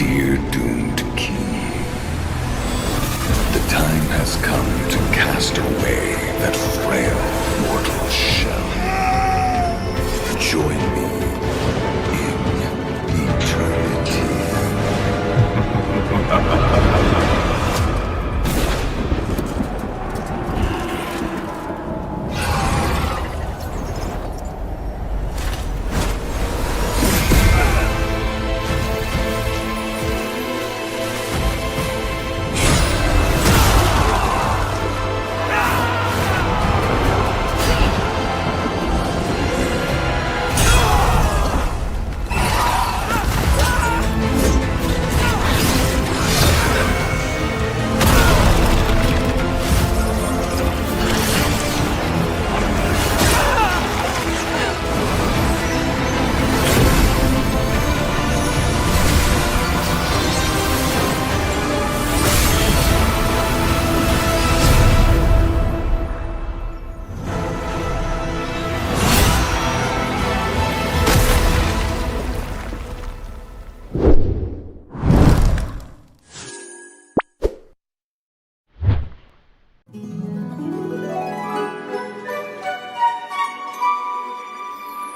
dear doomed king, the time has come to cast away that frail mortal shell. Join me in eternity.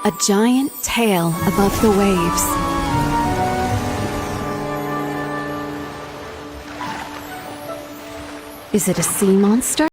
A giant tail above the waves. Is it a sea monster?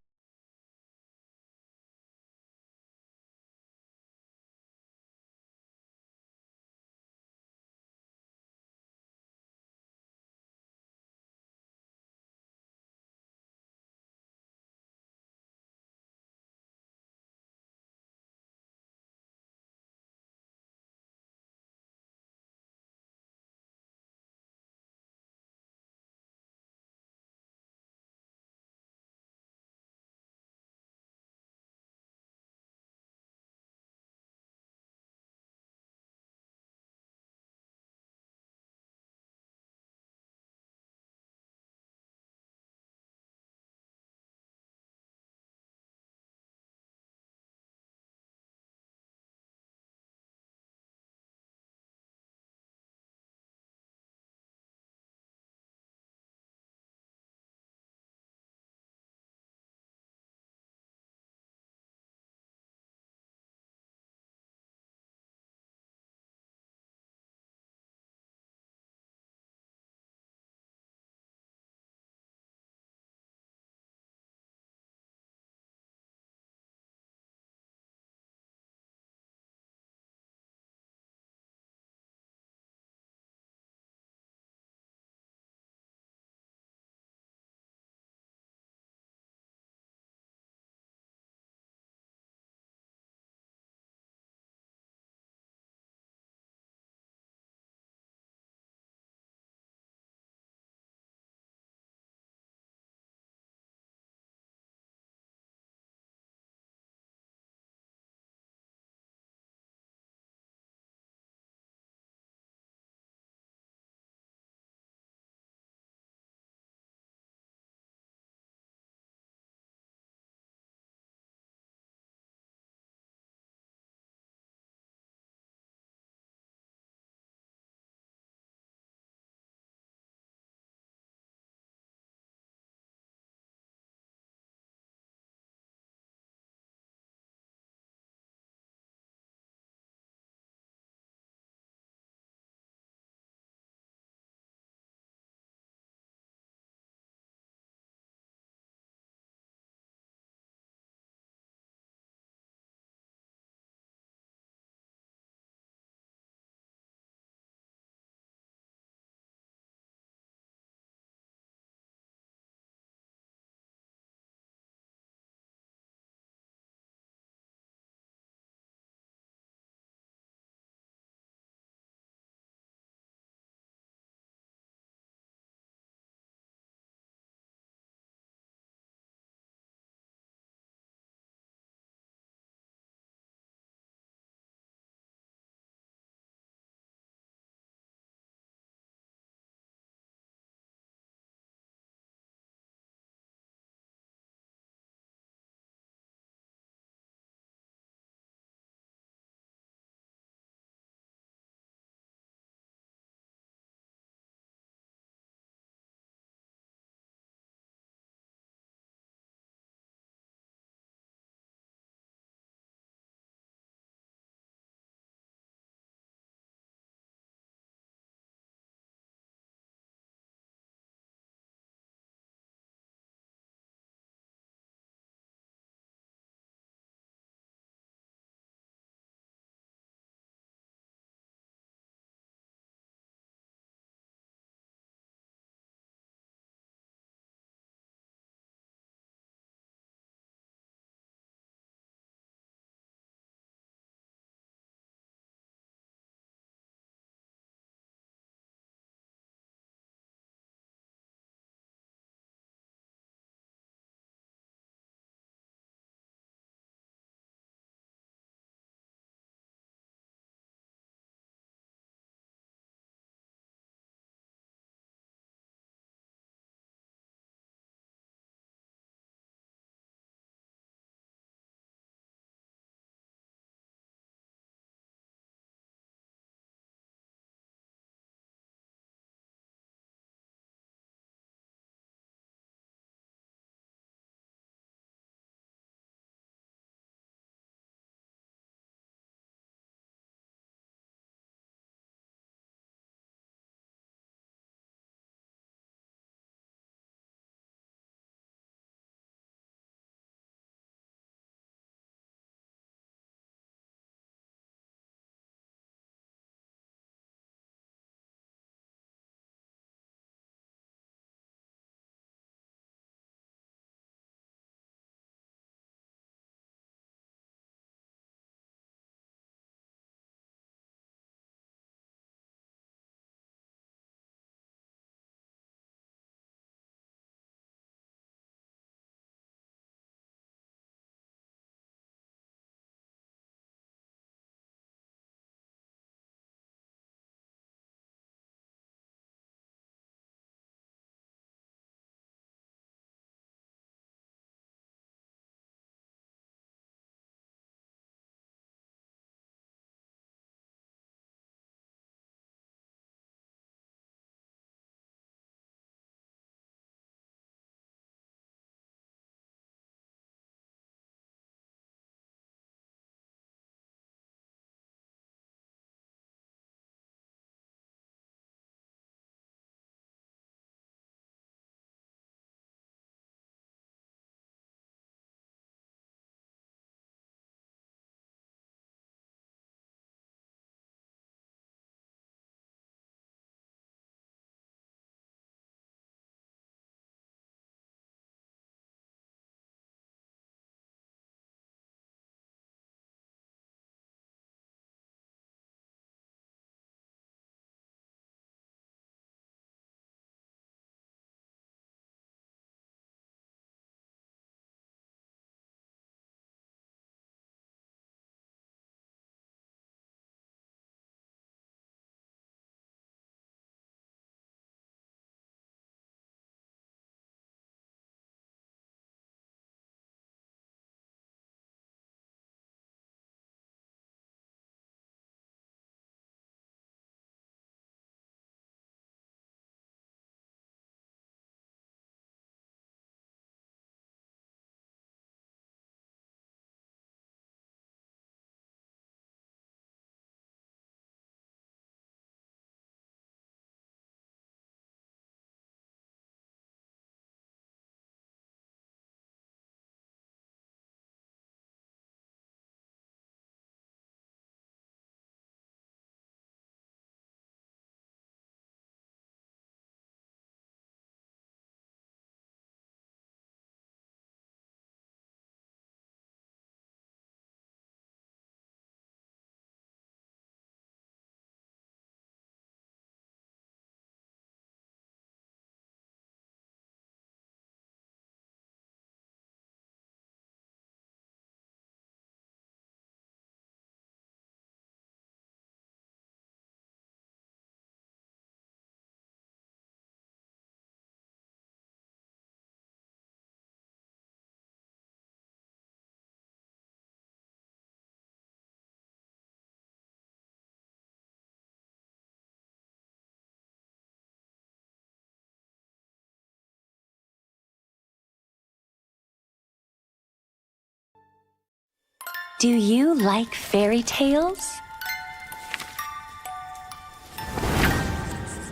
Do you like fairy tales?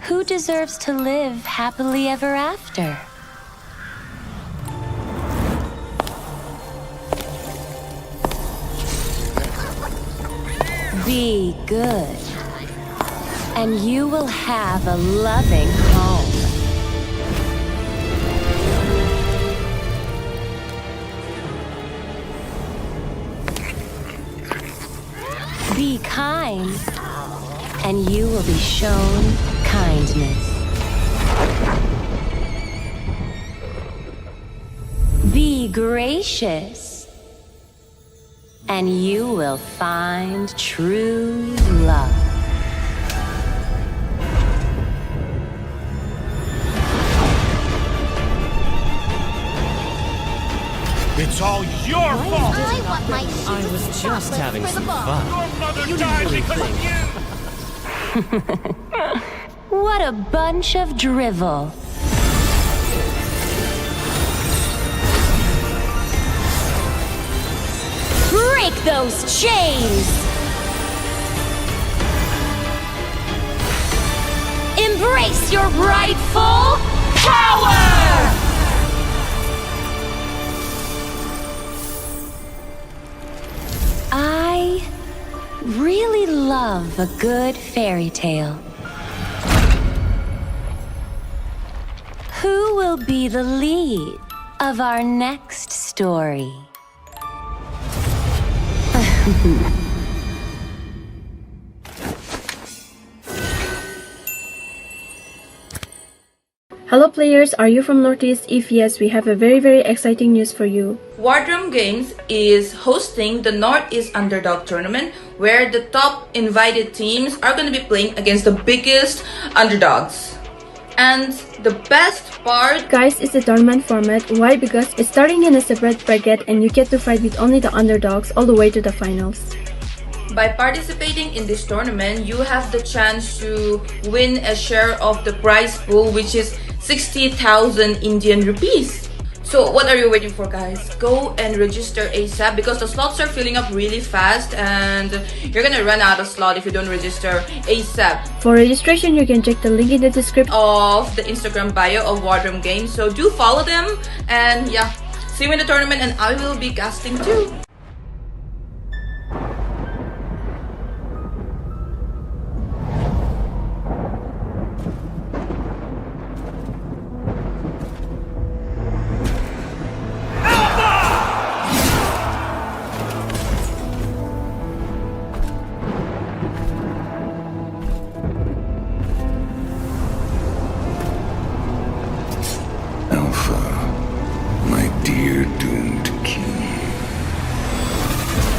Who deserves to live happily ever after? Be good, and you will have a loving home. Be kind, and you will be shown kindness. Be gracious, and you will find true love. It's all your fault! I want my I was just having some fun. Your mother died because of you! What a bunch of drivel. Break those chains! Embrace your rightful power! I really love a good fairy tale. Who will be the lead of our next story? Hello players, are you from Northeast? If yes, we have a very exciting news for you. Wardroom Games is hosting the North East Underdog Tournament, where the top invited teams are going to be playing against the biggest underdogs. And the best part, Guys, it's the tournament format. Why? Because it's starting in a separate bracket and you get to fight with only the underdogs all the way to the finals. by participating in this tournament, you have the chance to win a share of the prize pool, which is 60,000 Indian rupees. So what are you waiting for, guys? Go and register ASAP because the slots are filling up really fast and you're gonna run out of slot if you don't register ASAP. For registration, you can check the link in the description Of the Instagram bio of Wardroom Games. So do follow them and yeah, see you in the tournament and I will be casting too. Dear doomed king,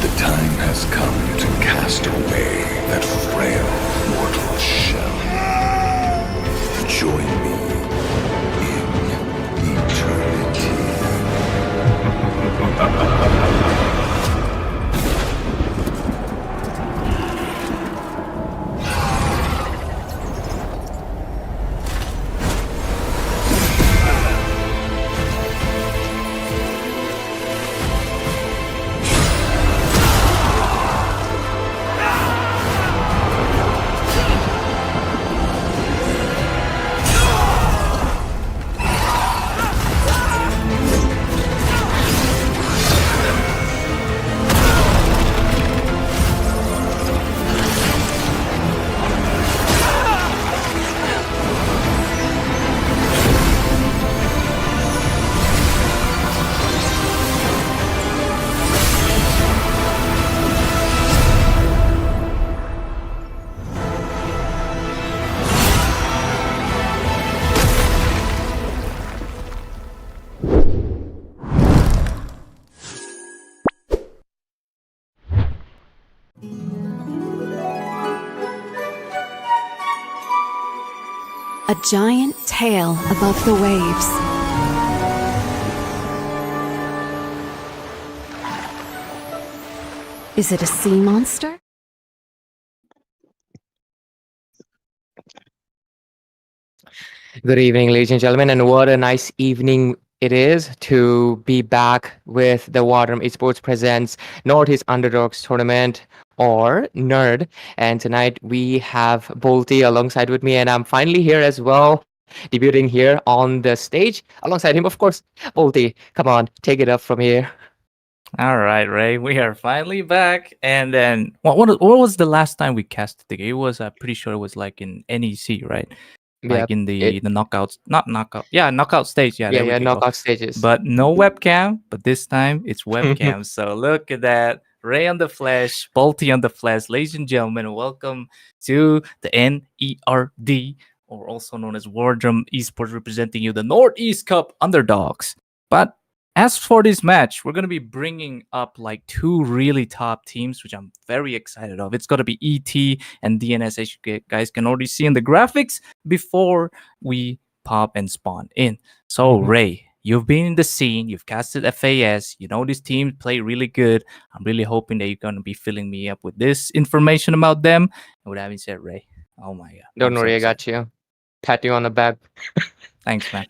the time has come to cast away that frail mortal shell. Join me in eternity. A giant tail above the waves. Is it a sea monster? Good evening, ladies and gentlemen, and what a nice evening it is to be back with the Wadram Esports Presents North East Underdogs Tournament, or Nerd. And tonight we have Bolty alongside with me, and I'm finally here as well, debuting here on the stage alongside him, of course. Bolty, come on, take it up from here. All right, Ray, we are finally back. And then, what was the last time we casted the game? It was, pretty sure it was like in NEC, right? Yeah, Like in the knockouts, not knockout, yeah, knockout stage. Yeah, there we can go. knockout stages. But no webcam. But this time it's webcam. So look at that, Ray on the flesh, Bolty on the flesh, ladies and gentlemen. Welcome to the NERD, or also known as Wardrum Esports, representing you, the Northeast Cup Underdogs. But as for this match, we're going to be bringing up like two really top teams, which I'm very excited of. It's going to be ET and DNS, as you guys can already see in the graphics before we pop and spawn in. So, Ray, you've been in the scene, you've casted FAS, you know this team play really good. I'm really hoping that you're going to be filling me up with this information about them. And with that being said, Ray, oh my God. Don't worry, I got you. Pat you on the back. Thanks, man.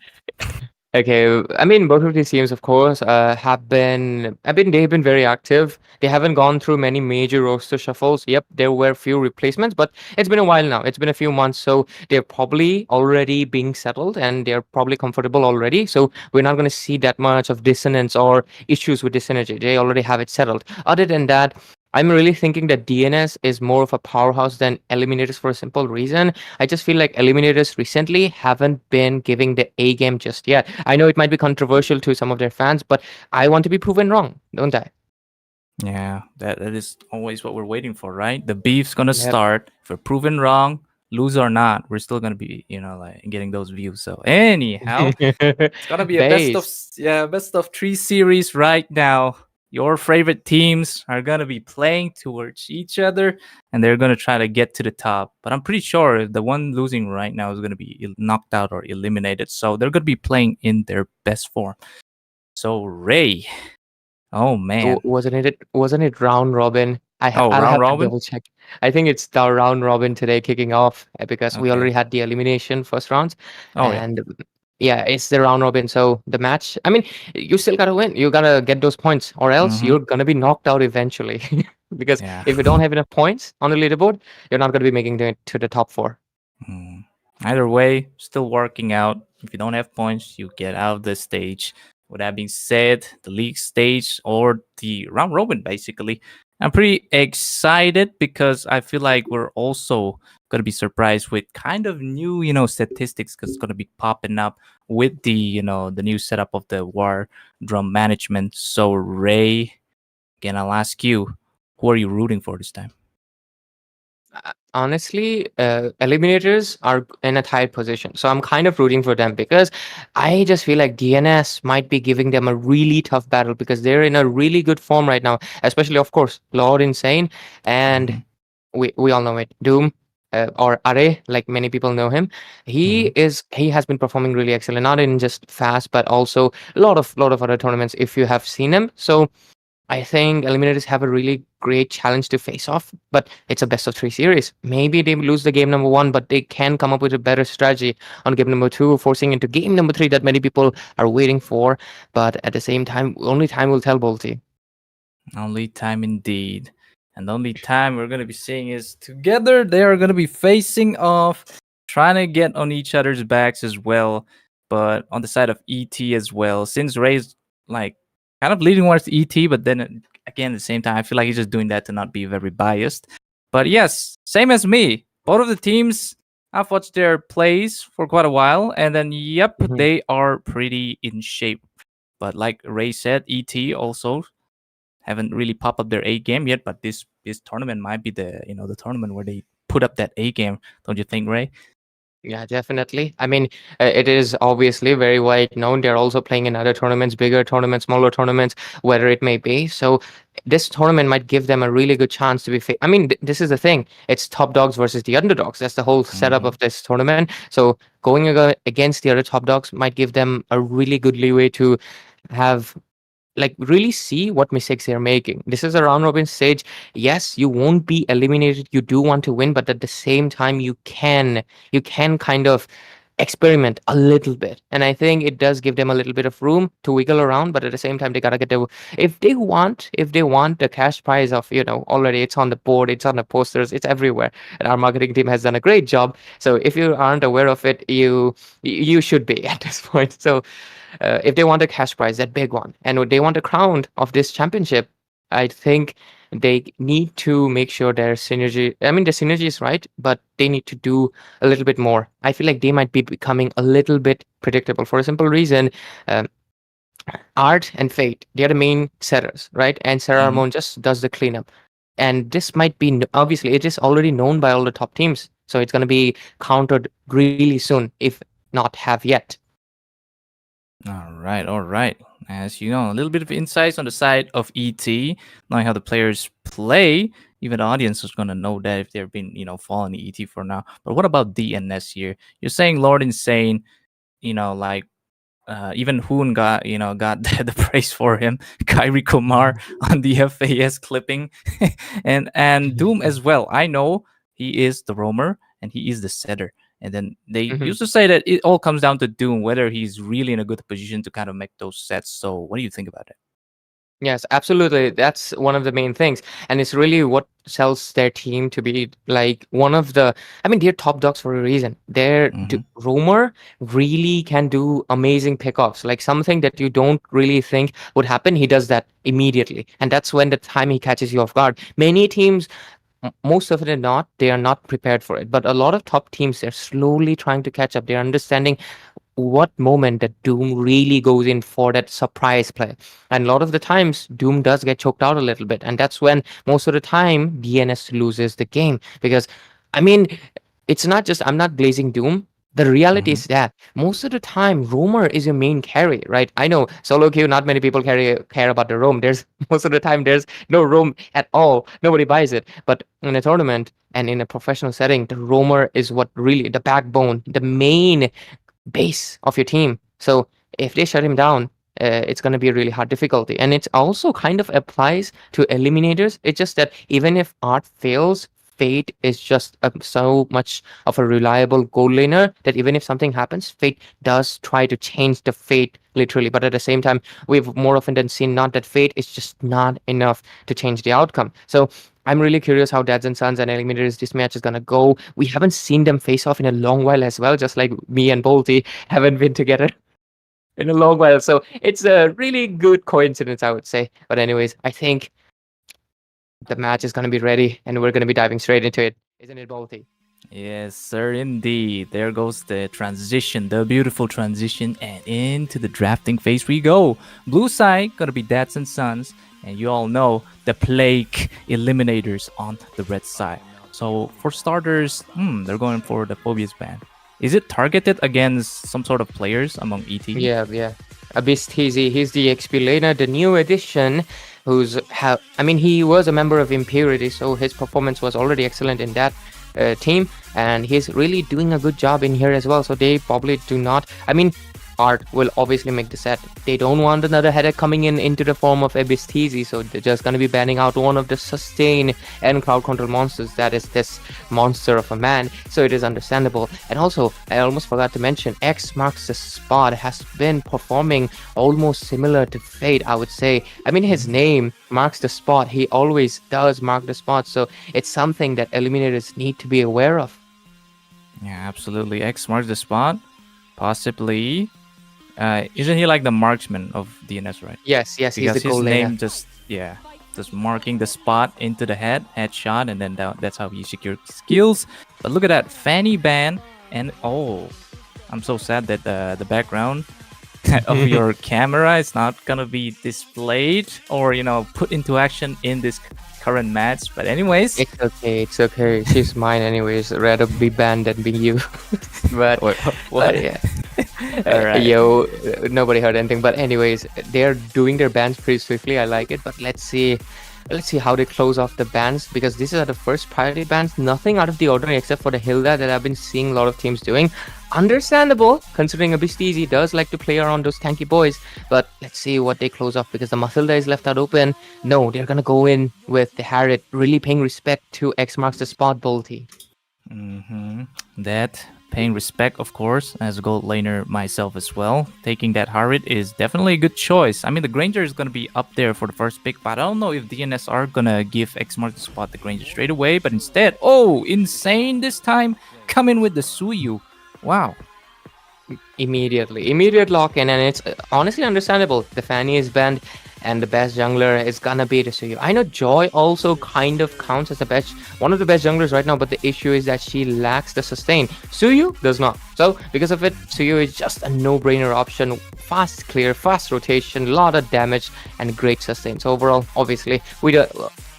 Okay, I mean, both of these teams, of course, they've been very active. They haven't gone through many major roster shuffles. Yep, there were a few replacements, but it's been a while now. It's been a few months, so they're probably already being settled and they're probably comfortable already. So we're not going to see that much of dissonance or issues with this synergy. They already have it settled. Other than that, I'm really thinking that DNS is more of a powerhouse than Eliminators for a simple reason. I just feel like Eliminators recently haven't been giving the A game just yet. I know it might be controversial to some of their fans, but I want to be proven wrong, don't I? Yeah, that is always what we're waiting for, right? The beef's gonna start. If we're proven wrong, lose or not, we're still gonna be, like getting those views. So anyhow, it's gonna be a best of 3 series right now. Your favorite teams are gonna be playing towards each other, and they're gonna try to get to the top. But I'm pretty sure the one losing right now is gonna be knocked out or eliminated. So they're gonna be playing in their best form. So Ray, oh man, wasn't it round robin? I'll round have robin? to double check. I think it's the round robin today kicking off because we already had the elimination first rounds. Oh and yeah, it's the round robin. So the match, I mean, you still gotta win. You gotta get those points, or else you're gonna be knocked out eventually. Because if you don't have enough points on the leaderboard, you're not gonna be making it to the top 4. Either way, still working out. If you don't have points, you get out of the stage. With that being said, the league stage or the round robin, basically, I'm pretty excited because I feel like we're also going to be surprised with kind of new, statistics, because it's going to be popping up with the, the new setup of the war drum management. So Ray, again, I'll ask you, who are you rooting for this time? Honestly, Eliminators are in a tight position. So I'm kind of rooting for them because I just feel like DNS might be giving them a really tough battle because they're in a really good form right now, especially, of course, Lord Insane. And we all know it. Doom, or Are, like many people know him. He has been performing really excellent, not in just fast, but also a lot of other tournaments if you have seen him. So I think Eliminators have a really great challenge to face off, but it's a best of 3 series. Maybe they lose the game number 1, but they can come up with a better strategy on game number 2, forcing into game number 3 that many people are waiting for. But at the same time, only time will tell, Bolty. Only time indeed. And the only time we're going to be seeing is together. They are going to be facing off, trying to get on each other's backs as well. But on the side of ET as well, since Ray's like kind of leading towards ET, but then again, at the same time, I feel like he's just doing that to not be very biased. But yes, same as me. Both of the teams, I've watched their plays for quite a while, and then they are pretty in shape. But like Ray said, ET also haven't really popped up their A game yet. But this tournament might be the the tournament where they put up that A game. Don't you think, Ray? Yeah, definitely. I mean, it is obviously very wide known. They're also playing in other tournaments, bigger tournaments, smaller tournaments, whether it may be. So this tournament might give them a really good chance to be. I mean, this is the thing. It's top dogs versus the underdogs. That's the whole setup of this tournament. So going against the other top dogs might give them a really good leeway to have, like, really see what mistakes they're making. This is a round robin stage. Yes, you won't be eliminated. You do want to win, but at the same time, you can kind of experiment a little bit. And I think it does give them a little bit of room to wiggle around, but at the same time they gotta get the if they want the cash prize of, already it's on the board, it's on the posters, it's everywhere. And our marketing team has done a great job. So if you aren't aware of it, you should be at this point. So if they want a cash prize, that big one, and they want a crown of this championship, I think they need to make sure their synergy. I mean, the synergy is right, but they need to do a little bit more. I feel like they might be becoming a little bit predictable for a simple reason. Um, Art and Fate, they are the main setters, right? And Sarah Mhm. Ramon just does the cleanup. And this might be, obviously, it is already known by all the top teams. So it's going to be countered really soon, if not have yet. All right, all right. As you know, a little bit of insights on the side of ET, knowing how the players play. Even the audience is gonna know that if they've been, following ET for now. But what about DNS here? You're saying Lord Insane, like even Hoon got, got the praise for him. Kyrie Kumar on the FAS clipping, and Doom as well. I know he is the roamer and he is the setter. And then they Mhm. used to say that it all comes down to Doom, whether he's really in a good position to kind of make those sets. So, what do you think about it? Yes, absolutely. That's one of the main things. And it's really what sells their team to be like one of the, I mean, they're top dogs for a reason. Their Mm-hmm. roamer really can do amazing pickoffs, like something that you don't really think would happen. He does that immediately. And that's when the time he catches you off guard. Many teams, most of it not, they are not prepared for it. But a lot of top teams, they're slowly trying to catch up. They're understanding what moment that Doom really goes in for that surprise play. And a lot of the times, Doom does get choked out a little bit. And that's when most of the time DNS loses the game. Because, I mean, it's not just, I'm not blazing Doom. The reality Mhm. is that most of the time, roamer is your main carry, right? I know solo queue, not many people care about the roam. There's most of the time there's no roam at all. Nobody buys it. But in a tournament and in a professional setting, the roamer is what really the backbone, the main base of your team. So if they shut him down, it's going to be a really hard difficulty. And it also kind of applies to eliminators. It's just that even if Art fails, Fate is just so much of a reliable goal laner that even if something happens, Fate does try to change the fate literally. But at the same time, we've more often than seen not that Fate is just not enough to change the outcome. So I'm really curious how Dads and Sons and Eliminators this match is gonna go. We haven't seen them face off in a long while as well, just like me and Bolty haven't been together in a long while. So it's a really good coincidence, I would say. But anyways, I think the match is gonna be ready and we're gonna be diving straight into it. Isn't it, Bolty? Yes, sir, indeed. There goes the transition, the beautiful transition, and into the drafting phase we go. Blue side gonna be Dads and Sons, and you all know the Plague Eliminators on the red side. So for starters, they're going for the Phobias ban. Is it targeted against some sort of players among ET? Yeah. Abyss TZ, he's the XP laner, the new addition, he was a member of Impurity, so his performance was already excellent in that team, and he's really doing a good job in here as well. So they probably do not. Art will obviously make the set. They don't want another headache coming into the form of Abyss TZ, so they're just going to be banning out one of the sustain and crowd control monsters. That is this monster of a man, so it is understandable. And also, I almost forgot to mention, X marks the spot has been performing almost similar to Fate, I would say. His name marks the spot. He always does mark the spot, so it's something that eliminators need to be aware of. Yeah, absolutely. X marks the spot. Possibly. Isn't he like the marksman of DNS, right? Yes, he's Because the his goal name laner. just marking the spot into the headshot, and then that's how he secured skills. But look at that Fanny ban, and I'm so sad that the background of your camera is not gonna be displayed or put into action in this current match. But anyways, It's okay. She's mine anyways. Rather be banned than be you. but what? yeah. Alright. Nobody heard anything. But anyways, they're doing their bans pretty swiftly. I like it. But let's see how they close off the bans, because these are the first priority bans. Nothing out of the ordinary except for the Hilda that I've been seeing a lot of teams doing. Understandable, considering Abyss TZ does like to play around those tanky boys. But let's see what they close off, because the Mathilda is left out open. No, they're gonna go in with the Harriet, really paying respect to X marks the spot Bolty. That paying respect, of course, as a gold laner myself as well. Taking that Harit is definitely a good choice. I mean, the Granger is going to be up there for the first pick, but I don't know if DNS are going to give Xmark the spot the Granger straight away. But instead, oh, insane this time, coming with the Suyu. Wow. Immediate lock in, and it's honestly understandable. The Fanny is banned, and the best jungler is gonna be the Suyu. I know Joy also kind of counts as one of the best junglers right now, but the issue is that she lacks the sustain. Suyu does not. So because of it, Suyu is just a no-brainer option. Fast clear, fast rotation, lot of damage, and great sustain. So overall, obviously,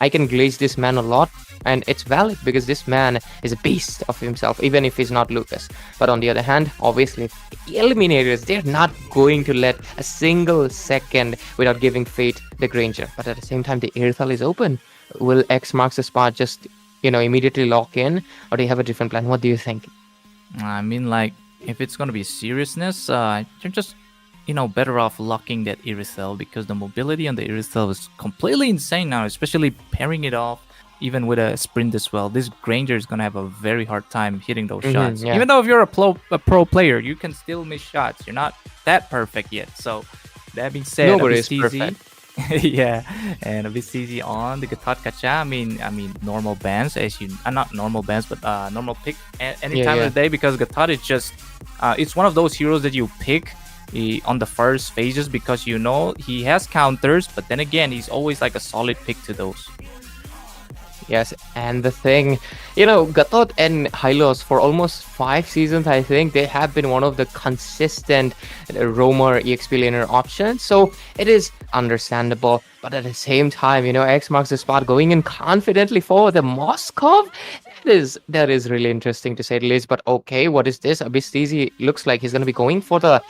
I can glaze this man a lot. And it's valid because this man is a beast of himself, even if he's not Lucas. But on the other hand, obviously, Eliminators, they're not going to let a single second without giving Fate the Granger. But at the same time, the Airthal is open. Will X marks the spot just, immediately lock in? Or do you have a different plan? What do you think? I mean, like, if it's going to be seriousness, you're just, better off locking that Irithel because the mobility on the Irithel is completely insane now, especially pairing it off. Even with a sprint as well, this Granger is gonna have a very hard time hitting those shots. Yeah. Even though if you're a pro player, you can still miss shots. You're not that perfect yet. So that being said, nobody is perfect. Yeah, and a bit easy on the Gatot Kacha. I mean normal bans as not normal bans, but normal pick any time of the day because Gatot is just it's one of those heroes that you pick on the first phases because he has counters, but then again he's always like a solid pick to those. Yes, and the thing, Gatot and Hylos for almost 5 seasons, I think, they have been one of the consistent roamer EXP laner options. So it is understandable. But at the same time, X marks the spot going in confidently for the Moskov. That is really interesting to say the least. But okay, what is this? Abyss looks like he's going to be going for the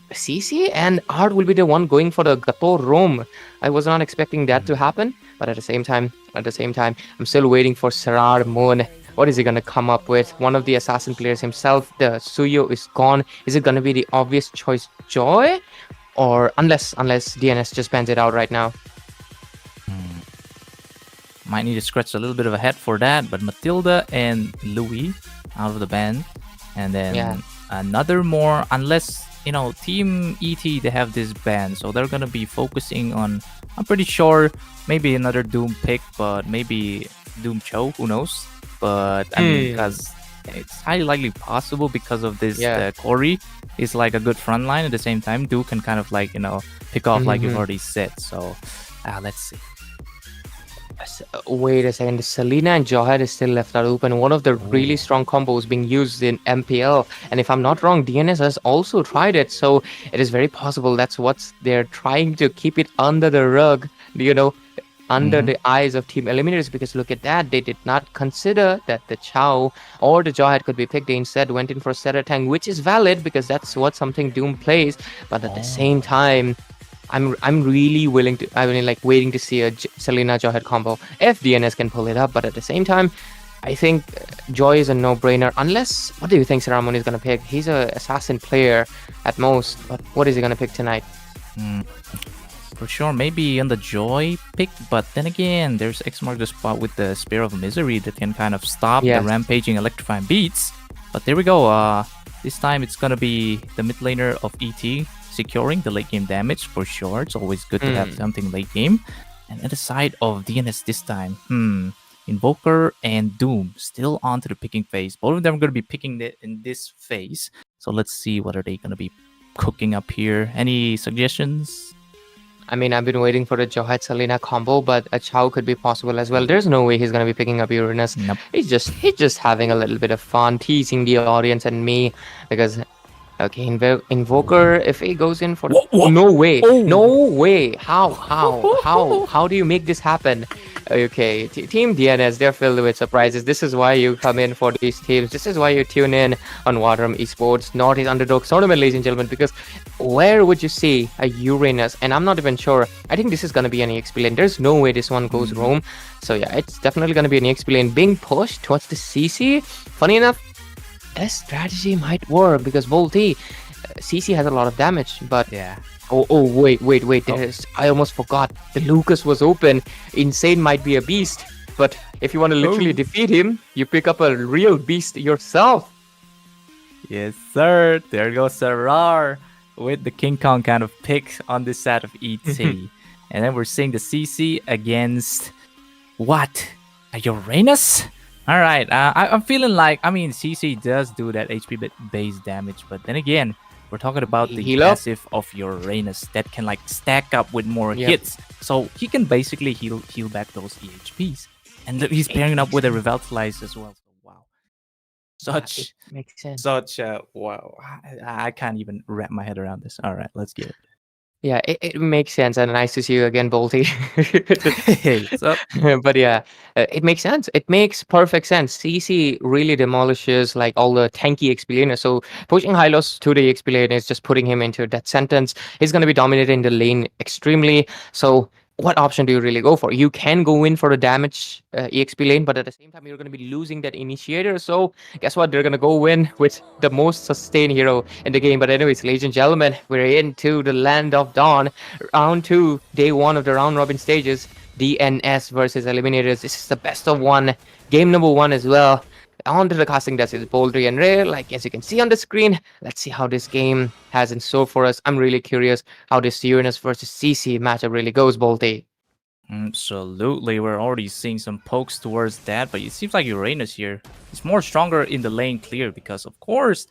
CC, and Art will be the one going for the Gato Rome. I was not expecting that to happen, but at the same time, I'm still waiting for Sarar Moon. What is he gonna come up with? One of the assassin players himself. The Suyo is gone. Is it gonna be the obvious choice, Joy, or unless DNS just bans it out right now? Might need to scratch a little bit of a head for that, but Matilda and Louis out of the ban, and then another more unless. Team ET, they have this ban, so they're gonna be focusing on, I'm pretty sure, maybe another Doom pick, but maybe Doom Cho, who knows? But I mean, because it's highly likely possible because of this Corey is like a good front line at the same time. Duke can kind of like, pick off like you've already said. So let's see. Wait a second, Selena and Jawhead is still left out open. One of the really strong combos being used in MPL, and if I'm not wrong, DNS has also tried it, so it is very possible that's what they're trying to keep it under the rug, under the eyes of Team Eliminators, because look at that, they did not consider that the Chow or the Jawhead could be picked. They instead went in for Setter Tang, which is valid because that's what something Doom plays, but at the same time, I'm really waiting to see a Selena Jawhead combo if DNS can pull it up. But at the same time, I think Joy is a no-brainer. Unless, what do you think Saramon is gonna pick? He's a assassin player at most. But what is he gonna pick tonight? For sure, maybe on the Joy pick. But then again, there's X mark the spot with the Spear of Misery that can kind of stop the rampaging electrifying beats. But there we go. This time it's gonna be the mid laner of ET. Securing the late game damage for sure. It's always good to have something late game. And at the side of DNS this time, Invoker and Doom still onto the picking phase. Both of them are going to be picking in this phase. So let's see what are they going to be cooking up here. Any suggestions? I mean, I've been waiting for the Jawhead Selena combo, but a Chow could be possible as well. There's no way he's going to be picking up Uranus. Nope. He's just having a little bit of fun, teasing the audience and me, because okay, Invoker, if he goes in for no way, no way. How do you make this happen? Okay, Team DNS, they're filled with surprises. This is why you come in for these teams. This is why you tune in on Waterham Esports, North East Underdogs Tournament, ladies and gentlemen, because where would you see a Uranus? And I'm not even sure. I think this is going to be an EXP lane. There's no way this one goes roam. So yeah, it's definitely going to be an EXP lane being pushed towards the CC. Funny enough, this strategy might work because Volti, CC has a lot of damage, but wait, I almost forgot, the Lucas was open. Insane might be a beast, but if you want to literally defeat him, you pick up a real beast yourself. Yes, sir. There goes Sarar with the King Kong kind of pick on this side of ET. And then we're seeing the CC against what? A Uranus? All right. I'm feeling like, I mean, CC does do that HP base damage, but then again, we're talking about the Heal up. passive of Uranus that can like stack up with more Yep. hits. So he can basically heal back those EHPs. And look, he's pairing up with a Revitalize as well. So wow. Such It makes sense. such a wow. I can't even wrap my head around this. All right, let's get it. Yeah, it makes sense, and nice to see you again, Bolty. Hey, what's up? But yeah, it makes sense. It makes perfect sense. CC really demolishes like all the tanky XP laners. So pushing Hylos to the XP lane is just putting him into that sentence. He's going to be dominating the lane extremely. So what option do you really go for? You can go in for the damage EXP lane, but at the same time, you're going to be losing that initiator. So guess what? They're going to go in with the most sustained hero in the game. But anyways, ladies and gentlemen, we're into the Land of Dawn. Round 2, day 1 of the round robin stages. DNS versus Eliminators. This is the best of 1. Game number 1 as well. On to the casting desk is Boldry and Rare. Like as you can see on the screen, let's see how this game has in store for us. I'm really curious how this Uranus versus CC matchup really goes, Bolty. Absolutely, we're already seeing some pokes towards that, but it seems like Uranus here is more stronger in the lane clear because, of course,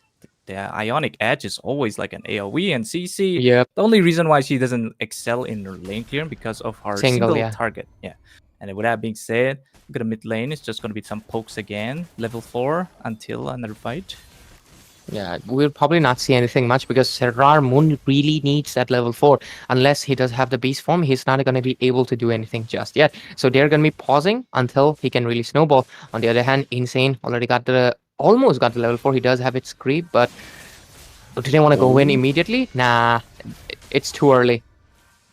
the Ionic Edge is always like an AoE, and CC, Yep. the only reason why she doesn't excel in her lane clear because of her single yeah. target. Yeah, and with that being said, look at the mid lane. It's just going to be some pokes again, level 4 until another fight. Yeah, we'll probably not see anything much because Serrar Moon really needs that level 4. Unless he does have the beast form, he's not going to be able to do anything just yet. So they're going to be pausing until he can really snowball. On the other hand, Insane already almost got the level 4. He does have its creep, but do they want to go in immediately? Nah, it's too early.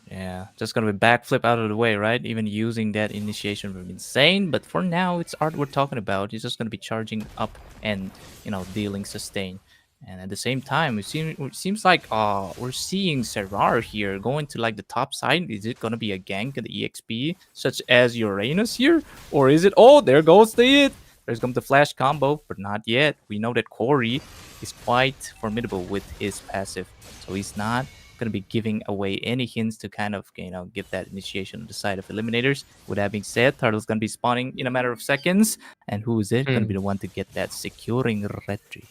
Yeah, just gonna be backflip out of the way, right? Even using that initiation from Insane, but for now, it's Art we're talking about. He's just gonna be charging up and, dealing sustain. And at the same time, it seems like we're seeing Serrar here going to like the top side. Is it gonna be a gank at the EXP, such as Uranus here? Or is it, oh, there goes the hit! There's come the flash combo, but not yet. We know that Corey is quite formidable with his passive, so he's not going to be giving away any hints to kind of, give that initiation on the side of Eliminators. With that being said, Turtle's going to be spawning in a matter of seconds. And who is it? Going to be the one to get that securing retry.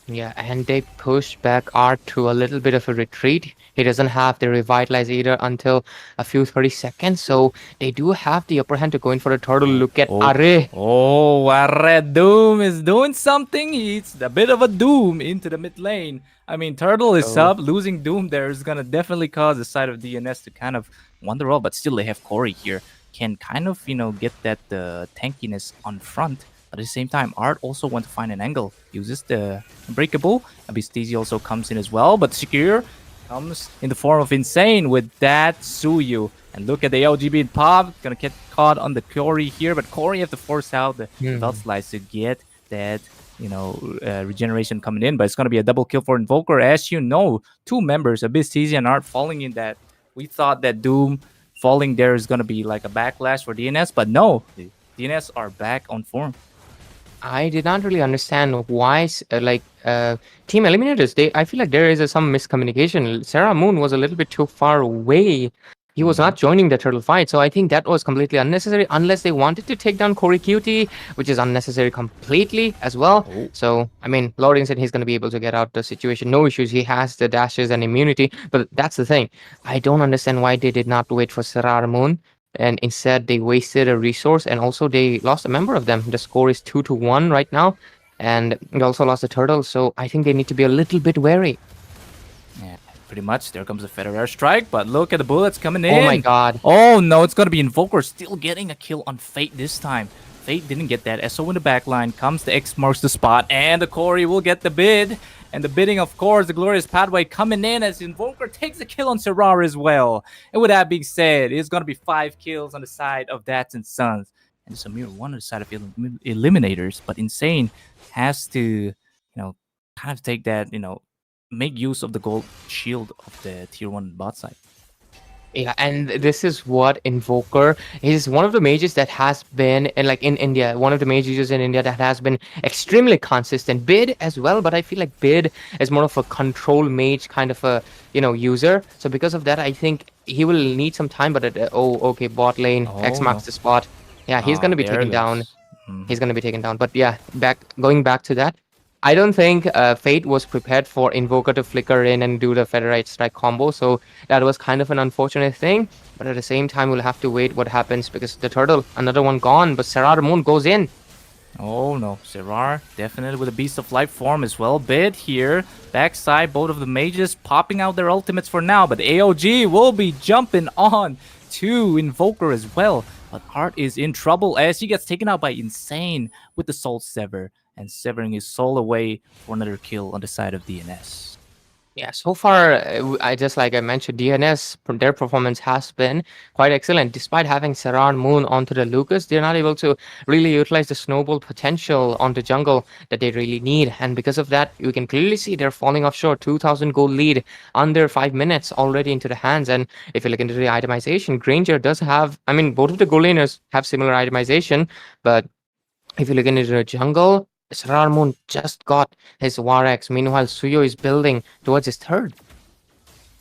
Yeah, and they push back Art to a little bit of a retreat. He doesn't have the Revitalize either until a few 30 seconds. So they do have the upper hand to go in for the turtle. Look at Are. Oh, Are Doom is doing something. It's a bit of a Doom into the mid lane. I mean, Turtle is up. Losing Doom there is going to definitely cause the side of DNS to kind of wander off. But still, they have Corey here. Can kind of, get that tankiness on front. At the same time, Art also wants to find an angle. Uses the Unbreakable. Abistasia also comes in as well. But Secure comes in the form of Insane with that Suyu. And look at the LGB and Pop. Gonna get caught on the Corey here. But Corey have to force out the belt slice to get that, regeneration coming in. But it's gonna be a double kill for Invoker. As you know, 2 members, Abistasia and Art, falling in that. We thought that Doom falling there is gonna be like a backlash for DNS. But no, DNS are back on form. I did not really understand why, Team Eliminators, I feel like there is some miscommunication. Sarah Moon was a little bit too far away. He was not joining the turtle fight, so I think that was completely unnecessary, unless they wanted to take down Corey Cutie, which is unnecessary completely as well. So, I mean, Loring said he's going to be able to get out the situation. No issues. He has the dashes and immunity, but that's the thing. I don't understand why they did not wait for Sarah Moon. And instead, they wasted a resource, and also they lost a member of them. The score is 2-1 right now, and they also lost a turtle. So I think they need to be a little bit wary. Yeah, pretty much. There comes the Federer strike, but look at the bullets coming in. Oh my god! Oh no, it's gonna be Invoker still getting a kill on Fate this time. Fate didn't get that. SO in the backline comes the X marks the spot, and the Corey will get the bid. And the bidding, of course, the Glorious Pathway coming in as Invoker takes a kill on Serrar as well. And with that being said, it's going to be 5 kills on the side of Dats and Sons. And it's a mere 1 on the side of Eliminators. But Insane has to, kind of take that, make use of the gold shield of the tier 1 bot side. Yeah, and this is what Invoker is, one of the mages that has been in India, one of the mages in India that has been extremely consistent. Bid as well, but I feel like Bid is more of a control mage kind of a user. So because of that, I think he will need some time. But oh, okay, bot lane X Oh marks no. the spot. Yeah, he's gonna be There taken it down. is. Mhm. He's gonna be taken down. But yeah, going back to that. I don't think Fate was prepared for Invoker to flicker in and do the Federate Strike combo, so that was kind of an unfortunate thing. But at the same time, we'll have to wait what happens because the turtle, another one gone, but Serrar Moon goes in. Oh no, Serrar definitely with a Beast of Life form as well. Bid here, backside, both of the mages popping out their ultimates for now, but AOG will be jumping on to Invoker as well. But Art is in trouble as he gets taken out by Insane with the Soul Sever and severing his soul away for another kill on the side of DNS. Yeah, so far, I just like I mentioned, DNS, their performance has been quite excellent. Despite having Serran Moon onto the Lucas, they're not able to really utilize the snowball potential on the jungle that they really need. And because of that, you can clearly see they're falling off short. 2,000 gold lead under 5 minutes already into the hands. And if you look into the itemization, Granger does have, I mean, both of the gold laners have similar itemization, but if you look into the jungle, Srar Moon just got his War X. Meanwhile, Suyo is building towards his third.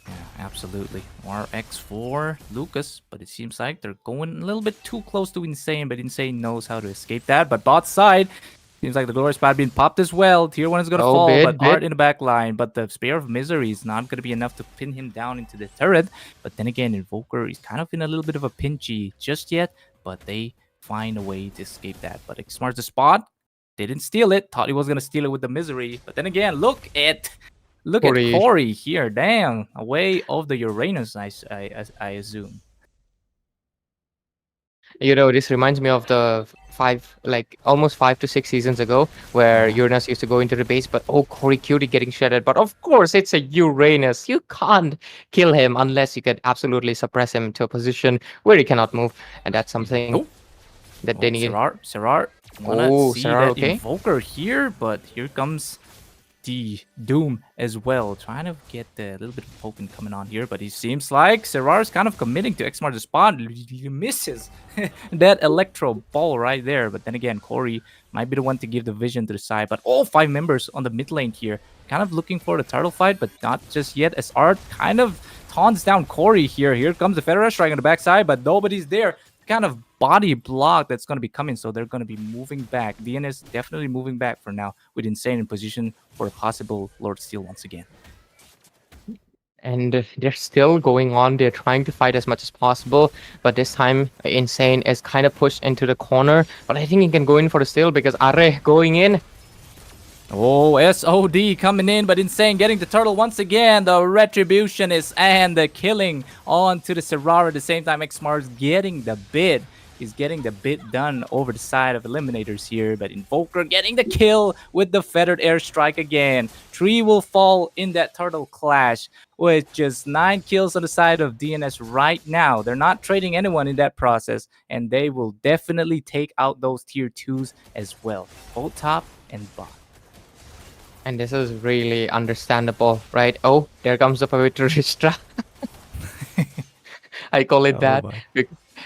Yeah, absolutely. RX for Lucas, but it seems like they're going a little bit too close to Insane, but Insane knows how to escape that. But bot side, seems like the Glorious Pad being popped as well. Tier 1 is going to Oh, fall, bid, but bid. Art in the back line. But the Spear of Misery is not going to be enough to pin him down into the turret. But then again, Invoker is kind of in a little bit of a pinchy just yet, but they find a way to escape that. But Xmar's the spot. Didn't steal it. Thought he was going to steal it with the Misery. But then again, look at Corey. Corey here. Damn. Away of the Uranus, I assume. This reminds me of the almost 5 to 6 seasons ago, where Uranus used to go into the base, but oh, Corey Cutie getting shredded. But of course, it's a Uranus. You can't kill him unless you could absolutely suppress him to a position where he cannot move, and that's something that they need. Serrar. Oh, See Serrar, that okay. Invoker here, but here comes the Doom as well. Trying to get a little bit of poking coming on here, but it seems like Serrar is kind of committing to Xmar the spot. He misses that Electro ball right there. But then again, Corey might be the one to give the vision to the side. But all 5 members on the mid lane here, kind of looking for the turtle fight, but not just yet, as Art kind of taunts down Corey here. Here comes the Federer strike on the backside, but nobody's there. Kind of body block that's going to be coming, so they're going to be moving back. DNS definitely moving back for now, with Insane in position for a possible Lord Steel once again. And they're still going on. They're trying to fight as much as possible, but this time Insane is kind of pushed into the corner. But I think he can go in for the steal because Arre going in. Oh, SOD coming in, but Insane getting the turtle once again. The retribution is and the killing on to the Serrar at the same time. Xmar's getting the bid. He's getting the bid done over the side of Eliminators here, but Invoker getting the kill with the feathered airstrike again. 3 will fall in that turtle clash with just 9 kills on the side of DNS right now. They're not trading anyone in that process, and they will definitely take out those tier 2s as well, both top and bottom. And this is really understandable, right? Oh, there comes the Pavitra. I call it that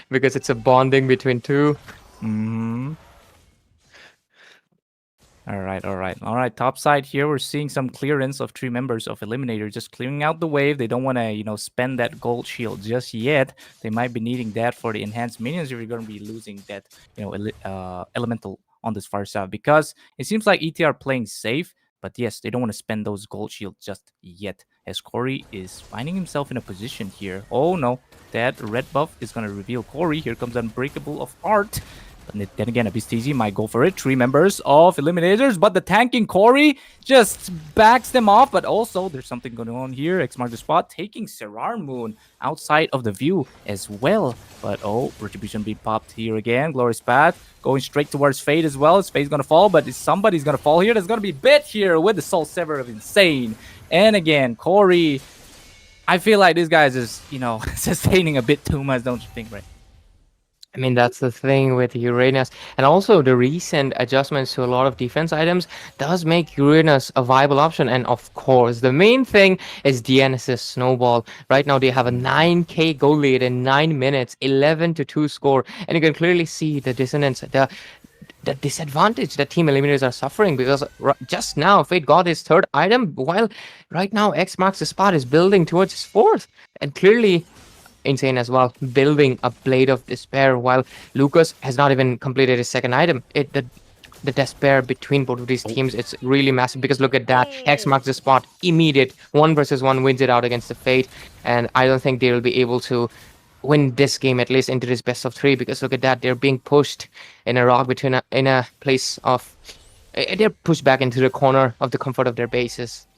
because it's a bonding between two. All right. Top side here, we're seeing some clearance of 3 members of Eliminator, just clearing out the wave. They don't want to, spend that gold shield just yet. They might be needing that for the enhanced minions if you're going to be losing that, elemental on this far side, because it seems like ETR playing safe. But yes, they don't want to spend those gold shields just yet, as Corey is finding himself in a position here. Oh no, that red buff is going to reveal Corey. Here comes Unbreakable of Art. But then again, Abyss might go for it. 3 members of Eliminators, but the tanking Corey just backs them off. But also, there's something going on here. Xmark the spot, taking Serrar Moon outside of the view as well. But oh, Retribution being popped here again. Glorious Path going straight towards Fade as well. Fade's going to fall, but somebody's going to fall here. There's going to be Bit here with the Soul Sever of Insane. And again, Corey, I feel like this guy is just, sustaining a bit too much, don't you think, right? I mean, that's the thing with Uranus. And also, the recent adjustments to a lot of defense items does make Uranus a viable option. And of course, the main thing is DNS's Snowball. Right now, they have a 9K goal lead in 9 minutes, 11-2 score. And you can clearly see the dissonance, the disadvantage that Team Eliminators are suffering because just now, Fate got his third item, while right now, X marks the spot is building towards his fourth. And clearly, Insane as well, building a Blade of Despair, while Lucas has not even completed his second item. The despair between both of these teams, it's really massive because look at that. X marks the spot, immediate 1v1 wins it out against the Fate, and I don't think they will be able to win this game at least into this best of 3 because look at that, they're being pushed in a rock between in a place of they're pushed back into the corner of the comfort of their bases.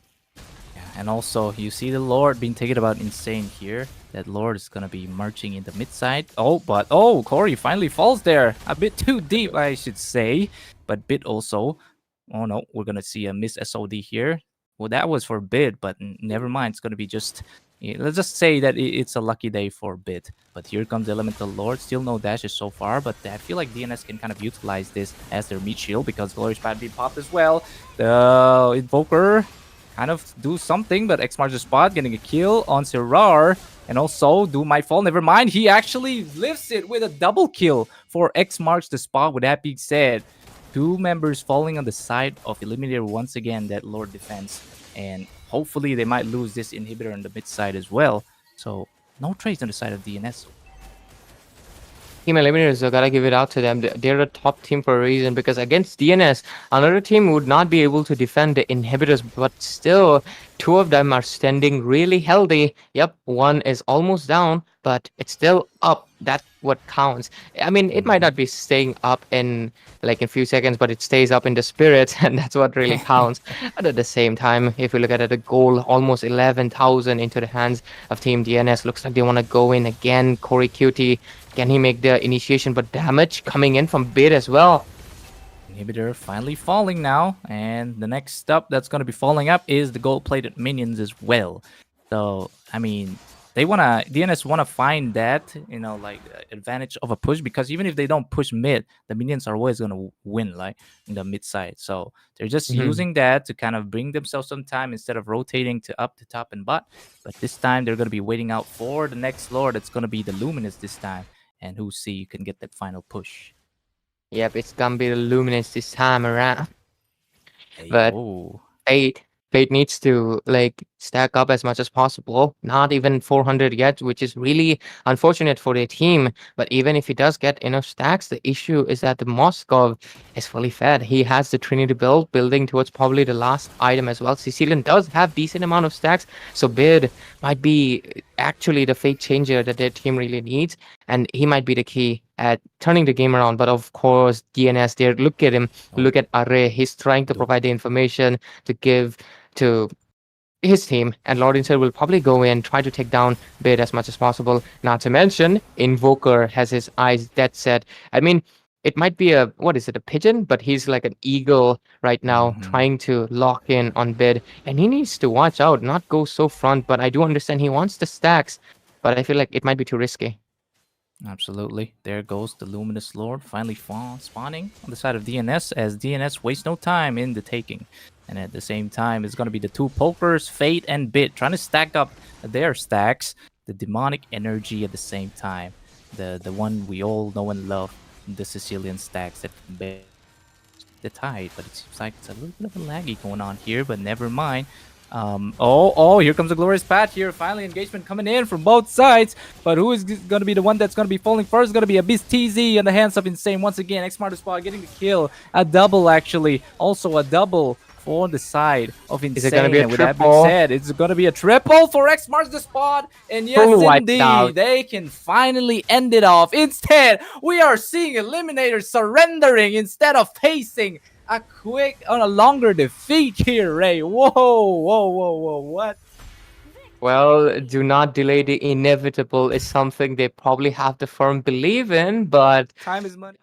And also, you see the Lord being taken about Insane here. That Lord is going to be marching in the mid side. Oh, but Corey finally falls there. A bit too deep, I should say. But Bit also. Oh no, we're going to see a miss SOD here. Well, that was for Bit, but never mind. It's going to be just... let's just say that it's a lucky day for Bit. But here comes the Elemental Lord. Still no dashes so far, but I feel like DNS can kind of utilize this as their meat shield because Glorious Pad being popped as well. The Invoker kind of do something, but X marks the spot, getting a kill on Sirar. And also, Doom might fall. Never mind. He actually lifts it with a double kill for X marks the spot. With that being said, 2 members falling on the side of Eliminator once again, that Lord defense. And hopefully they might lose this inhibitor on the mid side as well. So, no trades on the side of DNS. Team Eliminators, I gotta give it out to them. They're a top team for a reason because against DNS, another team would not be able to defend the inhibitors, but still, 2 of them are standing really healthy. Yep, 1 is almost down, but it's still up. That's what counts. I mean, it might not be staying up in like a few seconds, but it stays up in the spirits, and that's what really counts. But at the same time, if you look at it, the goal almost 11,000 into the hands of Team DNS. Looks like they want to go in again. Corey Cutie, can he make the initiation? But damage coming in from Bit as well. Inhibitor finally falling now, and the next up that's going to be falling up is the gold-plated minions as well. So, I mean, DNS wanna find that, like advantage of a push, because even if they don't push mid, the minions are always gonna win, like in the mid side. So they're just using that to kind of bring themselves some time instead of rotating to up to top and bot. But this time they're gonna be waiting out for the next Lord. It's gonna be the Luminous this time, and who see you can get that final push. Yep, it's gonna be the Luminous this time around. But Fate needs to like stack up as much as possible. Not even 400 yet, which is really unfortunate for their team. But even if he does get enough stacks, the issue is that the Moskov is fully fed. He has the Trinity build building towards probably the last item as well. Sicilian does have decent amount of stacks, so Bid might be actually the fate changer that their team really needs, and he might be the key at turning the game around. But of course, DNS there, look at him, look at Array. He's trying to provide the information to give to his team, and Lord Inside will probably go in, try to take down Bid as much as possible. Not to mention, Invoker has his eyes dead set. I mean, it might be a pigeon, but he's like an eagle right now, trying to lock in on Bid, and he needs to watch out, not go so front. But I do understand he wants the stacks, but I feel like it might be too risky. Absolutely. There goes the Luminous Lord finally spawning on the side of DNS, as DNS wastes no time in the taking. And at the same time, it's going to be the 2 pokers, Fate and Bit, trying to stack up their stacks. The demonic energy at the same time. The one we all know and love, the Sicilian stacks that can bear the tide. But it seems like it's a little bit of a laggy going on here, but never mind. Here comes the Glorious Pat here. Finally, engagement coming in from both sides. But who is going to be the one that's going to be falling first? Going to be Abyss TZ in the hands of Insane once again. X-Marter Spot getting the kill. A double, actually. Also a double for the side of Insane. Is it gonna be a and with triple? that being said, it's going to be a triple for X marks the spot. And yes, indeed, they can finally end it off. Instead, we are seeing Eliminators surrendering instead of facing a longer defeat here, Ray. Whoa, what? Well, do not delay the inevitable is something they probably have the firm belief in, but time is money.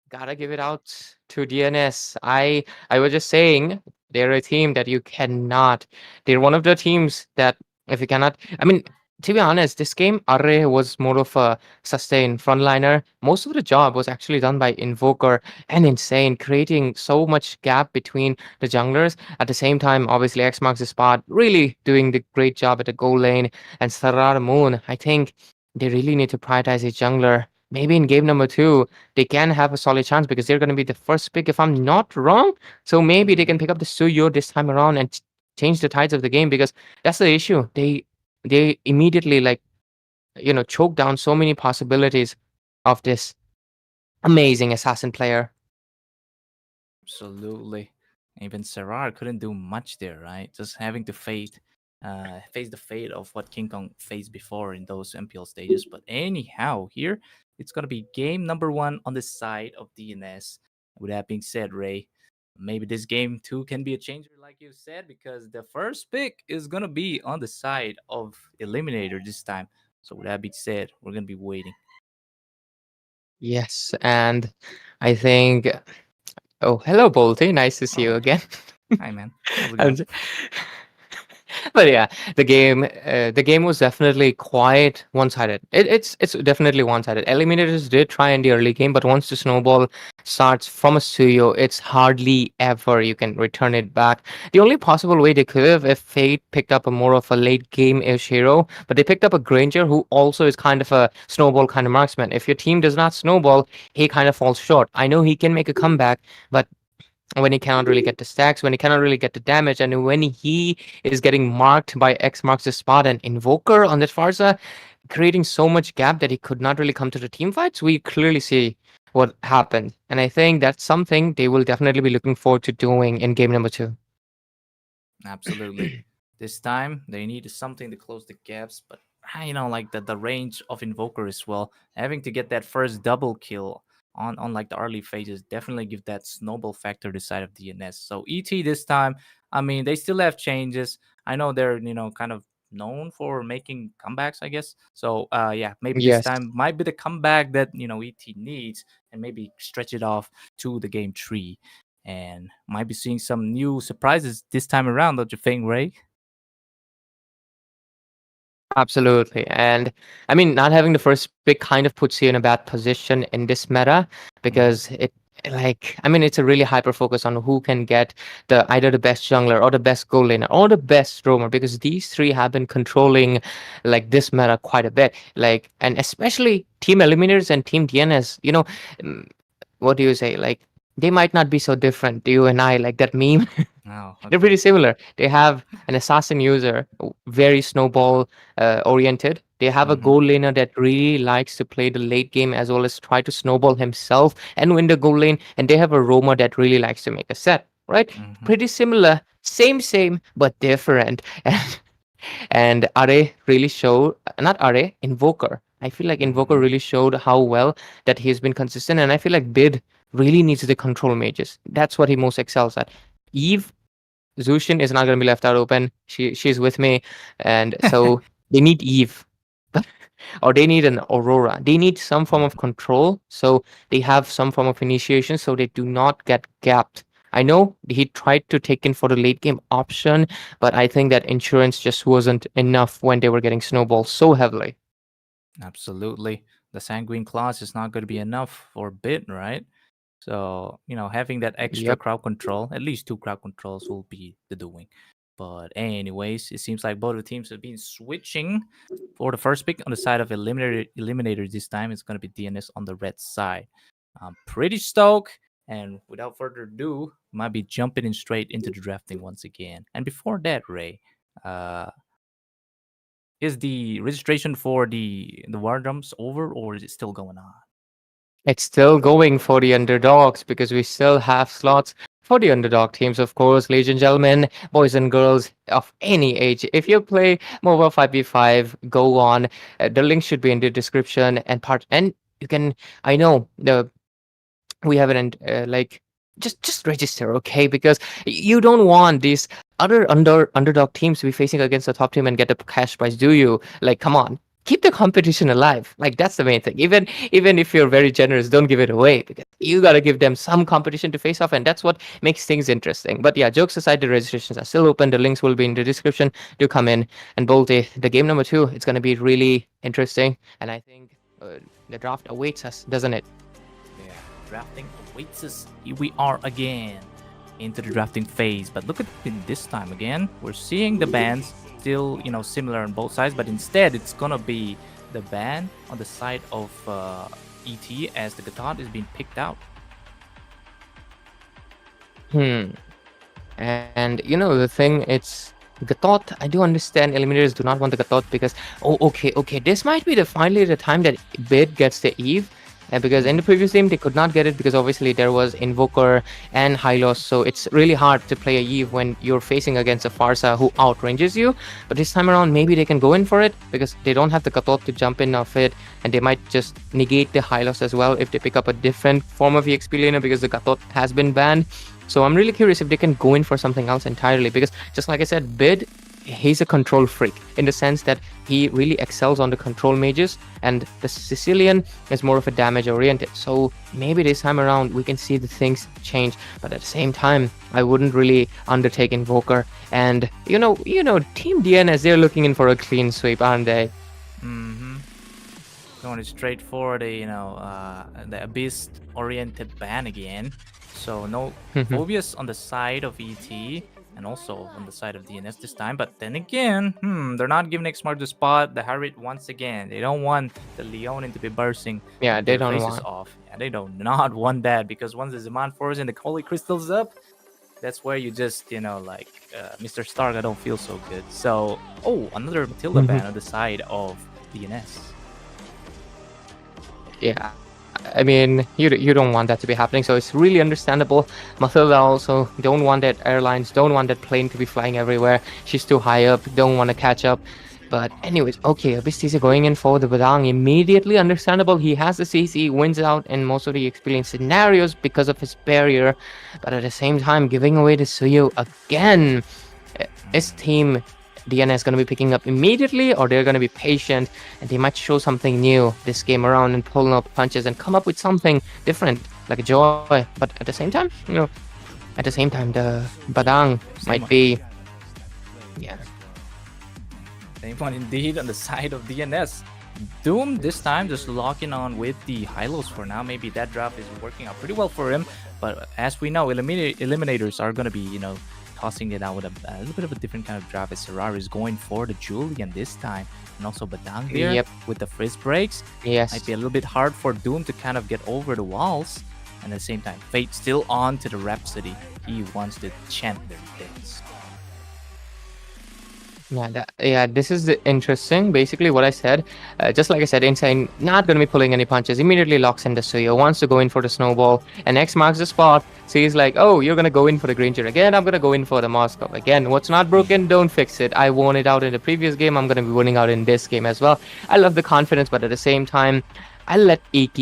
Gotta give it out to DNS. I was just saying, they're a team that you cannot. They're one of the teams that if you cannot. I mean, to be honest, this game, Arre was more of a sustained frontliner. Most of the job was actually done by Invoker and Insane, creating so much gap between the junglers. At the same time, obviously, X marks the spot, really doing the great job at the goal lane. And Sarar Moon, I think they really need to prioritize a jungler. Maybe in game number 2, they can have a solid chance because they're going to be the first pick, if I'm not wrong. So maybe they can pick up the Suyo this time around and change the tides of the game because that's the issue. They immediately choke down so many possibilities of this amazing assassin player. Absolutely. Even Serrar couldn't do much there, right? Just having to face the fate of what King Kong faced before in those MPL stages. But anyhow, here it's gonna be game number 1 on the side of DNS. With that being said, Ray, maybe this game too can be a changer, like you said, because the first pick is gonna be on the side of Eliminator this time. So with that being said, we're gonna be waiting. Yes, and I think. Oh, hello, Bolty. Nice to see you Oh, again. hi man. How's it I'm going? j- but yeah, the game was definitely quite one-sided. It's definitely one-sided. Eliminators did try in the early game, but once the snowball starts from a studio, it's hardly ever you can return it back. The only possible way they could have if Fate picked up a more of a late game-ish hero, but they picked up a Granger who also is kind of a snowball kind of marksman. If your team does not snowball, he kind of falls short. I know he can make a comeback, but when he cannot really get the stacks, when he cannot really get the damage, and when he is getting marked by X marks the spot and Invoker on that Farsa, creating so much gap that he could not really come to the team fights, we clearly see what happened. And I think that's something they will definitely be looking forward to doing in game number 2. Absolutely. This time they needed something to close the gaps, but like the range of Invoker as well. Having to get that first double kill on like the early phases definitely give that snowball factor to side of DNS. So ET this time, I mean, they still have changes. I know they're kind of known for making comebacks, I guess. So yeah, maybe this Yes. time might be the comeback that ET needs, and maybe stretch it off to the game 3 and might be seeing some new surprises this time around, don't you think, Ray? Absolutely. And I mean, not having the first pick kind of puts you in a bad position in this meta because it's a really hyper focus on who can get either the best jungler or the best goal laner or the best roamer because these three have been controlling like this meta quite a bit. And especially Team Eliminators and Team DNS, mm, what do you say? Like, they might not be so different, you and I, like that meme. Oh, They're pretty similar. They have an assassin user, very snowball oriented. They have a goal laner that really likes to play the late game as well as try to snowball himself and win the goal lane. And they have a roamer that really likes to make a set, right? Pretty similar, same, but different. And Are really showed, not Are, Invoker. I feel like Invoker really showed how well that he's been consistent. And I feel like Bid really needs the control mages. That's what he most excels at. Eve, Zushin is not going to be left out open. She's with me, and so they need Eve, or they need an Aurora. They need some form of control, so they have some form of initiation, so they do not get gapped. I know he tried to take in for the late game option, but I think that insurance just wasn't enough when they were getting snowballed so heavily. Absolutely. The Sanguine Claws is not going to be enough for a bit, right? So, having that extra Yep. crowd control, at least 2 crowd controls will be the doing. But anyways, it seems like both the teams have been switching for the first pick on the side of Eliminators this time. It's going to be DNS on the red side. I'm pretty stoked. And without further ado, might be jumping in straight into the drafting once again. And before that, Ray, is the registration for the war drums over, or is it still going on? It's still going for the underdogs because we still have slots for the underdog teams, of course, ladies and gentlemen, boys and girls of any age. If you play Moba 5v5, go on. The link should be in the description and you can. I know we have an just register, okay? Because you don't want these other underdog teams to be facing against the top team and get a cash prize, do you? Like, come on. keep the competition alive. Like that's the main thing. Even if you're very generous, don't give it away because you gotta give them some competition to face off, and that's what makes things interesting. But yeah, jokes aside, the registrations are still open. The links will be in the description. Do come in and Bolte. The game number 2, it's gonna be really interesting, and I think the draft awaits us, doesn't it? Yeah, drafting awaits us. Here we are again into the drafting phase. But look at it this time again. We're seeing the bands still, similar on both sides, but instead it's gonna be the band on the side of ET as the Gatot is being picked out. And the thing, it's Gatot. I do understand Eliminators do not want the Gatot because okay, this might be finally the time that Bid gets the Eve. Because in the previous game they could not get it because obviously there was Invoker and Hylos, so it's really hard to play a Eve when you're facing against a Farsa who outranges you. But this time around maybe they can go in for it because they don't have the Gatot to jump in off it, and they might just negate the Hylos as well if they pick up a different form of EXP laner because the Gatot has been banned. So I'm really curious if they can go in for something else entirely, because just like I said, Bid, he's a control freak in the sense that he really excels on the control mages, and the Sicilian is more of a damage oriented. So maybe this time around we can see the things change, but at the same time I wouldn't really undertake Invoker. And Team DNS, they're looking in for a clean sweep, aren't they? Going straight for the the Abyss oriented ban again. So no Phobius on the side of ET and also on the side of DNS this time. But then again, they're not giving Xmark the spot. The Harriet once again. They don't want the Leonin to be bursting. Yeah, they don't faces want. off. Yeah, they do not want that, because once the Zaman Force and the Holy Crystals up, that's where you just, Mr. Stark, I don't feel so good. So, another Matilda ban on the side of DNS. Yeah, I mean, you don't want that to be happening, so it's really understandable. Mathilda also don't want that airlines, don't want that plane to be flying everywhere. She's too high up, don't want to catch up. But anyways, okay, Abyss going in for the Badang immediately. Understandable, he has the CC, wins out in most of the experience scenarios because of his barrier. But at the same time, giving away the Suyo again. His team DNS is going to be picking up immediately, or they're going to be patient and they might show something new this game around and pull up punches and come up with something different like a Joy. But at the same time, the Badang might be, yeah. Same one indeed on the side of DNS. Doom this time just locking on with the Hylos for now. Maybe that draft is working out pretty well for him, but as we know, Eliminators are going to be, tossing it out with a little bit of a different kind of draft. As Serrar is going for the Julian this time, and also Badang there with the frizz breaks. Yes, might be a little bit hard for Doom to kind of get over the walls, and at the same time, Fate still on to the Rhapsody. He wants to chant their things. Yeah, this is interesting. Basically, what I said, just like I said, Insane not going to be pulling any punches. Immediately locks in the Suyo, wants to go in for the Snowball, and X marks the spot. So he's like, oh, you're going to go in for the Granger again. I'm going to go in for the Moscow again. What's not broken, don't fix it. I won it out in the previous game. I'm going to be winning out in this game as well. I love the confidence, but at the same time, I'll let ET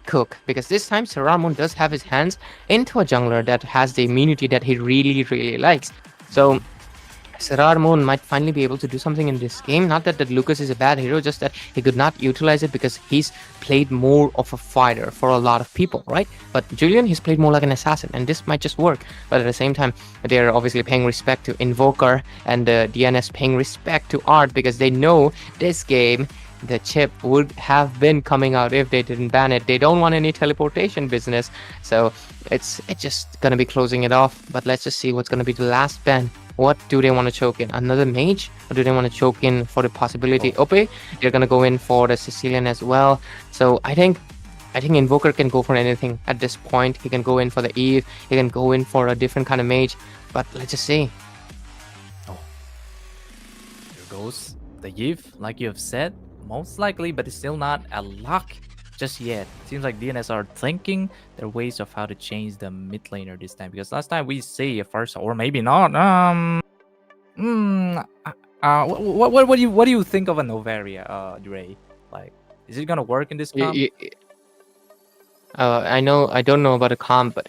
cook, because this time Saramon does have his hands into a jungler that has the immunity that he really, really likes. So Serar Moon might finally be able to do something in this game. Not that Lucas is a bad hero, just that he could not utilize it because he's played more of a fighter for a lot of people, right? But Julian, he's played more like an assassin, and this might just work. But at the same time, they're obviously paying respect to Invoker, and DNS paying respect to Art, because they know this game, the chip would have been coming out if they didn't ban it. They don't want any teleportation business, so it's just gonna be closing it off. But let's just see what's gonna be the last ban. What do they want to choke in? Another mage? Or do they want to choke in for the possibility? Ope, they're gonna go in for the Sicilian as well. So I think Invoker can go for anything at this point. He can go in for the Eve, he can go in for a different kind of mage, but let's just see. There goes the Eve, like you have said, most likely, but it's still not a lock just yet. Seems like DNS are thinking their ways of how to change the mid laner this time, because last time we see a first, or maybe not. What do you think of a Novaria, Dre? Like, is it gonna work in this comp? I don't know about a comp, but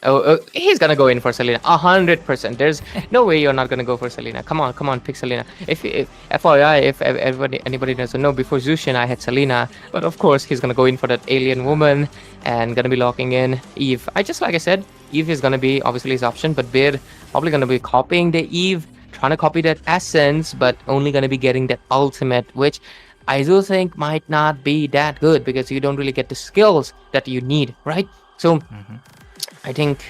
he's gonna go in for Selena, 100%. There's no way you're not gonna go for Selena. Come on, pick Selena. If FYI, if anybody doesn't know, before Zushin I had Selena, but of course he's gonna go in for that alien woman and gonna be locking in Eve. Like I said, Eve is gonna be obviously his option, but Beard probably gonna be copying the Eve, trying to copy that essence, but only gonna be getting that ultimate, which I do think might not be that good because you don't really get the skills that you need, right? So I think,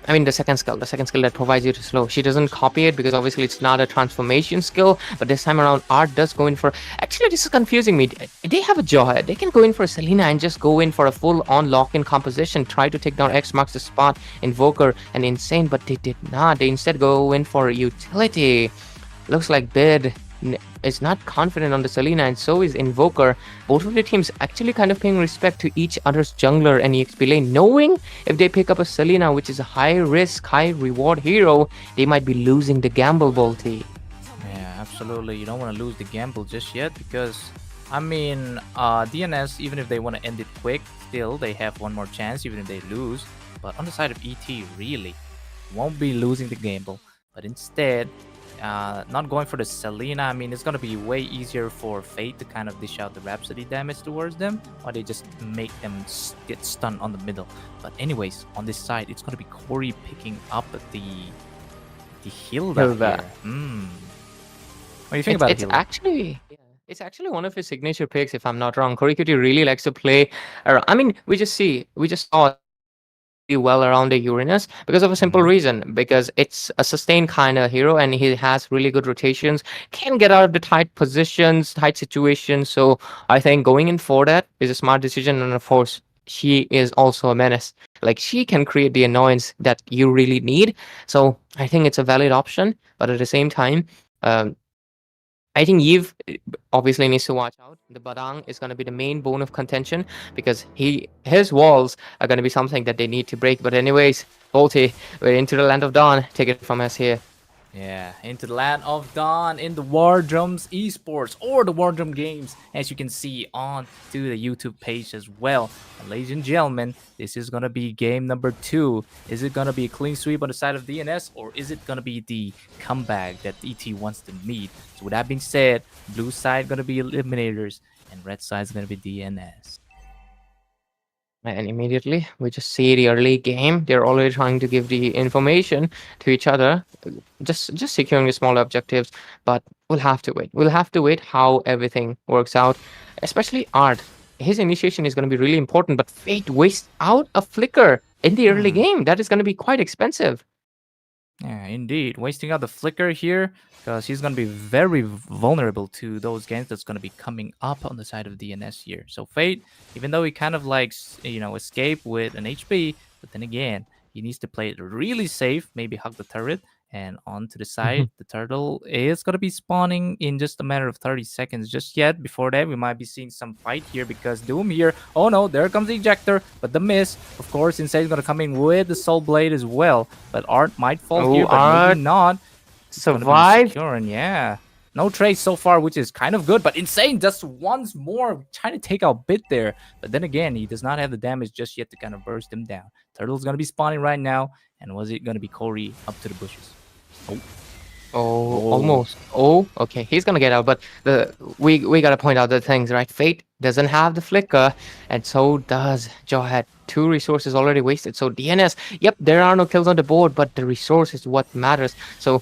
I mean, the second skill that provides you to slow, she doesn't copy it because obviously it's not a transformation skill, but this time around Art does go in for, actually this is confusing me. They have a jaw, they can go in for Selena and just go in for a full on lock-in composition, try to take down X marks the spot, Invoker and Insane, but they did not. They instead go in for utility. Looks like Bid is not confident on the Selena, and so is Invoker. Both of the teams actually kind of paying respect to each other's jungler and EXP lane, knowing if they pick up a Selena, which is a high risk, high reward hero, they might be losing the gamble, Bolty. Yeah, absolutely. You don't want to lose the gamble just yet because, I mean, DNS, even if they want to end it quick, still they have one more chance even if they lose. But on the side of ET, really won't be losing the gamble, but instead not going for the Selena. I mean, it's going to be way easier for Fate to kind of dish out the Rhapsody damage towards them, or they just make them get stunned on the middle. But anyways, on this side, it's going to be Corey picking up the Hilda here. What do you think about Hilda? It's actually one of his signature picks, if I'm not wrong. Corey Cutie really likes to play around. I mean, we just saw well around the Uranus because of a simple reason, because it's a sustained kind of hero and he has really good rotations, can get out of the tight positions, tight situations. So I think going in for that is a smart decision, and of course she is also a menace. Like, she can create the annoyance that you really need. So I think it's a valid option, but at the same time, I think Eve obviously needs to watch out. The Badang is going to be the main bone of contention because his walls are going to be something that they need to break. But anyways, Volty, we're into the land of dawn. Take it from us here. Yeah, into the land of dawn in the War Drums Esports or the War Drum Games, as you can see on to the YouTube page as well. And ladies and gentlemen, this is gonna be game number 2. Is it gonna be a clean sweep on the side of DNS, or is it gonna be the comeback that ET wants to meet? So with that being said, blue side gonna be Eliminators and red side is gonna be DNS. And immediately we just see the early game. They're already trying to give the information to each other, just securing the small objectives. But we'll have to wait. We'll have to wait how everything works out. Especially Art. His initiation is going to be really important. But Fate wastes out a flicker in the early game. That is going to be quite expensive. Yeah, indeed. Wasting out the flicker here because he's going to be very vulnerable to those games that's going to be coming up on the side of DNS here. So Fate, even though he kind of likes, escape with an HP, but then again, he needs to play it really safe, maybe hug the turret. And on to the side, the turtle is going to be spawning in just a matter of 30 seconds. Just yet, before that, we might be seeing some fight here because Doom here. Oh no, there comes the ejector, but the miss. Of course, Insane is going to come in with the Soul Blade as well. But Art might fall here, but Art maybe not. survive. Yeah. No trace so far, which is kind of good, but Insane just once more trying to take out Bit there. But then again, he does not have the damage just yet to kind of burst him down. Turtle's going to be spawning right now. And was it going to be Corey up to the bushes? Oh, almost. Oh, okay. He's gonna get out, but we gotta point out the things, right? Fate doesn't have the flicker, and so does Jawhead. 2 resources already wasted. So DNS, yep, there are no kills on the board, but the resource is what matters. So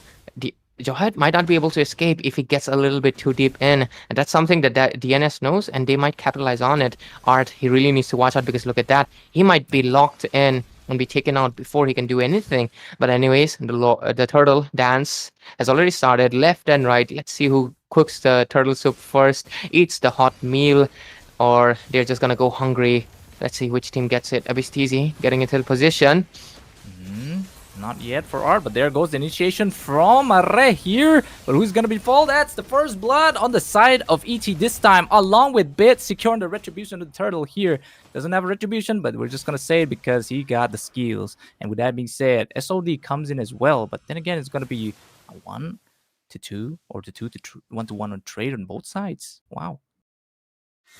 Jawhead might not be able to escape if he gets a little bit too deep in, and that's something that DNS knows, and they might capitalize on it. Art, he really needs to watch out because look at that. He might be locked in and be taken out before he can do anything. But anyways, the turtle dance has already started, left and right. Let's see who cooks the turtle soup first, eats the hot meal, or they're just gonna go hungry. Let's see which team gets it. Abystizi getting into the position. Not yet for Art, but there goes the initiation from Arre here. But who's going to be fall? That's the first blood on the side of ET this time, along with Bit securing the retribution of the turtle here. Doesn't have a retribution, but we're just going to say it because he got the skills. And with that being said, SOD comes in as well. But then again, it's going to be a 1-2 or the 2-1 on trade on both sides. Wow.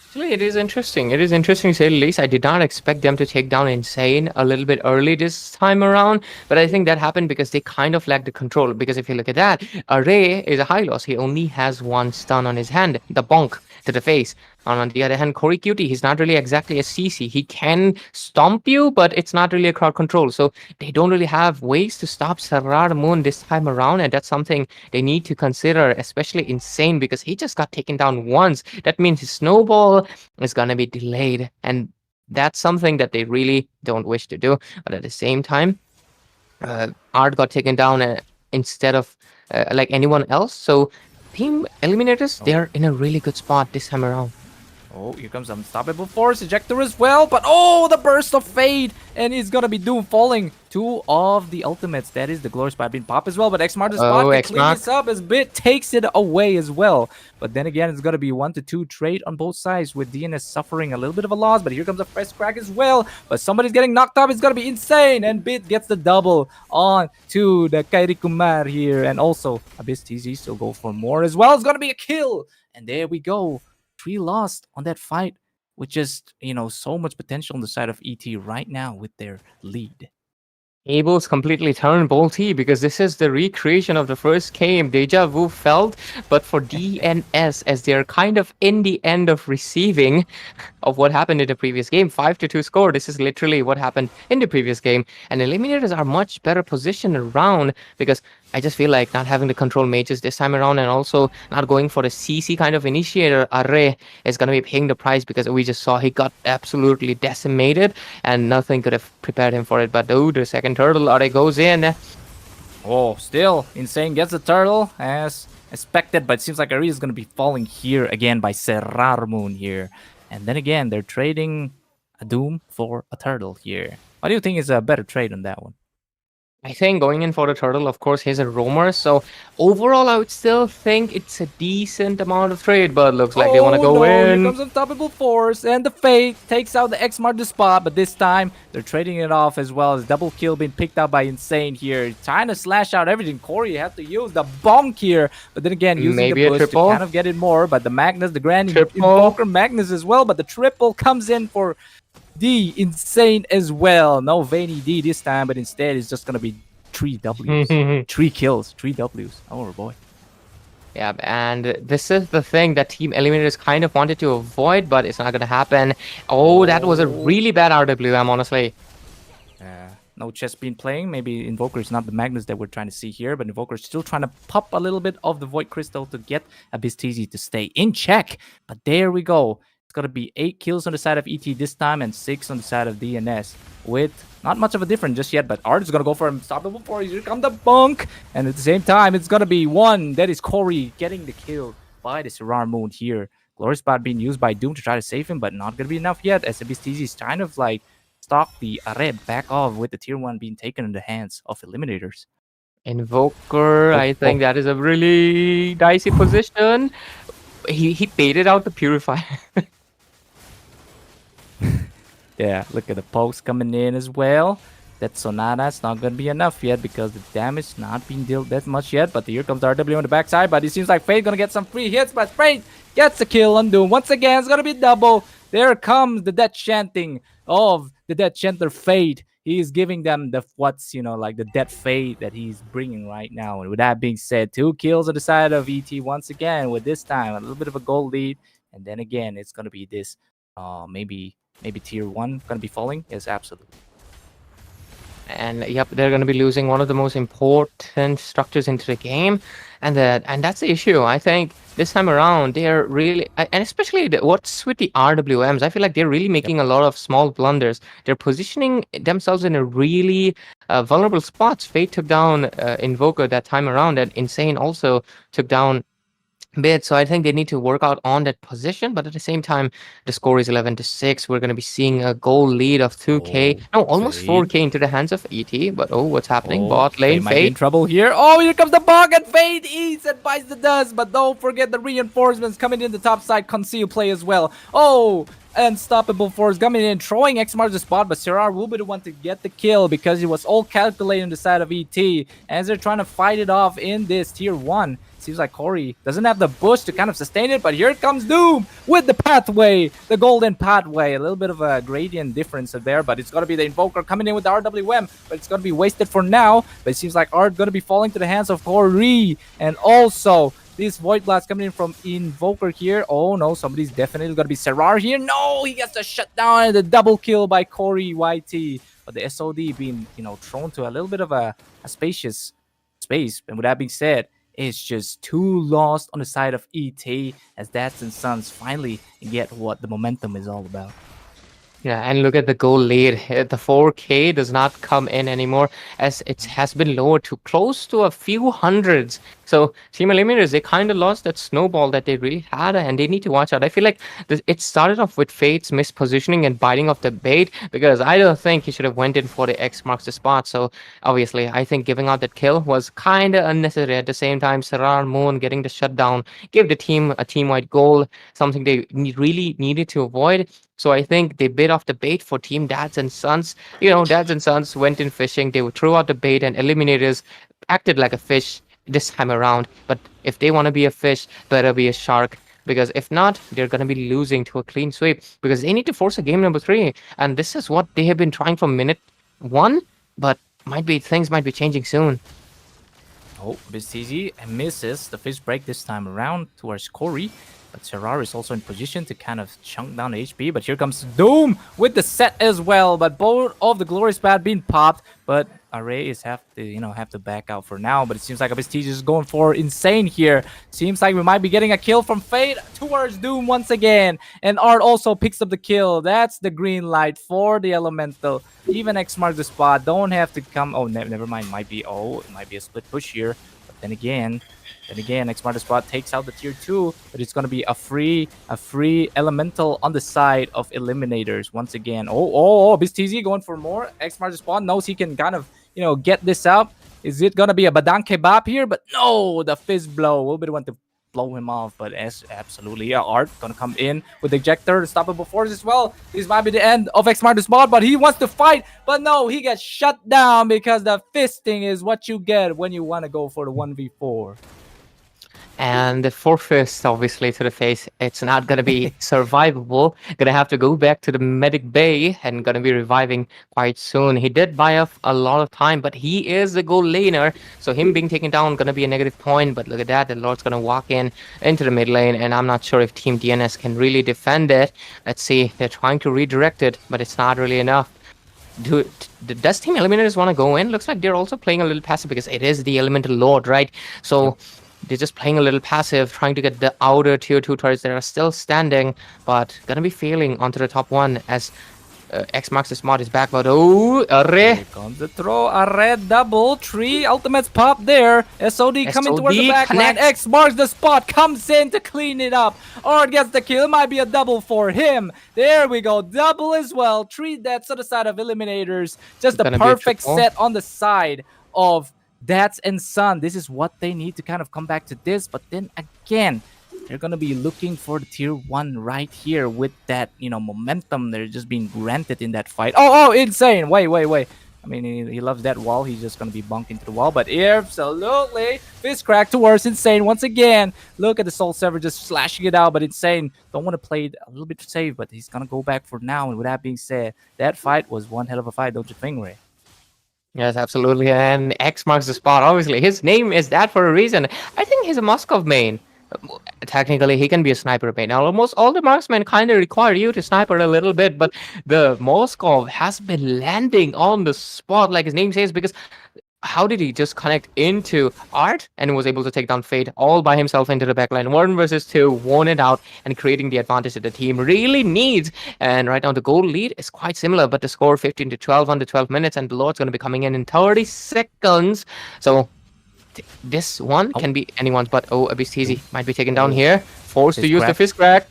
Actually, it is interesting. It is interesting to say the least. I did not expect them to take down Insane a little bit early this time around, but I think that happened because they kind of lacked the control. Because if you look at that, Array is a high loss. He only has one stun on his hand, the bonk to the face. And on the other hand, Corey Cutie, he's not really exactly a CC. He can stomp you, but it's not really a crowd control. So they don't really have ways to stop Sarar Moon this time around, and that's something they need to consider, especially Insane, because he just got taken down once. That means his snowball is going to be delayed, and that's something that they really don't wish to do. But at the same time, Art got taken down instead of like anyone else. So Team Eliminators, they're in a really good spot this time around. Oh, here comes Unstoppable Force, Ejector as well, but oh, the Burst of Fate, and he's gonna be doom falling. Two of the ultimates, that is the Glory Spot being popped as well, but Xmart the spot can clean this up as Bit takes it away as well. But then again, it's gonna be 1-2 trade on both sides with DNS suffering a little bit of a loss, but here comes a fresh crack as well, but somebody's getting knocked up. It's gonna be Insane, and Bit gets the double on to the Kairi Kumar here, and also Abyss TZ still go for more as well. It's gonna be a kill, and there we go. 3 lost on that fight, with just, so much potential on the side of ET right now with their lead. Abel's completely turned Bolty because this is the recreation of the first game. Deja vu felt, but for DNS, as they're kind of in the end of receiving of what happened in the previous game. 5-2 score. This is literally what happened in the previous game. And Eliminators are much better positioned around because I just feel like not having the control mages this time around and also not going for the CC kind of initiator, Array is going to be paying the price because we just saw he got absolutely decimated and nothing could have prepared him for it. But oh, the second turtle, Array goes in. Oh, still, Insane gets the turtle as expected, but it seems like Array is going to be falling here again by Serrar Moon here. And then again, they're trading a Doom for a turtle here. What do you think is a better trade on that one? I think going in for the turtle, of course, he's a roamer. So overall, I would still think it's a decent amount of trade, but looks like they want to go in. Here comes Unstoppable Force, and the Fate takes out the Xmart the spot, but this time they're trading it off as well as double kill being picked up by Insane here. Trying to slash out everything. Corey had to use the bonk here, but then again, using Maybe the push triple. to kind of get it more, but the Magnus, the Grand Triple. Invoker Magnus as well, but the triple comes in for D, Insane as well. No Veiny D this time, but instead it's just gonna be 3 Ws. 3 kills, 3 Ws. Oh boy. Yeah, and this is the thing that Team Eliminators kind of wanted to avoid, but it's not gonna happen. Oh, that was a really bad RWM, honestly. No chess being playing. Maybe Invoker is not the Magnus that we're trying to see here, but Invoker is still trying to pop a little bit of the Void Crystal to get Abyss TZ to stay in check. But there we go. It's going to be 8 kills on the side of ET this time and 6 on the side of DNS with not much of a difference just yet, but Art is going to go for Unstoppable Force. Here comes the bunk. And at the same time, it's going to be 1. That is Corey getting the kill by the Serrar Moon here. Glory Spot being used by Doom to try to save him, but not going to be enough yet as Abyss TZ is kind of like stalk the Areb back off with the tier 1 being taken in the hands of Eliminators. Invoker, I think that is a really dicey position. He baited out the Purifier. Yeah, look at the pokes coming in as well. That Sonata's not going to be enough yet because the damage not being dealt that much yet. But here comes RW on the backside. But it seems like Fate going to get some free hits. But Fate gets the kill on Doom. Once again, it's going to be double. There comes the death chanting of the death chanter Fate. He is giving them the like the death fate that he's bringing right now. And with that being said, 2 kills on the side of ET once again. With this time a little bit of a goal lead. And then again, it's going to be this maybe tier 1 going to be falling. Yes, absolutely. And yep, they're going to be losing one of the most important structures into the game, and that's the issue. I think this time around they're really, and especially what's with the RWMs, I feel like they're really making a lot of small blunders. They're positioning themselves in a really vulnerable spots. Fate took down Invoker that time around, and Insane also took down Bit. So I think they need to work out on that position, but at the same time, the score is 11-6. We're going to be seeing a goal lead of 2k, almost 4k into the hands of ET. But what's happening? Bot lane, Might be in trouble here. Oh, here comes the bug, and Fate eats and bites the dust. But don't forget the reinforcements coming in the top side. Conceal play as well. Oh, Unstoppable Force coming in, throwing Xmart the spot, but Serrar will be the one to get the kill because it was all calculated on the side of ET as they're trying to fight it off in this tier 1. seems like Corey doesn't have the bush to kind of sustain it, but here comes Doom with the pathway, the golden pathway. A little bit of a gradient difference there, but it's going to be the Invoker coming in with the RWM, but it's going to be wasted for now. But it seems like Art going to be falling to the hands of Corey, and also this Void Blast coming in from Invoker here. Oh no, somebody's definitely going to be Serrar here. No, he gets the shutdown and the double kill by Corey YT. But the SOD being, thrown to a little bit of a spacious space. And with that being said, it's just too lost on the side of ET as Dads and Sons finally get what the momentum is all about. Yeah, and look at the goal lead. The 4K does not come in anymore as it has been lowered to close to a few hundreds. So Team Eliminators, they kind of lost that snowball that they really had, and they need to watch out. I feel like it started off with Fate's mispositioning and biting off the bait, because I don't think he should have went in for the X marks the spot. So obviously, I think giving out that kill was kind of unnecessary. At the same time, Serrar Moon getting the shutdown gave the team a team-wide goal, something they really needed to avoid. So I think they bit off the bait for Team Dads and Sons. Dads and Sons went in fishing. They would throw out the bait, and Eliminators acted like a fish this time around. But if they want to be a fish, better be a shark. Because if not, they're going to be losing to a clean sweep. Because they need to force a game number 3. And this is what they have been trying from minute 1. But things might be changing soon. Oh, BizTZ misses the fish break this time around towards Corey. But Serrar is also in position to kind of chunk down the HP. But here comes Doom with the set as well. But both of the Glorious Pad being popped. But Array is have to back out for now. But it seems like BizTZ is going for insane here. Seems like we might be getting a kill from Fate towards Doom once again. And Art also picks up the kill. That's the green light for the Elemental. Even X marks the spot. Don't have to come. Oh, never mind. It might be a split push here. But then again, X marks the spot takes out the tier 2, but it's gonna be a free Elemental on the side of Eliminators once again. BizTZ going for more. X marks the spot, knows he can kind of get this out. Is it gonna be a Badang Kebab here? But no, the fist blow will be the one to blow him off. But absolutely, Art gonna come in with the ejector to stop it before as well. This might be the end of X marks the spot, but he wants to fight, but no, he gets shut down because the fisting is what you get when you want to go for the 1v4. And the 4 fists, obviously, to the face. It's not going to be survivable. Going to have to go back to the medic bay and going to be reviving quite soon. He did buy up a lot of time, but he is the goal laner. So him being taken down going to be a negative point. But look at that. The Lord's going to walk into the mid lane. And I'm not sure if Team DNS can really defend it. Let's see. They're trying to redirect it, but it's not really enough. Does Team Eliminators want to go in? Looks like they're also playing a little passive because it is the Elemental Lord, right? So they're just playing a little passive, trying to get the outer tier 2 turrets that are still standing, but gonna be failing onto the top 1 as X marks the spot is back. But Array! Here comes the throw, a red double, 3 ultimates pop there. SOD coming towards the back line. X marks the spot, comes in to clean it up. Art gets the kill, it might be a double for him. There we go, double as well. 3 deaths on the side of Eliminators. Just the perfect set on the side of Dads and Son. This is what they need to kind of come back to this. But then again, they're going to be looking for the tier 1 right here with that, momentum. They're just being granted in that fight. Oh, insane. Wait. I mean, he loves that wall. He's just going to be bunked into the wall. But absolutely, fist crack towards Insane once again. Look at the Soul Sever just slashing it out. But Insane don't want to play it a little bit safe, but he's going to go back for now. And with that being said, that fight was one hell of a fight, don't you think, Ray? Yes, absolutely. And X marks the spot. Obviously, his name is that for a reason. I think he's a Moskov main. Technically, he can be a sniper main. Now, almost all the marksmen kind of require you to sniper a little bit, but the Moskov has been landing on the spot, like his name says, because how did he just connect into Art and was able to take down Fate all by himself into the backline? 1 versus 2, won it out and creating the advantage that the team really needs. And right now the goal lead is quite similar, but the score 15-12 under 12 minutes, and the Lord's going to be coming in 30 seconds. So this one can be anyone's, but BizTZ might be taken down here, forced to use the fist crack.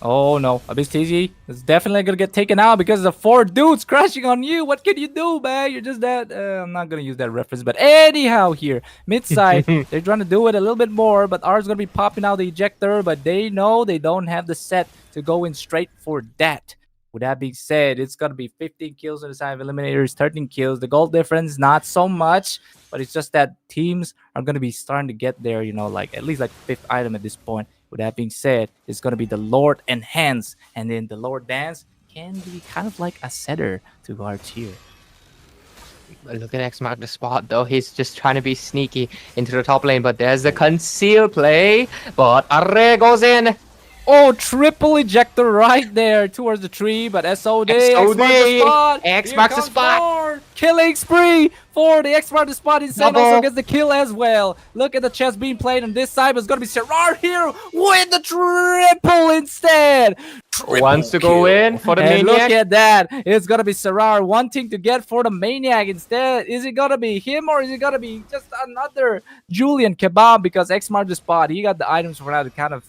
Oh no, BizTZ is definitely gonna get taken out because the 4 dudes crashing on you. What can you do, man? You're just that. I'm not gonna use that reference, but anyhow, here mid side, they're trying to do it a little bit more, but R's gonna be popping out the ejector, but they know they don't have the set to go in straight for that. With that being said, it's going to be 15 kills on the side of Eliminators, 13 kills. The goal difference, not so much, but it's just that teams are going to be starting to get there, like at least like 5th item at this point. With that being said, it's going to be the Lord Enhance, and then the Lord Dance can be kind of like a setter to guards here. Look at X mark the spot though. He's just trying to be sneaky into the top lane, but there's the conceal play. But Array goes in. Oh, triple ejector right there towards the tree, but SOD, X marks the spot. Killing spree for the X marks the spot. Insane Double. also gets the kill as well. Look at the chess being played on this side, but it's going to be Serrar here with the triple instead. Wants to go in for the And Maniac. look at that. It's going to be Serrar wanting to get for the Maniac instead. Is it going to be him or is it going to be just another Julian Kebab? Because X marks the spot. He got the items for now to kind of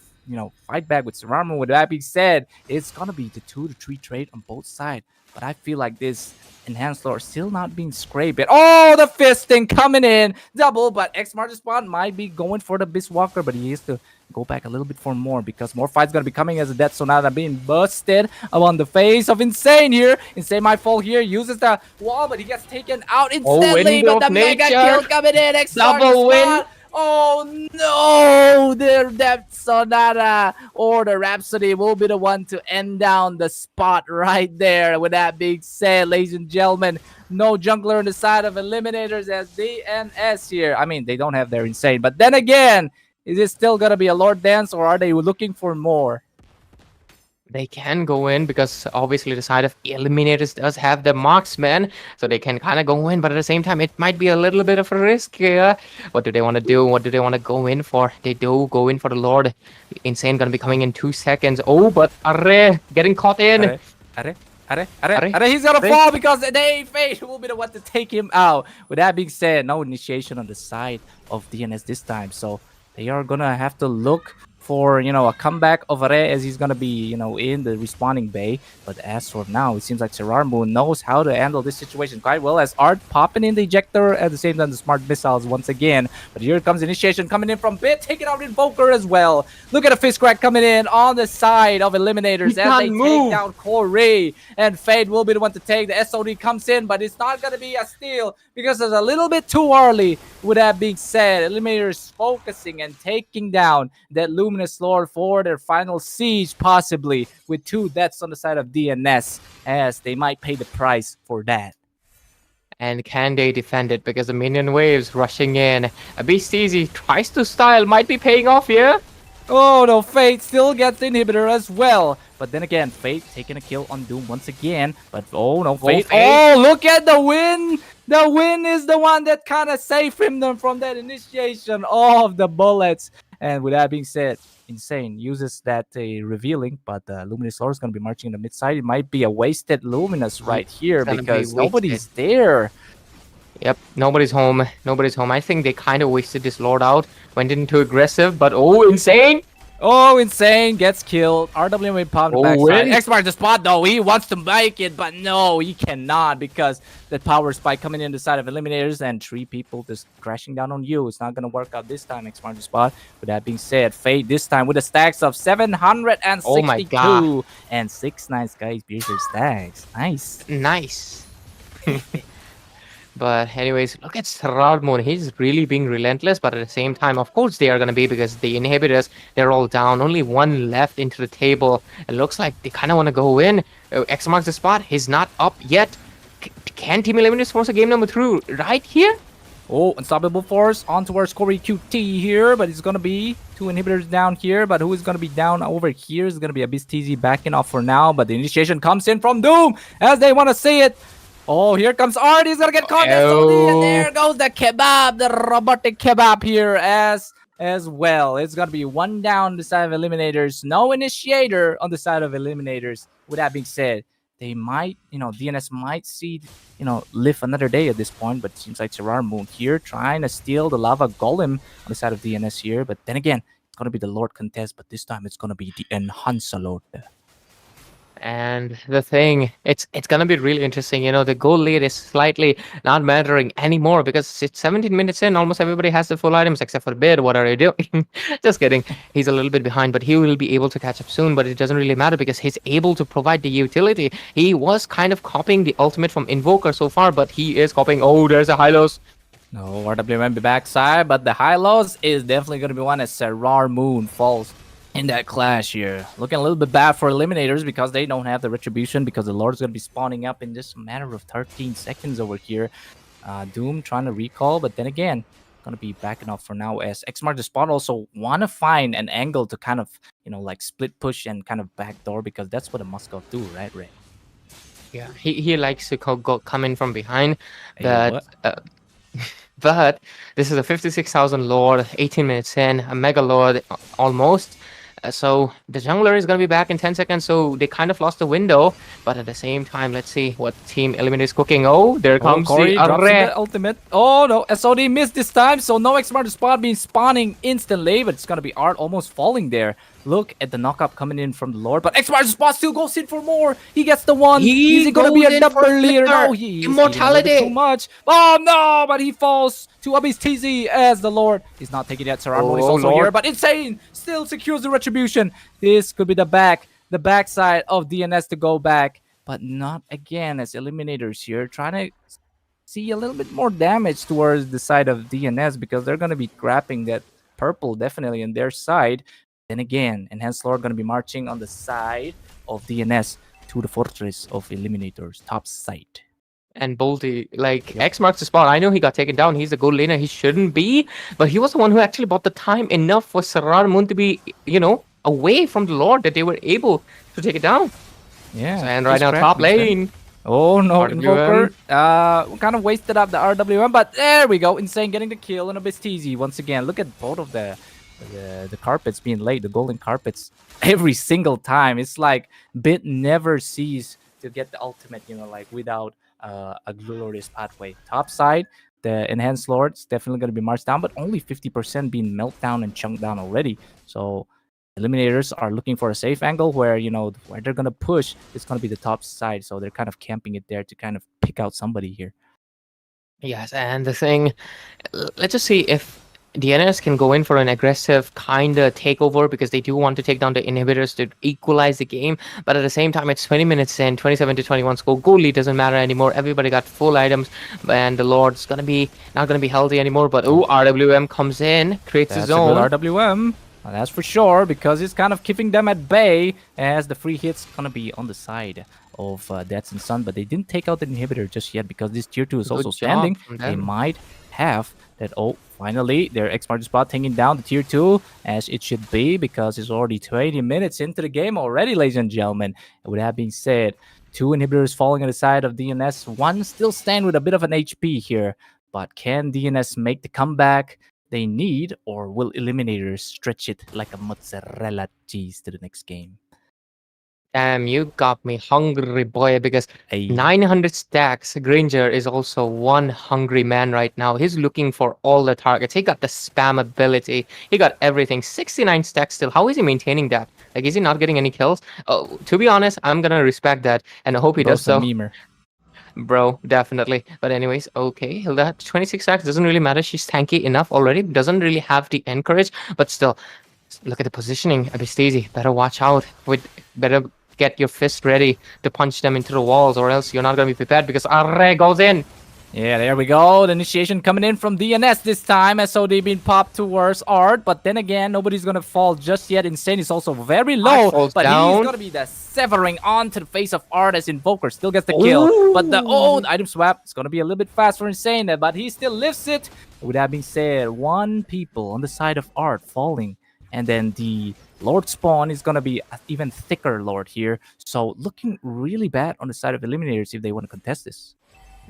fight back with Serrano. With that being said, it's gonna be the 2 to 3 trade on both sides. But I feel like this enhanced lore still not being scraped. Oh, the fisting coming in double, but X marks the spot might be going for the Beast Walker, but he has to go back a little bit for more because more fights gonna be coming as a Death Sonata being busted on the face of Insane here. Insane might fall here, uses the wall, but he gets taken out instantly. Wind But the of mega nature. kill coming in. X marks the Double win. spot. Oh no! The Death Sonata or the Rhapsody will be the one to end down the spot right there. With that being said, ladies and gentlemen, no jungler on the side of Eliminators as DNS here. I mean, they don't have their Insane. But then again, is it still going to be a Lord Dance or are they looking for more? They can go in because obviously the side of Eliminators does have the marksman, so they can kind of go in, but at the same time it might be a little bit of a risk here. What do they want to do? What do they want to go in for? They do go in for the Lord. Insane gonna be coming in 2 seconds. Oh, but Arre getting caught in. Arre, he's gonna fall because Fate will be the one to take him out. With that being said, no initiation on the side of DNS this time, so they are gonna have to look for a comeback of Are as he's gonna be in the respawning bay. But as for now, it seems like Serrar Moon knows how to handle this situation quite well as Art popping in the ejector at the same time the smart missiles once again. But here comes initiation coming in from Bit, taking out Invoker as well. Look at a fist crack coming in on the side of Eliminators as they take down Corey, and Fade will be the one to take. The SOD comes in, but it's not gonna be a steal because it's a little bit too early. With that being said, Eliminators focusing and taking down that Luminous Lord for their final siege, possibly with 2 deaths on the side of DNS, as they might pay the price for that. And can they defend it? Because the minion waves rushing in. A Beast Easy tries to style, might be paying off here. Oh no, Fate still gets the inhibitor as well. But then again, Fate taking a kill on Doom once again. But oh no, Fate. Oh, look at the win! The win is the one that kind of saved him from that initiation of the bullets. And with that being said, Insane uses that revealing, but Luminous Lord is going to be marching in the mid side. It might be a wasted Luminous right here because nobody's there. Yep, nobody's home. Nobody's home. I think they kind of wasted this Lord out. Went in too aggressive, but oh, Insane! Oh, Insane gets killed. RWM popped the backside. X marks the spot though. He wants to make it, but no, he cannot because the power spike coming in the side of Eliminators and 3 people just crashing down on you. It's not going to work out this time, X marks the spot. With that being said, Fate this time with the stacks of 762. Oh my God. And 6 nice guys, piercer stacks. Nice. Nice. But anyways, look at Serrar Moon. He's really being relentless, but at the same time, of course, they are going to be because the inhibitors, they're all down. Only 1 left into the table. It looks like they kind of want to go in. X marks the spot. He's not up yet. Can Team Eliminators force a game number 2 right here? Oh, Unstoppable Force on towards Corey QT here, but it's going to be 2 inhibitors down here. But who is going to be down over here is going to be a Beast TZ backing off for now. But the initiation comes in from Doom as they want to see it. Oh, here comes Art. He's going to get caught. And there goes the kebab, the robotic kebab here as well. It's going to be 1 down the side of Eliminators. No initiator on the side of Eliminators. With that being said, they might, DNS might see, live another day at this point. But it seems like Serrar Moon here trying to steal the Lava Golem on the side of DNS here. But then again, it's going to be the Lord contest. But this time it's going to be the Enhancer Lord. And the thing, it's gonna be really interesting. You know, the goal lead is slightly not mattering anymore because it's 17 minutes in. Almost everybody has the full items except for Bid. What are you doing? Just kidding. He's a little bit behind, but he will be able to catch up soon. But it doesn't really matter because he's able to provide the utility. He was kind of copying the ultimate from Invoker so far, but he is copying. Oh, there's a Hylos. No, RWM be backside, but the Hylos is definitely going to be one as Serrar Moon falls in that clash here. Looking a little bit bad for Eliminators because they don't have the Retribution because the Lord's going to be spawning up in just a matter of 13 seconds over here. Doom trying to recall, but then again, going to be backing off for now as Xmark the Spot also want to find an angle to kind of, you know, like split push and kind of backdoor because that's what a Muscat do, right, Ray? Yeah, he likes to come in from behind. Hey, But this is a 56,000 Lord, 18 minutes in, a Mega Lord almost. So the jungler is going to be back in 10 seconds, so they kind of lost the window. But at the same time, let's see what Team Eliminate is cooking. Oh, there comes Corey the drops in the ultimate. Oh no, SOD missed this time, so no Xmark the Spot being spawning instantly, but it's going to be Art almost falling there. Look at the knockup coming in from the Lord, but Xmark the Spot still goes in for more. He gets the one. Is he going to be a double leader? No, he's Immortality. Too much. Oh no, but he falls to Abyss TZ as the Lord. He's not taking that. Serrar Moon is also here, but Insane still secures the Retribution. This could be the backside of DNS to go back, but not again as Eliminators here trying to see a little bit more damage towards the side of DNS because they're going to be grabbing that purple definitely on their side. Then again, Enhanced Lord going to be marching on the side of DNS to the fortress of Eliminators, top side. And Bolty, like, X marks the spot. I know he got taken down. He's the gold laner. He shouldn't be, but he was the one who actually bought the time enough for Serrar Moon to be, you know, away from the Lord that they were able to take it down. Yeah. And right now, top lane. Oh no, RWM. Invoker kind of wasted up the RWM, but there we go. Insane getting the kill on a bit easy once again. Look at both of the carpets being laid, the golden carpets every single time. It's like Bit never cease to get the ultimate, you know, like without a glorious pathway. Top side, the Enhanced Lord's definitely going to be marched down, but only 50% being melt down and chunked down already. So Eliminators are looking for a safe angle where, you know, where they're going to push, it's going to be the top side. So they're kind of camping it there to kind of pick out somebody here. Yes, and the thing, let's just see if DNS can go in for an aggressive kind of takeover because they do want to take down the inhibitors to equalize the game. But at the same time, it's 20 minutes in, 27 to 21 score. Goal lead doesn't matter anymore. Everybody got full items, and the Lord's gonna be not gonna be healthy anymore. But oh, RWM comes in, creates his own. That's a good RWM. That's for sure because it's kind of keeping them at bay as the free hits gonna be on the side of Deaths and Sun, but they didn't take out the inhibitor just yet because this tier 2 is also standing. They might have that. Oh, finally, their Xmark Spot taking down the tier 2 as it should be because it's already 20 minutes into the game already, ladies and gentlemen. And with that being said, 2 inhibitors falling on the side of DNS, 1 still stand with a bit of an HP here, but can DNS make the comeback they need, or will Eliminators stretch it like a mozzarella cheese to the next game? Damn, you got me hungry, boy, because 900 stacks. Granger is also one hungry man right now. He's looking for all the targets. He got the spam ability. He got everything. 69 stacks still. How is he maintaining that? Like, is he not getting any kills? Oh, to be honest, I'm gonna respect that, and I hope he does so. Memer. Bro, definitely. But anyways, okay, Hilda, 26 stacks doesn't really matter. She's tanky enough already. Doesn't really have the encourage, but still, look at the positioning. Abistazy, better watch out. Better get your fist ready to punch them into the walls, or else you're not going to be prepared because Arre goes in. Yeah, there we go. The initiation coming in from DNS this time. SOD being popped towards Art, but then again, nobody's going to fall just yet. Insane is also very low, but he's going to be the severing onto the face of Art as Invoker still gets the kill. Ooh. But the old item swap is going to be a little bit fast for Insane, but he still lifts it. With that being said, 1 people on the side of Art falling, and then the Lord spawn is going to be an even thicker Lord here. So looking really bad on the side of Eliminators if they want to contest this.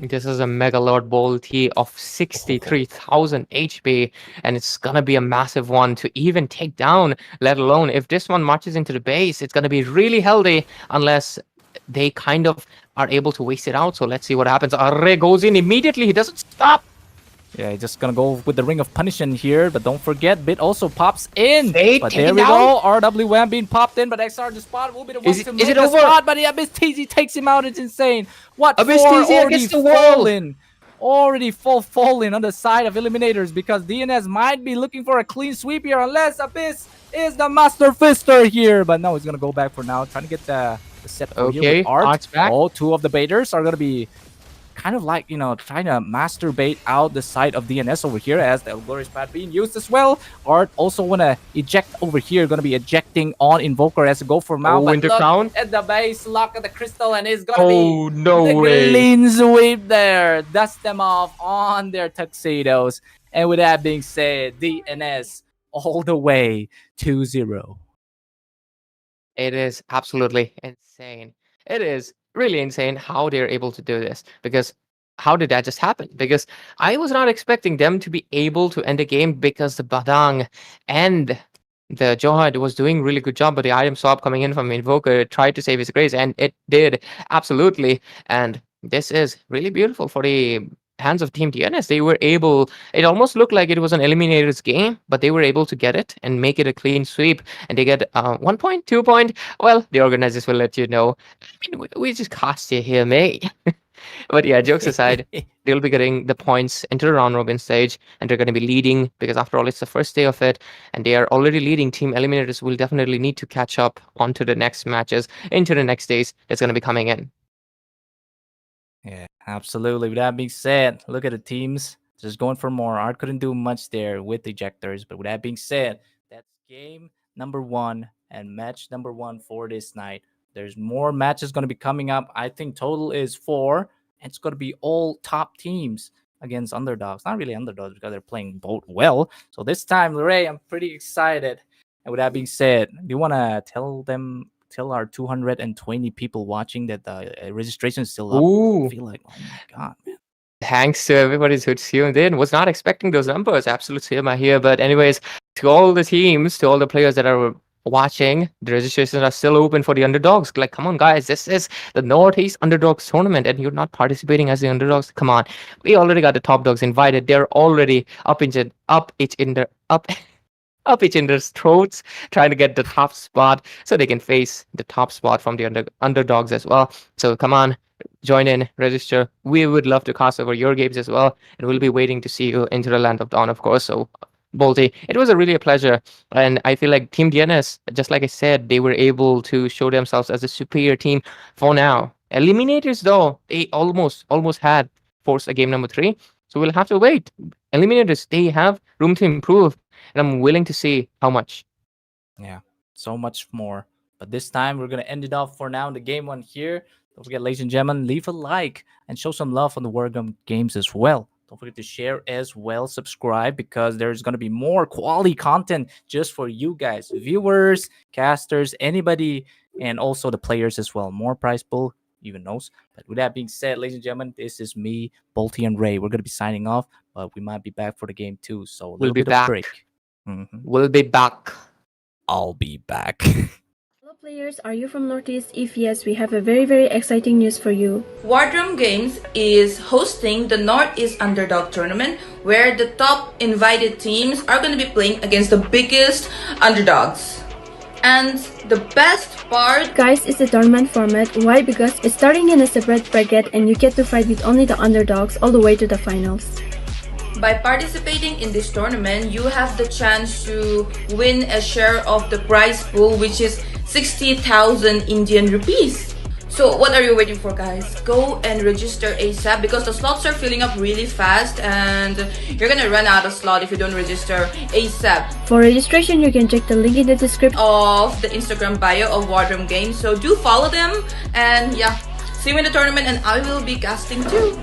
This is a Mega Lord Bolty of 63,000 HP, and it's gonna be a massive one to even take down, let alone if this one marches into the base, it's gonna be really healthy unless they kind of are able to waste it out. So let's see what happens. Arre goes in immediately, he doesn't stop. Yeah, just gonna go with the Ring of Punishment here, but don't forget, Bit also pops in. Fate But take there him we down. go, RWM being popped in, but XR the spot will be the one Is to it make the over? spot, but yeah, Miss TZ takes him out. It's insane. What, Abyss four TZ already against the wall. fallen? Already falling on the side of Eliminators because DNS might be looking for a clean sweep here unless Abyss is the Master Fister here. But no, he's gonna go back for now, trying to get the set for here with Okay, Art. Art's back. Oh, two of the baiters are gonna be kind of like, trying to masturbate out the side of DNS over here as the Glorious Pad being used as well. Art also want to eject over here, going to be ejecting on Invoker as to go for Mao. Oh, But Winter look Crown. at the base, lock at the crystal, and it's going to Oh, be no the way. clean sweep there. Dust them off on their tuxedos. And with that being said, DNS all the way 2-0. It is absolutely insane. It is really insane how they're able to do this, because how did that just happen? Because I was not expecting them to be able to end the game, because the Badang and the Zohunt was doing really good job, but the item swap coming in from Invoker tried to save his grace, and it did absolutely. And this is really beautiful for the hands of Team DNS. They were able, it almost looked like it was an Eliminators game, but they were able to get it and make it a clean sweep, and they get 1 point, 2 point. Well, the organizers will let you know. I mean, we just cast you here, mate. But yeah, jokes aside, they'll be getting the points into the round robin stage, and they're going to be leading, because after all, it's the first day of it, and they are already leading. Team Eliminators will definitely need to catch up onto the next matches, into the next days that's going to be coming in. Yeah, absolutely. With that being said, look at the teams just going for more. Art couldn't do much there with ejectors, but with that being said, that's game number 1 and match number 1 for this night. There's more matches going to be coming up. I think total is 4. And it's going to be all top teams against underdogs. Not really underdogs because they're playing both well. So this time, Lorray, I'm pretty excited. And with that being said, do you want to tell our 220 people watching that the registration is still up? Ooh. I feel like, oh my god, man. Thanks to everybody who's tuned in. Was not expecting those numbers. Absolute cinema here. But anyways, to all the teams, to all the players that are watching, the registrations are still open for the underdogs. Like, come on, guys, this is the North East Underdogs Tournament, and you're not participating as the underdogs. Come on, we already got the top dogs invited. They're already up each other's throats, trying to get the top spot so they can face the top spot from the underdogs as well. So come on, join in, register. We would love to cast over your games as well, and we'll be waiting to see you into the land of dawn, of course. So Bolty, it was really a pleasure, and I feel like Team DNS, just like I said, they were able to show themselves as a superior team for now. Eliminators, though, they almost had forced a game number 3, so we'll have to wait. Eliminators, they have room to improve, and I'm willing to see how much. Yeah, so much more. But this time, we're going to end it off for now in the game 1 here. Don't forget, ladies and gentlemen, leave a like and show some love on the Wargame games as well. Don't forget to share as well, subscribe, because there's going to be more quality content just for you guys, viewers, casters, anybody, and also the players as well. More prize pool, even knows. But with that being said, ladies and gentlemen, this is me, Bolty, and Ray. We're going to be signing off, but we might be back for the game 2. So a little be bit back. of break. Mm-hmm. We'll be back. I'll be back. Hello players, are you from Northeast? If yes, we have a very exciting news for you. Wardroom Games is hosting the Northeast Underdog Tournament, where the top invited teams are going to be playing against the biggest underdogs. And the best part, Guys, is the tournament format. Why? Because it's starting in a separate bracket and you get to fight with only the underdogs all the way to the finals. by participating in this tournament, you have the chance to win a share of the prize pool, which is 60,000 Indian rupees. So what are you waiting for, guys? Go and register ASAP, because the slots are filling up really fast and you're gonna run out of slot if you don't register ASAP. For registration, you can check the link in the description Of the Instagram bio of Wardroom Games. So do follow them, and yeah, see you in the tournament, and I will be casting too.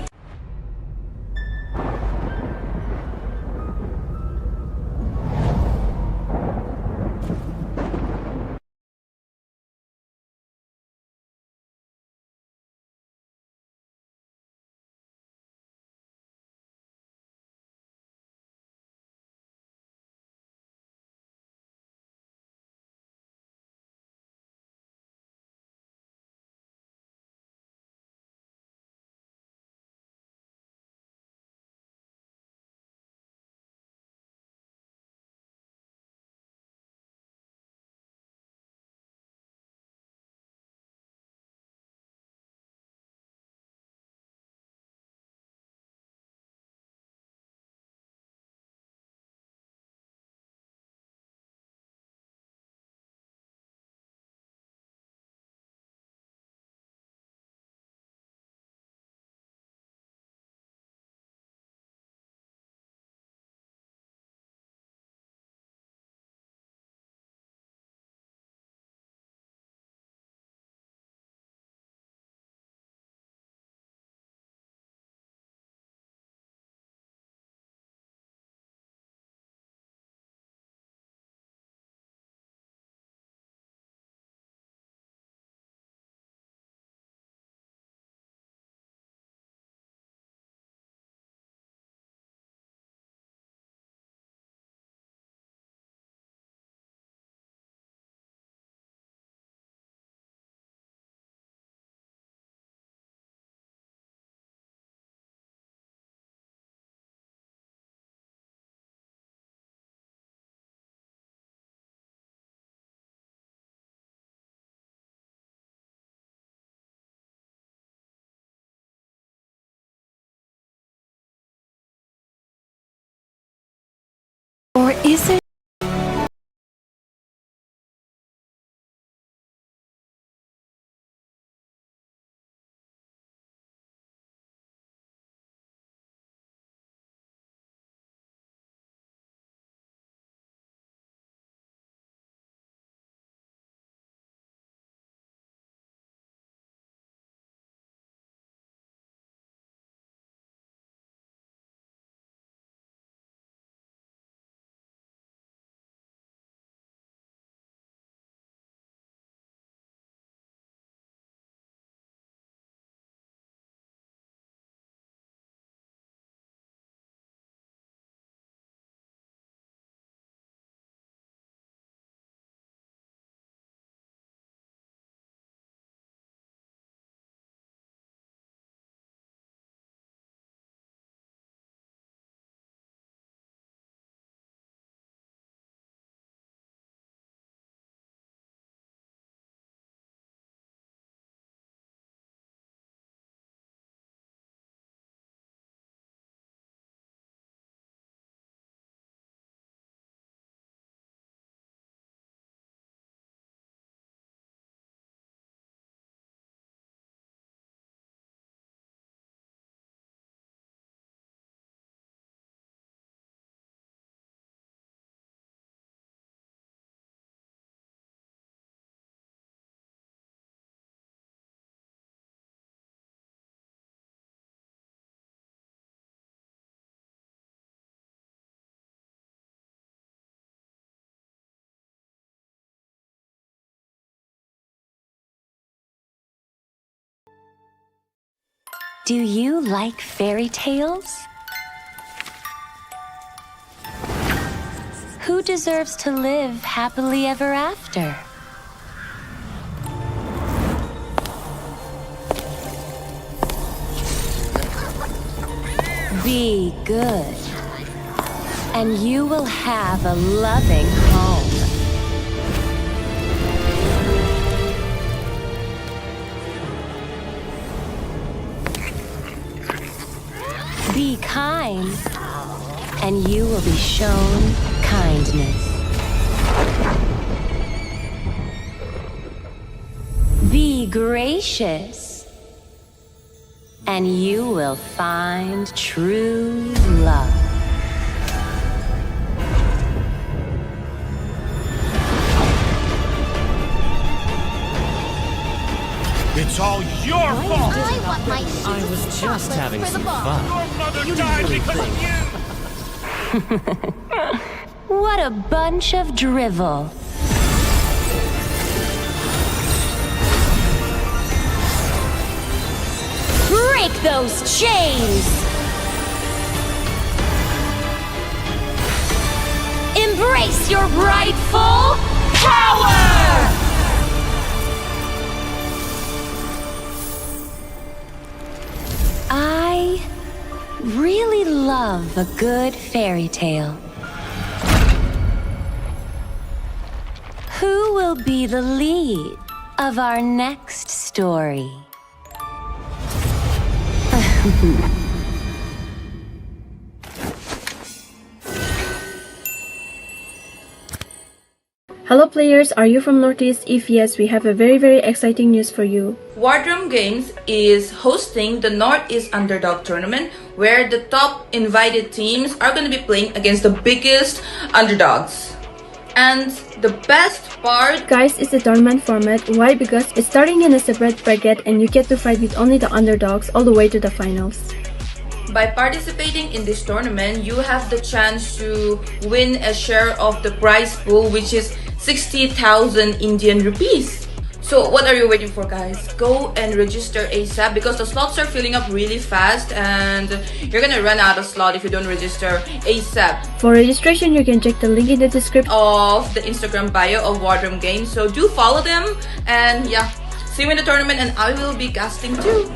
Is it? Do you like fairy tales? Who deserves to live happily ever after? Be good, and you will have a loving home. Be kind, and you will be shown kindness. Be gracious, and you will find true love. It's all your fault! I want my I was just having some fun. Your mother died because of you! What a bunch of drivel. Break those chains! Embrace your rightful power! I really love a good fairy tale. Who will be the lead of our next story? Hello players, are you from Northeast? If yes, we have a very exciting news for you. Wardrum Games is hosting the North East Underdog Tournament, where the top invited teams are going to be playing against the biggest underdogs. And the best part, Guys, it's the tournament format. Why? Because it's starting in a separate bracket and you get to fight with only the underdogs all the way to the finals. by participating in this tournament, you have the chance to win a share of the prize pool, which is 60,000 Indian rupees. So what are you waiting for, guys? Go and register ASAP because the slots are filling up really fast and you're gonna run out of slot if you don't register ASAP. For registration, you can check the link in the description of the Instagram bio of Wardrum Games. So do follow them and yeah, see you in the tournament and I will be casting too.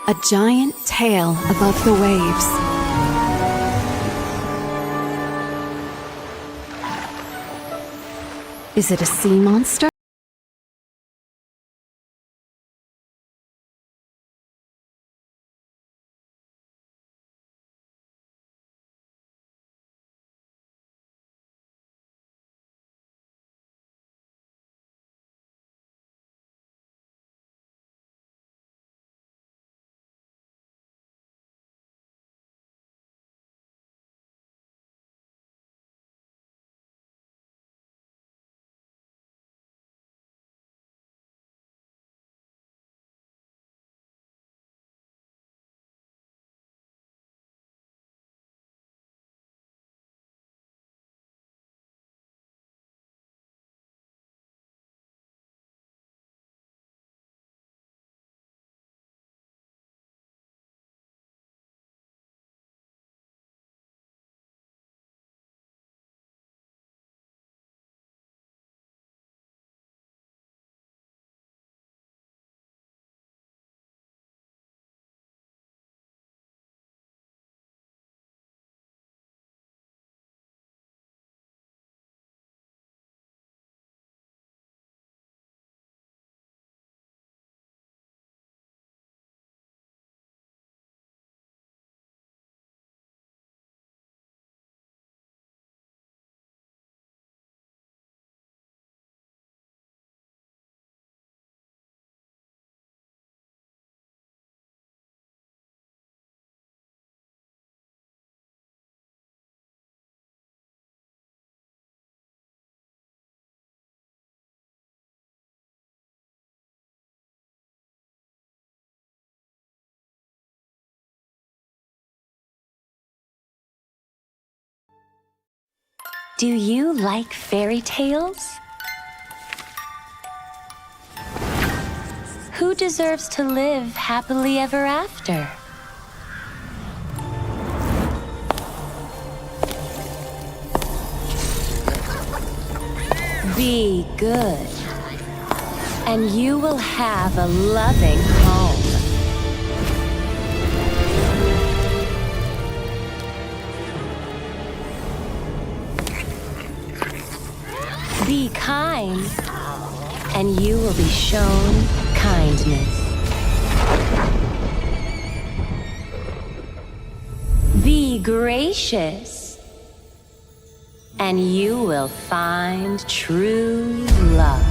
A giant tail above the waves. Is it a sea monster? Do you like fairy tales? Who deserves to live happily ever after? Be good, and you will have a loving home. Be kind, and you will be shown kindness. Be gracious, and you will find true love.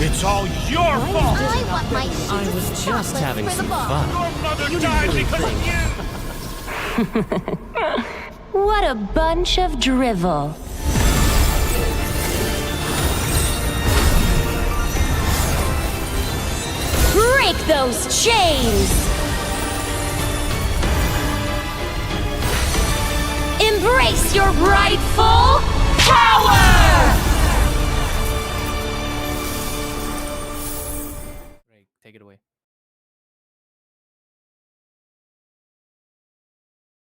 It's all your fault! I was just having some fun. Your mother died because of you! What a bunch of drivel. Break those chains! Embrace your rightful power! Greg, take it away.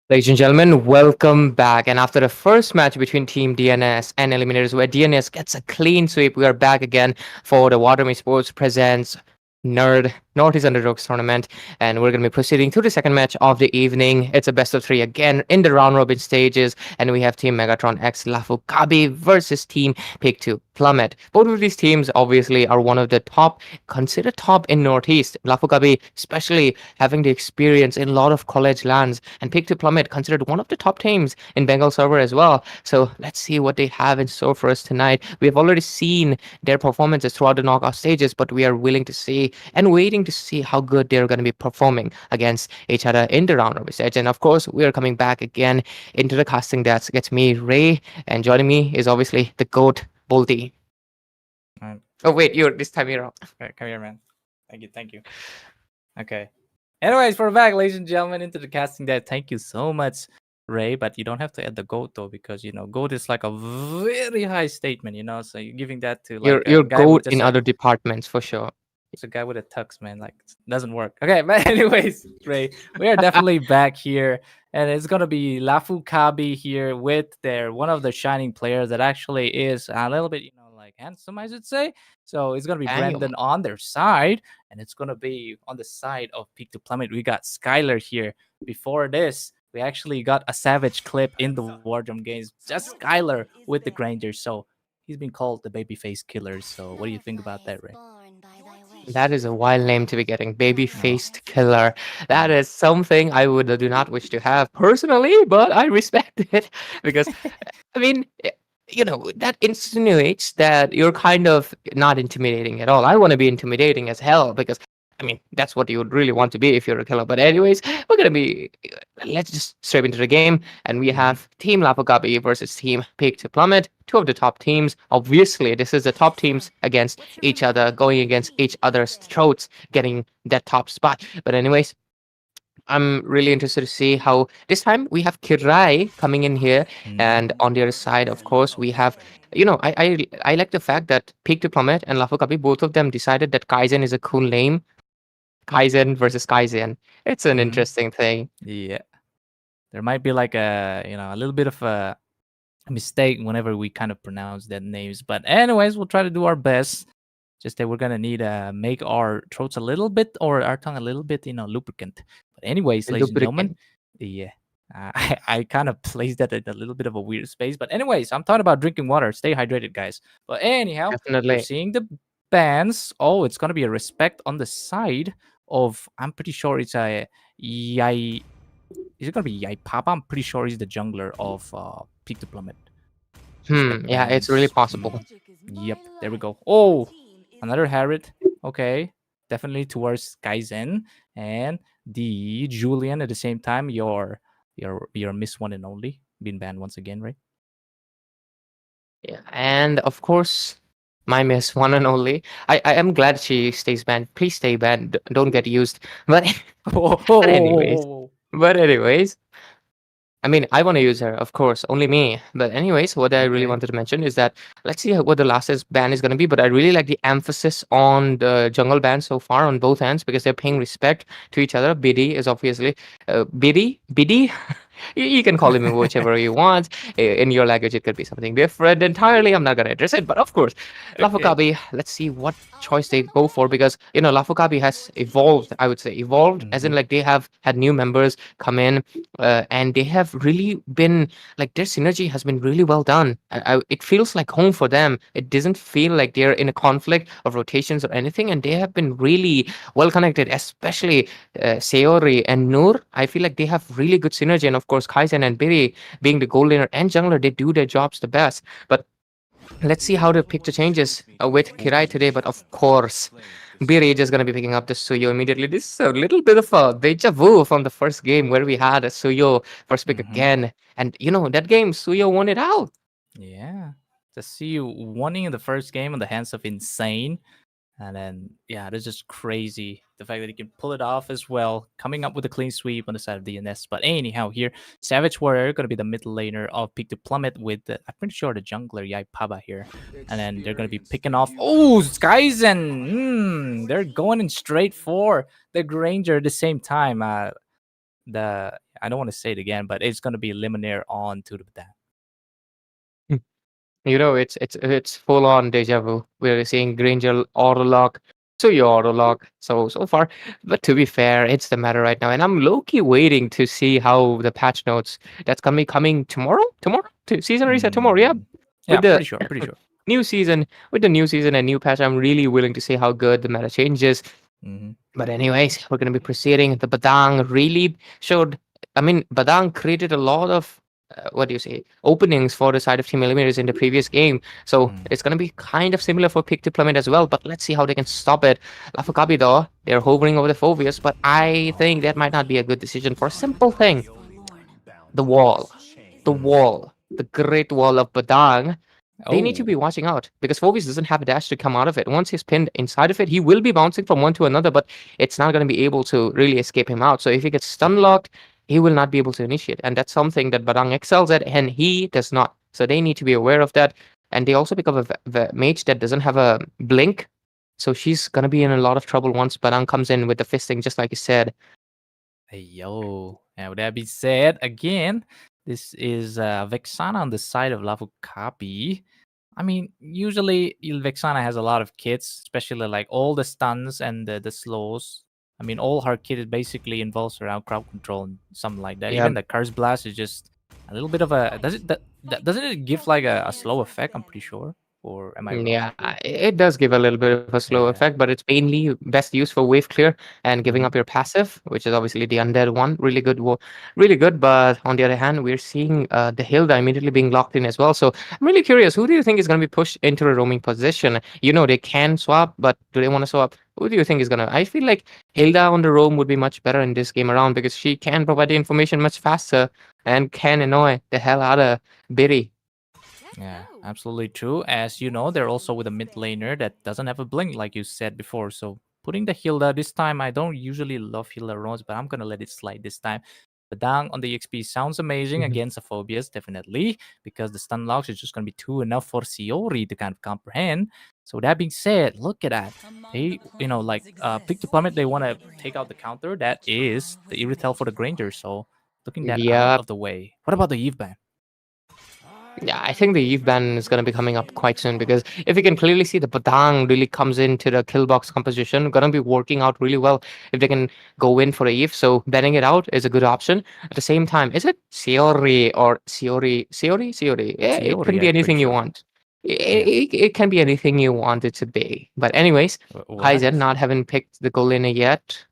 Ladies and gentlemen, welcome back. And after the first match between Team DNS and Eliminators, where DNS gets a clean sweep, we are back again for the Waterme Sports Presents North East Underdogs Tournament, and we're going to be proceeding to the second match of the evening. It's a best of three again in the round robin stages, and we have Team Megatron x Lafu Kabi versus Team Pick 2 Plummet. Both of these teams obviously are one of the top, considered top in Northeast. Lafu Kabi especially having the experience in a lot of college lands, and Pick 2 Plummet considered one of the top teams in Bengal server as well. So let's see what they have in store for us tonight. We have already seen their performances throughout the knockout stages, but we are willing to see and waiting to see how good they're going to be performing against each other in the round robin stage. And of course, we are coming back again into the casting desk. It's me, Ray, and joining me is obviously the GOAT, Bolty. Alright. Oh wait, you're this time you're up. Okay, come here, man. Thank you. Okay. Anyways, we're back, ladies and gentlemen, into the casting deck. Thank you so much, Ray. But you don't have to add the GOAT though, because GOAT is like a very high statement, so you're giving that to like You're a guy who GOAT just in like, other departments for sure. It's a guy with a tux, man. Like, doesn't work. Okay, but anyways, Ray, we are definitely back here, and it's gonna be Lafu Kabi here with their one of the shining players that actually is a little bit, like handsome, I should say. So it's gonna be Damn. Brandon on their side, and it's gonna be on the side of Peak to Plummet. We got Skylar here. Before this, we actually got a savage clip in the Warzone games. Just Skylar with the Granger. So he's been called the babyface killer. So what do you think about that, Ray? That is a wild name to be getting. Baby Oh. faced killer. That is something I would do not wish to have personally, but I respect it because, I mean, that insinuates that you're kind of not intimidating at all. I want to be intimidating as hell because, I mean, that's what you would really want to be if you're a killer. But anyways, we're gonna be. Let's just straight into the game, and we have Team Lapu versus Team Peak to Plummet, two of the top teams. Obviously, this is the top teams against each other, going against each other's throats, getting that top spot. But anyways, I'm really interested to see how this time we have Kirai coming in here, and on the other side, of course, we have. I like the fact that Peak to Plummet and Lafu both of them decided that Kaizen is a cool name. Kaizen versus Kaizen. It's an interesting thing. Yeah. There might be like a little bit of a mistake whenever we kind of pronounce that names. But anyways, we'll try to do our best. Just that we're gonna need to make our throats a little bit or our tongue a little bit, lubricant. But anyways, ladies and gentlemen, yeah. I kind of placed that at a little bit of a weird space. But anyways, I'm talking about drinking water. Stay hydrated, guys. But anyhow, we're Definitely. seeing the bands. Oh, it's gonna be a respect on the side of, I'm pretty sure it's a Yai. Is it gonna be Yai Papa? I'm pretty sure he's the jungler of Peak to Plummet. Yeah, it's really possible. Yep, there we go. Oh, another Harriet. Okay, definitely towards Kaizen and the Julian at the same time. Your Miss One and Only been banned once again, right? Yeah, and of course, my miss one and only. I am glad she stays banned. Please stay banned. Don't get used. But but anyways, I mean, I want to use her, of course, only me. But anyways, what I really wanted to mention is that let's see what the last ban is going to be. But I really like the emphasis on the jungle ban so far on both ends because they're paying respect to each other. Biddy is obviously Biddy. You can call him whichever you want. In your language, it could be something different entirely. I'm not going to address it, but of course, Lafu let's see what choice they go for because, Lafu has evolved, I would say. Evolved, as in, like, they have had new members come in and they have really been, like, their synergy has been really well done. It feels like home for them. It doesn't feel like they're in a conflict of rotations or anything, and they have been really well connected, especially Seori and Noor. I feel like they have really good synergy, and of course Kaizen and Biri being the gold laner and jungler, they do their jobs the best. But let's see how the picture changes with Kirai today. But of course, Biri is going to be picking up the Suyo immediately. This is a little bit of a deja vu from the first game where we had a Suyo first pick again. And that game, Suyo won it out. Yeah. To see you winning in the first game on the hands of Insane. And then, yeah, that's just crazy. The fact that he can pull it off as well, coming up with a clean sweep on the side of DNS. But anyhow, here, Savage Warrior going to be the mid laner of Peak to Plummet with, I'm pretty sure, the jungler Yai Paba here. And then they're going to be picking off, Skyzen! They're going in straight for the Granger at the same time. I don't want to say it again, but it's going to be Eliminator on to the back. It's full on deja vu. We're seeing Granger auto lock, Suyo auto lock. So far, but to be fair, it's the matter right now, and I'm low-key waiting to see how the patch notes that's gonna be coming tomorrow. To season reset tomorrow. Yeah, pretty sure. New season with the new season and new patch. I'm really willing to see how good the meta changes. But anyways, we're gonna be proceeding. The Badang really showed. I mean, Badang created a lot of openings for the side of Team Eliminators in the previous game. So it's going to be kind of similar for Peak to Plummet as well, but let's see how they can stop it. Lafu though, they're hovering over the Phobius, but I think that might not be a good decision for a simple thing. The wall, the great wall of Badang. They need to be watching out because Phobius doesn't have a dash to come out of it. Once he's pinned inside of it, he will be bouncing from one to another, but it's not going to be able to really escape him out. So if he gets stun locked, he will not be able to initiate. And that's something that Badang excels at, and he does not. So they need to be aware of that. And they also pick up a mage that doesn't have a blink. So she's gonna be in a lot of trouble once Badang comes in with the fisting, just like you said. Hey, yo. And with that being said, again, this is Vexana on the side of Lafu Kabi. I mean, usually Vexana has a lot of kits, especially like all the stuns and the slows. I mean, all her kit is basically involves around crowd control and something like that. Yeah. Even the Curse Blast is just a little bit of a doesn't it give like a slow effect? I'm pretty sure. Or am I wrong? Yeah, it does give a little bit of a slow Yeah. effect, but it's mainly best used for wave clear and giving up your passive, which is obviously the undead one. Really good, really good. But on the other hand, we're seeing the Hilda immediately being locked in as well. So I'm really curious, who do you think is going to be pushed into a roaming position? You know, they can swap, but do they want to swap? Who do you think is going to? I feel like Hilda on the roam would be much better in this game around because she can provide the information much faster and can annoy the hell out of Biddy. Yeah, absolutely true. As you know, they're also with a mid laner that doesn't have a blink, like you said before. So putting the Hilda this time, I don't usually love Hilda roams, but I'm gonna let it slide this time. Badang on the XP sounds amazing against the phobias, definitely, because the stun locks is just gonna be too enough for Siori to kind of comprehend. So that being said, look at that. They, like pick the Plummet, they want to take out the counter. That is the Irritel for the Granger. So looking that out Yeah. of the way. What about the Eve ban? Yeah, I think the Eve ban is going to be coming up quite soon because if you can clearly see the Badang really comes into the kill box composition, going to be working out really well if they can go in for the Eve. So banning it out is a good option. At the same time, is it Siori or Siori? Siori? Yeah, it Siori, can be I'm pretty anything you sure. want. It can be anything you want it to be. But anyways, What? Kaizen not having picked the goal laner yet.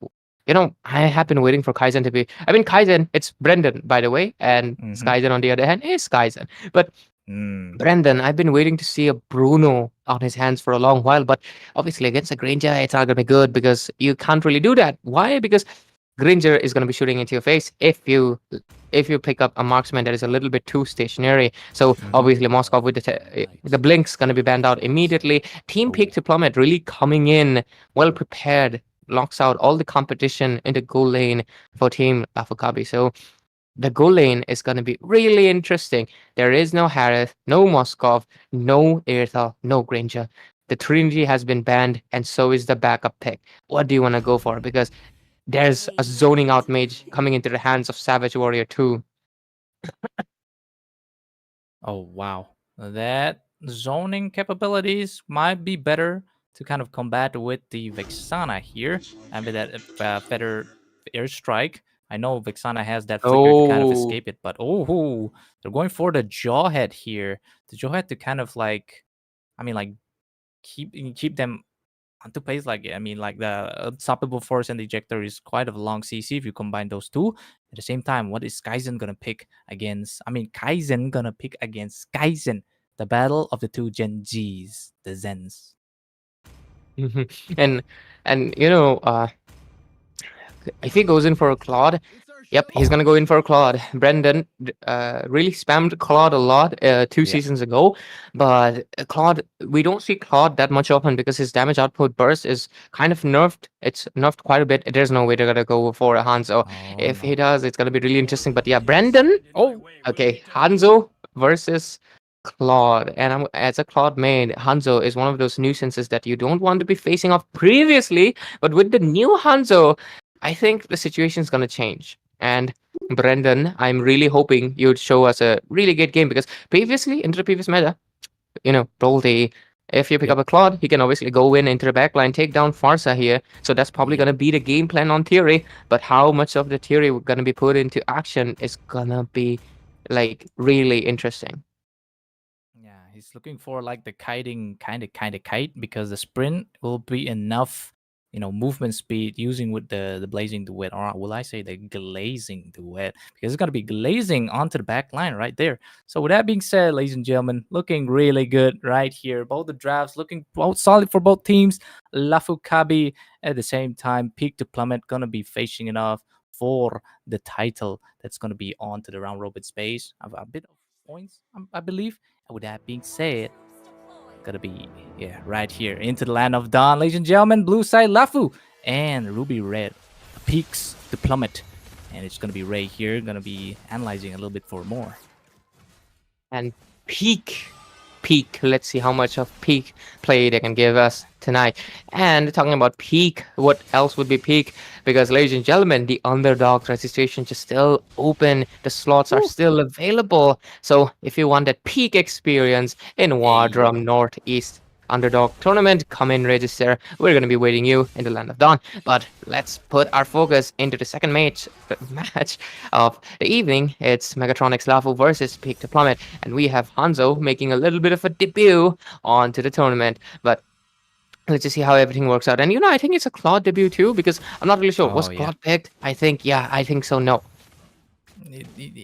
You know, I have been waiting for Kaizen to be. I mean, Kaizen, it's Brendan, by the way, and Skyzen, on the other hand, is Kaizen. But Brendan, I've been waiting to see a Bruno on his hands for a long while, but obviously against a Granger, it's not going to be good because you can't really do that. Why? Because Granger is going to be shooting into your face if you pick up a marksman that is a little bit too stationary. So obviously Moscow with the blink's going to be banned out immediately. Team pick to Plummet really coming in well prepared, locks out all the competition in the goal lane for Team Lafu. So the goal lane is going to be really interesting. There is no Harith, no Moskov, no Irithel, no Granger. The Trinity has been banned, and so is the backup pick. What do you want to go for? Because there's a zoning out mage coming into the hands of Savage Warrior 2. Oh, wow. That zoning capabilities might be better to kind of combat with the Vexana here. I mean, that better airstrike. I know Vexana has that flicker to kind of escape it, but they're going for the Jawhead here. The Jawhead to kind of like, keep them onto pace. Like the unstoppable force and the ejector is quite a long CC if you combine those two. At the same time, what is Kaizen gonna pick against? Kaizen gonna pick against Kaizen. The battle of the two Gen Gs, the Zens. and if he goes in for a Claude, yep, he's gonna go in for a Claude. Brendan really spammed Claude a lot 2 seasons ago, but Claude, we don't see Claude that much often because his damage output burst is kind of nerfed. It's nerfed quite a bit. There's no way they're gonna go for a Hanzo. If he does, it's gonna be really interesting. But yeah, Brendan. Okay, Hanzo versus Claude, and as a Claude main, Hanzo is one of those nuisances that you don't want to be facing off previously, but with the new Hanzo, I think the situation is going to change. And Brendan, I'm really hoping you'd show us a really good game because previously, into the previous meta, Broldy, if you pick up a Claude, he can obviously go into the backline, take down Farsa here. So that's probably going to be the game plan on theory. But how much of the theory we're going to be put into action is going to be like really interesting. Yeah, he's looking for like the kiting kind of kite because the sprint will be enough, movement speed using with the blazing duet, or will I say the glazing duet, because it's going to be glazing onto the back line right there. So with that being said, ladies and gentlemen, looking really good right here. Both the drafts looking both solid for both teams. Lafu Kabi at the same time, Peak to Plummet going to be facing enough for the title that's going to be on to the round robin space. A bit of points, I believe. And with that being said, gonna be right here into the land of dawn, ladies and gentlemen. Blue side Lafu and Ruby Red peaks to Plummet, and it's gonna be Ray here, gonna be analyzing a little bit for more. And Peak peak. Let's see how much of peak play they can give us tonight. And talking about peak, what else would be peak? Because, ladies and gentlemen, the underdog registration is still open. The slots are still available. So if you want that peak experience in Wardrum North East Underdog Tournament, come in, register. We're going to be waiting you in the Land of Dawn. But let's put our focus into the second match of the evening. It's Megatron X Lafu versus Peak to Plummet, and we have Hanzo making a little bit of a debut onto the tournament. But let's just see how everything works out. And I think it's a Claude debut too, because I'm not really sure. Was Claude picked? I think so. No.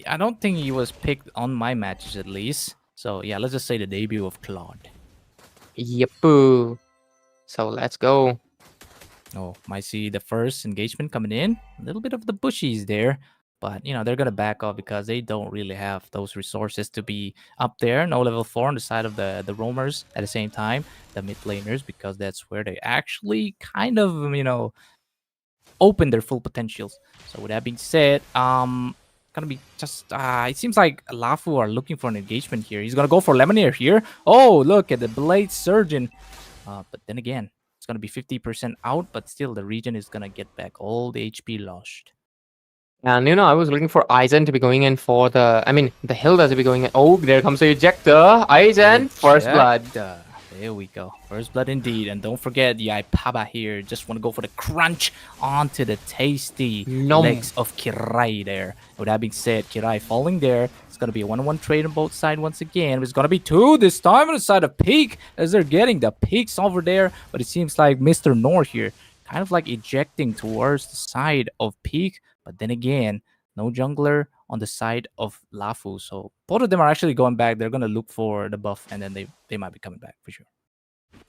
I don't think he was picked on my matches at least. So yeah, let's just say the debut of Claude. Yep. So let's go. Oh, might see the first engagement coming in. A little bit of the bushies there. But, they're going to back off because they don't really have those resources to be up there. No level 4 on the side of the roamers at the same time. The mid laners, because that's where they actually kind of, open their full potentials. So with that being said, gonna be just it seems like Lafu are looking for an engagement here. He's gonna go for Lemonade here. Oh, look at the Blade Surgeon. But then again, it's gonna be 50% out, but still the region is gonna get back all the HP lost. And I was looking for Aizen to be going in for the Hilda to be going in. Oh, there comes the ejector. Aizen, first blood. There we go. First blood indeed. And don't forget the Ipaba here. Just want to go for the crunch onto the tasty legs of Kirai there. With that being said, Kirai falling there. It's going to be a 1-on-1 trade on both sides once again. It's going to be 2 this time on the side of Peak as they're getting the peaks over there. But it seems like Mr. North here kind of like ejecting towards the side of Peak. But then again, no jungler on the side of Lafu. So both of them are actually going back. They're going to look for the buff, and then they might be coming back for sure.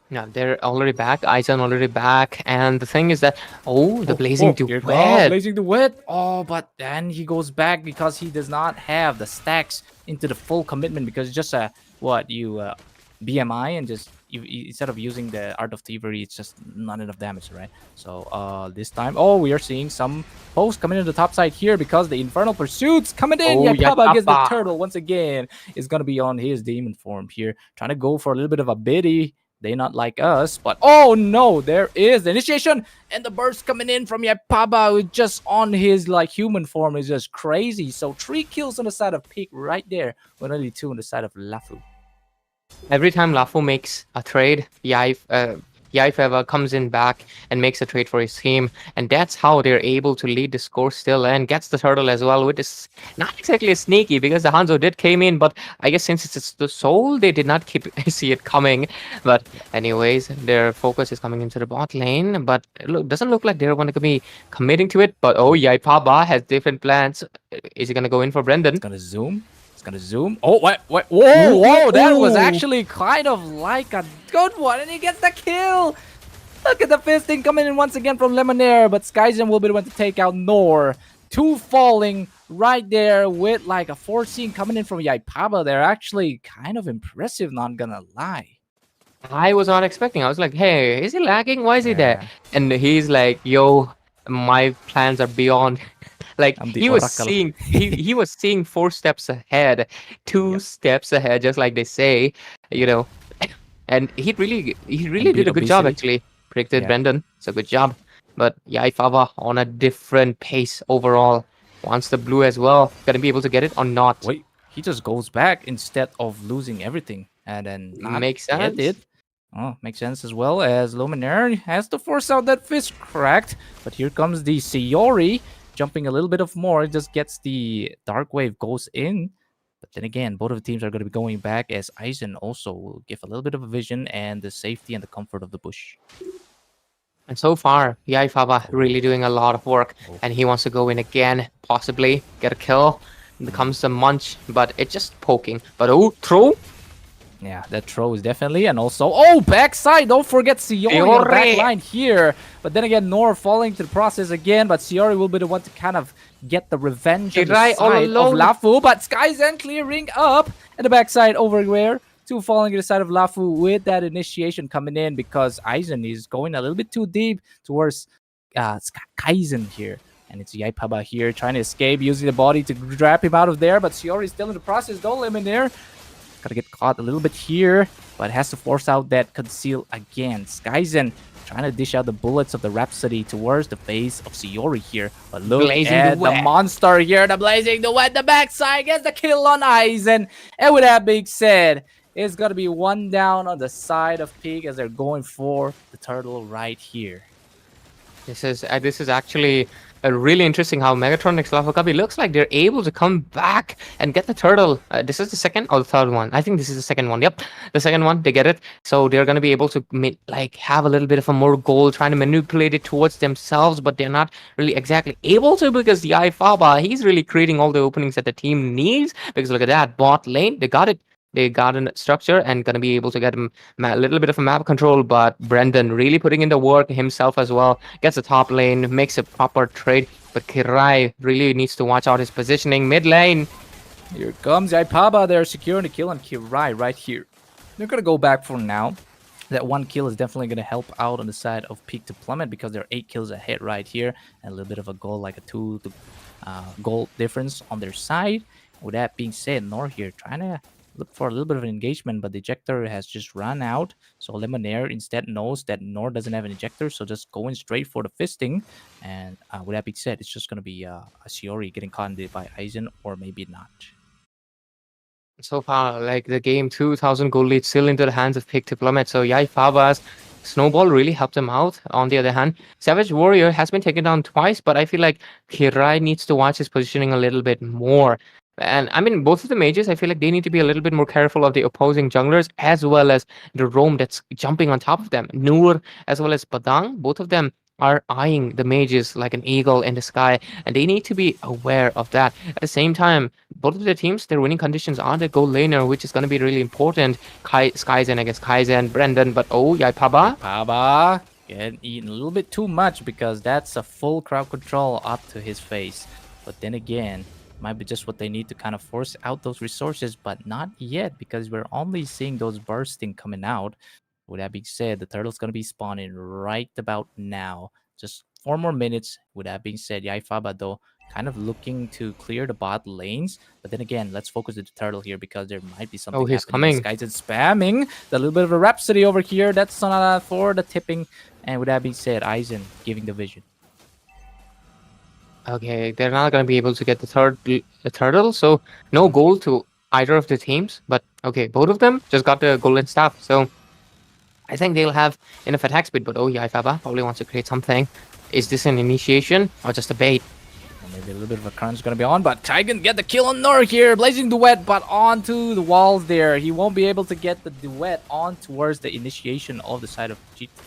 Yeah, they're already back. Aizen already back. And the thing is that, the Blazing Duet. Blazing Duet. Oh, but then he goes back because he does not have the stacks into the full commitment, because it's just BMI and just instead of using the Art of Thievery, it's just not enough damage, right? So this time, we are seeing some posts coming in the top side here because the Infernal Pursuits coming in. Yapaba gets the turtle once again. Is gonna be on his demon form here, trying to go for a little bit of a biddy. They not like us, but oh no, there is the initiation and the burst coming in from Yapaba, who just on his human form is just crazy. So 3 kills on the side of Peak right there, with only 2 on the side of Lafu. Every time Lafu makes a trade, Yaifeva comes in back and makes a trade for his team, and that's how they're able to lead the score still and gets the turtle as well, which is not exactly sneaky because the Hanzo did came in, but I guess since it's the soul, they did not see it coming. But anyways, their focus is coming into the bot lane, but it doesn't look like they're going to be committing to it. But Yaipaba has different plans. Is he going to go in for Brendan? It's gonna zoom. Oh, what? Whoa, that was actually kind of like a good one, and he gets the kill. Look at the fisting coming in once again from Lemonade, but Skyzen will be the one to take out Nor. 2 falling right there with a 4 coming in from Yaipaba. They're actually kind of impressive, not gonna lie. I was not expecting. I was like, hey, is he lagging? Why is he there? And he's like, yo, my plans are beyond. He was seeing 4 steps ahead, 2 steps ahead, just like they say, And he really did a good job actually. Predicted Brendan. It's a good job. But Yaifava on a different pace overall. Wants the blue as well. Gonna be able to get it or not? Wait, he just goes back instead of losing everything, and then makes sense. Makes sense as well, as Luminaire has to force out that fist cracked. But here comes the Sayori. Jumping a little bit of more, just gets the Dark Wave, goes in. But then again, both of the teams are going to be going back, as Aizen also will give a little bit of a vision and the safety and the comfort of the bush. And so far, Yaifaba really doing a lot of work, and he wants to go in again, possibly get a kill. And comes the munch, but it's just poking. But throw. Yeah, that throw is definitely, and also, backside, don't forget Sayori on the back line here. But then again, Nor falling to the process again, but Sayori will be the one to kind of get the revenge on the side of Lafu. But Skyzen clearing up at the backside over there. 2 falling to the side of Lafu with that initiation coming in, because Aizen is going a little bit too deep towards Kaizen here. And it's Yaipaba here trying to escape, using the body to grab him out of there. But Sayori is still in the process, though. Eliminator Gonna get caught a little bit here, but has to force out that conceal again. Skyzen trying to dish out the bullets of the Rhapsody towards the face of Siori here. But look Blazing at the Duet. monster here. The Blazing Duet, the backside gets the kill on Aizen. And with that being said, it's going to be one down on the side of Pig as they're going for the turtle right here. This is actually really interesting how Megatron x Lafu Kabi looks like they're able to come back and get the turtle. This is the second or the third one. I think this is the second one. Yep, the second one. They get it. So they're gonna be able to have a little bit of a more goal, trying to manipulate it towards themselves, but they're not really exactly able to because the Ifaba, he's really creating all the openings that the team needs. Because look at that, bot lane, they got it. They got a structure and gonna be able to get a little bit of a map control, but Brendan really putting in the work himself as well. Gets the top lane, makes a proper trade, but Kirai really needs to watch out his positioning mid lane. Here comes Ipaba. They're securing the kill on Kirai right here. They're gonna go back for now. That one kill is definitely gonna help out on the side of Peak to Plummet because they're 8 kills ahead right here, and a little bit of a goal, like a 2 goal difference on their side. With that being said, Nor here trying to look for a little bit of an engagement, but the ejector has just run out. So Lemonaire instead knows that Nor doesn't have an ejector, so just going straight for the fisting. And with that being said, it's just going to be a Shiori getting caught by Aizen, or maybe not. So far, like the game, 2,000 gold lead still into the hands of Pick to Plummet. So Yai Faba's Snowball really helped him out. On the other hand, Savage Warrior has been taken down twice, but I feel like Kirai needs to watch his positioning a little bit more. And I mean, both of the mages, I feel like they need to be a little bit more careful of the opposing junglers as well as the roam that's jumping on top of them. Noor as well as Padang, both of them are eyeing the mages like an eagle in the sky, and they need to be aware of that. At the same time, both of the teams, their winning conditions are the gold laner, which is going to be really important. Skyzen against Kaizen, Brendan, but oh, Yaipaba. Paba getting eaten a little bit too much because that's a full crowd control up to his face. But then again, might be just what they need to kind of force out those resources, but not yet because we're only seeing those bursting coming out. With that being said, the turtle's going to be spawning right about now. Just 4 more minutes. With that being said, Yaifaba, though, kind of looking to clear the bot lanes. But then again, let's focus on the turtle here because there might be something he's happening. coming. This guy's spamming. The little bit of a Rhapsody over here. That's Sonata for the tipping. And with that being said, Aizen giving the vision. Okay, they're not going to be able to get the turtle, so no gold to either of the teams. But okay, both of them just got the golden staff, so I think they'll have enough attack speed. But oh, Yaifaba probably wants to create something. Is this an initiation or just a bait? Maybe a little bit of a crunch going to be on, but Tigan get the kill on Nor here. Blazing Duet, but onto the walls there. He won't be able to get the Duet on towards the initiation of the side of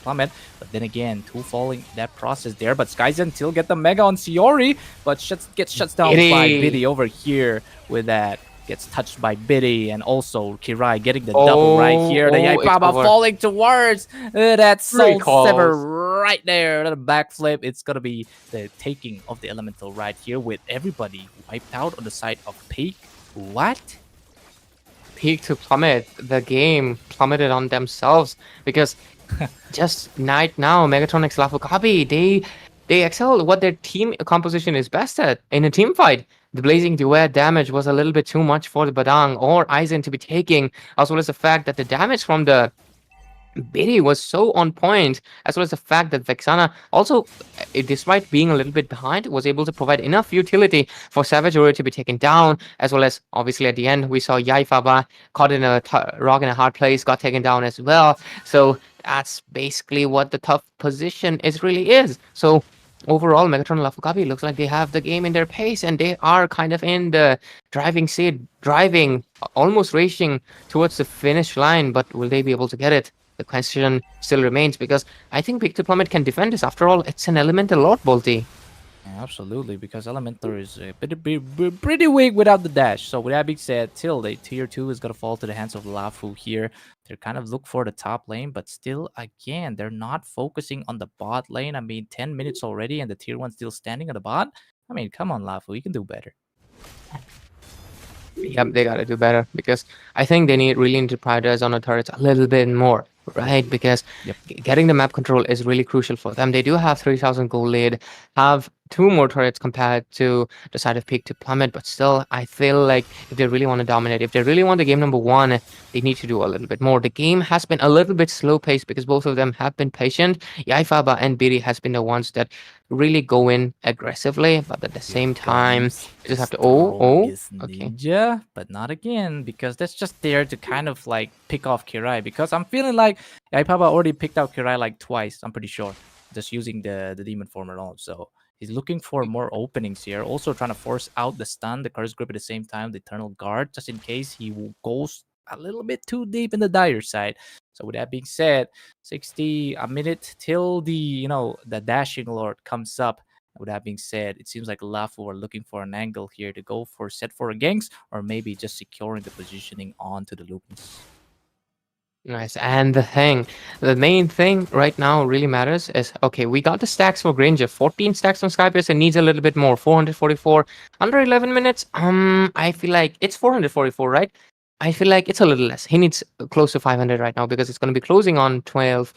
Plummet. But then again, 2 falling that process there. But Skyzen still get the Mega on Siori, but gets shut down by Biddy over here with that. Gets touched by Biddy, and also Kirai getting the double right here. The Yaipaba falling towards that Soul Sever right there. The backflip. It's going to be the taking of the Elemental right here with everybody wiped out on the side of Peak. What? Peak to Plummet. The game plummeted on themselves because just right now, Megatron x Lafu Kabi, they excel what their team composition is best at in a team fight. The Blazing Duet damage was a little bit too much for the Badang or Aizen to be taking, as well as the fact that the damage from the Biddy was so on point, as well as the fact that Vexana also, despite being a little bit behind, was able to provide enough utility for Savage Warrior to be taken down, as well as, obviously, at the end, we saw Yaifaba caught in a rock in a hard place, got taken down as well. So that's basically what the tough position really is. So overall, Megatron and Lafu Kabi looks like they have the game in their pace, and they are kind of in the driving seat, almost racing towards the finish line. But will they be able to get it? The question still remains, because I think Victor Plummet can defend this. After all, it's an Elemental Lord, Bolty. Yeah, absolutely, because Elementor is pretty weak without the dash. So with that being said, till the tier 2 is going to fall to the hands of Lafu here. They're kind of look for the top lane, but still, again, they're not focusing on the bot lane. I mean, 10 minutes already, and the tier 1 still standing on the bot. I mean, come on, Lafu, you can do better. Yep, they gotta do better, because I think they really need to prioritize on the turrets a little bit more, right? Because getting the map control is really crucial for them. They do have 3,000 gold lead, have two more turrets compared to the side of Peak to Plummet, but still, I feel like if they really want to dominate, if they really want the game number one, they need to do a little bit more. The game has been a little bit slow paced because both of them have been patient. Yaifaba and Biri has been the ones that really go in aggressively, but at the same time, you just have to. Oh, okay. Ninja, but not again, because that's just there to kind of like pick off Kirai. Because I'm feeling like Yaipaba already picked out Kirai like twice, I'm pretty sure, just using the demon form alone. So he's looking for more openings here. Also trying to force out the stun, the curse grip at the same time, the eternal guard, just in case he goes a little bit too deep in the dire side. So with that being said, 60 a minute till the the dashing lord comes up. With that being said, it seems like Lafu are looking for an angle here to go for set for a ganks, or maybe just securing the positioning onto the Lupins. Nice. And the main thing right now really matters is, okay, we got the stacks for Granger, 14 stacks on Skypace and needs a little bit more, 444, under 11 minutes. I feel like it's 444, right? I feel like it's a little less. He needs close to 500 right now because it's going to be closing on 12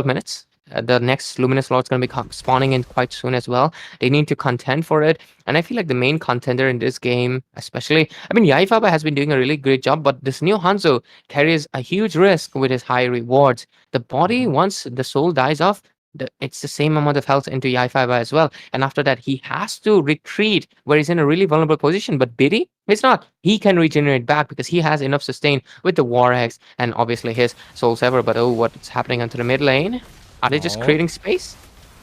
minutes. The next Luminous Lord's going to be spawning in quite soon as well. They need to contend for it. And I feel like the main contender in this game, especially, I mean, Yaifaba has been doing a really great job, but this new Hanzo carries a huge risk with his high rewards. The body, once the soul dies off, it's the same amount of health into Yaifaba as well. And after that, he has to retreat where he's in a really vulnerable position. But Biddy, it's not. He can regenerate back because he has enough sustain with the War Axe and obviously his Soul Sever. But oh, what's happening onto the mid lane? Are they just creating space?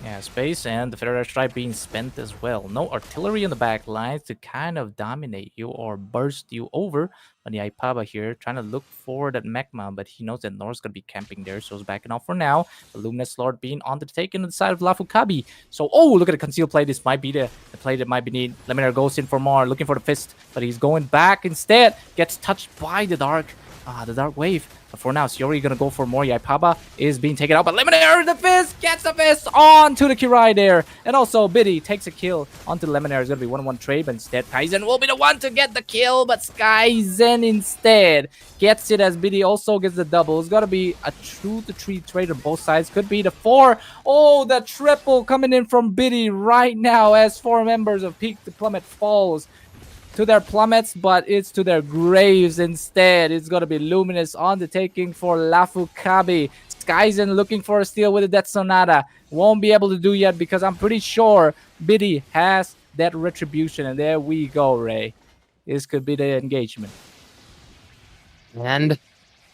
Yeah, space and the Federal Strike being spent as well. No artillery in the back lines to kind of dominate you or burst you over. But the Yaipaba here trying to look for that Magma, but he knows that North's going to be camping there, so he's backing off for now. The Luminous Lord being on the take on the side of Lafu Kabi. So, oh, look at the concealed play. This might be the play that might be needed. Eliminator goes in for more, looking for the fist, but he's going back instead. Gets touched by the Dark Wave. But for now, Shiori gonna go for more. Yaipaba is being taken out, but Eliminator, the fist, gets the fist onto the Kirai there. And also, Biddy takes a kill onto the Eliminator. It's gonna be 1-on-1 trade, but instead, Kaizen will be the one to get the kill, but Skyzen instead gets it as Biddy also gets the double. It's gonna be a 2-3 trade on both sides. Could be the 4. Oh, the triple coming in from Biddy right now as 4 members of Peak to Plummet falls to their plummets, but it's to their graves instead. It's going to be Luminous on the taking for Lafu Kabi. Skyzen looking for a steal with a Death Sonata. Won't be able to do yet because I'm pretty sure Biddy has that retribution. And there we go, Ray. This could be the engagement. And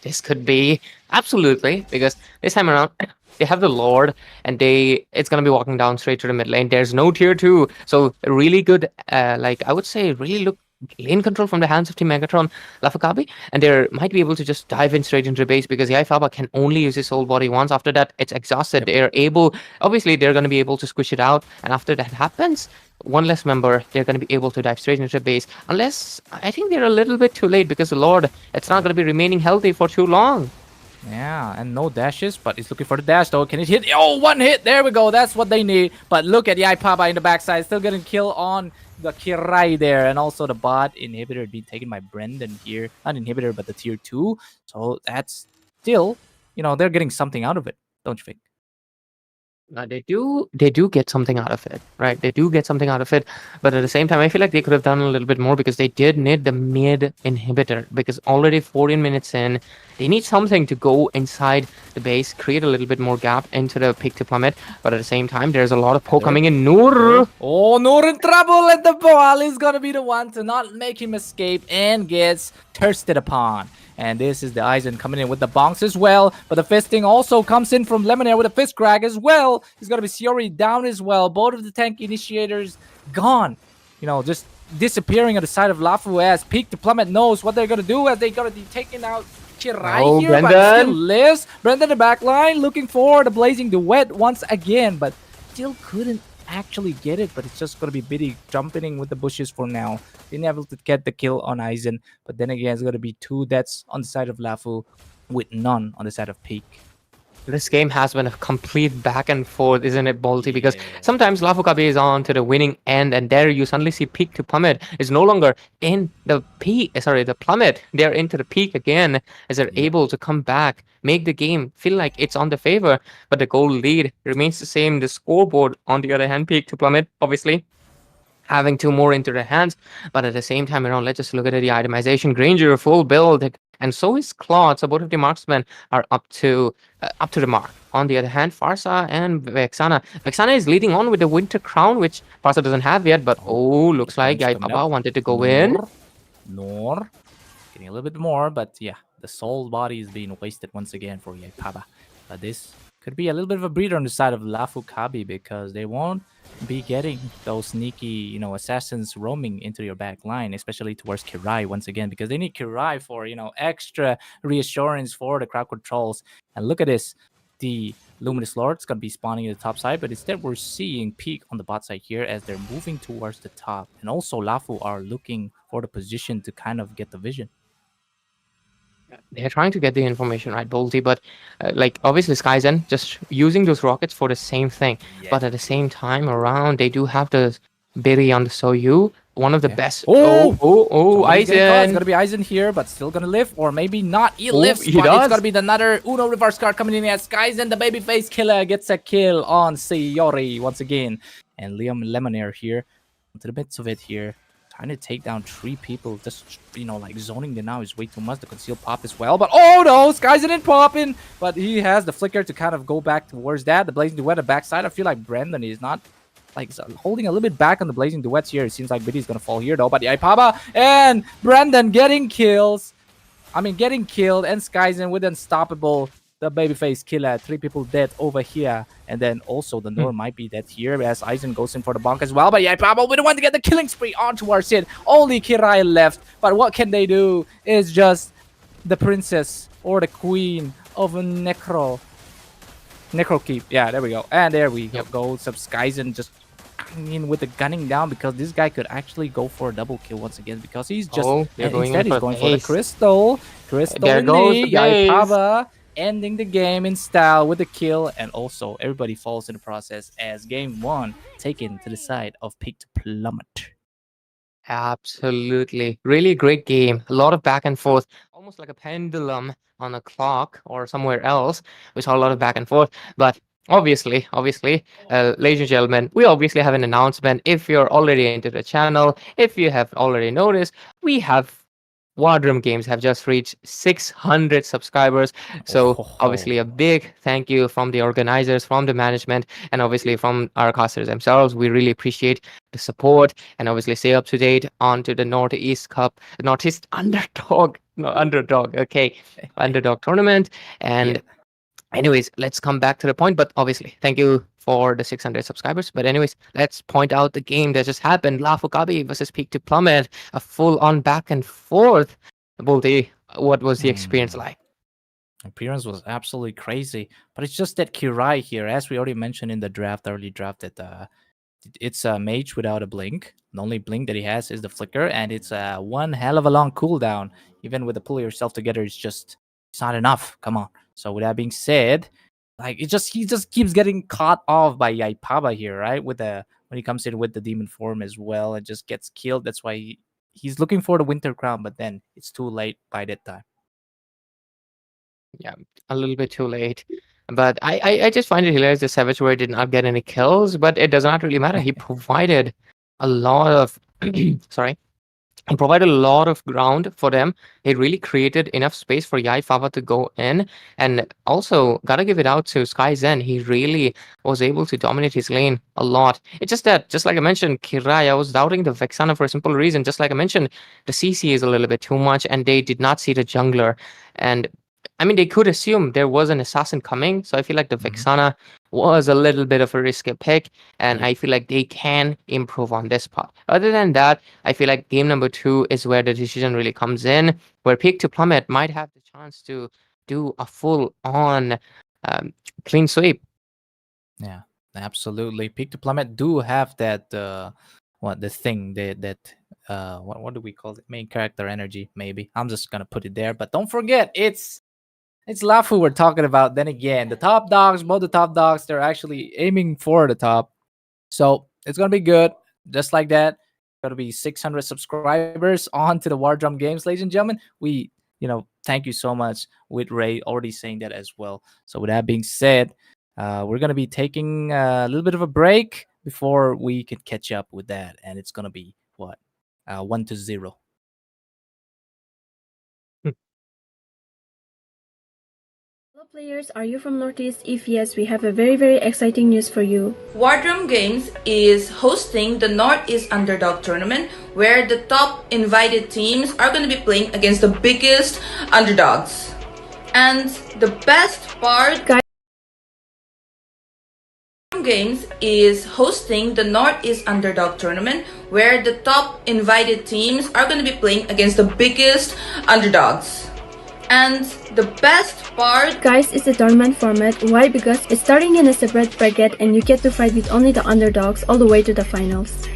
this could be absolutely, because this time around, they have the Lord, and it's gonna be walking down straight to the mid lane. There's no tier 2, so really good, like I would say, really look lane control from the hands of Team Megatron, Lafakabi, and they might be able to just dive in straight into the base because Yaifaba can only use his whole body once. After that, it's exhausted. They're able, obviously, they're gonna be able to squish it out, and after that happens, one less member, they're going to be able to dive straight into the base. Unless, I think they're a little bit too late because the Lord, it's not going to be remaining healthy for too long. Yeah, and no dashes, but he's looking for the dash though. Can it hit? Oh, 1 hit. There we go. That's what they need. But look at Yaipaba in the backside. Still getting kill on the Kirai there. And also the bot inhibitor being taken by Brendan here. Not inhibitor, but the tier 2. So that's still, they're getting something out of it. Don't you think? They do get something out of it, right? They do get something out of it, but at the same time, I feel like they could have done a little bit more because they did need the mid inhibitor, because already 14 minutes in, they need something to go inside the base, create a little bit more gap into the Peak to Plummet, but at the same time, there's a lot of poke coming in. Noor! Oh, Noor in trouble, and the ball is gonna be the one to not make him escape and gets thirsted upon. And this is the Aizen coming in with the bonks as well. But the fisting also comes in from Lemonade with a fist crack as well. He's going to be Shiori down as well. Both of the tank initiators gone. Just disappearing at the side of Lafu as Peak to Plummet knows what they're going to do as they're going to be taking out Kirai here. Brendan. But still lives. Brendan the back line looking for the Blazing Duet once again. But still couldn't actually get it, but it's just going to be Biddy jumping with the bushes for now. Been able to get the kill on Aizen, but then again, it's going to be 2 deaths on the side of Lafu with none on the side of Peak. This game has been a complete back and forth, isn't it, Bolty? Because Yeah. sometimes Lafu Kabi is on to the winning end, and there you suddenly see peak to plummet is no longer in the peak. Sorry, the plummet. They're into the peak again, as they're Yep. able to come back, make the game feel like it's on the favor. But the goal lead remains the same. The scoreboard, on the other hand, peak to plummet, obviously having two more into their hands. But at the same time around, let's just look at the itemization. Granger full build, and so is Claude. So both of the marksmen are up to the mark. On the other hand, Farsa and Vexana is leading on with the Winter Crown, which Farsa doesn't have yet. But looks like points coming Yaipaba up. wanted to go in. Nor. Getting a little bit more, but yeah, the soul body is being wasted once again for Yaipaba. But this could be a little bit of a breather on the side of Lafu Kabi because they won't be getting those sneaky, assassins roaming into your back line, especially towards Kirai once again, because they need Kirai for, extra reassurance for the crowd controls. And look at this. The Luminous Lord's going to be spawning in the top side, but instead we're seeing Peak on the bot side here as they're moving towards the top. And also Lafu are looking for the position to kind of get the vision. They're trying to get the information right, Bolty, but like obviously Skyzen just using those rockets for the same thing. But at the same time around, they do have the Berry on the Soyu, one of the best. Somebody's getting caught. It's Aizen. gonna be Aizen here, but still gonna live, or maybe not. He lives, he but does. it's gonna be another Uno reverse card coming in as Skyzen, the babyface killer, gets a kill on Sayori once again. And Liam Lemonaire here, into the midst of it here, trying to take down 3 people. Just, like zoning them now is way too much. The concealed pop as well, but oh no, Skyzen ain't popping. But he has the flicker to kind of go back towards that. The Blazing Duet, the backside. I feel like Brandon is not holding a little bit back on the Blazing Duets here. It seems like Biddy's gonna fall here though, but Yaipaba and Brandon getting kills. Getting killed, and Skyzen with Unstoppable, the babyface killer. 3 people dead over here, and then also the Nor might be dead here as Aizen goes in for the bonk as well. But Yaipaba with the one to get the killing spree onto our Sid. Only Kirai left, but what can they do? Is just the princess or the queen of Necro Keep. Yeah, there we go. And there we go. Sub Skyzen just coming in with the gunning down because this guy could actually go for a double kill once again because he's just instead he's going for the crystal. There goes the Yaipaba ending the game in style with the kill, and also everybody falls in the process as game 1 taken to the side of Peak to Plummet. Absolutely. Really great game. A lot of back and forth, almost like a pendulum on a clock or somewhere else. We saw a lot of back and forth. But obviously, ladies and gentlemen, we obviously have an announcement. If you're already into the channel, if you have already noticed, we have Wardroom Games have just reached 600 subscribers. So obviously a big thank you from the organizers, from the management, and obviously from our casters themselves. We really appreciate the support, and obviously stay up to date onto the Northeast Underdog Tournament. And anyways, let's come back to the point. But obviously, thank you for the 600 subscribers. But anyways, let's point out the game that just happened. Lafu Kabi versus Peak to Plummet, a full-on back and forth. Bolty, what was the experience like? Appearance was absolutely crazy, but it's just that Kirai here, as we already mentioned in the early draft, that it's a mage without a blink. The only blink that he has is the flicker, and it's one hell of a long cooldown. Even with the pull yourself together, it's not enough. Come on. So with that being said, he just keeps getting caught off by Yaipaba here, right? When he comes in with the demon form as well, and just gets killed. That's why he's looking for the Winter Crown, but then it's too late by that time. Yeah, a little bit too late. But I just find it hilarious the Savage Warrior did not get any kills, but it does not really matter. He provided a lot of sorry. He provided a lot of ground for them. He really created enough space for Yaipaba to go in. And also, gotta give it out to Sky Zen. He really was able to dominate his lane a lot. It's just that, just like I mentioned, Kirai, I was doubting the Vexana for a simple reason. Just like I mentioned, the CC is a little bit too much, and they did not see the jungler. And they could assume there was an assassin coming, so I feel like the Vexana was a little bit of a risky pick, and I feel like they can improve on this part. Other than that, I feel like game number 2 is where the decision really comes in, where Peak to Plummet might have the chance to do a full-on clean sweep. Yeah, absolutely. Peak to Plummet do have that what do we call it? Main character energy, maybe. I'm just gonna put it there, but don't forget it's It's Lafu we're talking about. Then again, the top dogs, both the top dogs, they're actually aiming for the top. So it's gonna be good. Just like that. Gonna be 600 subscribers on to the War Drum Games, ladies and gentlemen. We, thank you so much with Ray already saying that as well. So with that being said, we're gonna be taking a little bit of a break before we can catch up with that, and it's gonna be what 1-0. Hello players, are you from Northeast? If yes, we have a very exciting news for you. War Drum Games is hosting the North East Underdog Tournament, where the top invited teams are going to be playing against the biggest underdogs. And the best part, War Drum Games is hosting the North East Underdog Tournament, where the top invited teams are going to be playing against the biggest underdogs. And the best part, guys, is the tournament format. Why? Because it's starting in a separate bracket and you get to fight with only the underdogs all the way to the finals.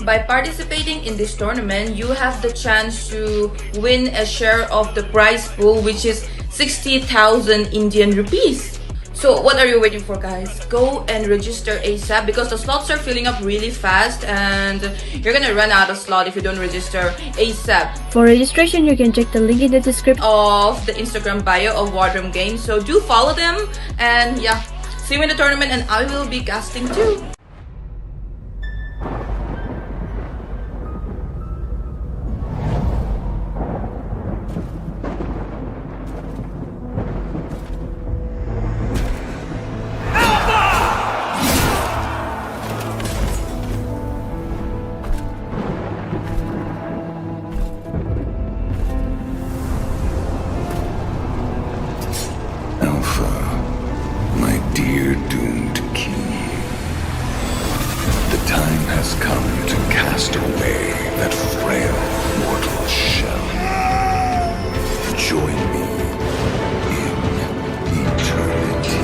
by participating in this tournament, you have the chance to win a share of the prize pool, which is 60,000 Indian rupees. So what are you waiting for, guys? Go and register ASAP because the slots are filling up really fast and you're gonna run out of slot if you don't register ASAP. For registration, you can check the link in the description of the Instagram bio of War Drum Games. So do follow them and yeah, see you in the tournament and I will be casting too. Dear doomed king, the time has come to cast away that frail mortal shell. Join me in eternity.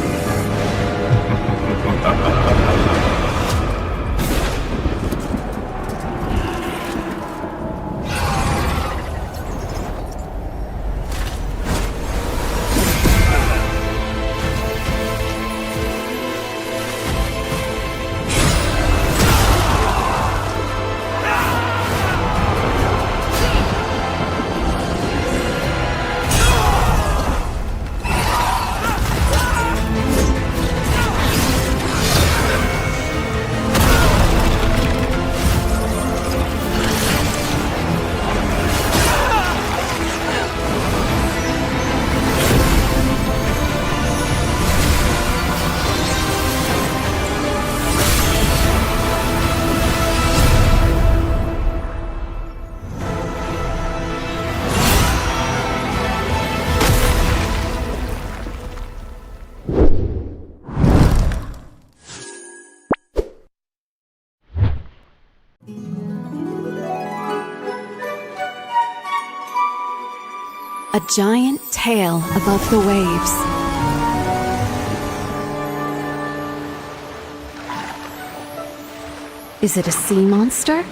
A giant tail above the waves. Is it a sea monster?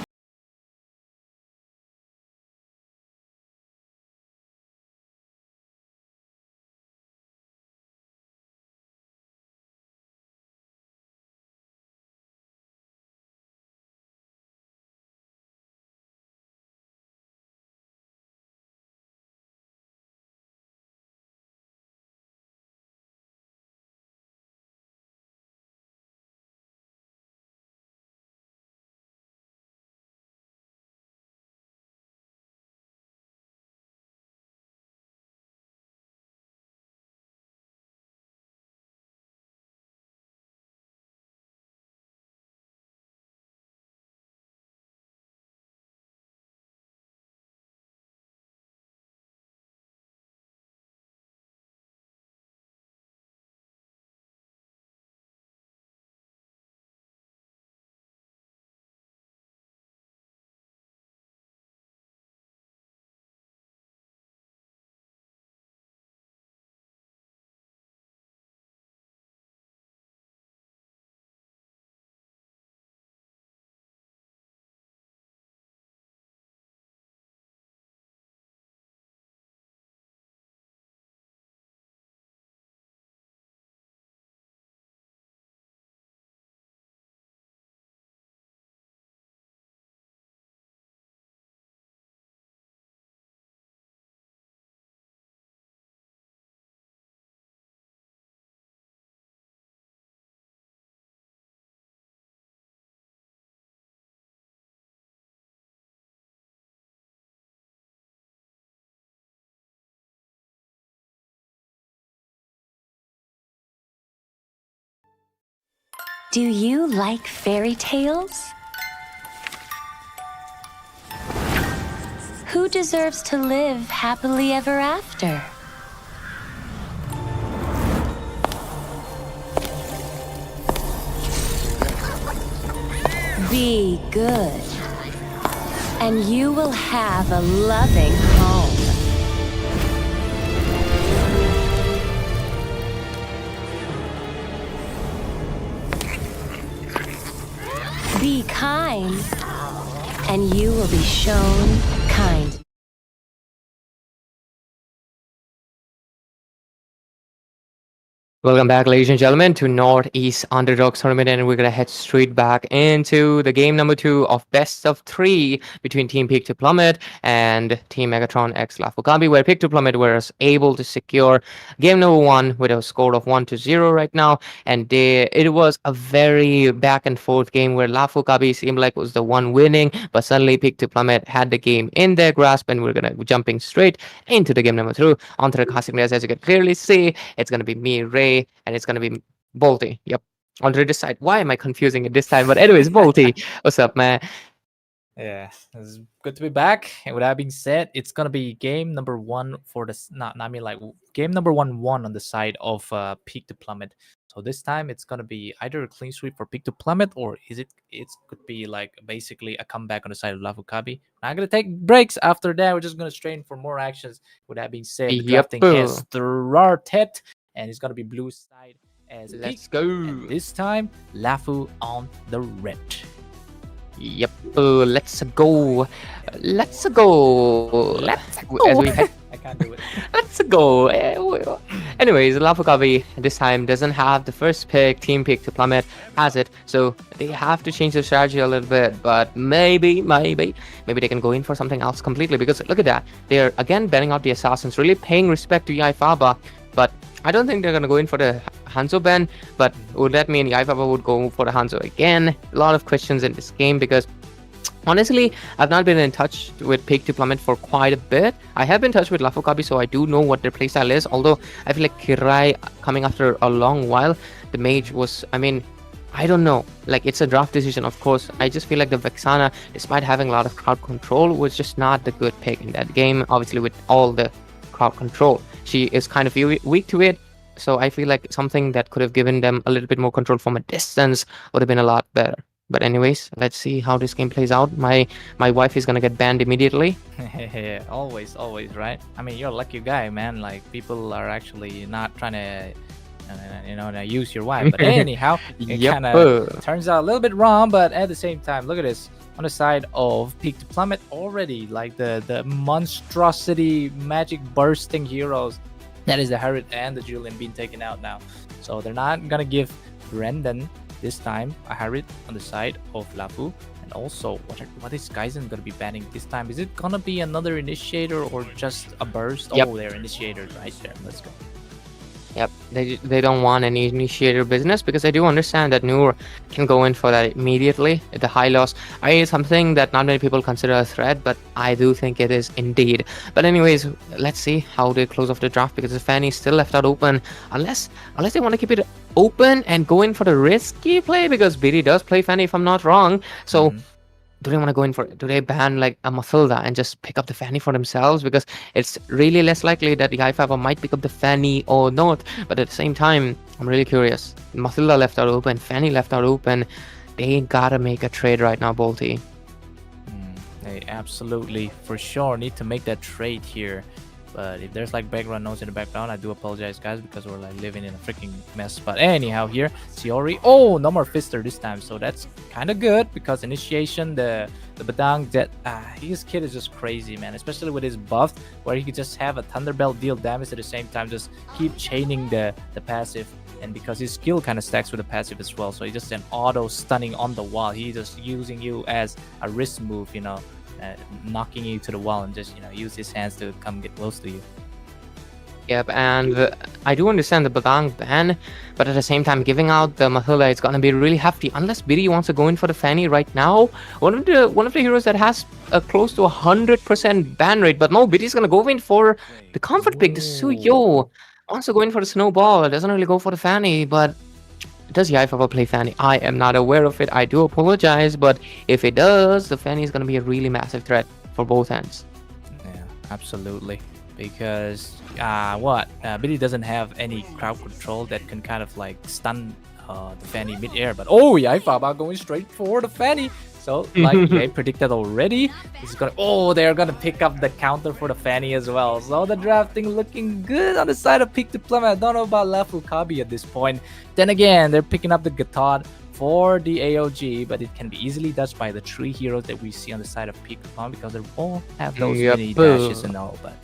Do you like fairy tales? Who deserves to live happily ever after? Be good, and you will have a loving home. Be kind, and you will be shown kind. Welcome back, ladies and gentlemen, to North East Underdogs Tournament, and we're gonna head straight back into the game number 2 of best of 3 between Team Peak to Plummet and Team Megatron x Lafu Kabi, where Peak to Plummet was able to secure game number 1 with a score of 1-0 right now, and it was a very back and forth game where Lafu Kabi seemed like was the one winning, but suddenly Peak to Plummet had the game in their grasp, and we're gonna be jumping straight into the game number 2 onto the casting players. As you can clearly see, it's gonna be me, Ray, and it's gonna be Bolty. Yep. Already decide. Why am I confusing it this time? But anyways, Bolty, what's up, man? Yeah, it's good to be back. And with that being said, it's gonna be game number 1 for the game number 1 on the side of Peak to Plummet. So this time it's gonna be either a clean sweep for Peak to Plummet, or it could be like basically a comeback on the side of Lafu Kabi. We're not gonna take breaks after that. We're just gonna strain for more actions. With that being said, the Yep. drafting has started, and it's gonna be blue side as Let's Peak, go. and this time Lafu on the red. Yep. Let's go. Let's go. As we head I can't do it. Let's go. Anyways, Lafu Kabi this time doesn't have the first pick. Team Pick to Plummet has it, so they have to change their strategy a little bit. But maybe they can go in for something else completely. Because look at that, they're again betting out the assassins, really paying respect to Yaifaba. But I don't think they're gonna go in for the Hanzo ban. But would that mean Yaifaba would go for the Hanzo again? A lot of questions in this game because honestly, I've not been in touch with Peak to Plummet for quite a bit. I have been in touch with Lafu Kabi, so I do know what their playstyle is. Although I feel like Kirai coming after a long while, the mage was, I don't know. Like, it's a draft decision, of course. I just feel like the Vexana, despite having a lot of crowd control, was just not the good pick in that game. Obviously, with all the crowd control, she is kind of weak to it. So I feel like something that could have given them a little bit more control from a distance would have been a lot better. But anyways, let's see how this game plays out. My wife is gonna get banned immediately. always, right? I mean, you're a lucky guy, man. Like, people are actually not trying to, use your wife. But anyhow, it kind of turns out a little bit wrong. But at the same time, look at this. On the side of Peak to Plummet already, like the monstrosity magic bursting heroes. That is the Harriet and the Julian being taken out now. So they're not gonna give Brendan this time a Harriet on the side of Lafu. And also, what is Kaizen gonna be banning this time? Is it gonna be another initiator or just a burst? Yep. Oh, they're initiators right there. Let's go. Yep, they don't want any initiator business because I do understand that Noor can go in for that immediately at the high loss. It's something that not many people consider a threat, but I do think it is indeed. But anyways, let's see how they close off the draft because the Fanny is still left out open unless they want to keep it open and go in for the risky play because BD does play Fanny if I'm not wrong. So do they want to go in for it? Do they ban like a Mathilda and just pick up the Fanny for themselves? Because it's really less likely that the Yaifaba might pick up the Fanny or not. But at the same time, I'm really curious. Mathilda left out open, Fanny left out open. They gotta make a trade right now, Bolty. They absolutely, for sure, need to make that trade here. But if there's like background noise in the background, I do apologize, guys, because we're like living in a freaking mess. But anyhow, here, Siori. Oh, no more Fister this time. So that's kind of good because initiation, the Badang, his kid is just crazy, man. Especially with his buff, where he could just have a Thunderbelt deal damage at the same time, just keep chaining the passive. And because his skill kind of stacks with the passive as well. So he's just an auto stunning on the wall. He's just using you as a wrist move, knocking you to the wall and just use his hands to come get close to you. Yep, and I do understand the Badang ban, but at the same time, giving out the Mathilda is gonna be really hefty. Unless BD wants to go in for the Fanny right now, one of the heroes that has a close to 100% ban rate. But no, BD is gonna go in for the comfort pick. The Suyo wants to go in for the Snowball. It doesn't really go for the Fanny, but Does Yaifava play Fanny? I am not aware of it. I do apologize, but if it does, the Fanny is going to be a really massive threat for both ends. Yeah, absolutely. Because Billy doesn't have any crowd control that can kind of like stun the Fanny mid-air. But Yaifaba going straight for the Fanny. So like they predicted already, they're gonna pick up the counter for the Fanny as well. So the drafting looking good on the side of Peak to Plummet. I don't know about Lafu Kabi at this point. Then again, they're picking up the Gatot for the AOG, but it can be easily dodged by the 3 heroes that we see on the side of Peak to Plummet because they all have those mini dashes and all. But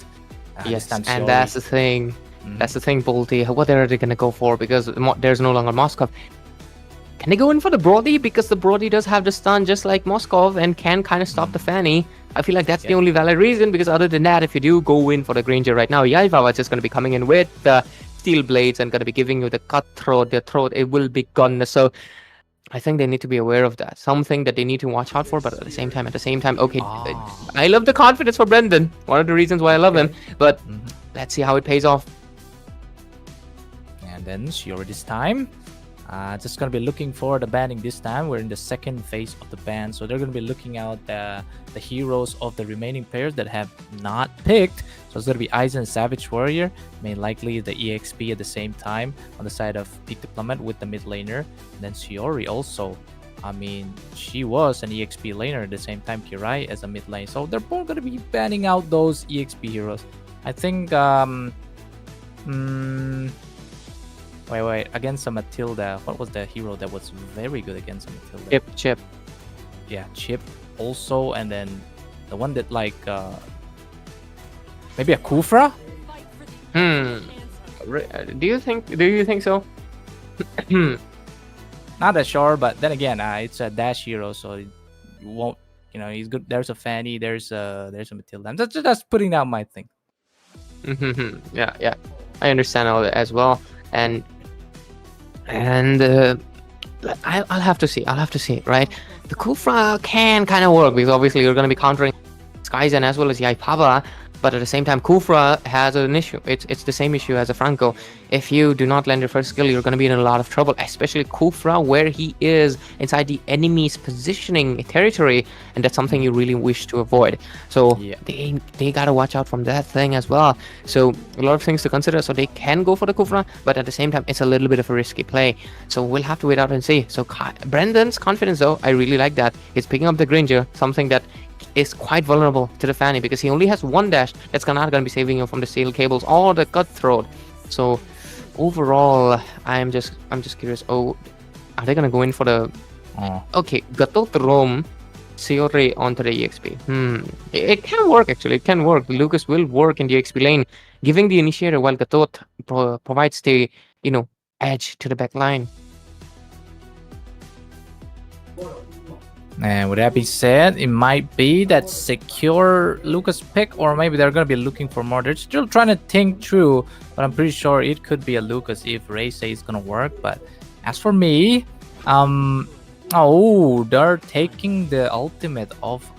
yes, and that's the thing. That's the thing, Bolty. What are they gonna go for? Because there's no longer Moskov. Can they go in for the Brody? Because the Brody does have the stun just like Moskov and can kind of stop the Fanny. I feel like that's the only valid reason, because other than that, if you do go in for the Granger right now, Yaifava is just going to be coming in with the Steel Blades and going to be giving you the cutthroat, the throat, it will be gone. So I think they need to be aware of that. Something that they need to watch out for, but at the same time, okay, I love the confidence for Brendan. One of the reasons why I love him, but let's see how it pays off. And then Shiori this time. Just going to be looking for the banning this time. We're in the second phase of the ban. So they're going to be looking out the heroes of the remaining players that have not picked. So it's going to be Aizen Savage Warrior. Likely the EXP at the same time on the side of Peak Diplomat with the mid laner. And then Shiori also. She was an EXP laner at the same time. Kirai as a mid lane. So they're both going to be banning out those EXP heroes. I think... Wait, against a Matilda, what was the hero that was very good against a Matilda? Chip. Yeah, Chip also, and then the one that like maybe a Kufra? Do you think so? Not that sure, but then again, it's a dash hero, so you won't, he's good. There's a Fanny, there's a Matilda. I'm just putting out my thing. Yeah, I understand all that as well, and I'll have to see, right? The Kufra can kind of work because obviously you're going to be countering Skyzen as well as Yaipava, but at the same time Kufra has an issue. It's the same issue as a Franco. If you do not land your first skill, you're going to be in a lot of trouble, especially Kufra where he is inside the enemy's positioning territory, and that's something you really wish to avoid. So they got to watch out from that thing as well. So a lot of things to consider. So they can go for the Kufra, but at the same time it's a little bit of a risky play. So we'll have to wait out and see. So Brendan's confidence though, I really like that. He's picking up the Granger, something that is quite vulnerable to the Fanny because he only has one dash that's not going to be saving you from the steel cables or the cutthroat. So overall, I'm just curious. Oh, are they going to go in for the okay, Gatot Rom Seore onto the EXP? It can work actually. It can work. Lucas will work in the EXP lane, giving the initiator while Gatot provides the edge to the back line. And with that being said, it might be that secure Lucas pick, or maybe they're going to be looking for more. They're still trying to think through, but I'm pretty sure it could be a Lucas if Ray says it's going to work. But as for me, they're taking the ultimate of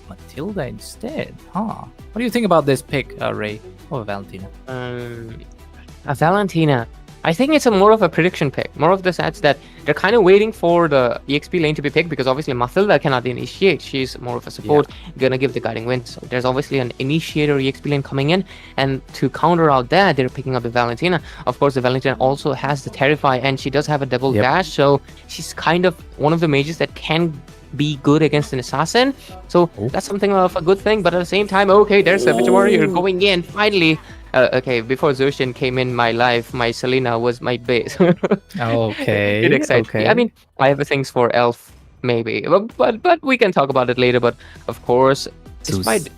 Matilda instead, huh? What do you think about this pick, Ray, or Valentina? A Valentina. I think it's more of a prediction pick, more of the stats that they're kind of waiting for the EXP lane to be picked because obviously Matilda cannot initiate. She's more of a support, gonna give the guiding wind. So there's obviously an initiator EXP lane coming in, and to counter out that, they're picking up the Valentina. Of course, the Valentina also has the Terrify, and she does have a double dash, so she's kind of one of the mages that can be good against an assassin. So that's something of a good thing, but at the same time, okay, there's Savage Warrior going in finally. Okay, before Zoshin came in my life, my Selena was my base. Okay. It excites me. I mean, I have things for Elf, maybe, but we can talk about it later. But of course, despite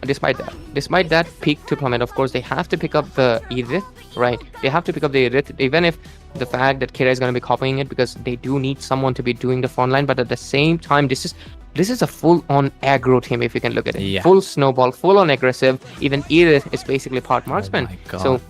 that peak to Plummet, of course, they have to pick up the Edith, right? They have to pick up the Edith, even if the fact that Kira is going to be copying it because they do need someone to be doing the front line. But at the same time, this is a full-on aggro team, if you can look at it. Full snowball, full-on aggressive. Even Edith is basically part marksman. So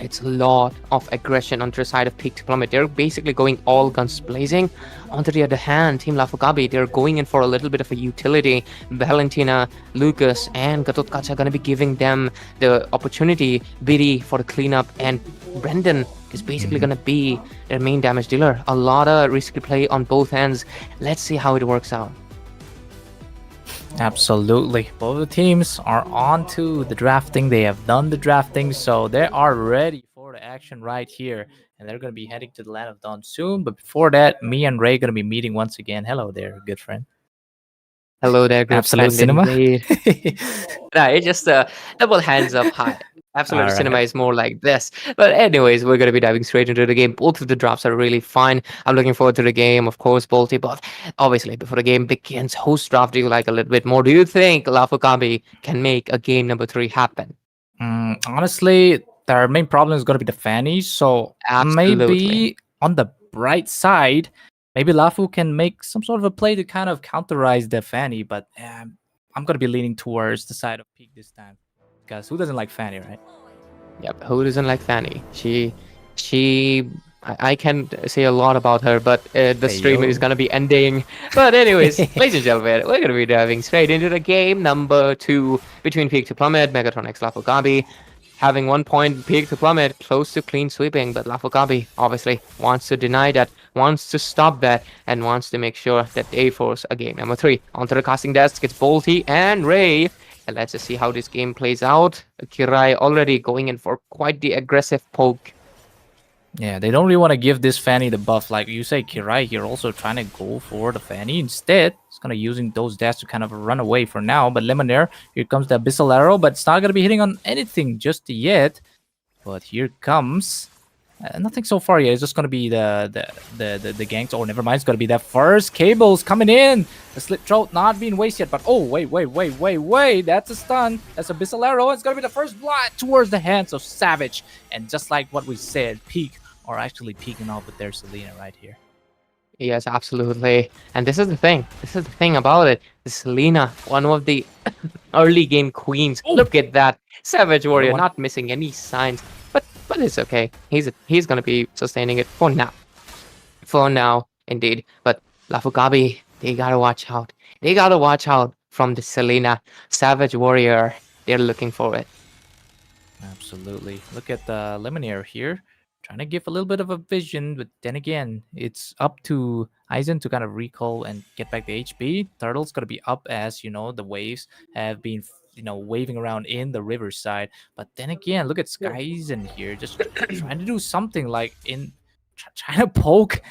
It's a lot of aggression on the side of Peak to Plummet. They're basically going all guns blazing. On the other hand, Team Lafu Kabi, they're going in for a little bit of a utility. Valentina, Lucas, and Gatotkacha are going to be giving them the opportunity. Biddy for the cleanup, and Brendan is basically going to be their main damage dealer. A lot of risky play on both ends. Let's see how it works out. Absolutely. Both the teams are on to the drafting. They have done the drafting, so they are ready for the action right here. And they're going to be heading to the Land of Dawn soon. But before that, me and Ray are going to be meeting once again. Hello there, good friend. Hello there, good Absolute friend Cinema. indeed. Right, just double hands up high. Absolute Alright. Cinema is more like this. But anyways, we're going to be diving straight into the game. Both of the drops are really fine. I'm looking forward to the game, of course, Bolty. But obviously, before the game begins, whose draft do you like a little bit more? Do you think Lafu Kabi can make a game number 3 happen? Honestly, their main problem is going to be the Fanny. So Absolutely. maybe on the bright side, maybe Lafu can make some sort of a play to kind of counterize the Fanny. But I'm going to be leaning towards the side of Peak this time. Because who doesn't like Fanny, right? Yep, who doesn't like Fanny? I can't say a lot about her, but the stream is going to be ending. But anyways, ladies and gentlemen, we're going to be diving straight into the game number 2 between Peak to Plummet, Megatron x Lafu Kabi. Having 1 point, Peak to Plummet, close to clean sweeping, but Lafu Kabi obviously wants to deny that, wants to stop that, and wants to make sure that they force a game number 3. Onto the casting desk, it's Bolty and Ray. And let's just see how this game plays out. Kirai already going in for quite the aggressive poke. Yeah, they don't really want to give this Fanny the buff. Like you say, Kirai here also trying to go for the Fanny. Instead, it's going to using those dashes to kind of run away for now. But Lemonade, here comes the Abyssal Arrow, but it's not going to be hitting on anything just yet. But here comes... nothing so far yet. It's just going to be the ganks. Oh, never mind. It's going to be that first cables coming in. The Slit Throat not being wasted yet. But oh, wait. That's a stun. That's a Abyssal Arrow. It's going to be the first blood towards the hands of Savage. And just like what we said, Peak are actually peeking off with their Selena right here. Yes, absolutely. And this is the thing. This is the thing about it. The Selena, one of the early game queens. Oh. Look at that. Savage Warrior not missing any signs. But it's okay. He's gonna be sustaining it for now. For now, indeed. But Lafu Kabi, they gotta watch out. They gotta watch out from the Selena. Savage Warrior. They're looking for it. Absolutely. Look at the Lemonade here. Trying to give a little bit of a vision, but then again, it's up to Aizen to kind of recall and get back the HP. Turtle's gonna be up as, the waves have been waving around in the riverside. But then again, look at Skyzen here, just trying to do something like trying to poke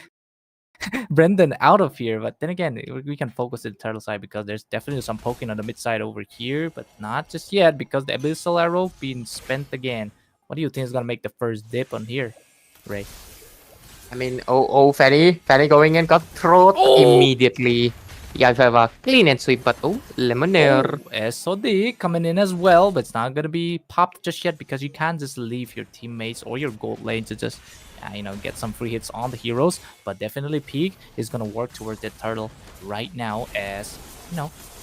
Brendan out of here. But then again, we can focus the turtle side because there's definitely some poking on the mid side over here, but not just yet because the Abyssal Arrow being spent again. What do you think is gonna make the first dip on here, Ray? I mean, Fanny going in, got throat immediately. Yeah, have a clean and sweep, but Lemonade. SOD coming in as well, but it's not gonna be popped just yet because you can't just leave your teammates or your gold lane to just get some free hits on the heroes. But definitely Peak is gonna work towards that turtle right now as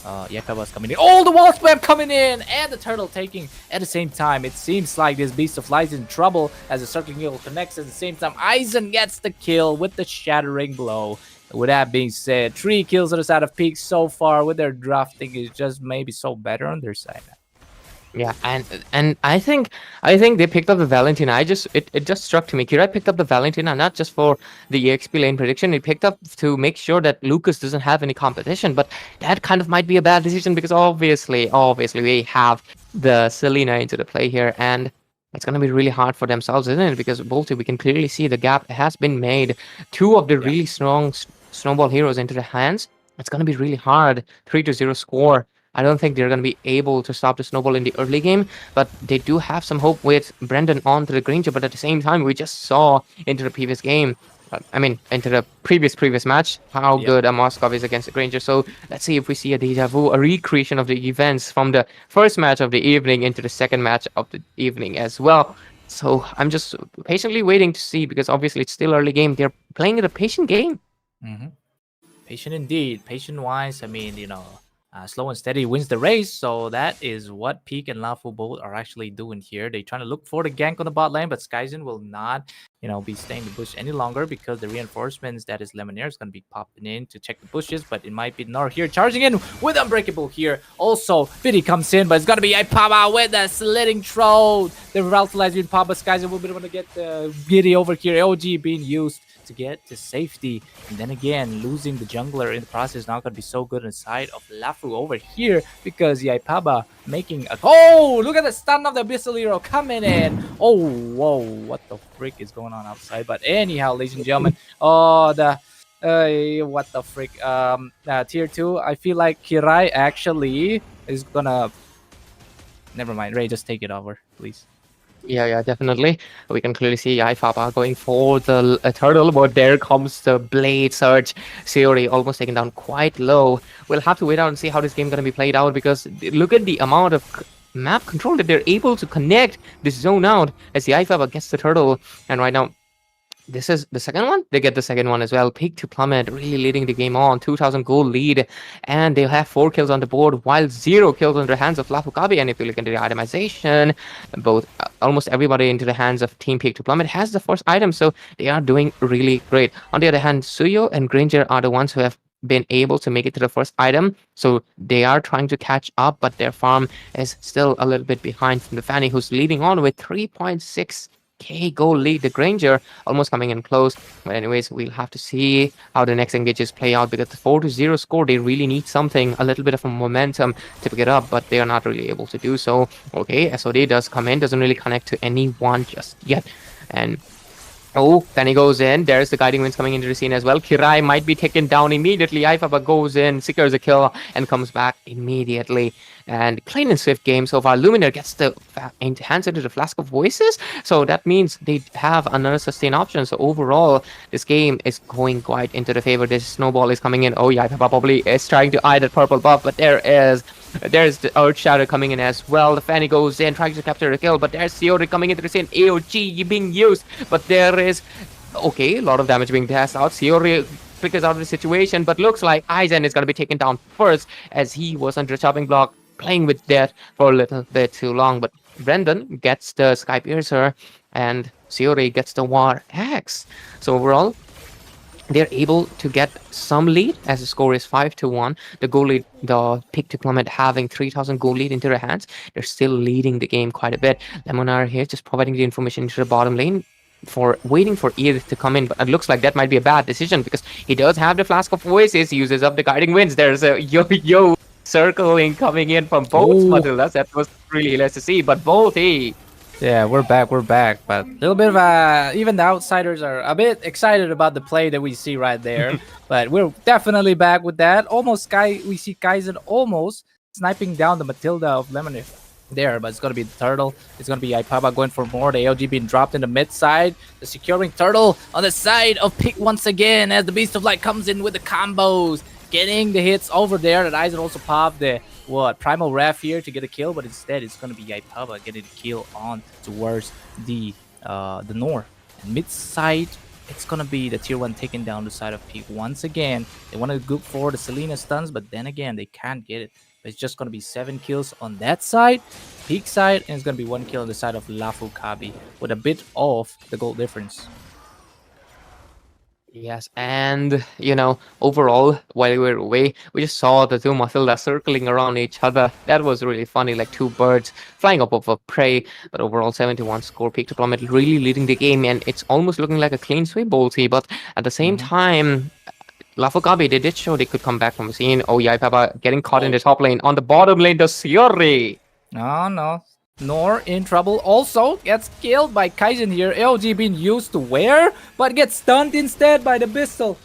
Yakaba's coming in. Oh, the wall spam coming in and the turtle taking at the same time. It seems like this Beast of Light is in trouble as the circling eagle connects at the same time. Aizen gets the kill with the shattering blow. With that being said, 3 kills on the side of Peak so far. With their drafting is just maybe so better on their side. Yeah, and I think they picked up the Valentina. It just struck to me. Kirai picked up the Valentina not just for the EXP lane prediction. It picked up to make sure that Lucas doesn't have any competition. But that kind of might be a bad decision because obviously we have the Selena into the play here, and it's gonna be really hard for themselves, isn't it? Because Bolty, we can clearly see the gap has been made. 2 of the really strong snowball heroes into the hands. It's gonna be really hard. 3-0 score. I don't think they're going to be able to stop the snowball in the early game, but they do have some hope with Brendan onto the Granger. But at the same time, we just saw into the previous game, into the previous match, how good a Moskov is against the Granger. So let's see if we see a deja vu, a recreation of the events from the first match of the evening into the second match of the evening as well. So I'm just patiently waiting to see because obviously it's still early game. They're playing it a patient game. Patient indeed. Patient-wise, Slow and steady wins the race. So that is what Peak and Lafu both are actually doing here. They're trying to look for the gank on the bot lane, but Skyzen will not, be staying in the bush any longer because the reinforcements that is Lemonade is going to be popping in to check the bushes, but it might be Nor here charging in with Unbreakable here. Also, Biddy comes in, but it's going to be Ipaba with the slitting throw. The Raltalize with Papa. Skyzen will be able to get the Biddy over here. LG being used to get to safety, and then again losing the jungler in the process is not going to be so good on the side of Lafu over here because Yaipaba making a look at the stun of the Abyssal Hero coming in. Oh, whoa, what the frick is going on outside? But anyhow, ladies and gentlemen, what the frick, tier 2, I feel like Kirai actually is gonna, never mind, Ray, just take it over, please. Yeah, definitely. We can clearly see Ifapa going for the turtle, but there comes the blade surge. Seori almost taken down quite low. We'll have to wait out and see how this game going to be played out because look at the amount of map control that they're able to connect this zone out as the Ifapa gets the turtle. And right now, this is the second one. They get the second one as well. Peak to Plummet, really leading the game on. 2,000 gold lead. And they have 4 kills on the board, while 0 kills on the hands of Lafu Kabi. And if you look into the itemization, almost everybody into the hands of Team Peak to Plummet has the first item. So they are doing really great. On the other hand, Suyo and Granger are the ones who have been able to make it to the first item. So they are trying to catch up, but their farm is still a little bit behind from the Fanny, who's leading on with 3.6k goal lead. The Granger almost coming in close. But anyways, we'll have to see how the next engages play out because the 4-0 score, they really need something, a little bit of a momentum to pick it up, but they are not really able to do so. Okay, SOD does come in, doesn't really connect to anyone just yet. And then he goes in. There's the guiding winds coming into the scene as well. Kirai might be taken down immediately. Ifaba goes in, secures a kill, and comes back immediately. And clean and swift game so far. Luminar gets the hands into the Flask of Voices. So that means they have another sustain option. So overall, this game is going quite into the favor. This snowball is coming in. Oh yeah, Ifaba probably is trying to eye that purple buff, but there's the Earth Shadow coming in as well. The Fanny goes in, trying to capture a kill, but there's Seori coming into the scene. AOG being used, but there is a lot of damage being dashed out. Seori figures out of the situation, but looks like Aizen is going to be taken down first as he was under a chopping block, playing with death for a little bit too long. But Brendan gets the Sky Piercer and Seori gets the War Axe. So overall, they're able to get some lead as the score is 5-1. The goal lead, the Pick to Plummet having 3,000 goal lead into their hands. They're still leading the game quite a bit. Lemonar here just providing the information into the bottom lane for waiting for Edith to come in, but it looks like that might be a bad decision because he does have the Flask of Voices, he uses up the guiding winds. There's a yo-yo circling coming in from both Matildas. That was really hilarious to see, but both, yeah, we're back, but a little bit of even the outsiders are a bit excited about the play that we see right there. But we're definitely back with that. We see Kaizen almost sniping down the Matilda of Lemonade there, but it's gonna be the turtle. It's gonna be Ipaba going for more. The LG being dropped in the mid side. The securing turtle on the side of Pick once again as the Beast of Light comes in with the combos, getting the hits over there. That Aizen also popped the Primal Wrath here to get a kill, but instead it's gonna be Yaipaba getting the kill on towards the north. And mid side, it's gonna be the tier 1 taking down the side of Peak once again. They want to go for the Selena stuns, but then again they can't get it. It's just gonna be 7 kills on that side, Peak side, and it's gonna be 1 kill on the side of Lafu Kabi with a bit of the gold difference. Yes, and overall, while we were away, we just saw the two Matilda circling around each other. That was really funny, like two birds flying up of a prey. But overall, 71 score, Peak to Plummet really leading the game, and it's almost looking like a clean sweep, Bolty. But at the same time, Lafu Kabi, they did show they could come back from the scene. Oh, Yaipapa getting caught in the top lane. On the bottom lane, the Seori. No. Nor in trouble also gets killed by Kaizen here. LG being used to wear, but gets stunned instead by the Bistle.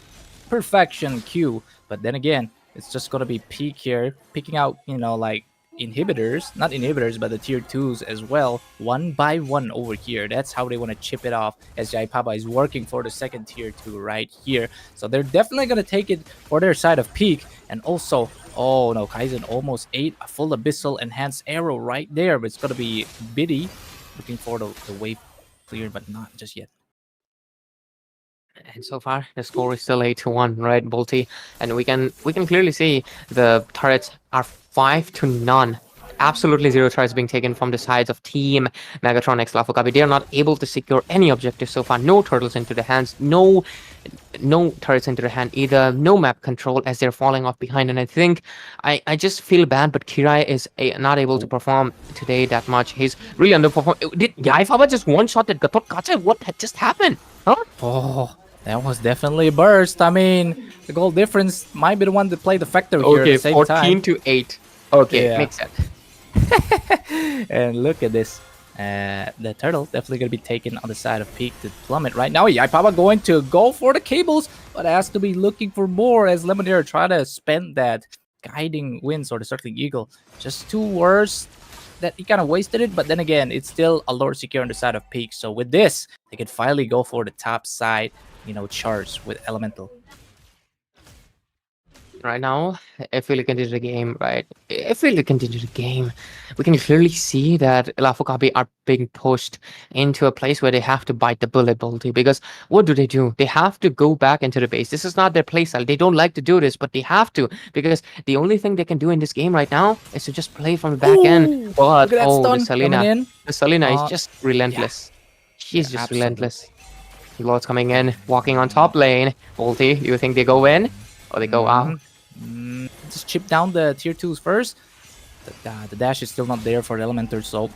Perfection Q. But then again, it's just gonna be Peak here, picking out, like inhibitors, not inhibitors, but the tier 2s as well, one by one over here. That's how they want to chip it off as Yaipaba is working for the second tier 2 right here. So they're definitely going to take it for their side of Peak. And also, oh no, Kaizen almost ate a full Abyssal Enhanced Arrow right there, but it's going to be Biddy looking for the wave clear, but not just yet. And so far, the score is still 8-1, right, Bolty? And we can clearly see the turrets are 5-0. Absolutely zero turrets being taken from the sides of Team Megatron x Lafu Kabi. They are not able to secure any objectives so far. No turtles into the hands. No turrets into the hand either. No map control as they're falling off behind. And I think I just feel bad, but Kirai is not able to perform today that much. He's really underperformed. Did Yaifaba just one-shot that Gatot Kacha? What had just happened? Huh? Oh, that was definitely a burst. I mean, the goal difference might be the one to play the factor here at the same 14-8. Okay, Yeah. makes sense. And look at this. The turtle definitely going to be taken on the side of Peak to Plummet right now. Yaipaba going to go for the cables, but has to be looking for more as Eliminator try to spend that guiding winds or the circling eagle. Just two words that he kind of wasted it, but then again, it's still a Lord secure on the side of Peak. So with this, they can finally go for the top side, charge with Elemental. Right now, if we look into the game, right? If we look into the game, we can clearly see that Lafu Kabi are being pushed into a place where they have to bite the bullet, Bolty. Because what do? They have to go back into the base. This is not their playstyle. They don't like to do this, but they have to. Because the only thing they can do in this game right now is to just play from the back end. But, the Selena is just relentless. She's just relentless. Lord's coming in, walking on top lane. Bolty, you think they go in? Or they go out? Just chip down the tier 2s first. The dash is still not there for the Elementor, so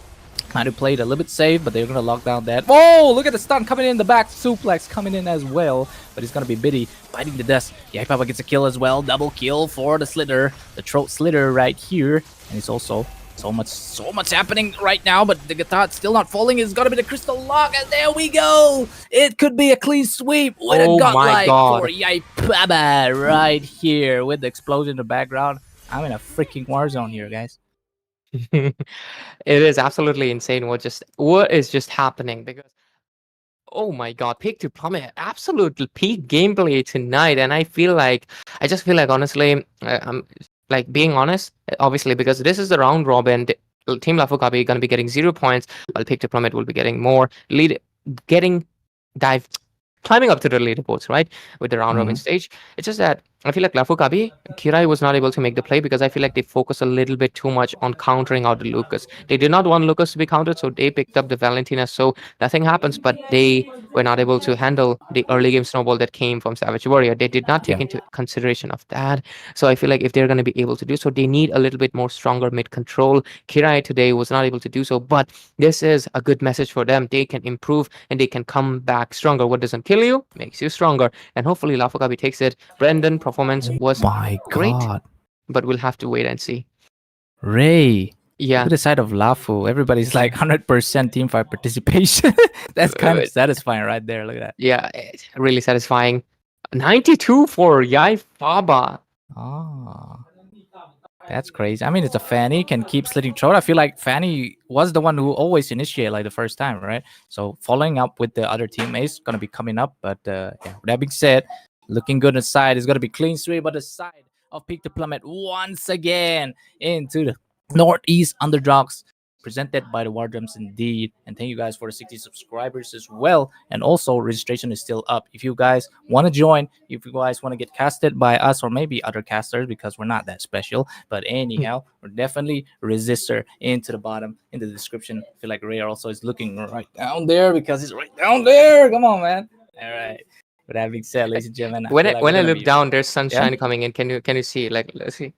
kind of played a little bit safe, but they're going to lock down that. Whoa, look at the stun coming in the back. Suplex coming in as well, but it's going to be Biddy biting the dust. Yaipapa gets a kill as well. Double kill for the Slither. The throat Slither right here. And it's also so much happening right now, but the guitar still not falling. It's gonna be the crystal lock, and there we go. It could be a clean sweep with a godlike for Yaipaba right here with the explosion in the background. I'm in a freaking war zone here, guys. It is absolutely insane what is just happening, because oh my god, Peak to Plummet, absolute peak gameplay tonight. And I just feel like honestly, I'm like being honest, obviously, because this is the round robin. Team Lafu Kabi going to be getting 0 points, while Peak to Plummet will be getting more climbing up to the leaderboards, right? With the round robin stage. It's just that I feel like Lafu Kabi, Kirai was not able to make the play because I feel like they focus a little bit too much on countering out the Lucas. They did not want Lucas to be countered, so they picked up the Valentina. So nothing happens, but they were not able to handle the early game snowball that came from Savage Warrior. They did not take into consideration of that. So I feel like if they're going to be able to do so, they need a little bit more stronger mid control. Kirai today was not able to do so, but this is a good message for them. They can improve and they can come back stronger. What doesn't kill you makes you stronger. And hopefully Lafu Kabi takes it. Brendan performance was great, but we'll have to wait and see. Ray, yeah, to the side of Lafu, everybody's like 100% teamfight participation. That's kind of satisfying right there. Look at that. Yeah, it's really satisfying. 92 for Yaifaba. Oh, that's crazy. I mean, it's a Fanny can keep slitting throat. I feel like Fanny was the one who always initiated like the first time, right? So following up with the other teammates gonna be coming up. But yeah, with that being said, looking good on the side. It's gonna be clean sweep, but the side of Peak to Plummet once again into the North East Underdogs, presented by the War Drums indeed. And thank you guys for the 60 subscribers as well. And also registration is still up. If you guys want to join, if you guys want to get casted by us or maybe other casters, because we're not that special. But anyhow, we're definitely register into the bottom in the description. I feel like Ray also is looking right down there because he's right down there. Come on, man. All right. With that being said, ladies and gentlemen, when I look down, there's sunshine coming in. Can you see? Like, let's see.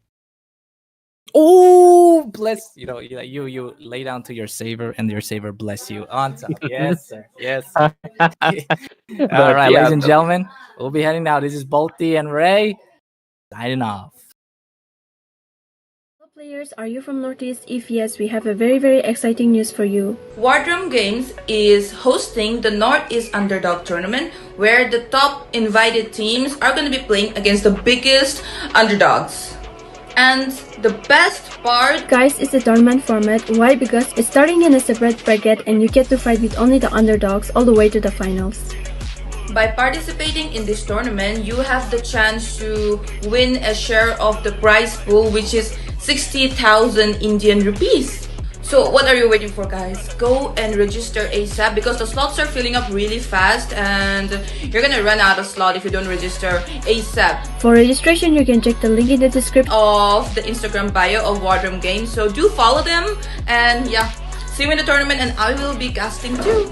Oh, bless you lay down to your saver and your saver bless you on top. Yes, sir. Yes. All right, ladies and gentlemen, we'll be heading now. This is Bolty and Ray signing off. Players, are you from Northeast? If yes, we have a very exciting news for you. Wardrum Games is hosting the Northeast Underdog Tournament, where the top invited teams are going to be playing against the biggest underdogs. And the best part, guys, is the tournament format. Why? Because it's starting in a separate bracket and you get to fight with only the underdogs all the way to the finals. By participating in this tournament, you have the chance to win a share of the prize pool, which is 60,000 Indian rupees. So what are you waiting for, guys? Go and register ASAP because the slots are filling up really fast and you're gonna run out of slot if you don't register ASAP. For registration, you can check the link in the description Of the Instagram bio of Wardroom Games. So do follow them and yeah, see you in the tournament and I will be casting too.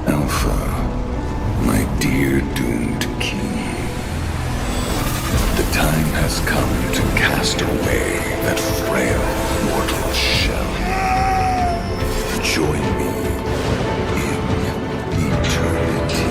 Alpha, my dear doomed king. The time has come to cast away that frail mortal shell. Join me in eternity.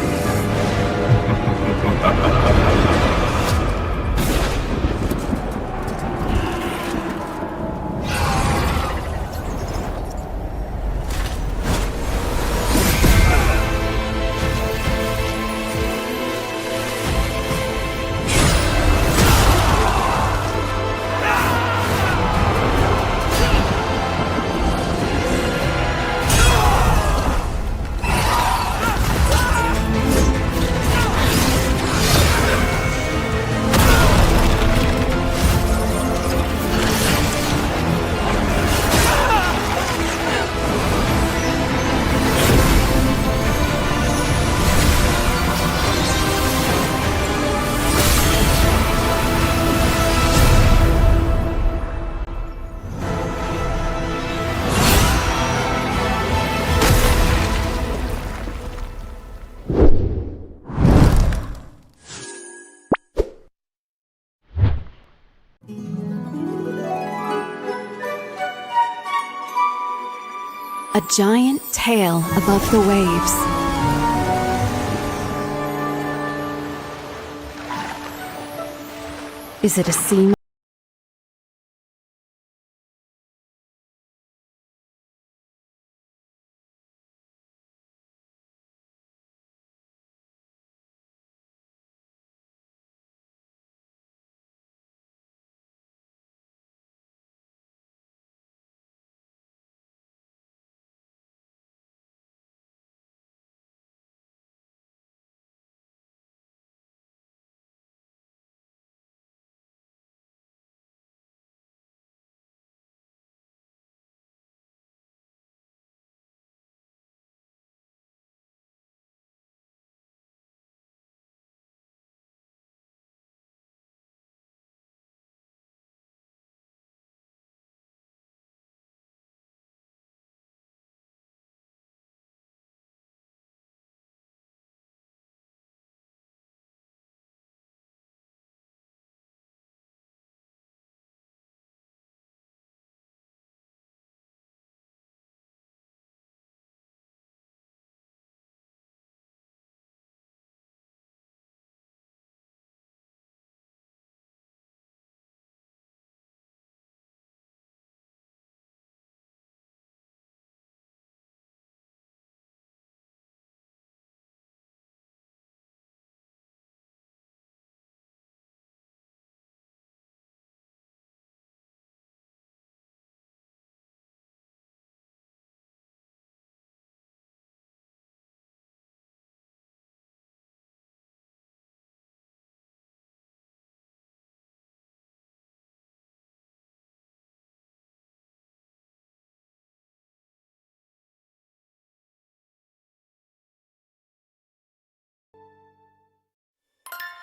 A giant tail above the waves. Is it a sea?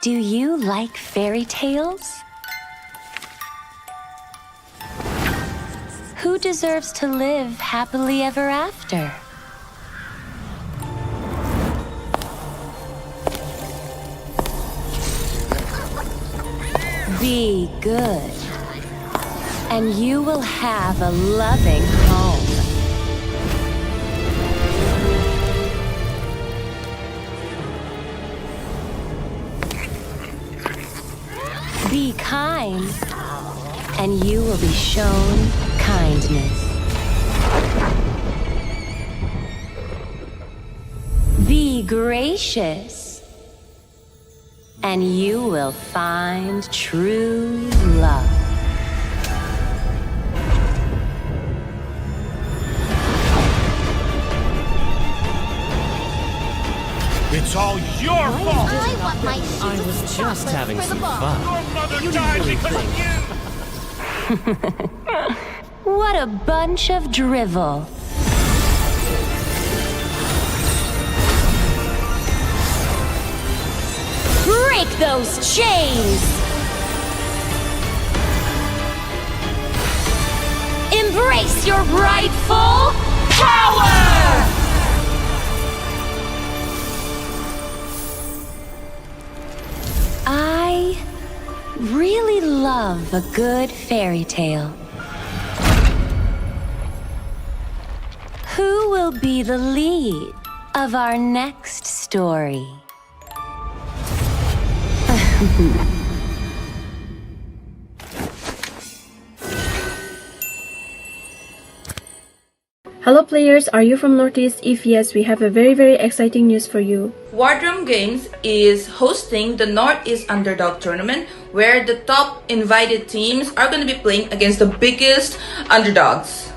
Do you like fairy tales? Who deserves to live happily ever after? Be good, and you will have a loving home. Be kind, and you will be shown kindness. Be gracious. And you will find true love. It's all your fault! I was just having some fun. Your mother died because of you! What a bunch of drivel. Break those chains! Embrace your rightful power! I really love a good fairy tale. Who will be the lead of our next story? Hello players, are you from Northeast? If yes, we have a very exciting news for you. Wardrum Games is hosting the North East Underdog Tournament, where the top invited teams are going to be playing against the biggest underdogs.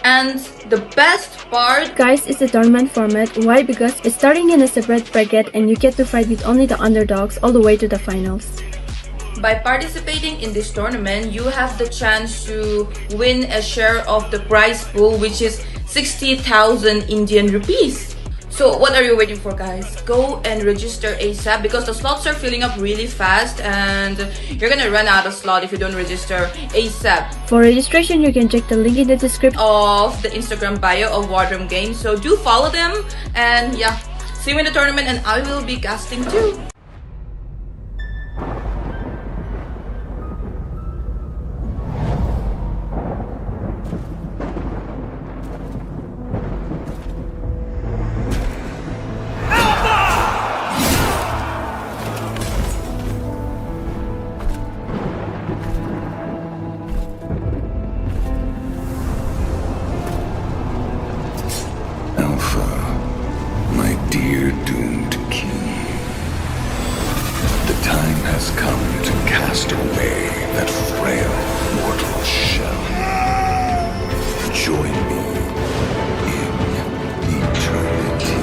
And the best part, Guys, it's a tournament format. Why? Because it's starting in a separate bracket and you get to fight with only the underdogs all the way to the finals. by participating in this tournament, you have the chance to win a share of the prize pool, which is 60,000 Indian rupees. So what are you waiting for, guys? Go and register ASAP because the slots are filling up really fast and you're gonna run out of slot if you don't register ASAP. For registration, you can check the link in the description Of the Instagram bio of Wardrum Games. So do follow them and yeah, see you in the tournament and I will be casting too. Dear doomed king, the time has come to cast away that frail mortal shell. Join me in eternity.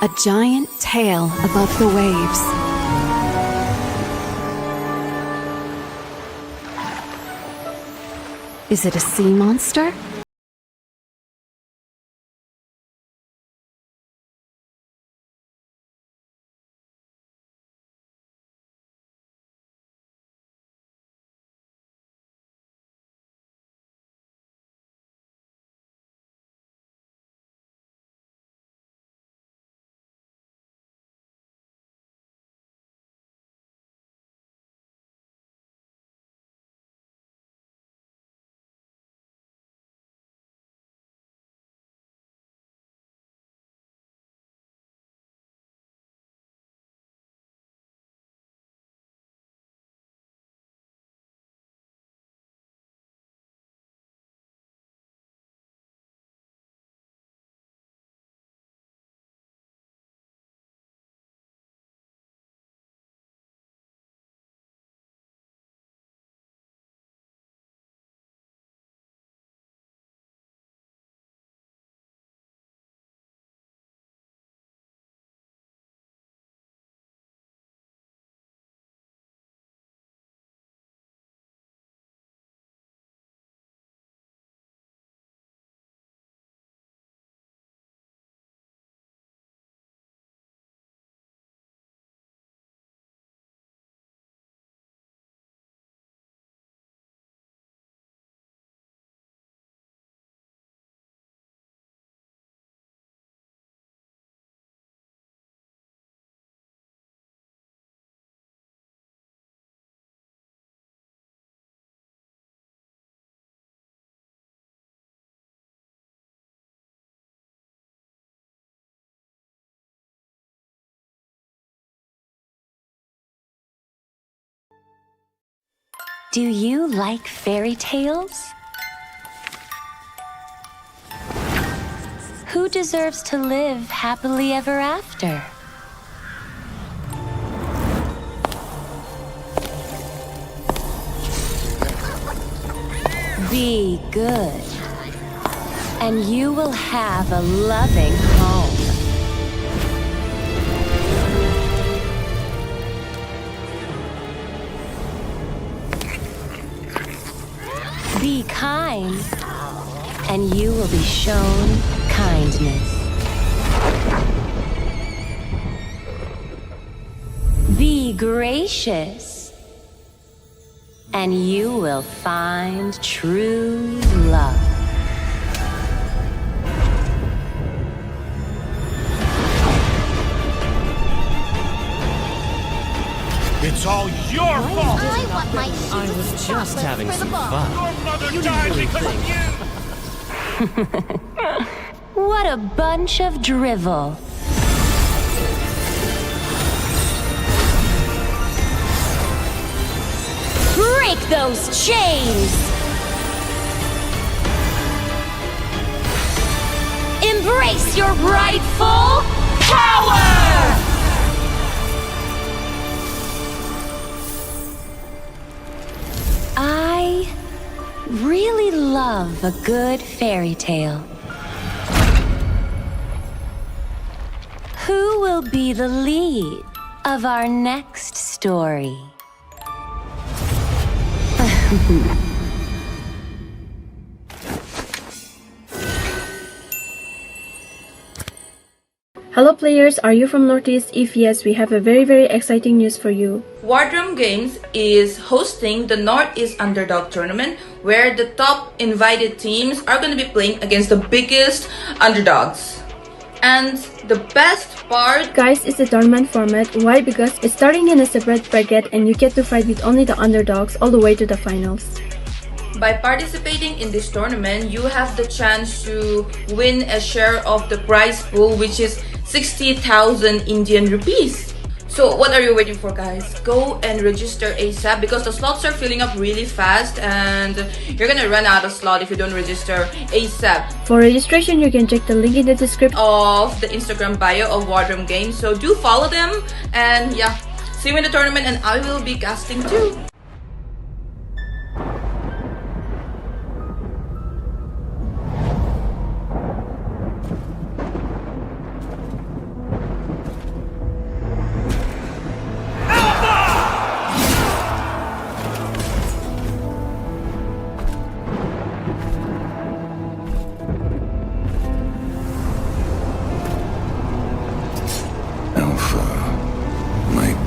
A giant tail above the waves. Is it a sea monster? Do you like fairy tales? Who deserves to live happily ever after? Be good, and you will have a loving home. Be kind, and you will be shown kindness. Be gracious, and you will find true love. It's all your fault! I was just having some fun. Your mother died because of you! What a bunch of drivel. Break those chains! Embrace your rightful power! I really love a good fairy tale. Who will be the lead of our next story? Hello players, are you from Northeast? If yes, we have a very exciting news for you. Wardrum Games is hosting the North East Underdog Tournament, where the top invited teams are going to be playing against the biggest underdogs. And the best part, Guys, it's a tournament format. Why? Because it's starting in a separate bracket and you get to fight with only the underdogs all the way to the finals. by participating in this tournament, you have the chance to win a share of the prize pool, which is 60,000 Indian rupees. So what are you waiting for, guys? Go and register ASAP because the slots are filling up really fast and you're gonna run out of slot if you don't register ASAP. For registration, you can check the link in the description Of the Instagram bio of Wardrum Games. So do follow them and yeah, see you in the tournament and I will be casting too.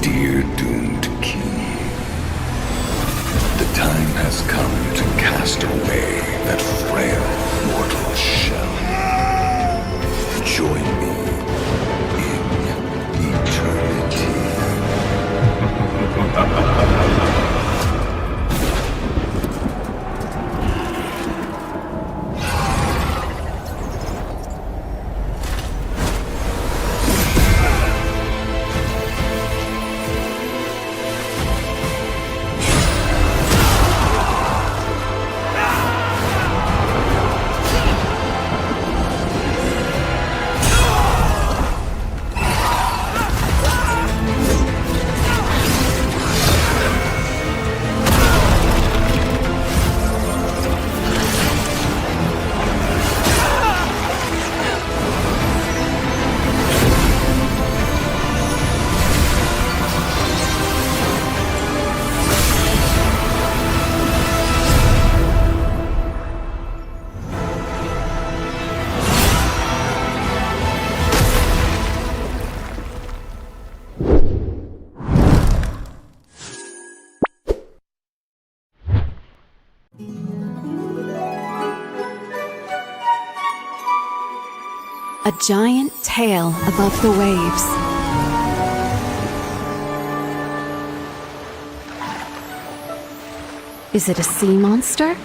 Dear doomed king, the time has come to cast away that frail mortal shell. Join me in eternity. A giant tail above the waves. Is it a sea monster?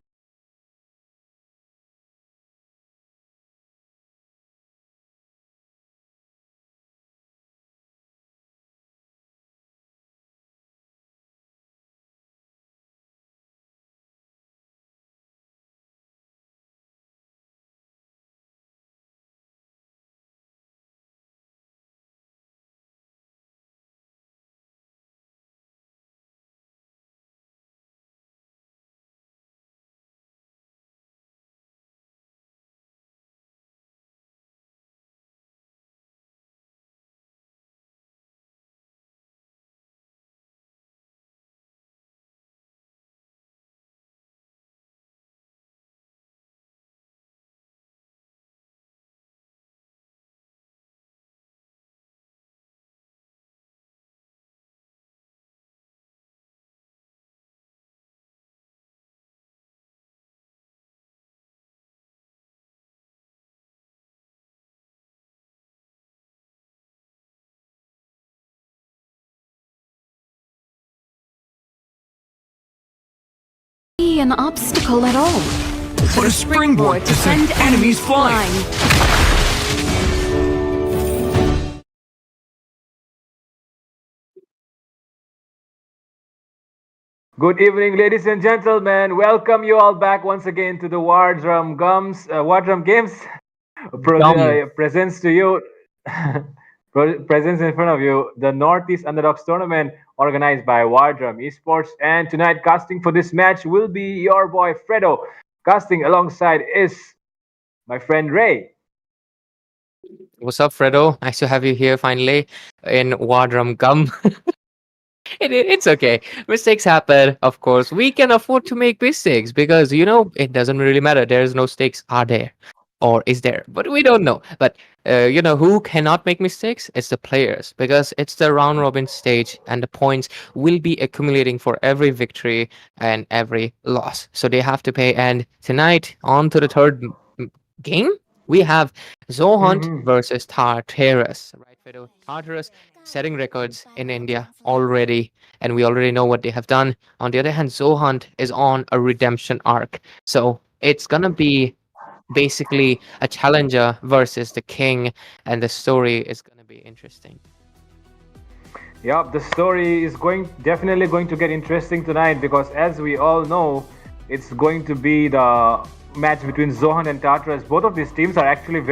be an obstacle at all. But a springboard to send enemies flying. Good evening, ladies and gentlemen. Welcome you all back once again to the Wardrum Games presents to you presents in front of you the North East Underdogs Tournament organized by Wardrum Esports. And tonight, casting for this match will be your boy Fredo. Casting alongside is my friend Ray. What's up, Fredo? Nice to have you here finally in Wardrum Gum. It's okay. Mistakes happen, of course. We can afford to make mistakes because, it doesn't really matter. There's no stakes, are there? Or is there? But we don't know. But, who cannot make mistakes? It's the players because it's the round robin stage and the points will be accumulating for every victory and every loss. So they have to pay. And tonight, on to the third game, we have Zohunt versus Tartarus. Right, Fredo? Tartarus setting records in India already, and we already know what they have done. On the other hand, Zohunt is on a redemption arc. So it's gonna be basically a challenger versus the king, and the story is gonna be interesting. Yep, the story is definitely going to get interesting tonight because as we all know, it's going to be the match between Zohunt and Tartarus. Both of these teams are actually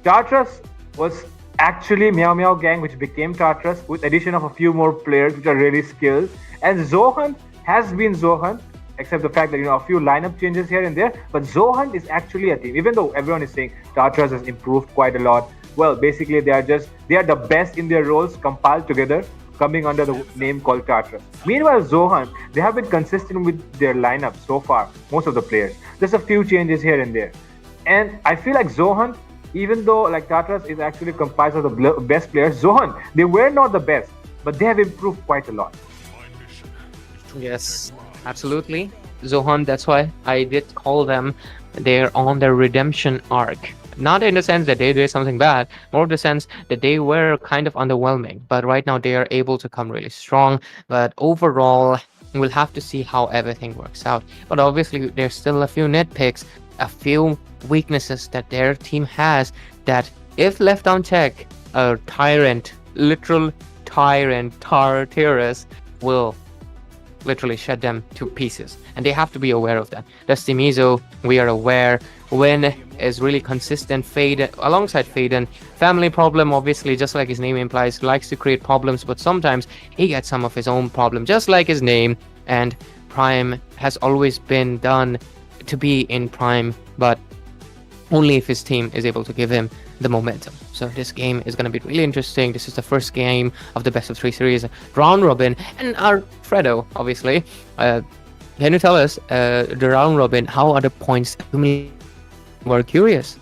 Tartarus was actually Meow Meow Gang, which became Tartarus with addition of a few more players which are really skilled. And Zohunt has been Zohunt, except the fact that a few lineup changes here and there. But Zohunt is actually a team, even though everyone is saying Tartarus has improved quite a lot. Well, basically they are the best in their roles compiled together, coming under the name called Tartarus. Meanwhile, Zohunt, they have been consistent with their lineup so far, most of the players. There's a few changes here and there. And I feel like Zohunt, even though Tartarus is actually comprised of the best players, Zohunt, they were not the best, but they have improved quite a lot. Yes, absolutely. Zohunt, that's why I did call them, they're on their redemption arc. Not in the sense that they did something bad, more of the sense that they were kind of underwhelming. But right now they are able to come really strong. But overall, we'll have to see how everything works out. But obviously, there's still a few nitpicks, a few weaknesses that their team has that if left unchecked, a literal tyrant, Tartarus will literally shed them to pieces, and they have to be aware of that. Dusty Mizo, we are aware. Win is really consistent. Fade alongside Faden, family problem, obviously, just like his name implies, likes to create problems, but sometimes he gets some of his own problem, just like his name. And Prime has always been done to be in Prime, but only if his team is able to give him the momentum. So this game is going to be really interesting. This is the first game of the best of 3 series, round robin, and our Fredo, obviously. Can you tell us the round robin, how are the points accumulated? We're curious.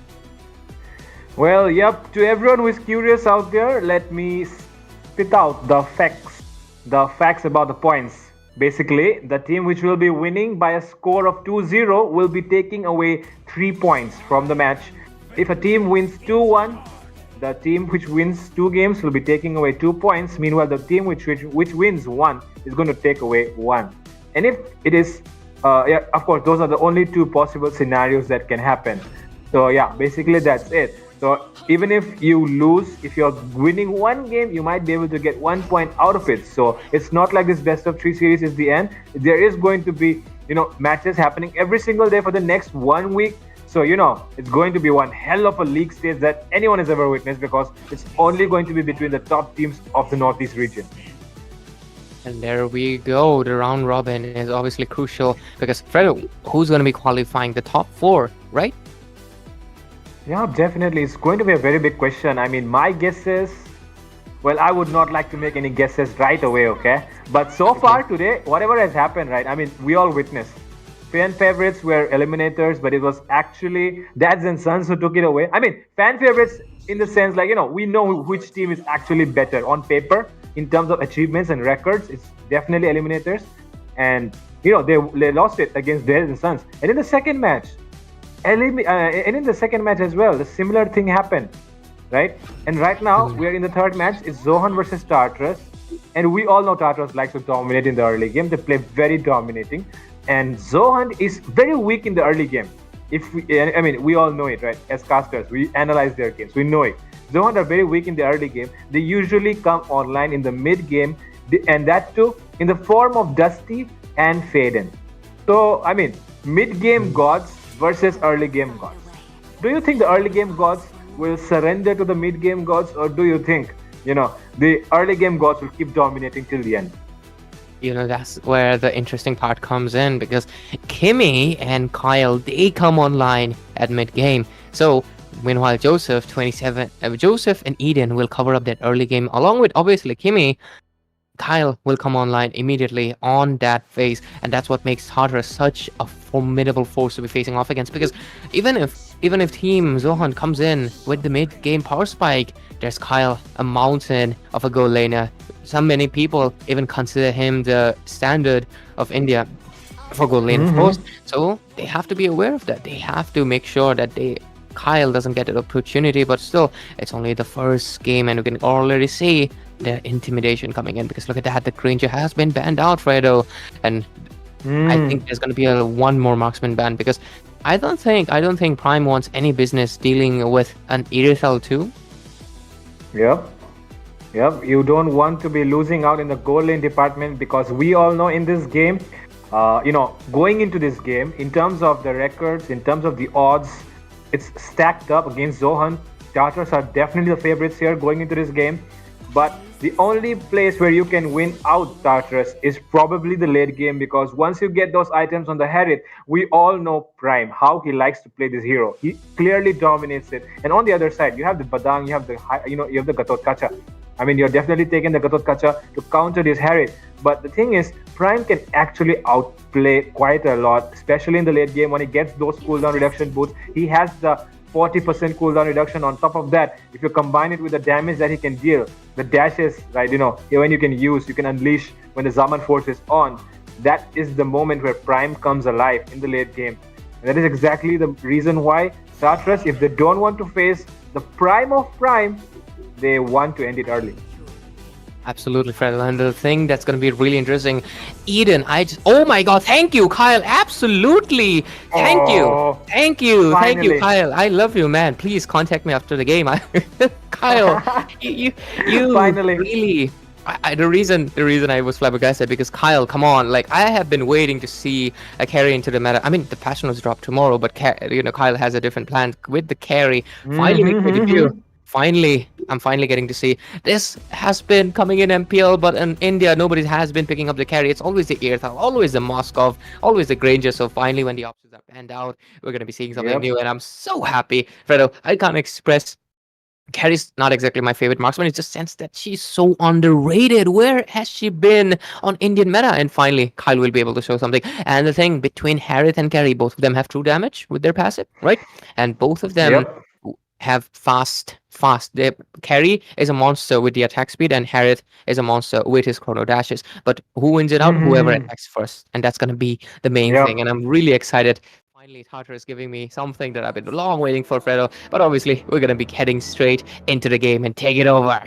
Well, yep, to everyone who is curious out there, let me spit out the facts about the points. Basically, the team which will be winning by a score of 2-0 will be taking away 3 points from the match. If a team wins 2-1, the team which wins 2 games will be taking away 2 points. Meanwhile, the team which wins 1 is going to take away 1. And if it is, of course, those are the only 2 possible scenarios that can happen. So yeah, basically that's it. So even if you lose, if you're winning 1 game, you might be able to get 1 point out of it. So it's not like this best of 3 series is the end. There is going to be, matches happening every single day for the next 1 week. So, it's going to be one hell of a league stage that anyone has ever witnessed because it's only going to be between the top teams of the Northeast region. And there we go. The round robin is obviously crucial because Fredo, who's going to be qualifying the top 4, right? Yeah, definitely. It's going to be a very big question. I mean, my guess is, well, I would not like to make any guesses right away, okay? But so far today, whatever has happened, right? I mean, we all witnessed. Fan favorites were Eliminators, but it was actually dads and sons who took it away. I mean, fan favorites in the sense we know which team is actually better on paper in terms of achievements and records. It's definitely Eliminators. And, they lost it against dads and sons. And in the second match, as well, the similar thing happened, right? And right now, we are in the third match. It's Zohunt versus Tartarus. And we all know Tartarus likes to dominate in the early game. They play very dominating. and Zohunt is very weak in the early game. I mean, we all know it, right? As casters, we analyze their games, we know it. Zohunt are very weak in the early game. They usually come online in the mid game, and that too in the form of Dusty and Faden. So, I mean, mid game gods versus early game gods. Do you think the early game gods will surrender to the mid game gods, or do you think, the early game gods will keep dominating till the end? That's where the interesting part comes in, because Kimmy and Kyle, they come online at mid game. So meanwhile, Joseph and Eden will cover up that early game along with obviously Kimmy. Kyle will come online immediately on that phase, and that's what makes Tartarus such a formidable force to be facing off against. Because even if Team Zohunt comes in with the mid game power spike, there's Kyle, a mountain of a gold laner. Many people even consider him the standard of India for gold lane, of course. So they have to be aware of that. They have to make sure that Kyle doesn't get an opportunity, but still, it's only the first game, and we can already see the intimidation coming in, because look at that, the Granger has been banned out, Fredo, and I think there's going to be one more marksman ban, because I don't think Prime wants any business dealing with an Irithel too. Yep, you don't want to be losing out in the gold lane department, because we all know in this game, going into this game, in terms of the records, in terms of the odds, it's stacked up against Zohunt. Tartarus are definitely the favorites here going into this game, but the only place where you can win out Tartarus is probably the late game, because once you get those items on the Harith, we all know Prime, how he likes to play this hero. He clearly dominates it. And on the other side, you have the Badang, you have the Gatot Kacha. I mean, you're definitely taking the Gatot Kacha to counter this Harith. But the thing is, Prime can actually outplay quite a lot, especially in the late game when he gets those cooldown reduction boots. He has the 40% cooldown reduction. On top of that, if you combine it with the damage that he can deal, the dashes, right, when you can unleash when the Zaman force is on, that is the moment where Prime comes alive in the late game. And that is exactly the reason why Tartarus, if they don't want to face the Prime of Prime, they want to end it early. Absolutely, Fred. And the thing that's going to be really interesting, Eden, oh my god, thank you, Kyle. Absolutely. Thank you, Kyle. I love you, man. Please contact me after the game. Kyle, you finally. Really, the reason I was flabbergasted, because Kyle, come on, like, I have been waiting to see a carry into the meta. I mean, the passion was dropped tomorrow, but Kyle has a different plan with the carry. Finally, I'm finally getting to see. This has been coming in MPL, but in India, nobody has been picking up the carry. It's always the Irithel, always the Moskov, always the Granger. So finally, when the options are panned out, we're going to be seeing something new, and I'm so happy. Fredo, I can't express. Carrie's not exactly my favorite marksman. It's just sense that she's so underrated. Where has she been on Indian meta? And finally, Kyle will be able to show something. And the thing between Harith and Carrie, both of them have true damage with their passive, right? And both of them have fast. Carrie is a monster with the attack speed, and Harith is a monster with his chrono dashes. But who wins it out? Whoever attacks first, and that's gonna be the main thing. And I'm really excited. Finally, Tartarus is giving me something that I've been long waiting for, Fredo. But obviously, we're gonna be heading straight into the game and take it over.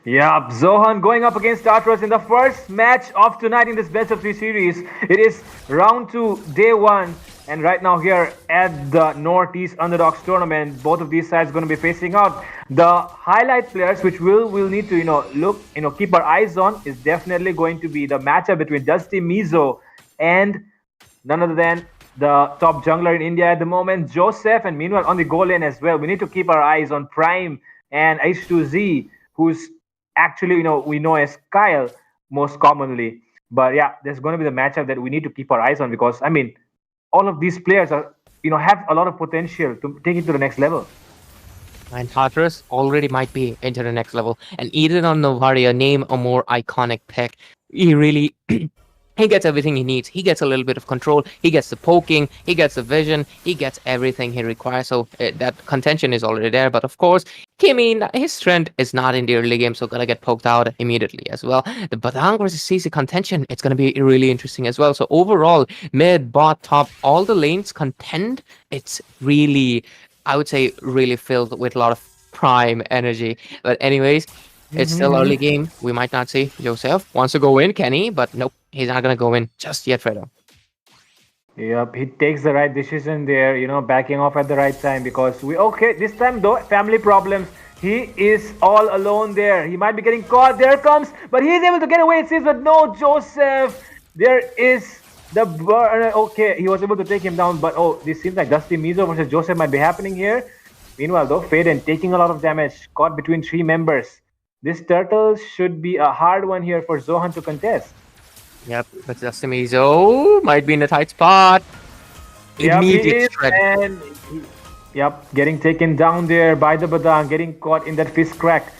Yeah, Zohunt going up against Tartarus in the first match of tonight in this best of 3 series. It is round 2, day 1. And right now here at the North East Underdogs Tournament, both of these sides going to be facing out. The highlight players which we'll need to keep our eyes on is definitely going to be the matchup between Dusty Mizo and none other than the top jungler in India at the moment, Joseph. And meanwhile on the goal lane as well, we need to keep our eyes on Prime and H2Z, who's actually we know as Kyle most commonly. But yeah, there's going to be the matchup that we need to keep our eyes on, because I mean, all of these players are, have a lot of potential to take it to the next level. And Tartarus already might be into the next level. And Eden on Novaria, name a more iconic pick. He really... he gets everything he needs. He gets a little bit of control. He gets the poking. He gets the vision. He gets everything he requires. So that contention is already there. But of course, Kimmy, his strength is not in the early game, so gonna get poked out immediately as well. The Badang versus CC contention, it's gonna be really interesting as well. So overall, mid, bot, top, all the lanes contend. It's really, I would say, really filled with a lot of prime energy. But anyways, it's still early game. We might not see Joseph wants to go in, can he? But nope, he's not gonna go in just yet, Fredo. Yep, he takes the right decision there, backing off at the right time because okay, this time though, family problems. He is all alone there. He might be getting caught. There comes, but he's able to get away, it seems, but no, Joseph. There is the burn. Okay, he was able to take him down, but this seems like Dusty Mizo versus Joseph might be happening here. Meanwhile, though, Faden taking a lot of damage, caught between three members. This turtle should be a hard one here for Zohan to contest. Yep, but Mizo might be in a tight spot. Yep, he Immediate is, shred. and getting taken down there by the Badang, getting caught in that fist crack.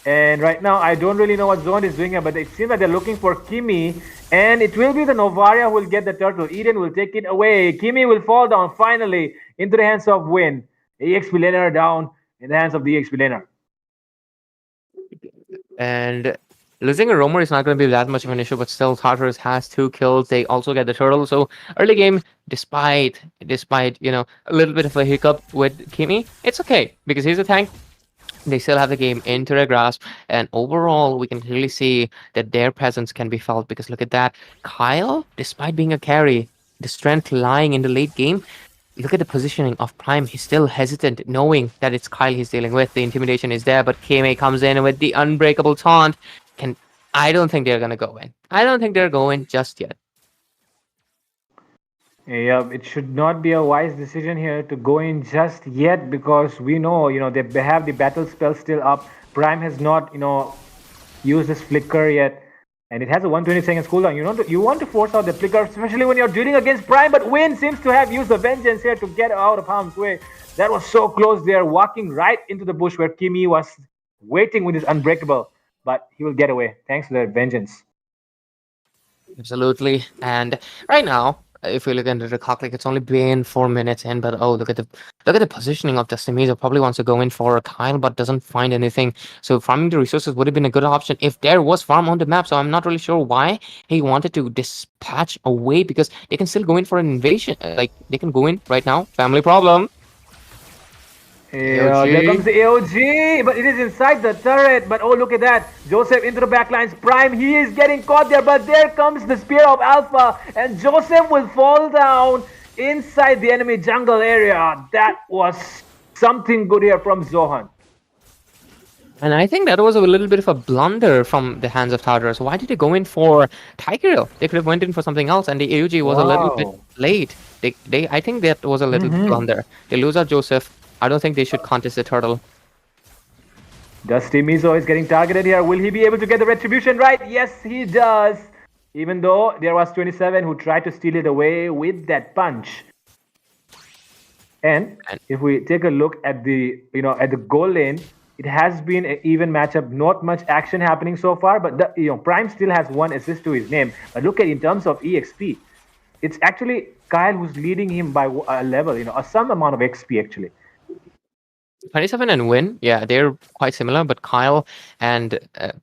And right now, I don't really know what Zohan is doing here, but it seems like they're looking for Kimi, and it will be the Novaria who will get the turtle. Eden will take it away. Kimi will fall down finally into the hands of Win. EXP laner down in the hands of the EXP laner. And losing a roamer is not going to be that much of an issue, but still, Tartarus has 2 kills. They also get the turtle. So early game, despite a little bit of a hiccup with Kimi, it's okay because he's a tank. They still have the game into their grasp, and overall, we can clearly see that their presence can be felt because look at that. Kyle, despite being a carry, the strength lying in the late game. Look at the positioning of Prime. He's still hesitant, knowing that it's Kyle he's dealing with. The intimidation is there, but KMA comes in with the unbreakable taunt. I don't think they're going to go in. I don't think they're going just yet. Yeah, it should not be a wise decision here to go in just yet because we know, they have the battle spell still up. Prime has not, used his flicker yet. And it has a 120 seconds cooldown. You want to force out the flicker, especially when you're dealing against Prime. But Win seems to have used the vengeance here to get out of harm's way. That was so close there, walking right into the bush where Kimi was waiting with his unbreakable. But he will get away thanks to the vengeance. Absolutely. And right now, if we look into the clock, like it's only been 4 minutes in, but look at the positioning of Dusty Mizo. Probably wants to go in for a Kyle, but doesn't find anything. So farming the resources would have been a good option if there was farm on the map. So I'm not really sure why he wanted to dispatch away because they can still go in for an invasion. Like they can go in right now. Family problem. Yeah, there comes the AOG, but it is inside the turret. But look at that. Joseph into the backlines. Prime, he is getting caught there, but there comes the Spear of Alpha, and Joseph will fall down inside the enemy jungle area. That was something good here from Zohunt. And I think that was a little bit of a blunder from the hands of Tartarus. Why did they go in for Tiger? They could have went in for something else, and the AOG was a little bit late. I think that was a little blunder. They lose out Joseph. I don't think they should contest the turtle. Dusty Mizo is getting targeted here. Will he be able to get the retribution right? Yes, he does. Even though there was 27 who tried to steal it away with that punch. And if we take a look at the goal lane, it has been an even matchup. Not much action happening so far, but Prime still has 1 assist to his name. But look at in terms of EXP, it's actually Kyle who's leading him by a level, some amount of XP actually. 27 and Win, yeah, they're quite similar, but Kyle and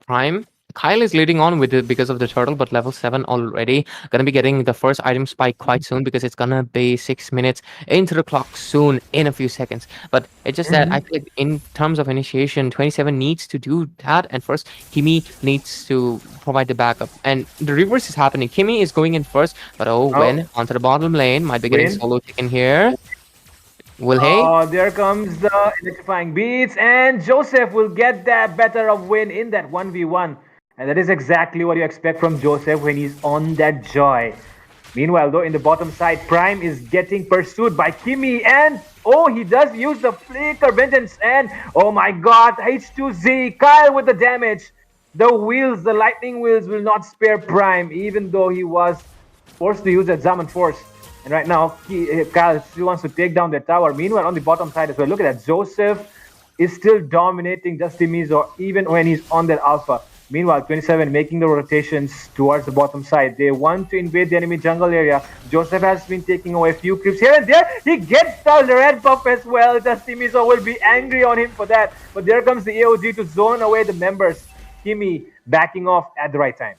Prime. Kyle is leading on with it because of the turtle, but level 7 already. Gonna be getting the first item spike quite soon because it's gonna be 6 minutes into the clock soon in a few seconds. But it's just that I feel like in terms of initiation, 27 needs to do that, and first Kimi needs to provide the backup. And the reverse is happening. Kimi is going in first, but Win onto the bottom lane, might be getting solo taken here. Will he? Oh, there comes the electrifying beats, and Joseph will get that better of Win in that 1v1. And that is exactly what you expect from Joseph when he's on that joy. Meanwhile, though, in the bottom side, Prime is getting pursued by Kimi, and he does use the flicker vengeance, and oh my god, H2Z, Kyle with the damage. The lightning wheels will not spare Prime, even though he was forced to use that Zaman Force. And right now, Kyle still wants to take down the tower. Meanwhile, on the bottom side as well, look at that. Joseph is still dominating Dusty Mizo even when he's on that alpha. Meanwhile, 27 making the rotations towards the bottom side. They want to invade the enemy jungle area. Joseph has been taking away a few creeps here and there. He gets the red buff as well. Dusty Mizo will be angry on him for that. But there comes the AOG to zone away the members. Kimi backing off at the right time.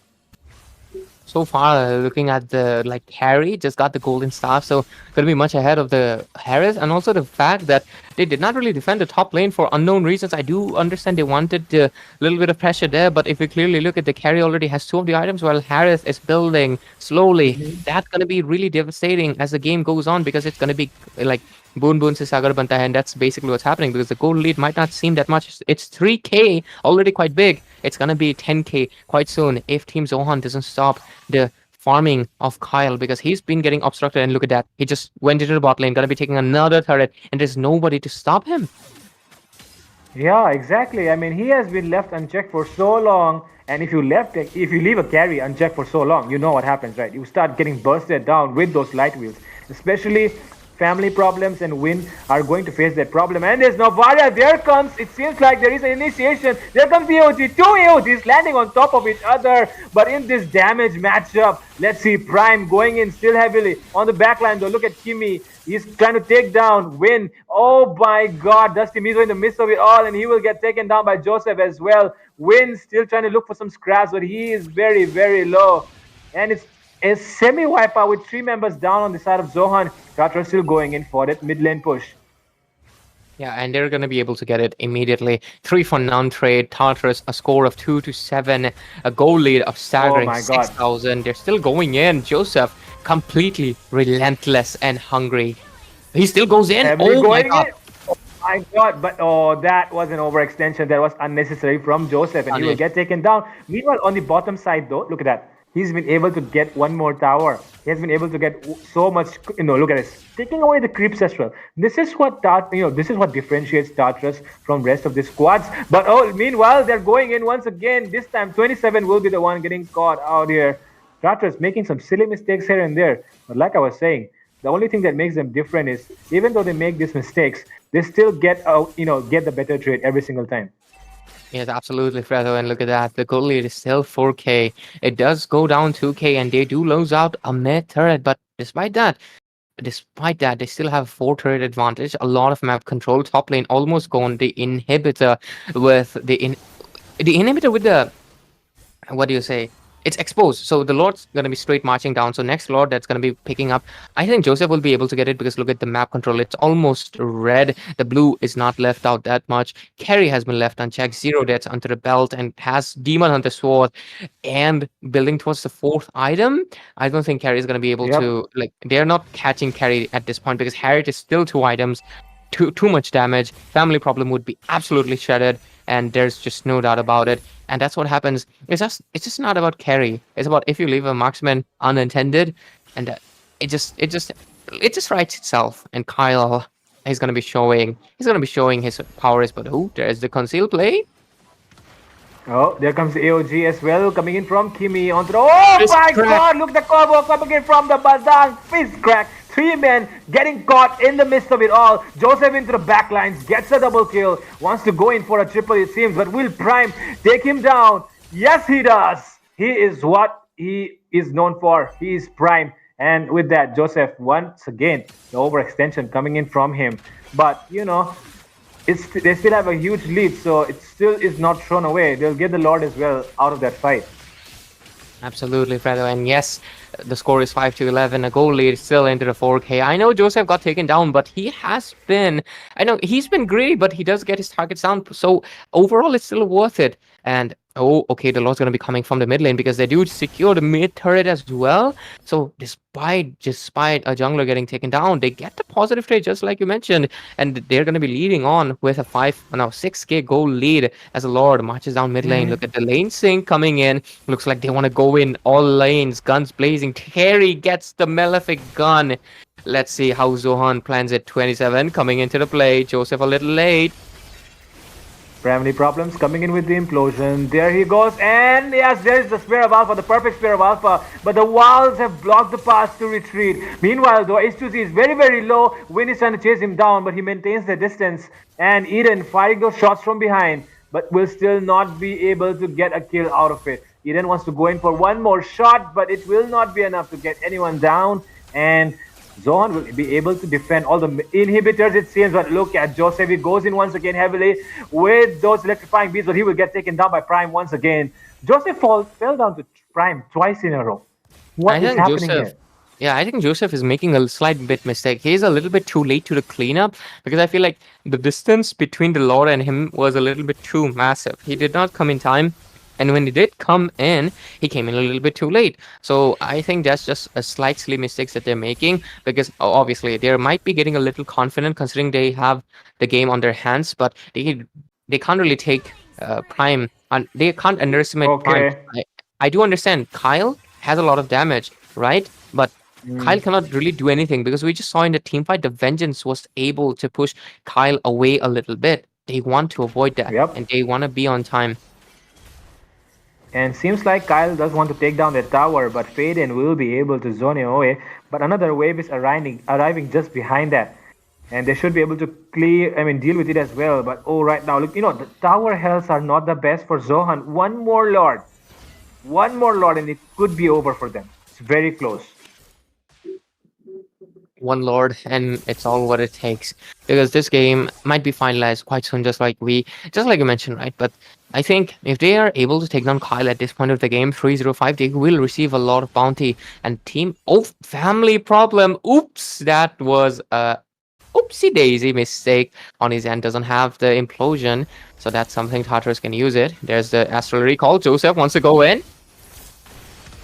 So far, looking at the Harry just got the golden staff, so gonna be much ahead of the Harris, and also the fact that they did not really defend the top lane for unknown reasons. I do understand they wanted a little bit of pressure there, but if we clearly look at the carry already has 2 of the items while Harris is building slowly. That's going to be really devastating as the game goes on because it's going to be like boon boon se sagar banta hai, and that's basically what's happening because the gold lead might not seem that much. It's 3k already quite big. It's going to be 10k quite soon if Team Zohunt doesn't stop the farming of Kyle because he's been getting obstructed, and look at that. He just went into the bot lane, gonna be taking another turret, and there's nobody to stop him. Yeah, exactly. I mean, he has been left unchecked for so long, and if you leave a carry unchecked for so long, you know what happens, right? You start getting bursted down with those light wheels, especially family problems, and Win are going to face that problem. And there's Navaria. There comes, it seems like there is an initiation. There comes the AOG. 2 AOGs landing on top of each other. But in this damage matchup, let's see Prime going in still heavily on the backline though. Look at Kimi. He's trying to take down Win. Oh my god, Dusty Mizo in the midst of it all, and he will get taken down by Joseph as well. Win still trying to look for some scraps, but he is very, very low. And it's a semi-wipeout with 3 members down on the side of Zohan. Tartarus still going in for that mid lane push. Yeah, and they're going to be able to get it immediately. 3 for none trade. Tartarus, a score of 2-7. A goal lead of staggering 6,000. They're still going in. Joseph, completely relentless and hungry. He still goes in. Oh my god. Oh my god, but that was an overextension. That was unnecessary from Joseph, and he will get taken down. Meanwhile, on the bottom side though, look at that. He's been able to get one more tower. He has been able to get so much, look at this. Taking away the creeps as well. This is what this is what differentiates Tartarus from rest of the squads. But meanwhile, they're going in once again. This time, 27 will be the one getting caught out here. Tartarus making some silly mistakes here and there. But like I was saying, the only thing that makes them different is even though they make these mistakes, they still get get the better trade every single time. Yes, absolutely, Fredo. And look at that. The goal lead is still 4k. It does go down 2k, and they do lose out a mid turret. But despite that, they still have 4 turret advantage. A lot of map control. Top lane almost gone. The inhibitor with the inhibitor with the, what do you say? It's exposed, so the Lord's going to be straight marching down. So next Lord that's going to be picking up, I think Joseph will be able to get it because look at the map control. It's almost red. The blue is not left out that much. Carry has been left unchecked. 0 deaths under the belt and has Demon Hunter Sword and building towards the 4th item. I don't think Carry is going to be able to, they're not catching Carry at this point because Harriet is still 2 items. Too much damage. Family problem would be absolutely shredded, and there's just no doubt about it. And that's what happens. It's just not about carry. It's about if you leave a marksman unintended, and it just writes itself. And Kyle is gonna be showing his powers. But there's the conceal play. Oh, there comes the AOG as well, coming in from Kimi onto the. Oh my god! Look, the combo coming in from the Bazan. Fist crack. 3 men getting caught in the midst of it all. Joseph into the backlines, gets a double kill. Wants to go in for a triple, it seems. But will Prime take him down? Yes, he does. He is what he is known for. He is Prime. And with that, Joseph, once again, the overextension coming in from him. But, they still have a huge lead, so it still is not thrown away. They'll get the Lord as well out of that fight. Absolutely, Fredo. And yes, the score is 5-11. A goal lead still into the 4k. I know Joseph got taken down, but he's been greedy, but he does get his targets down. So overall, it's still worth it. And okay, the Lord's going to be coming from the mid lane because they do secure the mid turret as well. So despite a jungler getting taken down, they get the positive trade just like you mentioned, and they're going to be leading on with a 6k goal lead as the Lord marches down mid lane. Look at the lane sync coming in. Looks like they want to go in all lanes, guns blazing. Terry gets the Malefic gun. Let's see how Zohan plans it. 27 coming into the play. Joseph a little late. Family problems coming in with the implosion. There he goes, and yes, there is the Spear of Alpha, the perfect Spear of Alpha, but the walls have blocked the path to retreat. Meanwhile, though, H2Z is very, very low. Win is trying to chase him down, but he maintains the distance. And Eden firing those shots from behind, but will still not be able to get a kill out of it. Eden wants to go in for one more shot, but it will not be enough to get anyone down. And Zohan will be able to defend all the inhibitors, it seems, but look at Joseph. He goes in once again heavily with those electrifying beats, but he will get taken down by Prime once again. Joseph fell down to Prime twice in a row. What is happening here? Yeah, I think Joseph is making a slight bit mistake. He's a little bit too late to the cleanup because I feel like the distance between the Lord and him was a little bit too massive. He did not come in time, and when he did come in, he came in a little bit too late. So I think that's just a slight silly mistakes that they're making because obviously they might be getting a little confident considering they have the game on their hands, but they can't really take Prime and they can't underestimate Prime. Okay. I do understand Kyle has a lot of damage, right? But Kyle cannot really do anything because we just saw in the team fight the Vengeance was able to push Kyle away a little bit. They want to avoid that Yep. and they want to be on time. And seems like Kyle does want to take down the tower, but Faden will be able to zone him away. But another wave is arriving just behind that. And they should be able to deal with it as well. But oh, right now, look, the tower healths are not the best for Zohunt. One more Lord, and it could be over for them. It's very close. One Lord, and it's all what it takes because this game might be finalized quite soon, just like you mentioned, right? But I think if they are able to take down Kyle at this point of the game, 305, they will receive a lot of bounty and family problem. Oops, that was a oopsie daisy mistake on his end. Doesn't have the implosion, so that's something Tartarus can use it. There's the astral recall. Joseph wants to go in.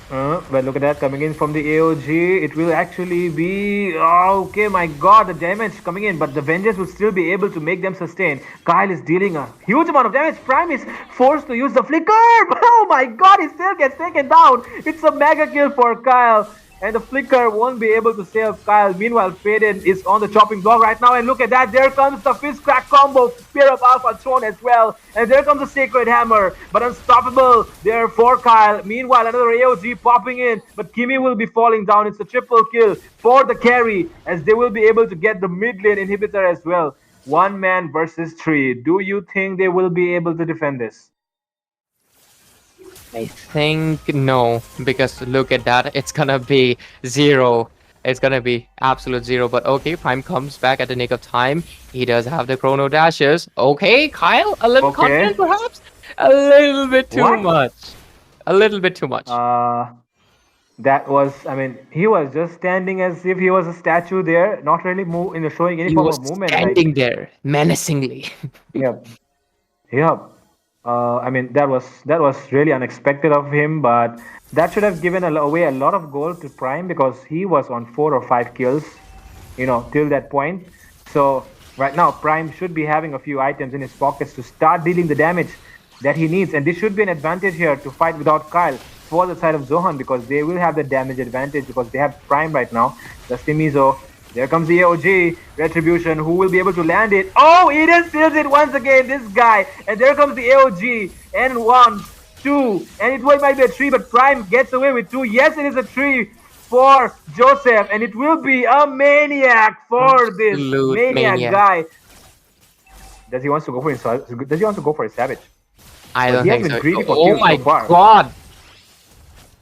But look at that coming in from the AOG. It will actually be okay. My God, the damage coming in, but the Vengeance will still be able to make them sustain. Kyle is dealing a huge amount of damage. Prime is forced to use the flicker. Oh my God, he still gets taken down. It's a mega kill for Kyle. And the flicker won't be able to save Kyle. Meanwhile, Faden is on the chopping block right now. And look at that. There comes the fist crack combo. Spear of Alpha thrown as well. And there comes the Sacred Hammer. But unstoppable there for Kyle. Meanwhile, another AOG popping in. But Kimi will be falling down. It's a triple kill for the carry. As they will be able to get the mid lane inhibitor as well. 1 man versus 3. Do you think they will be able to defend this? I think no, because look at that. It's gonna be 0. It's gonna be absolute 0. But okay, Prime comes back at the nick of time. He does have the chrono dashes. Okay, Kyle, a little confident perhaps? A little bit too much. A little bit too much. That was, he was just standing as if he was a statue there, not really showing any form of movement. Standing there menacingly. Yep. That was really unexpected of him, but that should have given away a lot of gold to Prime because he was on 4 or 5 kills, till that point. So right now, Prime should be having a few items in his pockets to start dealing the damage that he needs, and this should be an advantage here to fight without Kyle for the side of Zohan because they will have the damage advantage because they have Prime right now. The Stimizo. There comes the AOG, Retribution, who will be able to land it. Oh, Eden steals it once again, this guy. And there comes the AOG, and 1, 2, and it might be a 3, but Prime gets away with 2. Yes, it is a 3 for Joseph, and it will be a maniac for this maniac guy. Does he want to go for his Savage? I don't think so. Oh my God.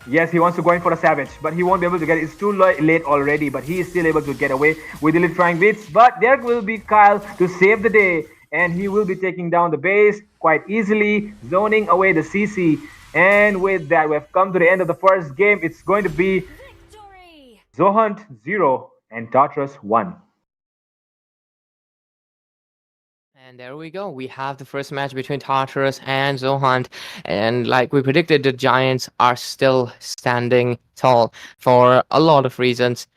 Yes, he wants to go in for a Savage, but he won't be able to get it. It's too late already, but he is still able to get away with the Electrifying Bits. But there will be Kyle to save the day, and he will be taking down the base quite easily, zoning away the CC. And with that, we have come to the end of the first game. It's going to be Zohunt 0 and Tartarus 1. And there we go. We have the first match between Tartarus and Zohunt. And like we predicted, the Giants are still standing tall for a lot of reasons.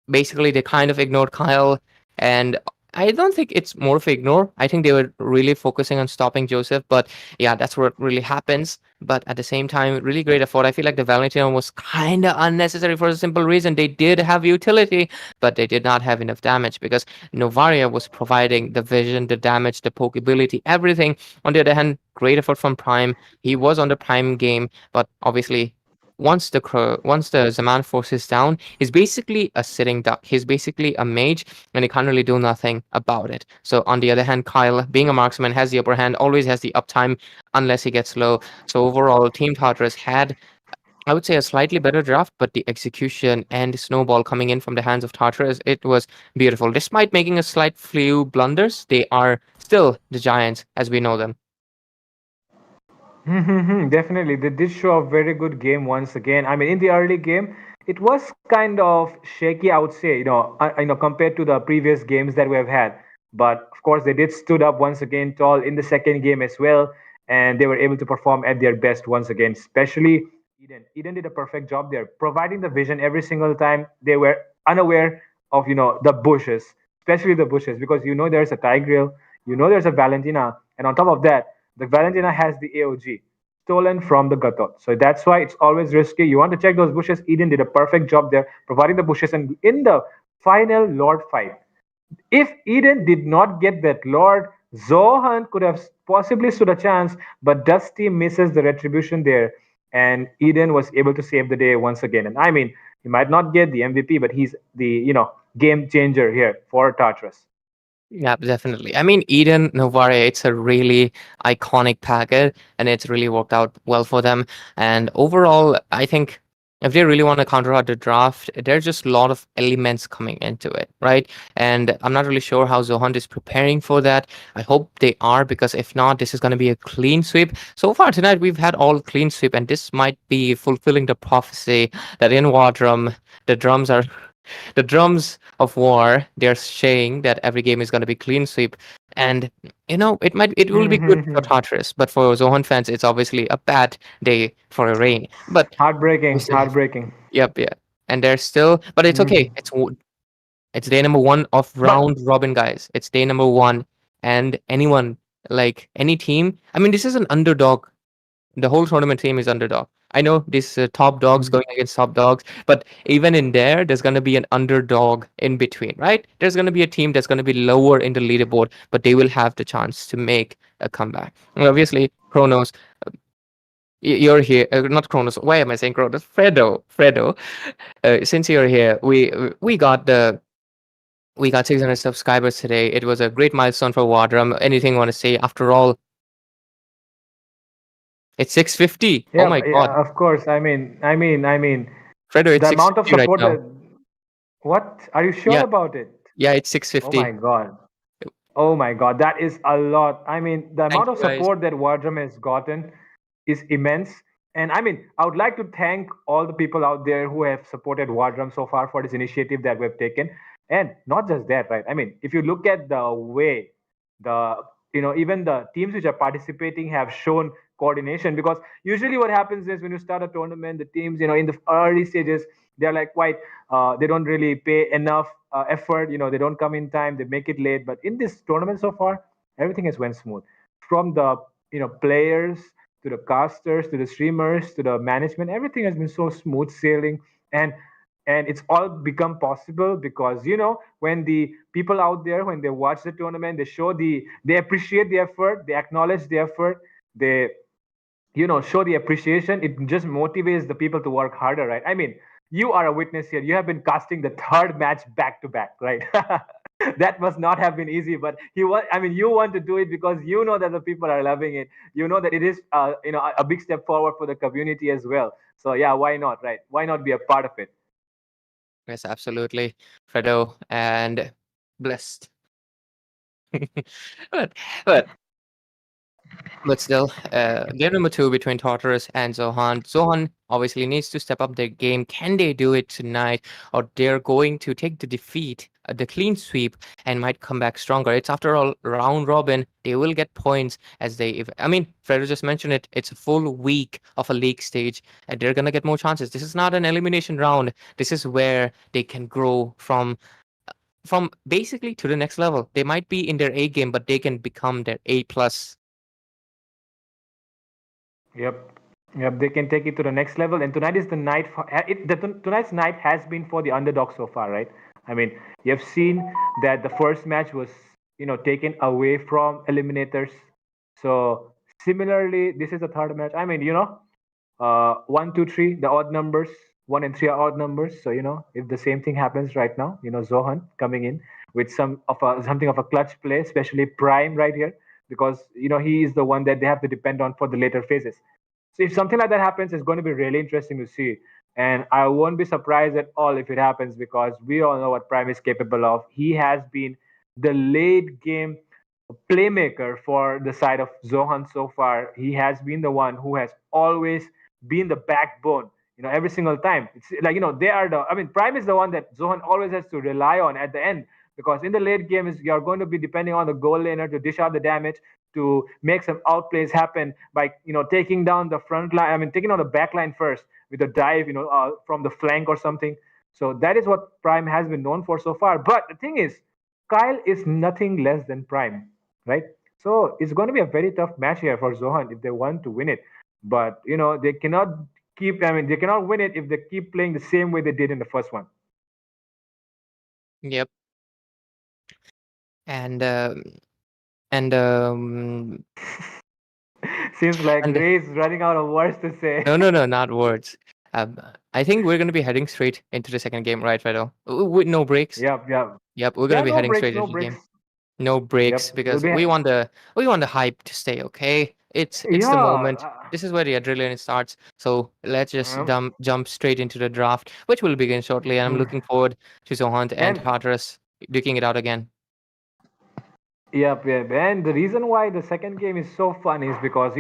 Basically, they kind of ignored Kyle. And I don't think it's more of ignore. I think they were really focusing on stopping Joseph. But yeah, that's what really happens. But at the same time, really great effort. I feel like the Valentino was kind of unnecessary for a simple reason. They did have utility, but they did not have enough damage because Novaria was providing the vision, the damage, the poke ability, everything. On the other hand, great effort from Prime. He was on the Prime game, but obviously once the Zaman force is down, he's basically a sitting duck. He's basically a mage, and he can't really do nothing about it. So on the other hand, Kyle, being a marksman, has the upper hand, always has the uptime unless he gets low. So overall, Team Tartarus had, I would say, a slightly better draft, but the execution and snowball coming in from the hands of Tartarus, it was beautiful. Despite making a slight few blunders, they are still the Giants as we know them. Definitely, they did show a very good game once again. In the early game, it was kind of shaky, I would say, compared to the previous games that we have had. But of course, they did stood up once again tall in the second game as well, and they were able to perform at their best once again. Especially Eden. Eden did a perfect job there, providing the vision every single time. They were unaware of the bushes, especially the bushes, because there's a Tigreal, there's a Valentina, and on top of that, the Valentina has the AOG stolen from the Gatot. So that's why it's always risky. You want to check those bushes. Eden did a perfect job there, providing the bushes. And in the final Lord fight, if Eden did not get that Lord, Zohunt could have possibly stood a chance, but Dusty misses the retribution there, and Eden was able to save the day once again. And I mean, he might not get the MVP, but he's the game changer here for Tartarus. Yeah, definitely. I mean, Eden Novare, it's a really iconic packet, and it's really worked out well for them. And overall, I think if they really want to counter out the draft, there's just a lot of elements coming into it, right? And I'm not really sure how Zohunt is preparing for that. I hope they are, because if not, this is going to be a clean sweep. So far tonight, we've had all clean sweep, and this might be fulfilling the prophecy that in Wardrum, the drums are the drums of war. They're saying that every game is going to be clean sweep, and it will be good for Tartarus, but for Zohan fans, it's obviously a bad day for a rain. But Heartbreaking, heartbreaking. yep, yeah, and there's still, but it's okay. It's day number one of But round robin, guys. It's day number one, and anyone, like any team. I mean, this is an underdog. The whole tournament team is underdog. I know this top dogs going against top dogs, but even in there's going to be an underdog in between, right? There's going to be a team that's going to be lower in the leaderboard, but they will have the chance to make a comeback. And obviously, Kronos, you're here. Not Kronos. Why am I saying Kronos? Fredo. Since you're here, we got 600 subscribers today. It was a great milestone for Wadram. Anything you want to say? After all, it's 650. Oh yeah, my god. of course. I mean, Fredo, it's the amount of 650 right support now. that. What? Are you sure Yeah, about it? yeah, it's Oh my 650. God. Oh my God, that is a lot. I mean, the Thank amount of you guys. support that Wardrum has gotten is immense. And I mean, I would like to thank all the people out there who have supported Wardrum so far for this initiative that we've taken. And not just that, right? I mean, if you look at the way the even the teams which are participating have shown coordination, because usually what happens is when you start a tournament, the teams in the early stages, they're like quite they don't really pay enough effort. They don't come in time, they make it late. But in this tournament so far, everything has went smooth, from the players to the casters to the streamers to the management. Everything has been so smooth sailing. And it's all become possible because when the people out there, when they watch the tournament, they appreciate the effort, they acknowledge the effort, they show the appreciation. It just motivates the people to work harder, right? I mean, you are a witness here. You have been casting the third match back to back, right? That must not have been easy, but you want to do it because you know that the people are loving it. You know that it is a big step forward for the community as well. So yeah, why not, right? Why not be a part of it? Yes, absolutely, Fredo, and blessed. but but But still, game number two between Tartarus and Zohan. Zohan obviously needs to step up their game. Can they do it tonight, or they're going to take the defeat, the clean sweep, and might come back stronger? It's after all round robin. They will get points as they. I mean, Fredo just mentioned it. It's a full week of a league stage, and they're gonna get more chances. This is not an elimination round. This is where they can grow from basically to the next level. They might be in their A game, but they can become their A plus. Yep. Yep, they can take it to the next level. And tonight is the night for tonight's night has been for the underdog so far, right? I mean, you have seen that the first match was, taken away from Eliminators. So similarly, this is the third match. I mean, 1, 2, 3, the odd numbers. 1 and 3 are odd numbers. So if the same thing happens right now, Zohan coming in with something of a clutch play, especially Prime right here, because he is the one that they have to depend on for the later phases. So if something like that happens, it's going to be really interesting to see. And I won't be surprised at all if it happens, because we all know what Prime is capable of. He has been the late game playmaker for the side of Zohan so far. He has been the one who has always been the backbone, every single time. It's like, they are Prime is the one that Zohunt always has to rely on at the end, because in the late game you're going to be depending on the gold laner to dish out the damage, to make some outplays happen by taking down the front line. Taking down the back line first with a dive, from the flank or something. So that is what Prime has been known for so far. But the thing is, Kyle is nothing less than Prime, right? So it's going to be a very tough match here for Zohunt if they want to win it. But they cannot they cannot win it if they keep playing the same way they did in the first one. Yep. And Seems like And- Ray's running out of words to say. no, not words. I think we're going to be heading straight into the second game, right, Fido? With no breaks. Yep. Yep, we're going to be no heading breaks, straight no into the breaks. game. No breaks, Yep, because we'll be- we want the hype to stay, okay? It's the Yeah, moment. This is where the adrenaline starts. So let's just jump straight into the draft, which will begin shortly. And I'm looking forward to Zohunt and And- Tartarus duking it out again. Yep. And the reason why the second game is so fun is because,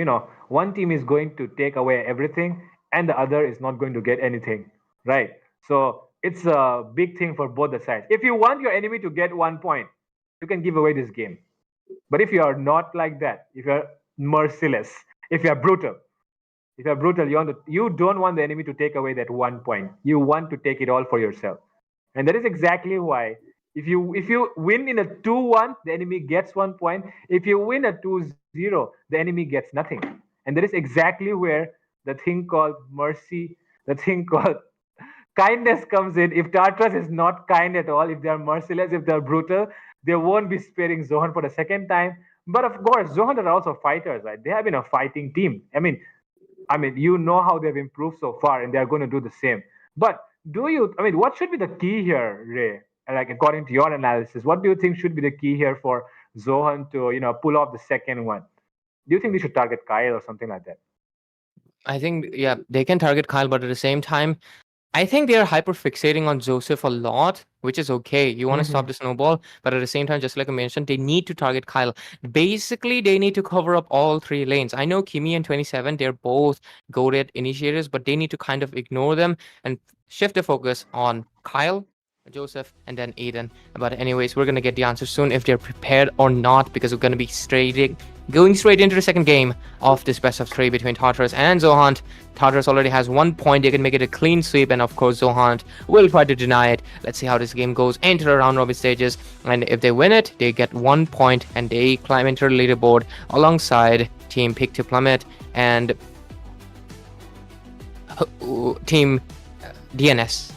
one team is going to take away everything and the other is not going to get anything, right? So it's a big thing for both the sides. If you want your enemy to get 1 point, you can give away this game. But if you are not like that, if you're merciless, if you're brutal, you don't want the enemy to take away that 1 point. You want to take it all for yourself. And that is exactly why if you win in a 2-1, the enemy gets 1 point. If you win a 2-0, the enemy gets nothing. And that is exactly where the thing called mercy, the thing called kindness comes in. If Tartarus is not kind at all, if they are merciless, if they are brutal, they won't be sparing Zohunt for the second time. But of course, Zohunt are also fighters, right? They have been a fighting team. You know how they've improved so far, and they are going to do the same. But what should be the key here, Ray? Like, according to your analysis, what do you think should be the key here for Zohunt to, pull off the second one? Do you think they should target Kyle or something like that? I think, yeah, they can target Kyle, but at the same time, I think they are hyper fixating on Joseph a lot, which is okay. You want to stop the snowball, but at the same time, just like I mentioned, they need to target Kyle. Basically, they need to cover up all 3 lanes. I know Kimi and 27, they're both goated initiators, but they need to kind of ignore them and shift the focus on Kyle, Joseph, and then Aiden. But anyways, we're gonna get the answer soon if they're prepared or not, because we're gonna be going straight into the second game of this best of 3 between Tartarus and Zohunt. Tartarus already has 1 point. They can make it a clean sweep, and of course Zohunt will try to deny it. Let's see how this game goes into the round robin stages, and if they win it, they get 1 point and they climb into the leaderboard alongside Team Pick to Plummet and Team DNS.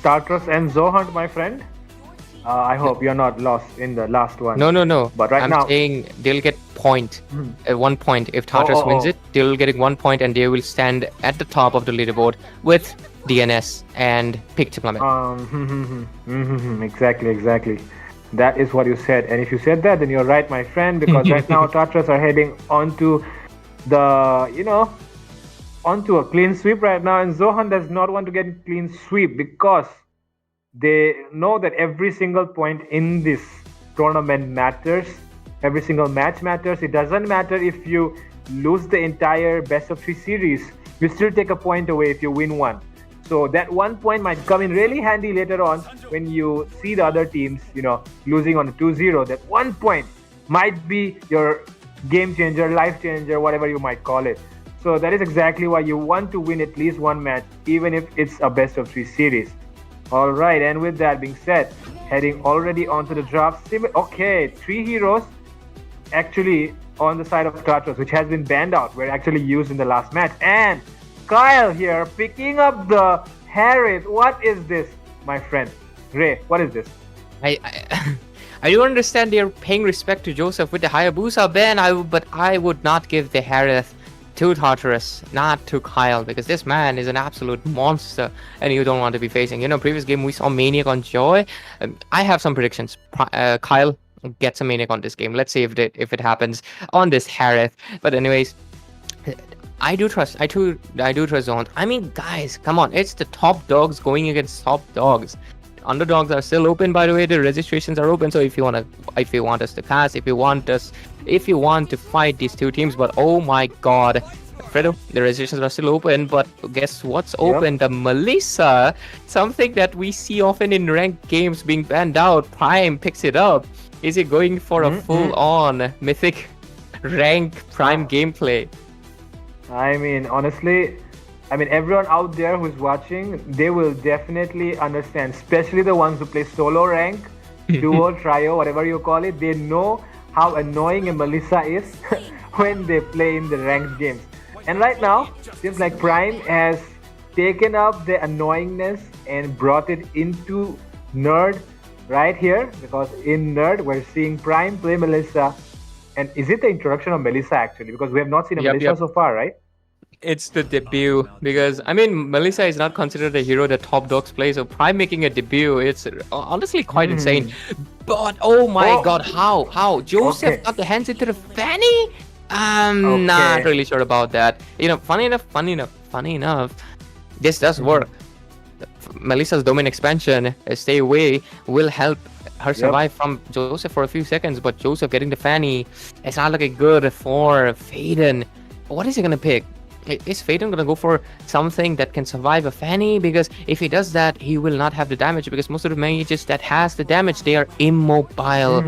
Tartarus and Zohunt, my friend. I hope you're not lost in the last one. No. But right I'm now, saying they'll get point. 1 point. If Tartarus wins it, they'll get 1 point and they will stand at the top of the leaderboard with DNS and Pick to Plummet. Exactly. That is what you said. And if you said that, then you're right, my friend, because right now Tartarus are heading onto onto a clean sweep right now, and Zohunt does not want to get a clean sweep because they know that every single point in this tournament matters. Every single match matters. It doesn't matter if you lose the entire best of 3 series, you still take a point away if you win one. So that 1 point might come in really handy later on when you see the other teams, losing on a 2-0. That 1 point might be your game changer, life changer, whatever you might call it. So that is exactly why you want to win at least 1 match, even if it's a best of 3 series. All right, and with that being said, heading already onto the draft. Okay, 3 heroes actually on the side of Tartarus, which has been banned out, were actually used in the last match. And Kyle here picking up the Harith. What is this, my friend? Ray, what is this? I do understand they're paying respect to Joseph with the Hayabusa ban, but I would not give the Harith to Tartarus, not to Kyle, because this man is an absolute monster and you don't want to be facing. Previous game we saw Maniac on Joy. I have some predictions. Kyle gets a Maniac on this game. Let's see if it happens on this Harith. But anyways, I do trust Zohunt. Guys, come on, it's the top dogs going against top dogs. Underdogs are still open, by the way. The registrations are open, so if you want us to cast, if you want to fight these 2 teams. But oh my god, Fredo, the registrations are still open, but guess what's Yep. open? The Melissa, something that we see often in ranked games being banned out. Prime picks it up. Is he going for a full-on mythic rank Prime gameplay? I mean, honestly, everyone out there who's watching, they will definitely understand, especially the ones who play solo rank, duo, trio, whatever you call it. They know how annoying a Melissa is when they play in the ranked games. And right now, seems like Prime has taken up the annoyingness and brought it into Nerd right here, because in Nerd, we're seeing Prime play Melissa. And is it the introduction of Melissa actually? Because we have not seen a Melissa so far, right? It's the debut, because I mean Melissa is not considered a hero that top dogs play, so Prime making a debut, it's honestly quite insane. But oh my god, how Joseph got the hands into the fanny? I'm not really sure about that. You know, funny enough, this does work. Melissa's domain expansion, stay away, will help her survive from Joseph for a few seconds, but Joseph getting the fanny, it's not looking good for Faden. What is he gonna pick? Is Faden gonna go for something that can survive a fanny? Because if he does that, he will not have the damage, because most of the mages that has the damage, they are immobile.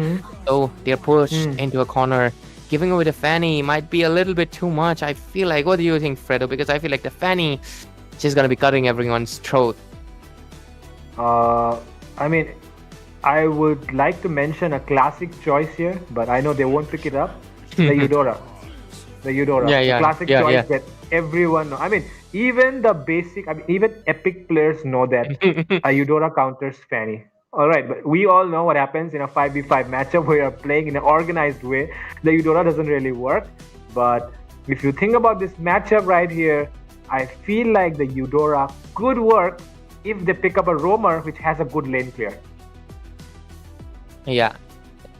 So they're pushed into a corner. Giving away the fanny might be a little bit too much. I feel like, what do you think, Fredo? Because I feel like the fanny is just gonna be cutting everyone's throat. I mean, I would like to mention a classic choice here, but I know they won't pick it up. The Eudora. The classic choice that everyone knows. I mean, even the basic, even epic players know that a Eudora counters Fanny. Alright, but we all know what happens in a 5v5 matchup where you're playing in an organized way. The Eudora doesn't really work. But if you think about this matchup right here, I feel like the Eudora could work if they pick up a roamer which has a good lane clear. Yeah.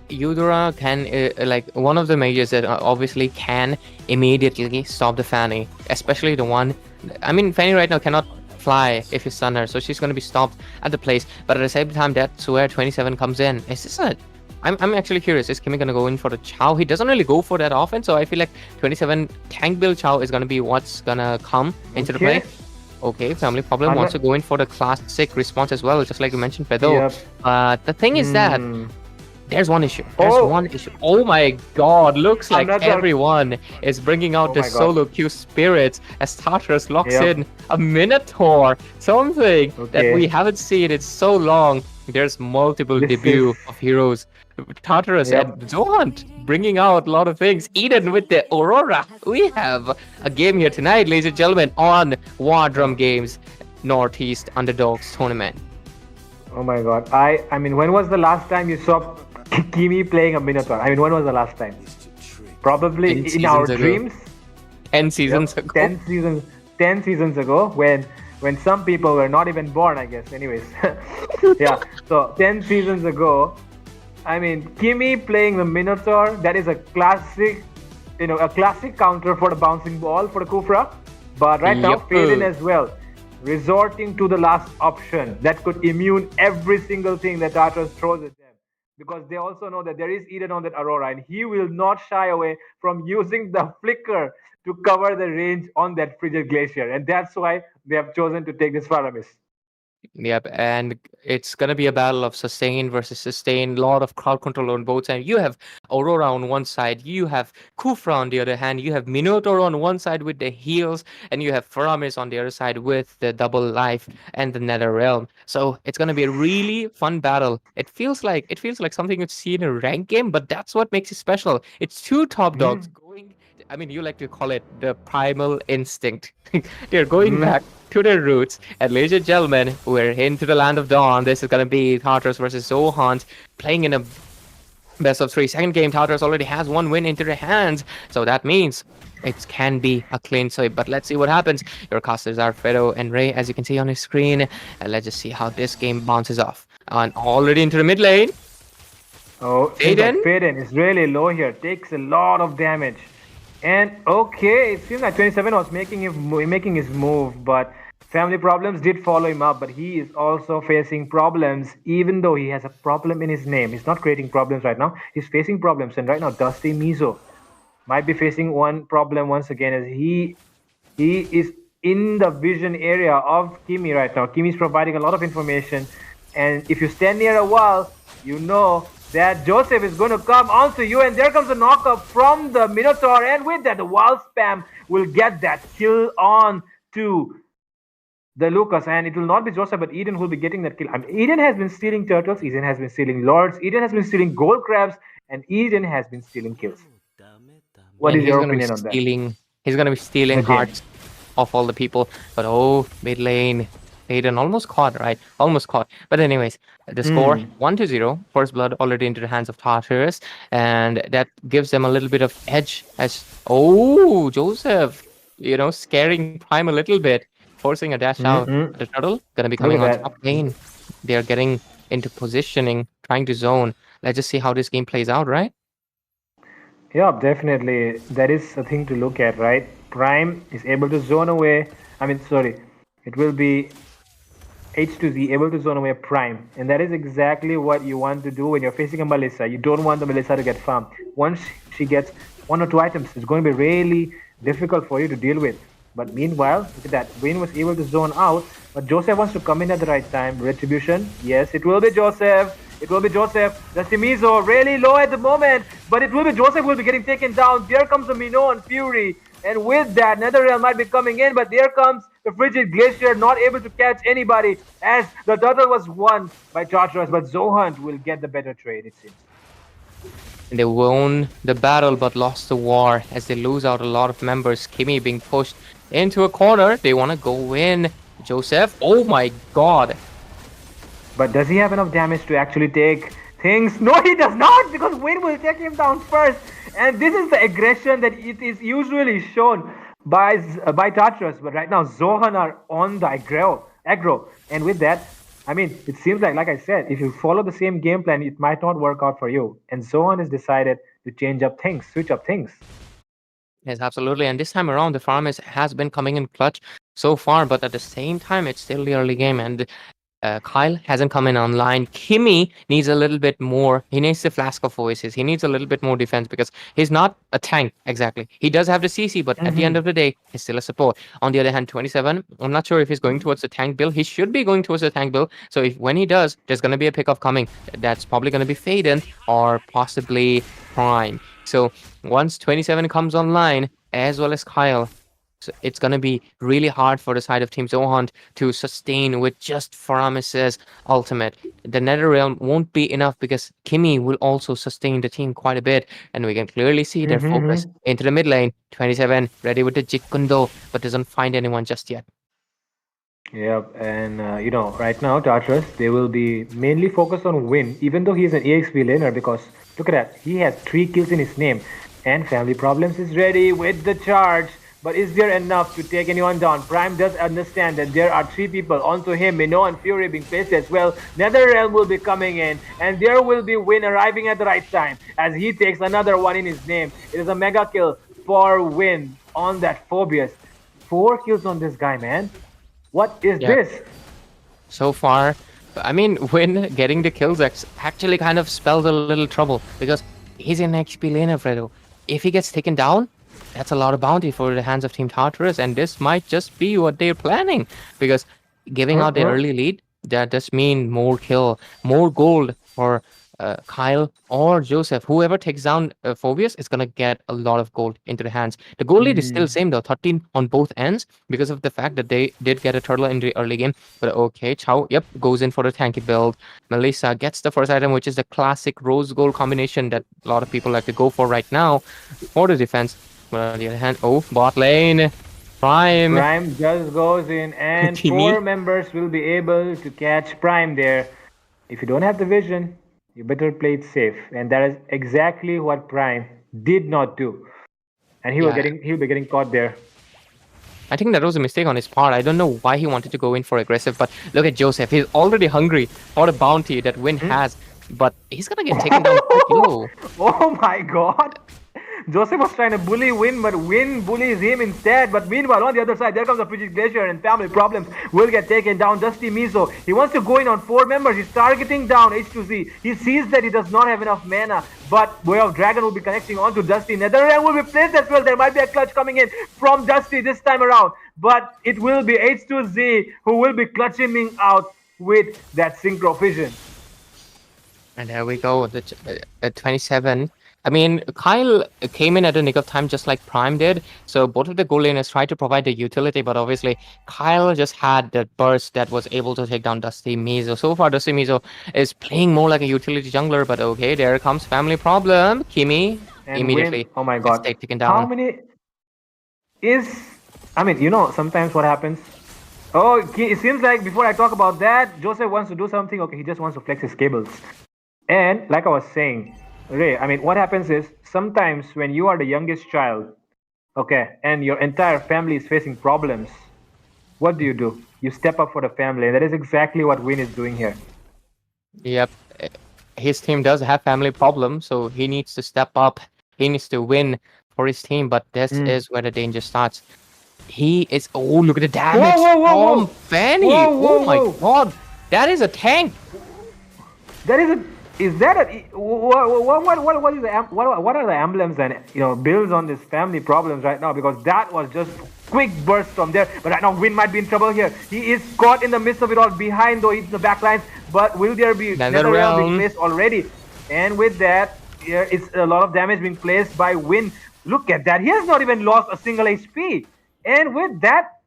Eudora can, like, one of the mages that obviously can immediately stop the Fanny, especially the one. I mean, Fanny right now cannot fly if you stun her, so she's going to be stopped at the place. But at the same time, that's where 27 comes in. Is this a... I'm actually curious, is Kimmy going to go in for the Chow? He doesn't really go for that often, so I feel like 27 tank build Chow is going to be what's going to come into the play. Okay, Family Problem wants to go in for the classic response as well, just like you mentioned, Pedro. The thing is that there's one issue. Oh my god, looks like everyone is bringing out the solo queue spirits as Tartarus locks in a Minotaur. Something that we haven't seen in so long. There's multiple debut of heroes. Tartarus and Zohunt bringing out a lot of things. Eden with the Aurora. We have a game here tonight, ladies and gentlemen, on War Drum Games North East Underdogs Tournament. Oh my god. I mean, when was the last time you saw Kimi playing a Minotaur? I mean, when was the last time? Probably in our dreams. 10 seasons ago. 10 seasons ago, when some people were not even born, I guess. Anyways. So 10 seasons ago, I mean, Kimi playing the Minotaur, that is a classic, a classic counter for the bouncing ball for the Kufra. But right now, Faden as well, resorting to the last option that could immune every single thing that Tartarus throws at them. Because they also know that there is Eden on that Aurora, and he will not shy away from using the flicker to cover the range on that frigid glacier. And that's why they have chosen to take this Faramis. Yep, and it's gonna be a battle of sustain versus sustain. A lot of crowd control on both sides. You have Aurora on one side, you have Kufra on the other hand, you have Minotaur on one side with the heals, and you have Faramis on the other side with the double life and the Nether Realm. So it's gonna be a really fun battle. It feels like something you'd see in a ranked game, but that's what makes it special. It's two top dogs going. I mean, you like to call it the primal instinct. They're going back to their roots. And ladies and gentlemen, we're into the land of dawn. This is going to be Tartarus versus Zohunt playing in a best of 3. Second game, Tartarus already has one win into their hands. So that means it can be a clean sweep. But let's see what happens. Your casters are Fredo and Ray, as you can see on your screen. And let's just see how this game bounces off. And already into the mid lane. Oh, Faden is really low here. Takes a lot of damage. And okay, it seems like 27 was making his move, but Family Problems did follow him up, but he is also facing problems, even though he has a problem in his name. He's not creating problems right now. He's facing problems, and right now, Dusty Mizo might be facing one problem once again, as he is in the vision area of Kimi right now. Kimi is providing a lot of information, and if you stand near a wall, you know that Joseph is going to come onto you, and there comes a knockup from the Minotaur, and with that, the wall spam will get that kill on to the Lucas, and it will not be Joseph, but Eden who will be getting that kill. I mean, Eden has been stealing turtles, Eden has been stealing lords, Eden has been stealing gold crabs, and Eden has been stealing kills. What And is your opinion on that? He's gonna be stealing Again. hearts of all the people. But mid lane, Aiden almost caught, right? Almost caught. But anyways, the score 1-0. First blood already into the hands of Tartarus, and that gives them a little bit of edge. As Joseph, scaring Prime a little bit, forcing a dash out. The turtle gonna be coming on top lane. They are getting into positioning, trying to zone. Let's just see how this game plays out, right? Yeah, definitely. That is a thing to look at, right? Prime is able to zone away. It will be H2Z able to zone away Prime. And that is exactly what you want to do when you're facing a Melissa. You don't want the Melissa to get farmed. Once she gets 1 or 2 items, it's going to be really difficult for you to deal with. But meanwhile, look at that. Wayne was able to zone out, but Joseph wants to come in at the right time. Retribution. Yes, it will be Joseph. It will be Joseph. The Shimizu really low at the moment, but it will be Joseph who will be getting taken down. There comes the Minnow and Fury. And with that, NetherRealm might be coming in, but there comes the Frigid Glacier, not able to catch anybody, as the turtle was won by Tartarus, but Zohunt will get the better trade, it seems. And they won the battle but lost the war as they lose out a lot of members. Kimi being pushed into a corner. They want to go in. Joseph, oh my god. But does he have enough damage to actually take things? No, he does not, because Wayne will take him down first. And this is the aggression that it is usually shown by Tartarus. But right now, Zohan are on the aggro. And with that, it seems like I said, if you follow the same game plan, it might not work out for you. And Zohan has decided to switch up things. Yes, absolutely. And this time around, the farm has been coming in clutch so far, but at the same time, it's still the early game. And Kyle hasn't come in online. Kimi needs a little bit more. He needs the Flask of Voices. He needs a little bit more defense because he's not a tank, exactly. He does have the CC, but at the end of the day, he's still a support. On the other hand, 27, I'm not sure if he's going towards the tank build. He should be going towards the tank build. So when he does, there's going to be a pickoff coming. That's probably going to be Faden or possibly Prime. So once 27 comes online, as well as Kyle, so it's going to be really hard for the side of Team Zohunt to sustain with just Faramis's ultimate. The NetherRealm won't be enough because Kimi will also sustain the team quite a bit. And we can clearly see their focus into the mid lane. 27 ready with the Jikundo, but doesn't find anyone just yet. Yeah, and right now, Tartarus, they will be mainly focused on win, even though he is an EXP laner, because look at that. He has 3 kills in his name. And Family Problems is ready with the charge. But is there enough to take anyone down? Prime does understand that there are 3 people onto him, Minnow and Fury being placed as well. NetherRealm will be coming in, and there will be Win arriving at the right time as he takes another one in his name. It is a mega kill for Win on that Phobius. 4 kills on this guy, man. What is this? So far, Win getting the kills actually kind of spells a little trouble because he's an XP laner, Fredo. If he gets taken down, that's a lot of bounty for the hands of Team Tartarus, and this might just be what they're planning, because giving out the early lead, that does mean more kill, more gold for Kyle or Joseph. Whoever takes down Phobius is going to get a lot of gold into the hands. The gold lead is still the same though, 13 on both ends, because of the fact that they did get a turtle in the early game. But okay, Chow, goes in for the tanky build. Melissa gets the first item, which is the classic rose gold combination that a lot of people like to go for right now for the defense. But on the other hand, bot lane, Prime just goes in, and 4 members will be able to catch Prime there. If you don't have the vision, you better play it safe, and that is exactly what Prime did not do, and he'll be getting caught there. I think that was a mistake on his part. I don't know why he wanted to go in for aggressive, but look at Joseph. He's already hungry for the bounty that Win has, but he's gonna get taken down quite low. Oh my god! Joseph was trying to bully Win, but Win bullies him instead. But meanwhile, on the other side, there comes the Frigid Glacier, and family problems will get taken down. Dusty Mizo, he wants to go in on 4 members. He's targeting down H2Z. He sees that he does not have enough mana, but Way of Dragon will be connecting on to Dusty. Netherrealm will be placed as well. There might be a clutch coming in from Dusty this time around, but it will be H2Z who will be clutching out with that Synchro Vision. And there we go, at 27. I mean, Kyle came in at a nick of time just like Prime did. So both of the goal laners tried to provide the utility, but obviously Kyle just had that burst that was able to take down Dusty Mizo. So far, Dusty Mizo is playing more like a utility jungler, but okay, there comes family problem. Kimi And immediately Win, oh my god. gets taken down. How many I mean, you know, sometimes what happens. Oh, it seems like before I talk about that, Joseph wants to do something. Okay, he just wants to flex his cables. And like I was saying, Ray, I mean, what happens is sometimes when you are the youngest child, okay, and your entire family is facing problems, what do? You step up for the family. And that is exactly what Win is doing here. Yep. His team does have family problems, so he needs to step up. He needs to win for his team, but this is where the danger starts. He is... Oh, look at the damage from Fanny. Oh my god. That is a tank. That is a... Is that a... What is the... What are the emblems and, you know, builds on this family problems right now? Because that was just quick burst from there. But right now, Win might be in trouble here. He is caught in the midst of it all, behind though, the back lines. But will there be Netherrealm being placed already? And with that, here is a lot of damage being placed by Win. Look at that. He has not even lost a single HP. And with that,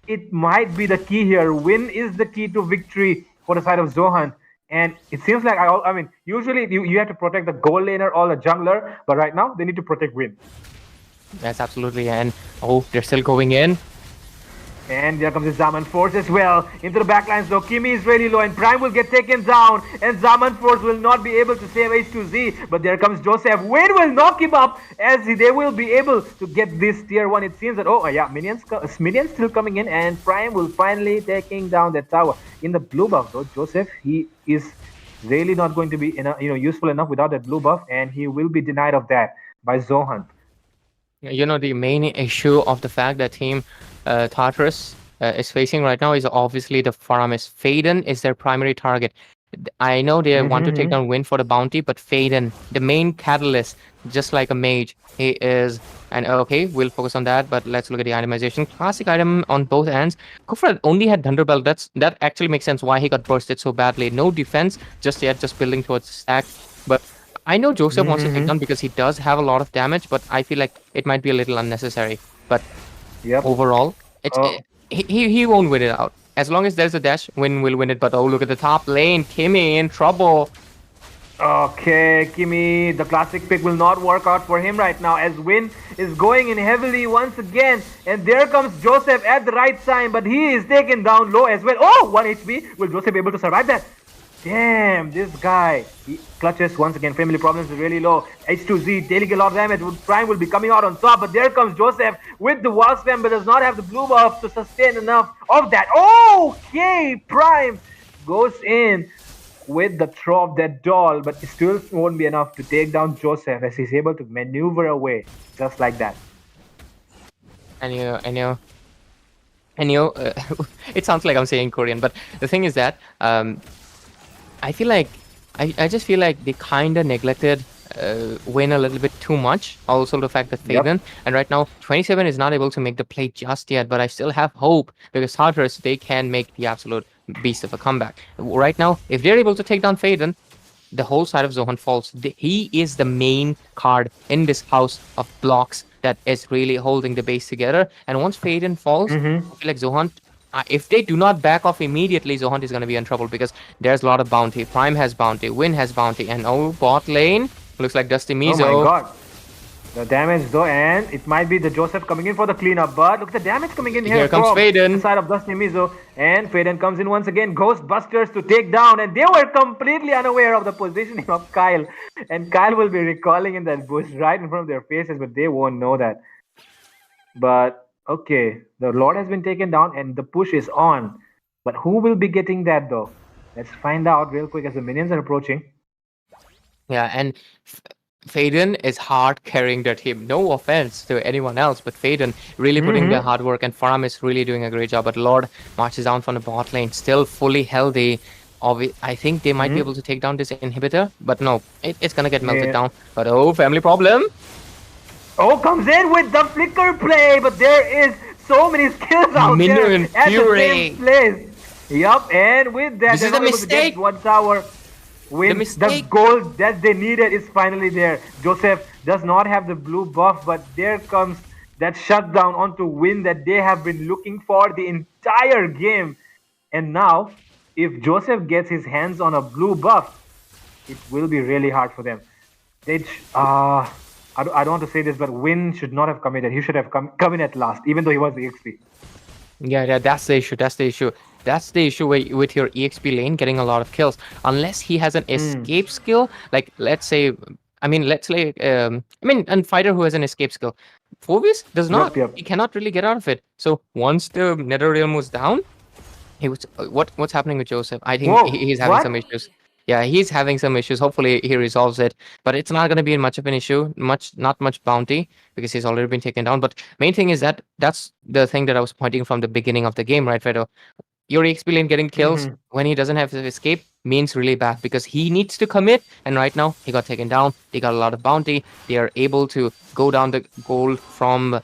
it might be the key here. Win is the key to victory for the side of Zohunt. And it seems like, I mean, usually you have to protect the gold laner or the jungler, but right now they need to protect Win. Yes, absolutely. And oh, they're still going in. And there comes the Zaman Force as well. Into the backlines though. Kimi is really low and Prime will get taken down. And Zaman Force will not be able to save H2Z. But there comes Joseph. Win will knock him up as they will be able to get this tier 1. It seems that, oh yeah, minions still coming in. And Prime will finally taking down that tower. In the blue buff though, Joseph, he is really not going to be useful enough without that blue buff. And he will be denied of that by Zohunt. You know, the main issue of the fact that team Tartarus is facing right now is obviously the Faramis. Faden is their primary target. I know they want to take down Win for the bounty, but Faden, the main catalyst, just like a mage, he is... And okay, we'll focus on that, but let's look at the itemization. Classic item on both ends. Kufra only had Thunderbelt. That actually makes sense why he got bursted so badly. No defense just yet, just building towards the stack. But I know Joseph wants to take down because he does have a lot of damage, but I feel like it might be a little unnecessary. But overall, it's he won't win it out. As long as there's a dash, Win will win it. But oh, look at the top lane. Kimi in trouble. Okay, Kimi, the classic pick will not work out for him right now as Win is going in heavily once again. And there comes Joseph at the right time, but he is taken down low as well. Oh, 1 HP. Will Joseph be able to survive that? Damn, this guy. He clutches once again. Family problems is really low. H2Z dealing a lot of damage. Prime will be coming out on top, but there comes Joseph with the wall spam, but does not have the blue buff to sustain enough of that. Okay, Prime goes in with the throw of that doll, but it still won't be enough to take down Joseph as he's able to maneuver away just like that. I know. It sounds like I'm saying Korean, but the thing is that I feel like I just feel like they kind of neglected Win a little bit too much. Also the fact that Faden and right now 27 is not able to make the play just yet, but I still have hope because Tartarus, they can make the absolute beast of a comeback. Right now, if they're able to take down Faden, the whole side of Zohunt falls. He is the main card in this house of blocks that is really holding the base together. And once Faden falls, I feel like Zohunt, if they do not back off immediately, Zohunt is going to be in trouble because there's a lot of bounty. Prime has bounty, Win has bounty, and oh, bot lane looks like Dusty Mizo. Oh my god. The damage though, and it might be the Joseph coming in for the cleanup, but look at the damage coming in here. Here comes Faden. Inside of Dusty Mizo, and Faden comes in once again. Ghostbusters to take down, and they were completely unaware of the positioning of Kyle. And Kyle will be recalling in that bush right in front of their faces, but they won't know that. But okay, the Lord has been taken down, and the push is on. But who will be getting that though? Let's find out real quick as the minions are approaching. Yeah, and Faden is hard carrying their team. No offense to anyone else, but Faden really putting their hard work, and Faram is really doing a great job. But Lord marches down from the bot lane, still fully healthy. I think they might be able to take down this inhibitor, but no, it's gonna get melted Yeah. down. But oh, family problem. Oh, comes in with the flicker play, but there is so many skills out Minion there at the Fury. same place. Yup, and with that, This they're is a not able to mistake. get one tower. Win. The mistake. goal that they needed is finally there. Joseph does not have the blue buff, but there comes that shutdown onto Win that they have been looking for the entire game. And now, if Joseph gets his hands on a blue buff, it will be really hard for them. I don't want to say this, but Win should not have committed. He should have come in at last, even though he was the XP. Yeah, that's the issue. That's the issue. That's the issue with your EXP lane getting a lot of kills. Unless he has an escape skill, like let's say, a fighter who has an escape skill. Phoebus does not. Yep. He cannot really get out of it. So once the Nether Realm was down, he was what's happening with Joseph? I think Whoa, he's having what? some issues. Yeah, he's having some issues. Hopefully he resolves it, but it's not going to be much of an issue. Not much bounty because he's already been taken down. But main thing is that's the thing that I was pointing from the beginning of the game, right, Fredo? Your EXP lane getting kills when he doesn't have his escape means really bad because he needs to commit. And right now he got taken down. They got a lot of bounty. They are able to go down the goal from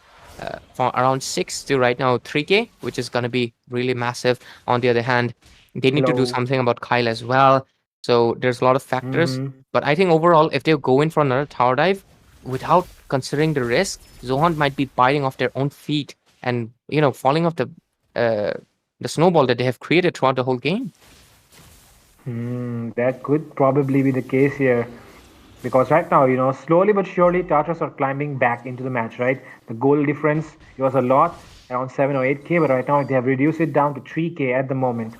around 6 to right now 3k, which is going to be really massive. On the other hand, they need to do something about Kyle as well. So there's a lot of factors. But I think overall, if they go in for another tower dive without considering the risk, Zohunt might be biting off their own feet and falling off the snowball that they have created throughout the whole game. That could probably be the case here. Because right now, slowly but surely, Tartarus are climbing back into the match, right? The goal difference, it was a lot, around 7 or 8k, but right now they have reduced it down to 3k at the moment.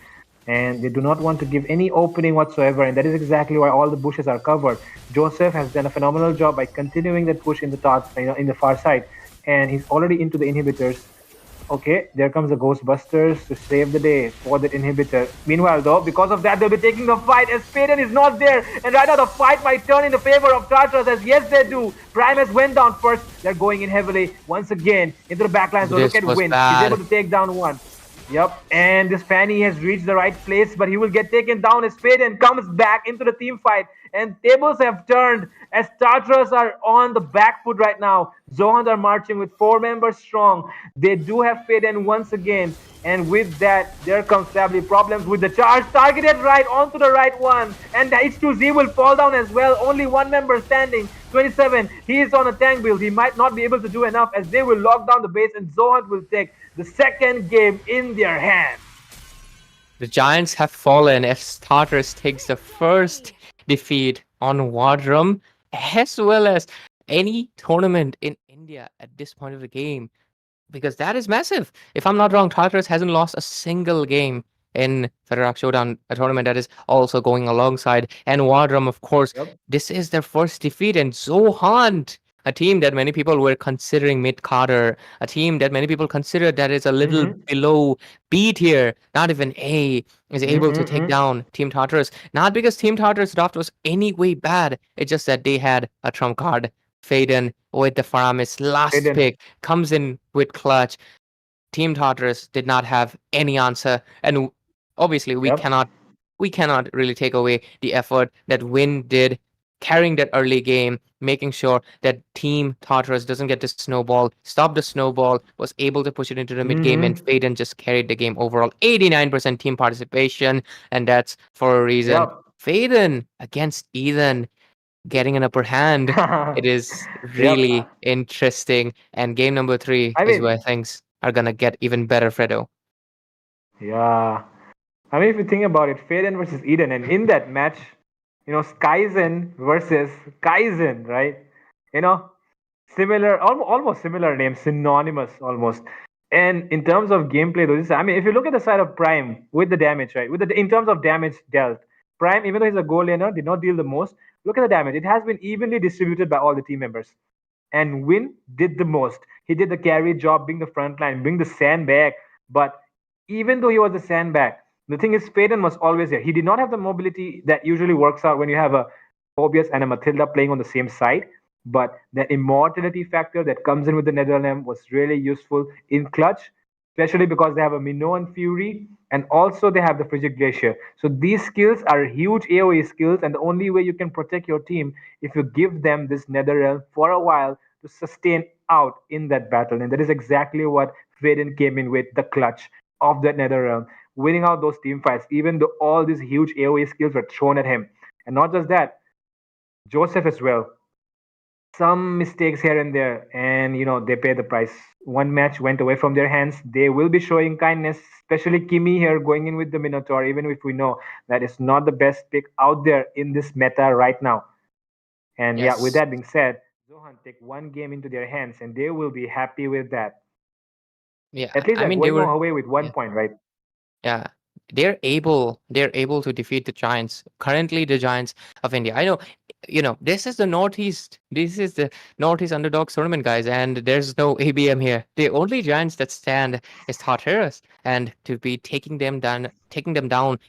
And they do not want to give any opening whatsoever, and that is exactly why all the bushes are covered. Joseph has done a phenomenal job by continuing that push in the far side, and he's already into the inhibitors. Okay, there comes the Ghostbusters to save the day for that inhibitor. Meanwhile, though, because of that, they'll be taking the fight as Faden is not there. And right now, the fight might turn in the favor of Tartarus, as yes, they do. Primus went down first. They're going in heavily once again into the backlines. So look at Win. He's able to take down one. Yep, and this Fanny has reached the right place, but he will get taken down as Faden comes back into the team fight. And tables have turned as Tartarus are on the back foot right now. Zohunt are marching with 4 members strong. They do have Faden once again. And with that, there comes family problems with the charge. Targeted right onto the right one. And the H2Z will fall down as well. Only 1 member standing. 27. He is on a tank build. He might not be able to do enough as they will lock down the base and Zohunt will take the second game in their hands. The Giants have fallen as Tartarus takes the first defeat on Wardrum, as well as any tournament in India at this point of the game, because that is massive. If I'm not wrong, Tartarus hasn't lost a single game in Federer Showdown, a tournament that is also going alongside. And Wardrum, of course, this is their first defeat. And Zohunt, a team that many people were considering mid-Carter, a team that many people consider that is a little below B tier, not even A, is able to take down Team Tartarus. Not because Team Tartarus draft was any way bad, it's just that they had a trump card. Faden with the Faramis last pick comes in with clutch. Team Tartarus did not have any answer, and obviously we cannot really take away the effort that Win did carrying that early game, making sure that Team Tartarus doesn't get the snowball, stop the snowball, was able to push it into the mid game, and Faden just carried the game overall. 89% team participation, and that's for a reason. Faden against Ethan, getting an upper hand. It is really interesting, and game number 3 is where things are gonna get even better, Fredo. Yeah. I mean, if you think about it, Faden versus Eden, and in that match, Skyzen versus Kaizen, right? Similar, almost similar names, synonymous almost. And in terms of gameplay, though, if you look at the side of Prime with the damage, right? In terms of damage dealt, Prime, even though he's a goal laner, did not deal the most. Look at the damage; it has been evenly distributed by all the team members. And Win did the most. He did the carry job, being the front line, being the sandbag. But even though he was the sandbag, the thing is, Faden was always there. He did not have the mobility that usually works out when you have a Phobius and a Matilda playing on the same side. But the immortality factor that comes in with the Netherrealm was really useful in clutch, especially because they have a Minoan Fury and also they have the Frigid Glacier. So these skills are huge AoE skills, and the only way you can protect your team if you give them this Netherrealm for a while to sustain out in that battle. And that is exactly what Faden came in with, the clutch of that Netherrealm, winning out those team fights, even though all these huge AoE skills were thrown at him. And not just that, Joseph as well. Some mistakes here and there, and they pay the price. One match went away from their hands. They will be showing kindness, especially Kimi here going in with the Minotaur, even if we know that it's not the best pick out there in this meta right now. And yeah, with Yes. that being said, Zohan take one game into their hands and they will be happy with that. Yeah. At least I they're mean, they going were. away with one Yeah. point, right? Yeah. They're able to defeat the Giants. Currently, the Giants of India. I know, this is the Northeast. This is the Northeast Underdogs Tournament, guys, and there's no ABM here. The only Giants that stand is Tartarus, and to be taking them down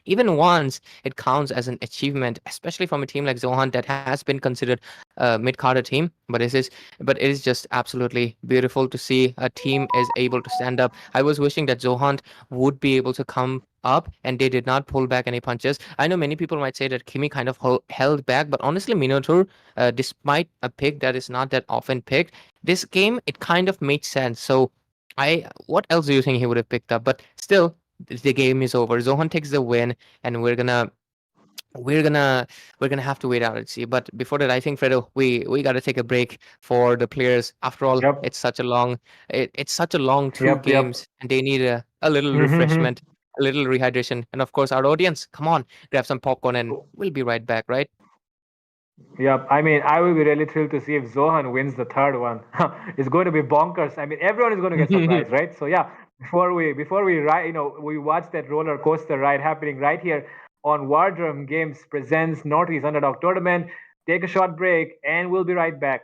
even once, it counts as an achievement, especially from a team like Zohunt that has been considered a mid-carder team. But it is just absolutely beautiful to see a team is able to stand up. I was wishing that Zohunt would be able to come up, and they did not pull back any punches. I know many people might say that Kimi kind of held back, but honestly, Minotaur, despite a pick that is not that often picked, this game it kind of made sense. So, what else do you think he would have picked up? But still, the game is over. Zohan takes the win, and we're gonna have to wait out and see. But before that, I think Fredo, we gotta take a break for the players. After all, Yep. it's such a long 2 games, Yep. and they need a little Mm-hmm. refreshment, a little rehydration, and of course, our audience. Come on, grab some popcorn, and we'll be right back. Right? Yep. I mean, I will be really thrilled to see if Zohan wins the third one. It's going to be bonkers. I mean, everyone is going to get surprised, right? So yeah, before we ride, we watch that roller coaster ride happening right here on Wardrum Games presents Northeast Underdog Tournament. Take a short break, and we'll be right back.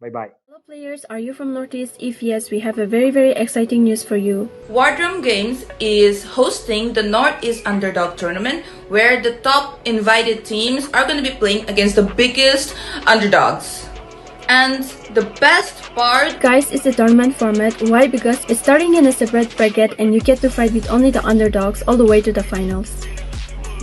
Bye bye. Hello players, are you from Northeast? If yes, we have a very very exciting news for you. Wardrum Games is hosting the Northeast Underdog Tournament, where the top invited teams are going to be playing against the biggest underdogs. And the best part, Guys, it's a tournament format. Why? Because it's starting in a separate bracket and you get to fight with only the underdogs all the way to the finals.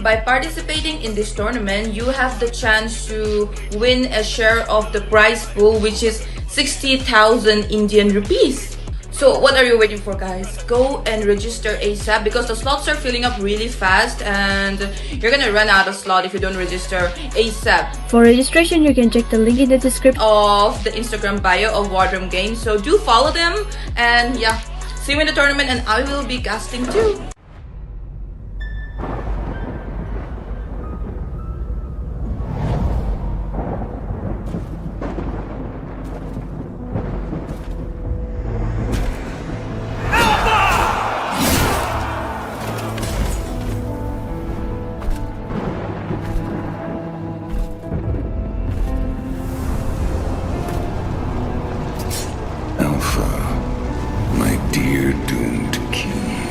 by participating in this tournament, you have the chance to win a share of the prize pool, which is 60,000 Indian rupees. So what are you waiting for, guys? Go and register ASAP because the slots are filling up really fast and you're gonna run out of slot if you don't register ASAP. For registration, you can check the link in the description of the Instagram bio of Wardrum Games. So do follow them, and yeah, see you in the tournament, and I will be casting too. Alpha, my dear doomed king.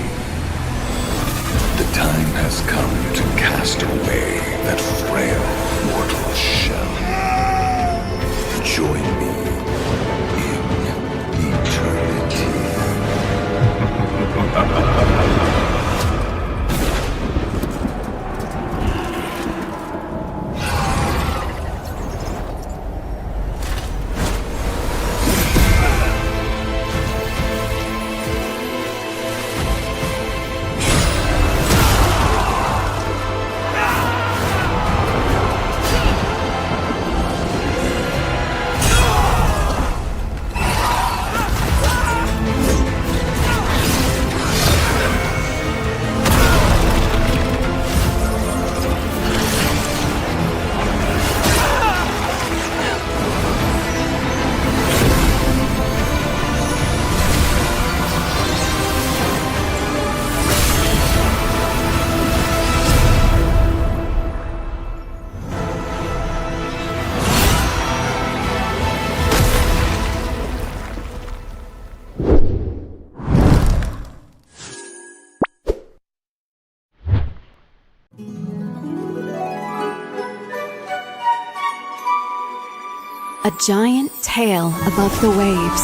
A giant tail above the waves.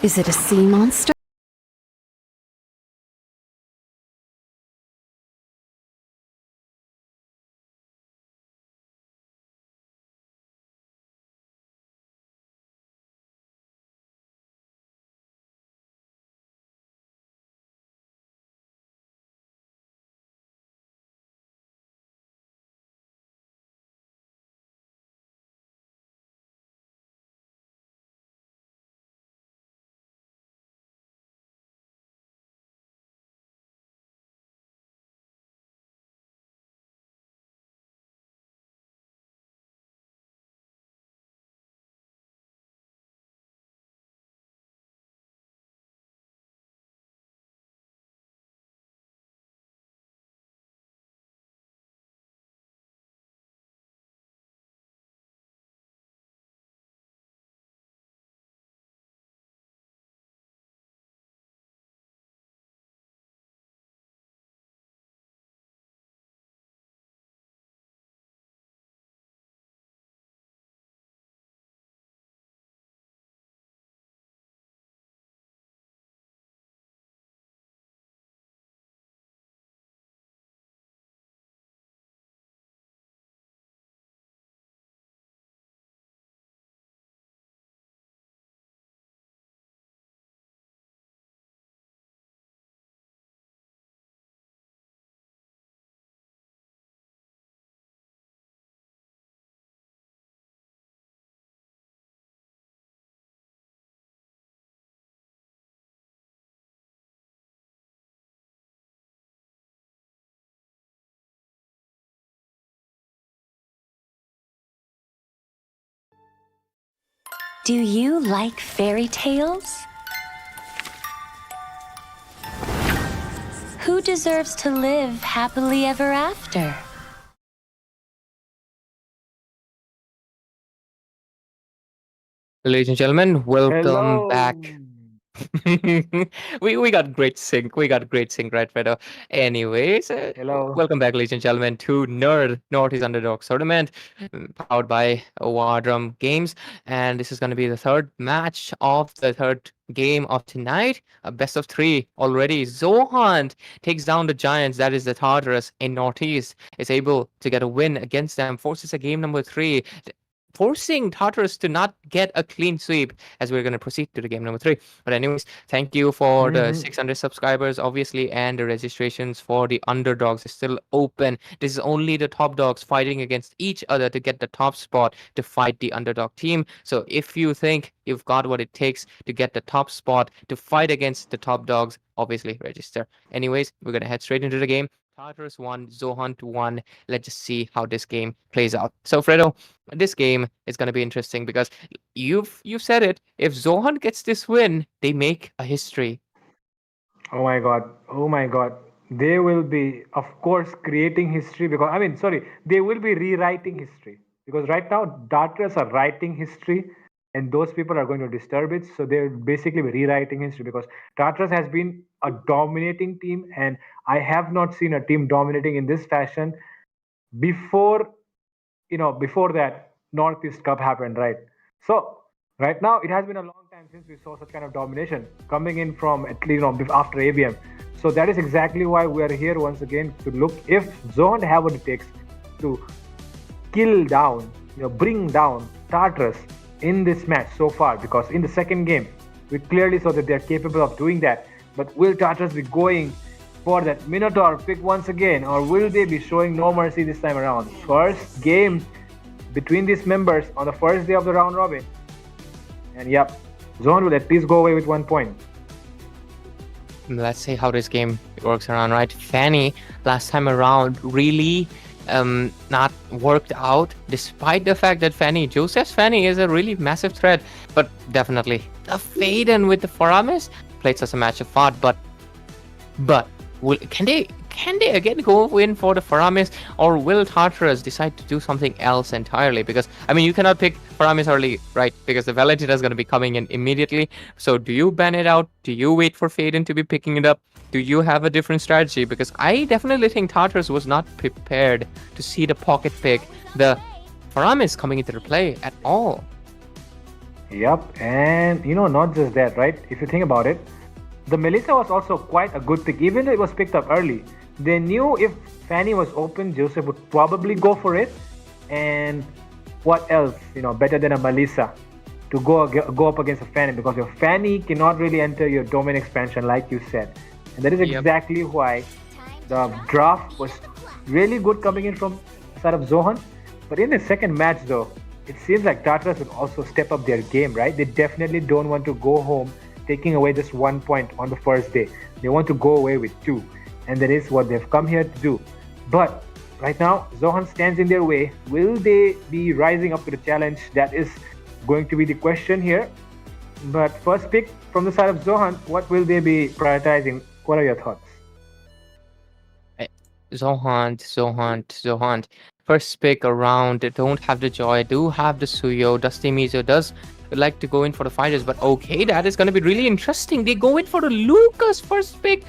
Is it a sea monster? Do you like fairy tales? Who deserves to live happily ever after? Ladies and gentlemen, welcome Hello. back. we got great sync. We got great sync, right, Fredo? Anyways, Hello. welcome back, ladies and gentlemen, to North East Underdog Tournament, powered by Wardrum Games. And this is going to be the third match of the third game of tonight. A best of 3 already. Zohunt takes down the Giants, that is the Tartarus in Northeast, is able to get a win against them, forces a game number 3. Forcing Tartarus to not get a clean sweep as we're going to proceed to the game number 3. But anyways, thank you for the 600 subscribers, obviously, and the registrations for the underdogs is still open. This is only the top dogs fighting against each other to get the top spot to fight the underdog team. So if you think you've got what it takes to get the top spot to fight against the top dogs, obviously register. Anyways, we're going to head straight into the game. Tartarus 1, Zohunt 1. Let's just see how this game plays out. So, Fredo, this game is going to be interesting because you've said it. If Zohunt gets this win, they make a history. Oh my god. Oh my god. They will be, of course, creating history because, they will be rewriting history. Because right now, Tartarus are writing history and those people are going to disturb it. So they'll basically be rewriting history because Tartarus has been a dominating team and I have not seen a team dominating in this fashion before that Northeast Cup happened, right? So right now it has been a long time since we saw such kind of domination coming in from at least after ABM. So that is exactly why we are here once again to look if Zohunt have what it takes to kill down, bring down Tartarus in this match so far. Because in the second game we clearly saw that they are capable of doing that. But will Tartarus be going for that Minotaur pick once again, or will they be showing no mercy this time around? First game between these members on the first day of the round robin, and yep, Zohunt will at least go away with 1 point. Let's see how this game works around, right? Fanny last time around really not worked out, despite the fact that Joseph's Fanny is a really massive threat. But definitely the Faden with the Foramis plays us a match of fought, but can can they again go in for the Faramis, or will Tartarus decide to do something else entirely? Because I mean, you cannot pick Faramis early, right? Because the Valentina is going to be coming in immediately. So do you ban it out? Do you wait for Faden to be picking it up? Do you have a different strategy? Because I definitely think Tartarus was not prepared to see the pocket pick, the Faramis coming into the play at all. Yep, and not just that, right? If you think about it, the Melissa was also quite a good pick, even though it was picked up early. They knew if Fanny was open, Joseph would probably go for it. And what else, better than a Melissa to go up against a Fanny, because your Fanny cannot really enter your domain expansion, like you said. And that is exactly why the draft was really good coming in from the side of Zohunt. But in the second match, though, it seems like Tartarus would also step up their game, right? They definitely don't want to go home taking away just 1 point on the first day. They want to go away with 2. And that is what they've come here to do. But right now, Zohunt stands in their way. Will they be rising up to the challenge? That is going to be the question here. But first pick from the side of Zohunt, what will they be prioritizing? What are your thoughts? Zohunt. First pick around, don't have the Joy, do have the Suyo. Dusty Mizo does like to go in for the fighters, but okay, that is going to be really interesting. They go in for the Lucas first pick.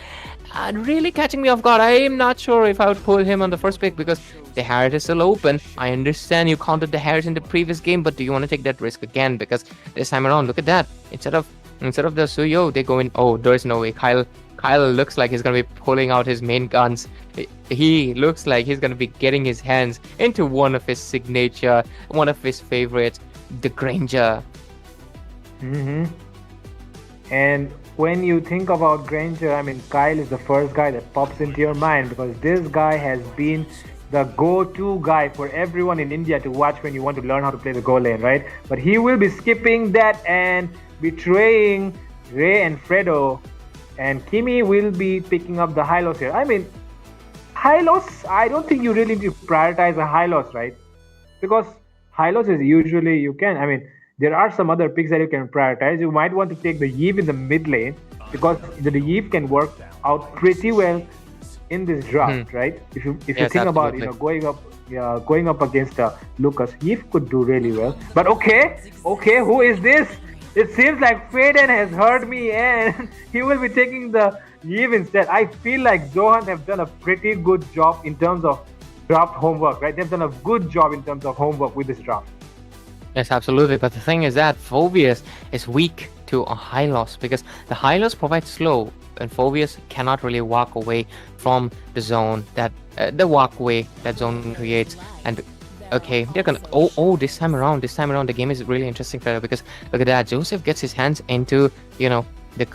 Really catching me off guard. I am not sure if I would pull him on the first pick because the Harriet is still open. I understand you counted the Harriet in the previous game, but do you want to take that risk again? Because this time around, look at that. Instead of the Suyo, they go in. Oh, there's no way. Kyle looks like he's going to be pulling out his main guns. He looks like he's going to be getting his hands into one of his signature, one of his favorites, the Granger. And when you think about Granger, I mean, Kyle is the first guy that pops into your mind because this guy has been the go-to guy for everyone in India to watch when you want to learn how to play the Go lane, right? But he will be skipping that and betraying Ray and Fredo, and Kimi will be picking up the Hylos here. I mean, Hylos, I don't think you really need to prioritize a Hylos, right? Because Hylos is usually, there are some other picks that you can prioritize. You might want to take the Yeve in the mid lane because the Yeve can work out pretty well in this draft, right? If you think about going up against Lucas, Yeve could do really well. But okay, who is this? It seems like Faden has heard me and he will be taking the Yeve instead. I feel like Zohunt have done a pretty good job in terms of draft homework, right? They've done a good job in terms of homework with this draft. Yes, absolutely. But the thing is that Phobius is weak to a Hylos because the Hylos provides slow and Phobius cannot really walk away from the zone that the walkway that zone creates. And okay, they're gonna this time around the game is really interesting for because look at that, Joseph gets his hands into the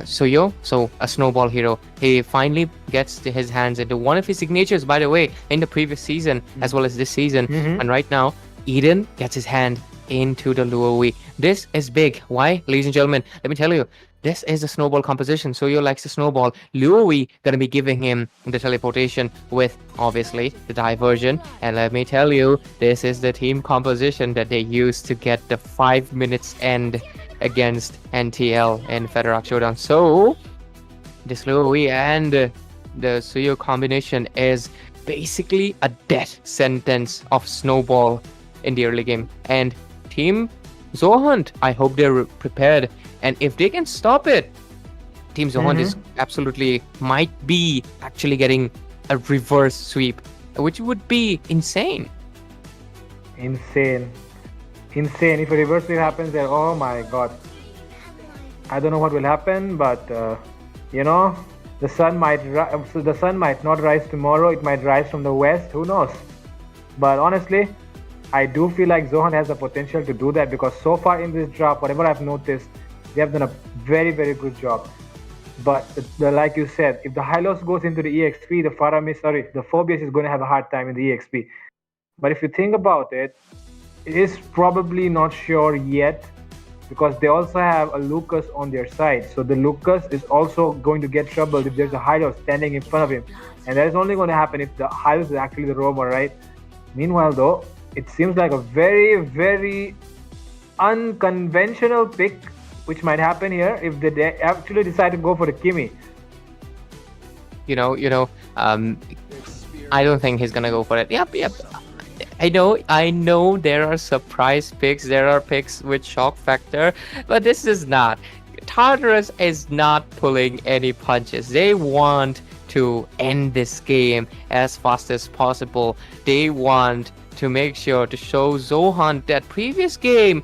Suyo, so a snowball hero. He finally gets his hands into one of his signatures, by the way, in the previous season as well as this season. And right now Eden gets his hand into the Luowi. This is big. Why? Ladies and gentlemen, let me tell you, this is a snowball composition. Suyo likes the snowball. Luowi gonna be giving him the teleportation with obviously the diversion. And let me tell you, this is the team composition that they use to get the 5 minutes end against NTL in Federak Showdown. So this Luowi and the Suyo combination is basically a death sentence of snowball in the early game. And Team Zohunt, I hope they're prepared. And if they can stop it, Team Zohunt is absolutely might be actually getting a reverse sweep, which would be insane. Insane. If a reverse sweep happens there, oh my god. I don't know what will happen, but the sun might not rise tomorrow. It might rise from the west. Who knows? But honestly, I do feel like Zohunt has the potential to do that because so far in this draft, whatever I've noticed, they have done a very, very good job. But like you said, if the Hylos goes into the EXP, the Phobius is going to have a hard time in the EXP. But if you think about it, it is probably not sure yet because they also have a Lucas on their side. So the Lucas is also going to get troubled if there's a Hylos standing in front of him. And that is only going to happen if the Hylos is actually the roamer, right? Meanwhile, though, it seems like a very, very unconventional pick, which might happen here if they actually decide to go for the Kimi. I don't think he's gonna go for it. Yep. I know there are surprise picks, there are picks with shock factor, but this is not. Tartarus is not pulling any punches. They want to end this game as fast as possible. They want to make sure to show Zohunt that previous game,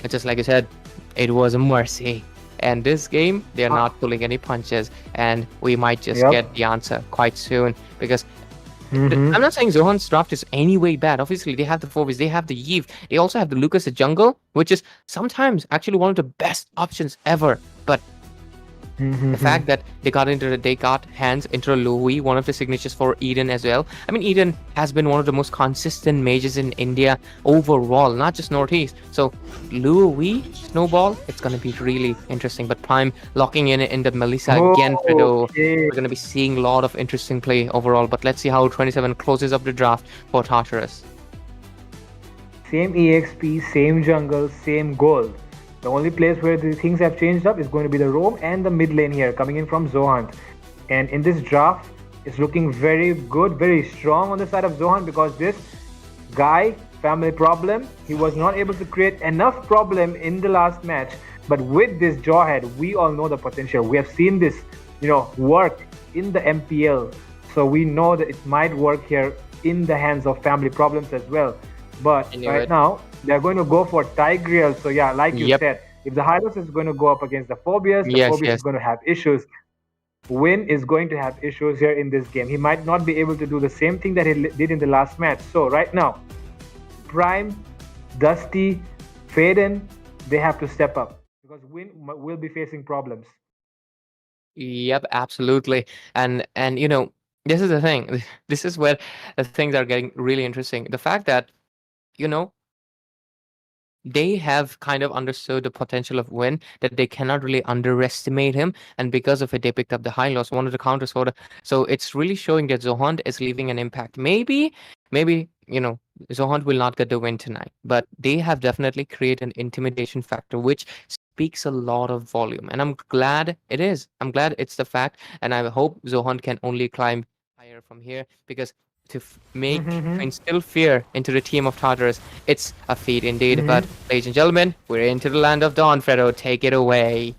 just like I said, it was a mercy. And this game, they're not pulling any punches, and we might just get the answer quite soon because I'm not saying Zohunt's draft is any way bad. Obviously, they have the Phobos, they have the Eve, they also have the Lucas the Jungle, which is sometimes actually one of the best options ever. But the fact that they got hands into Louis, one of the signatures for Eden as well. I mean, Eden has been one of the most consistent mages in India overall, not just Northeast. So Louis Snowball, it's gonna be really interesting. But Prime locking in the Melissa again, Fredo. We're gonna be seeing a lot of interesting play overall. But let's see how 27 closes up the draft for Tartarus. Same EXP, same jungle, same gold. The only place where the things have changed up is going to be the roam and the mid lane here coming in from Zohunt. And in this draft, it's looking very good, very strong on the side of Zohunt because this guy, family problem, he was not able to create enough problem in the last match. But with this Jawhead, we all know the potential. We have seen this, work in the MPL. So we know that it might work here in the hands of family problems as well. But right now, they're going to go for Tigreal. So yeah, like you said, if the Hylos is going to go up against the Phobias, the Phobias is going to have issues. Win is going to have issues here in this game. He might not be able to do the same thing that he did in the last match. So right now, Prime, Dusty, Faden, they have to step up because Win will be facing problems. Yep, absolutely. And this is the thing. This is where the things are getting really interesting. The fact that they have kind of understood the potential of Win, that they cannot really underestimate him, and because of it, they picked up the high loss, one of the counters for the. So it's really showing that Zohunt is leaving an impact. Maybe Zohunt will not get the win tonight, but they have definitely created an intimidation factor, which speaks a lot of volume, and I'm glad it is. I'm glad it's the fact, and I hope Zohunt can only climb higher from here because to instill fear into the team of Tartarus, it's a feat indeed. But ladies and gentlemen, we're into the land of Dawn. Fredo, take it away.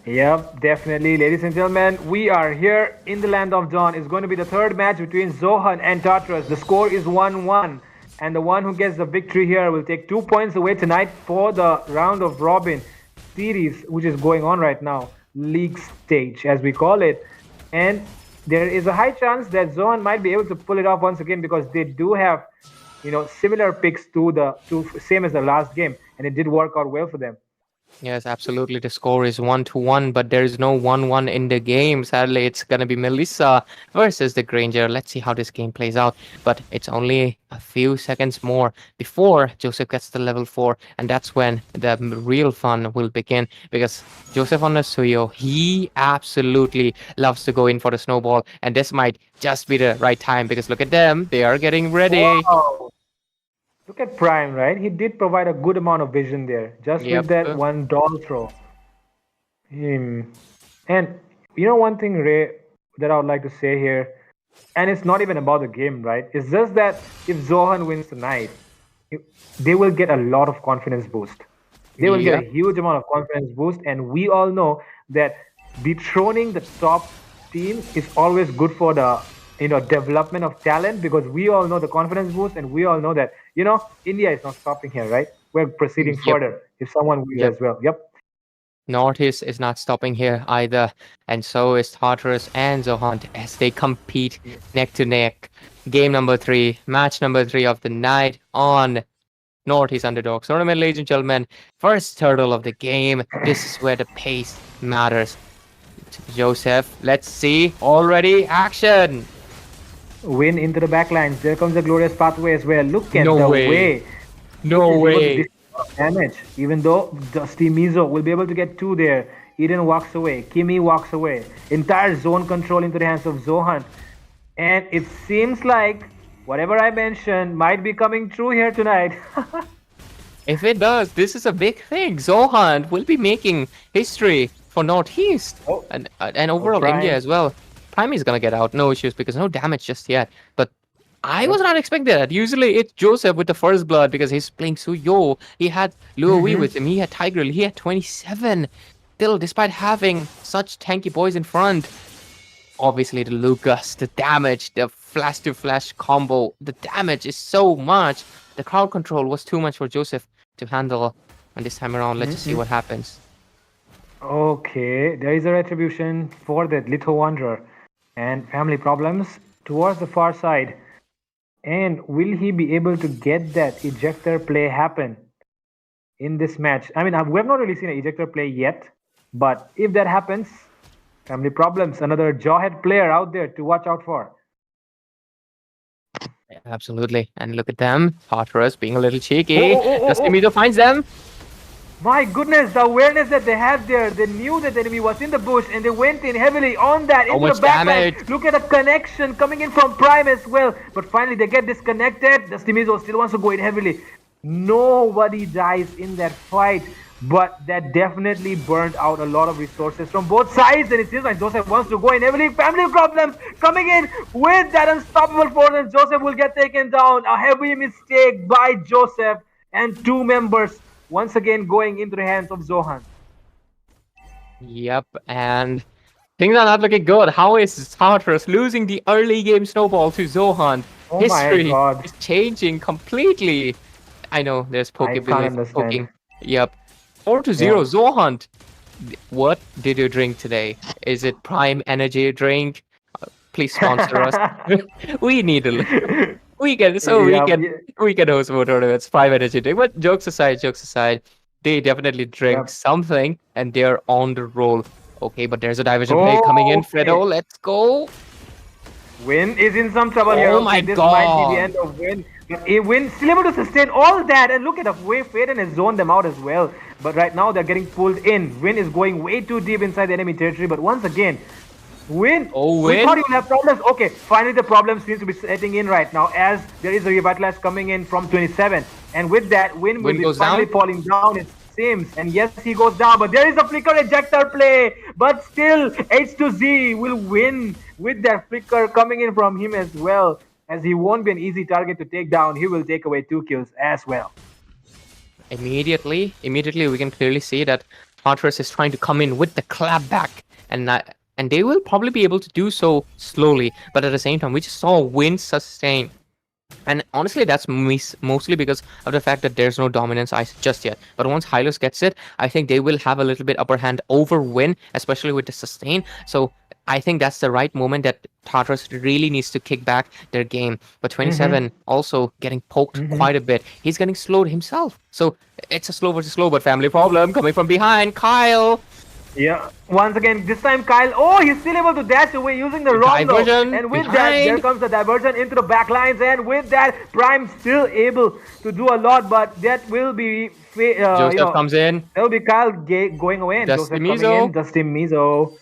Yep, definitely. Ladies and gentlemen, we are here in the land of Dawn. It's going to be the third match between Zohunt and Tartarus. The score is 1-1. And the one who gets the victory here will take 2 points away tonight for the round of Robin series, which is going on right now. League stage, as we call it. And there is a high chance that Zohunt might be able to pull it off once again because they do have, similar picks to same as the last game, and it did work out well for them. Yes, absolutely. The score is 1-1, but there is no 1-1 in the game. Sadly, it's going to be Melissa versus the Granger. Let's see how this game plays out. But it's only a few seconds more before Joseph gets to level 4, and that's when the real fun will begin because Joseph on the Suyo, he absolutely loves to go in for the snowball, and this might just be the right time because look at them. They are getting ready. Wow. Look at Prime, right? He did provide a good amount of vision there, just with that one doll throw. And one thing, Ray, that I would like to say here, and it's not even about the game, right? It's just that if Zohunt wins tonight, they will get a lot of confidence boost. They will get a huge amount of confidence boost, and we all know that dethroning the top team is always good for the development of talent because we all know the confidence boost and we all know that, India is not stopping here, right? We're proceeding further if someone wins as well. Northeast is not stopping here either, and so is Tartarus and Zohunt as they compete neck to neck. Game number 3, match number 3 of the night on North East Underdogs Tournament, ladies and gentlemen. First turtle of the game. This is where the pace matters. Joseph, let's see already action. Win into the backlines. There comes the glorious pathway as well. Look at the way. No way. Damage. Even though Dusty Mizo will be able to get 2 there. Eden walks away. Kimi walks away. Entire zone control into the hands of Zohunt. And it seems like whatever I mentioned might be coming true here tonight. If it does, this is a big thing. Zohunt will be making history for Northeast and overall India as well. Prime is gonna get out, no issues, because no damage just yet. But I was not expecting that. Usually it's Joseph with the first blood because he's playing Suyo. He had Luo Wei with him. He had Tigrel. He had 27. Still, despite having such tanky boys in front, obviously the Lucas, the damage, the flash-to-flash combo, the damage is so much. The crowd control was too much for Joseph to handle. And this time around, let's just see what happens. Okay, there is a retribution for that little wanderer. And family problems towards the far side. And will he be able to get that ejector play happen in this match? I mean, we have not really seen an ejector play yet. But if that happens, family problems, another jawhead player out there to watch out for. Absolutely. And look at them. Tartarus being a little cheeky. Dustimizo finds them. My goodness, the awareness that they had there. They knew that the enemy was in the bush and they went in heavily on that. Into the backline. Look at the connection coming in from Prime as well. But finally they get disconnected. Dustimizo still wants to go in heavily. Nobody dies in that fight. But that definitely burned out a lot of resources from both sides. And it seems like Joseph wants to go in heavily. Family problems coming in with that unstoppable force. And Joseph will get taken down. A heavy mistake by Joseph. And two members once again going into the hands of Zohunt. Yep, and things are not looking good. How is Tartarus losing the early game snowball to Zohunt? Oh History my God. is changing completely. I know there's poking. Yep. 4-0, Yeah. Zohunt. What did you drink today? Is it Prime Energy drink? Please sponsor us. We need a we can host more tournaments. Prime Energy drink. But jokes aside, they definitely drink something and they're on the roll. Okay, but there's a diversion play coming in. Fredo, let's go. Win is in some trouble here. Oh my this God. might be the end of Win. But Win still able to sustain all that. And look at the way Faden has zoned them out as well. But right now they're getting pulled in. Win is going way too deep inside the enemy territory. But once again, Win. Oh, We Win. thought he would have problems. Okay, finally the problem seems to be setting in right now as there is a revitalize coming in from 27. And with that, Win will be goes finally down. falling down, it seems. And yes, he goes down. But there is a flicker ejector play. But still, H2Z will win with that flicker coming in from him as well. As he won't be an easy target to take down. He will take away 2 kills as well. Immediately we can clearly see that Tartarus is trying to come in with the clap back, and they will probably be able to do so slowly, but at the same time we just saw Win sustain. And honestly, that's mostly because of the fact that there's no dominance ice just yet. But once Hylos gets it, I think they will have a little bit upper hand over Win, especially with the sustain. So I think that's the right moment that Tartarus really needs to kick back their game. But 27 also getting poked quite a bit. He's getting slowed himself. So it's a slow versus slow, but family problem coming from behind. Kyle. Yeah, once again, this time Kyle, oh, he's still able to dash away using the rondo. Diversion And with that, behind. there comes the diversion into the back lines. And with that, Prime still able to do a lot, but that will be... Joseph comes in. That will be Kyle going away. And Joseph coming in. Dustimizo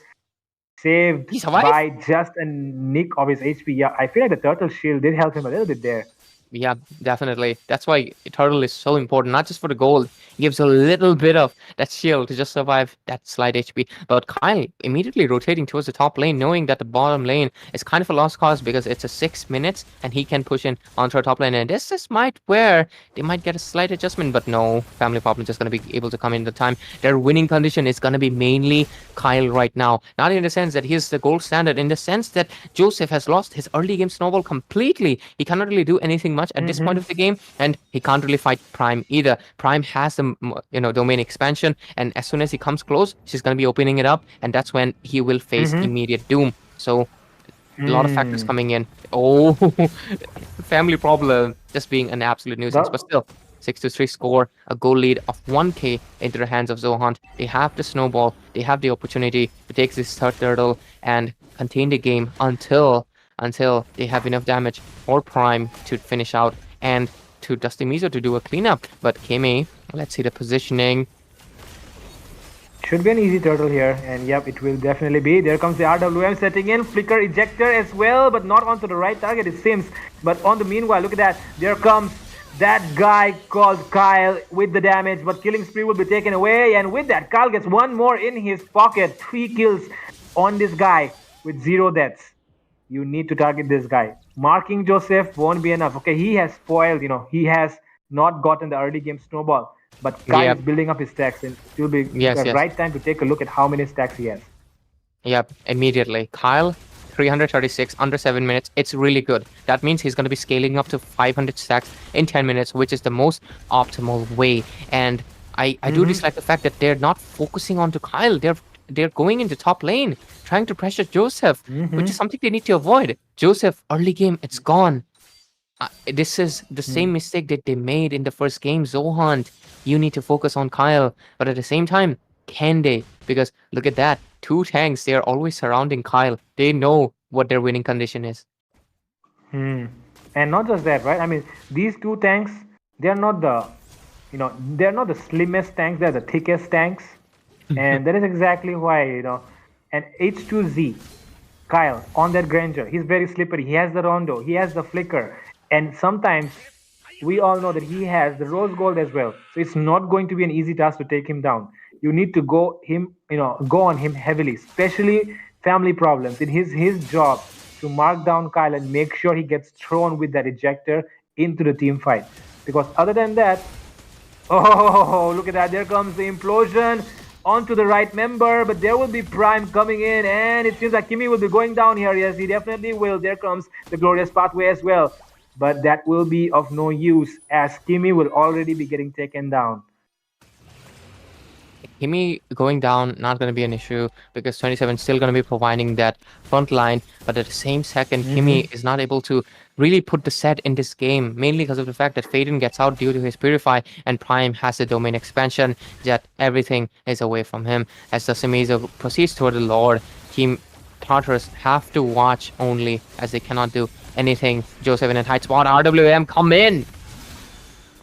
saved He survived? by just a nick of his HP. Yeah, I feel like the turtle shield did help him a little bit there. Yeah, definitely. That's why Turtle is so important, not just for the gold. He gives a little bit of that shield to just survive that slight HP. But Kyle immediately rotating towards the top lane, knowing that the bottom lane is kind of a lost cause because it's a 6 minutes and he can push in onto our top lane. And this is where they might get a slight adjustment, but no, family problem just going to be able to come in the time. Their winning condition is going to be mainly Kyle right now. Not in the sense that he's the gold standard, in the sense that Joseph has lost his early game snowball completely. He cannot really do anything much at this point of the game, and he can't really fight Prime either. Prime has the domain expansion, and as soon as he comes close, she's going to be opening it up, and that's when he will face immediate doom. So a lot of factors coming in. Oh, family problem just being an absolute nuisance, but still 6-3 score, a goal lead of 1k into the hands of Zohunt. They have the snowball, they have the opportunity to take this third turtle and contain the game until they have enough damage for Prime to finish out and to Dustimizo to do a cleanup. But Kame, let's see the positioning. Should be an easy turtle here, and yep, it will definitely be. There comes the RWM setting in, flicker ejector as well, but not onto the right target it seems. But on the meanwhile, look at that, there comes that guy called Kyle with the damage, but killing spree will be taken away, and with that, Kyle gets one more in his pocket. 3 kills on this guy. with 0 deaths. You need to target this guy. Marking Joseph won't be enough. Okay, he has spoiled, he has not gotten the early game snowball. But Kyle Yep. is building up his stacks, and it will be Yes, the yes. right time to take a look at how many stacks he has. Yep, immediately. Kyle, 336 under 7 minutes. It's really good. That means he's going to be scaling up to 500 stacks in 10 minutes, which is the most optimal way. And I do dislike the fact that they're not focusing on to Kyle. They're going into top lane, trying to pressure Joseph, which is something they need to avoid. Joseph, early game, it's gone. This is the same mistake that they made in the first game. Zohunt, you need to focus on Kyle. But at the same time, can they? Because look at that. 2 tanks, they are always surrounding Kyle. They know what their winning condition is. And not just that, right? I mean, these 2 tanks, they're not the, they're not the slimmest tanks. They're the thickest tanks, and that is exactly why, and H2Z, Kyle on that Granger, he's very slippery. He has the Rondo, he has the Flicker, and sometimes we all know that he has the Rose Gold as well. So it's not going to be an easy task to take him down. You need to go on him heavily, especially family problems. It is his job to mark down Kyle and make sure he gets thrown with that ejector into the team fight. Because other than that, oh, look at that. There comes the implosion onto the right member, but there will be Prime coming in, and it seems like Kimi will be going down here. Yes, he definitely will. There comes the Glorious Pathway as well. But that will be of no use as Kimi will already be getting taken down. Kimi going down, not going to be an issue because 27 still going to be providing that front line. But at the same second, Kimi is not able to really put the set in this game, mainly because of the fact that Faden gets out due to his Purify and Prime has the domain expansion, that everything is away from him. As the Simizo proceeds toward the Lord, Team Tartarus have to watch only as they cannot do anything. Joseph in a tight spot, RWM come in!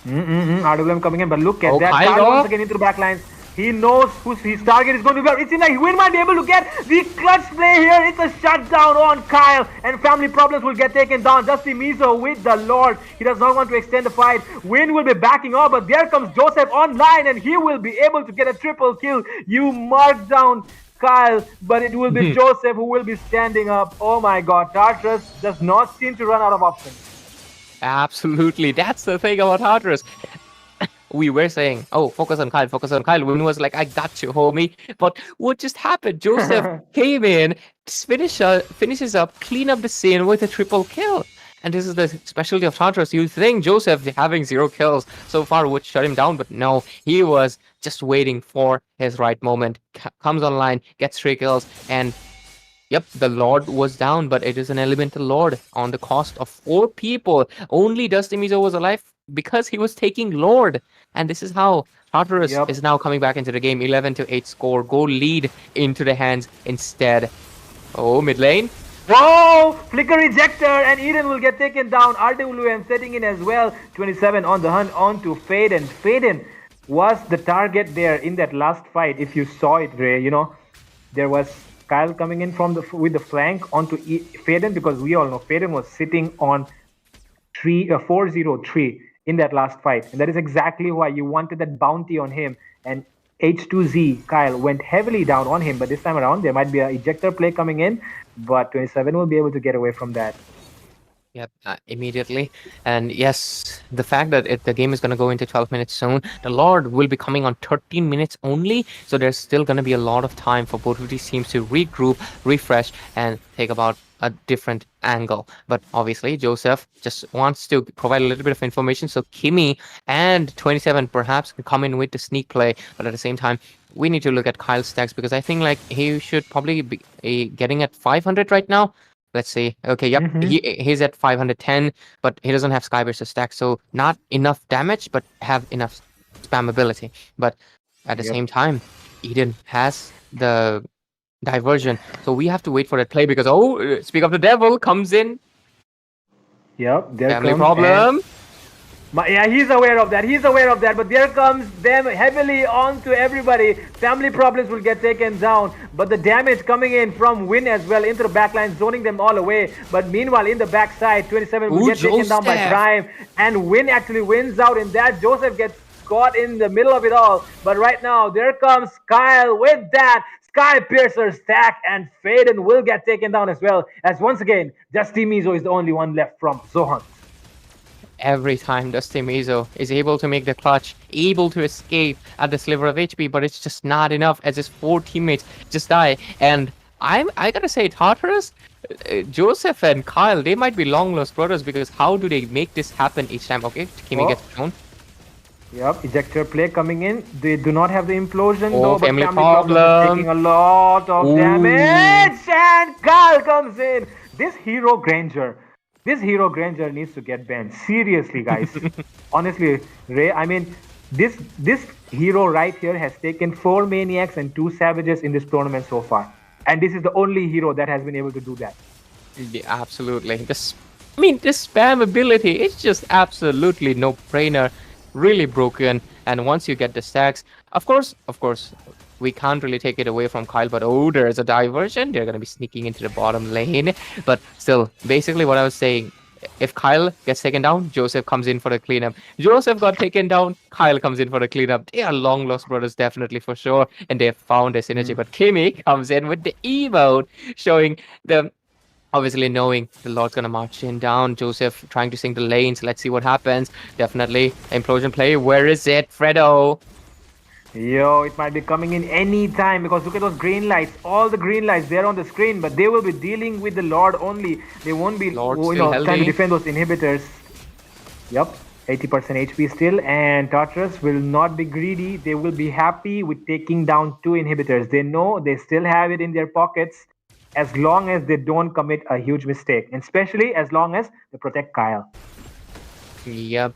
RWM coming in, but look at that. Kyle Once again into the backlines. He knows who his target is going to be. It seems like Win might be able to get the clutch play here. It's a shutdown on Kyle, and family problems will get taken down. Dusty Mizo with the Lord. He does not want to extend the fight. Win will be backing off, but there comes Joseph online, and he will be able to get a triple kill. You mark down Kyle, but it will be Joseph who will be standing up. Oh my god, Tartarus does not seem to run out of options. Absolutely, that's the thing about Tartarus. We were saying, oh, focus on Kyle, focus on Kyle. Win was like, I got you, homie. But what just happened? Joseph came in, finishes up, clean up the scene with a triple kill. And this is the specialty of Tartarus. You think Joseph having 0 kills so far would shut him down, but no, he was just waiting for his right moment. Comes online, gets 3 kills, and yep, the Lord was down, but it is an elemental Lord on the cost of 4 people. Only Dusty Mizo was alive because he was taking Lord. And this is how Tartarus is now coming back into the game. 11-8 score. Go lead into the hands instead. Oh, mid lane. Whoa! Flicker ejector, and Eden will get taken down. RWM setting in as well. 27 on the hunt onto Faden. Faden was the target there in that last fight. If you saw it, Ray, there was Kyle coming in with the flank onto Faden, because we all know Faden was sitting on 403 in that last fight, and that is exactly why you wanted that bounty on him. And H2Z Kyle went heavily down on him, but this time around there might be an ejector play coming in, but 27 will be able to get away from that. Yep, immediately. And yes, the fact that the game is going to go into 12 minutes soon, the Lord will be coming on 13 minutes only, so there's still going to be a lot of time for both of these teams to regroup, refresh, and take about a different angle. But obviously, Joseph just wants to provide a little bit of information, so Kimi and 27 perhaps can come in with the sneak play, but at the same time, we need to look at Kyle's stacks, because I think he should probably be getting at 500 right now. Let's see. Okay, yep, he's at 510, but he doesn't have Skyburst to stack, so not enough damage, but have enough spammability. But at the same time, Eden has the diversion, so we have to wait for that play, because speak of the devil comes in. Yep, there family comes problem. Yeah, he's aware of that. But there comes them heavily onto everybody. Family problems will get taken down, but the damage coming in from Win as well into the backline, zoning them all away. But meanwhile, in the backside, 27 will get taken down by Prime, and Win actually wins out in that. Joseph gets caught in the middle of it all, but right now there comes Kyle with that Sky Piercer stack, and Faden will get taken down as well. As once again, Dusty Mizo is the only one left from Zohunt. Every time Dusty Mizo is able to make the clutch, able to escape at the sliver of HP, but it's just not enough as his 4 teammates just die. And I gotta say, Tartarus, Joseph and Kyle, they might be long lost brothers because how do they make this happen each time? Okay, Kimi gets thrown. Yep, ejector play coming in. They do not have the implosion Oh, though, but family family problem is problem. taking a lot of damage, and Kyle comes in. This hero Granger needs to get banned. Seriously, guys. Honestly, Ray. I mean, this hero right here has taken 4 maniacs and 2 savages in this tournament so far, and this is the only hero that has been able to do that. Yeah, absolutely. This spam ability, it's just absolutely no brainer. Really broken. And once you get the stacks, of course, we can't really take it away from Kyle, but oh, there's a diversion. They're going to be sneaking into the bottom lane. But still, basically what I was saying, if Kyle gets taken down, Joseph comes in for the cleanup. Joseph got taken down, Kyle comes in for the cleanup. They are long lost brothers, definitely for sure. And they have found their synergy. But Kimi comes in with the emote, showing the obviously knowing the Lord's gonna march in down. Joseph trying to sing the lanes. Let's see what happens. Definitely implosion play. Where is it, Fredo? Yo, it might be coming in any time because look at those green lights. All the green lights there on the screen, but they will be dealing with the Lord only. They won't be trying to defend those inhibitors. Yep, 80% HP still, and Tartarus will not be greedy. They will be happy with taking down 2 inhibitors. They know they still have it in their pockets, as long as they don't commit a huge mistake, and especially as long as they protect Kyle. Yep.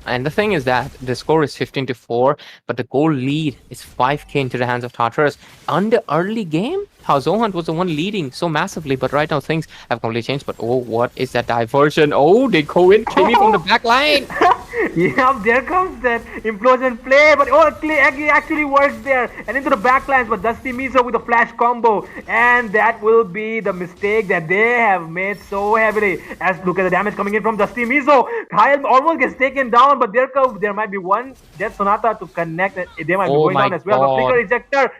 And the thing is that the score is 15-4, but the goal lead is 5k into the hands of Tartarus. On the early game, Zohunt was the one leading so massively, but right now things have completely changed. But oh, what is that diversion? Oh, they go in Kimi from the back line. Yeah, there comes that implosion play, but it actually works there and into the backlines. But Dusty Mizo with a flash combo, and that will be the mistake that they have made so heavily. As look at the damage coming in from Dusty Mizo. Kyle almost gets taken down, but there might be one Death Sonata to connect. They might be going down as well. But flicker ejector.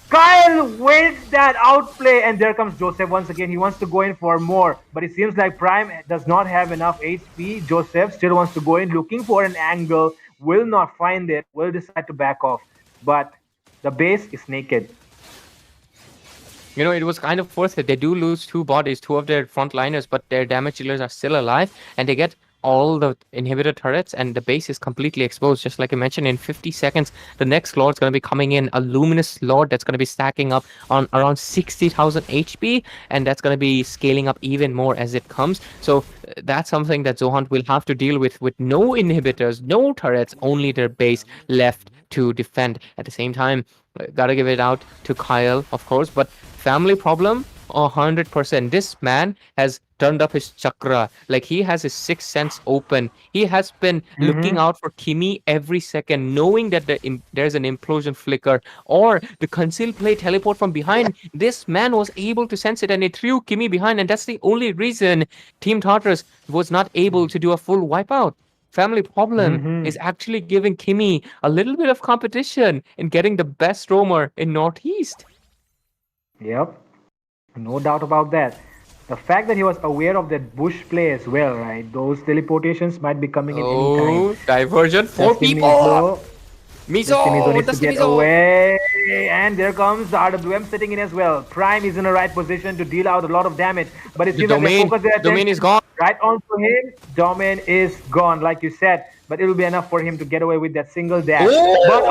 Kyle wins that outplay, and there comes Joseph once again. He wants to go in for more, but it seems like Prime does not have enough HP. Joseph still wants to go in looking for an angle, will not find it, will decide to back off. But the base is naked. You know, it was kind of worth it. They do lose 2 bodies, 2 of their frontliners, but their damage dealers are still alive, and they get all the inhibitor turrets, and the base is completely exposed. Just like I mentioned, in 50 seconds, the next Lord's going to be coming in, a Luminous Lord that's going to be stacking up on around 60,000 HP, and that's going to be scaling up even more as it comes. So that's something that Zohunt will have to deal with no inhibitors, no turrets, only their base left to defend. At the same time, gotta give it out to Kyle, of course, but family problem, 100%. This man has turned up his chakra. Like, he has his 6th sense open. He has been looking out for Kimi every second, knowing that there's an implosion flicker or the conceal play teleport from behind. This man was able to sense it, and he threw Kimi behind, and that's the only reason Team Tartarus was not able to do a full wipeout. Family problem is actually giving Kimi a little bit of competition in getting the best roamer in Northeast. Yep, no doubt about that. The fact that he was aware of that bush play as well, right? Those teleportations might be coming in any time. Diversion, 4 people! Mizo needs to get away, and there comes the RWM sitting in as well. Prime is in the right position to deal out a lot of damage, but it seems like they focus their domain is gone. Right onto him. Domain is gone, like you said, but it will be enough for him to get away with that single dash. But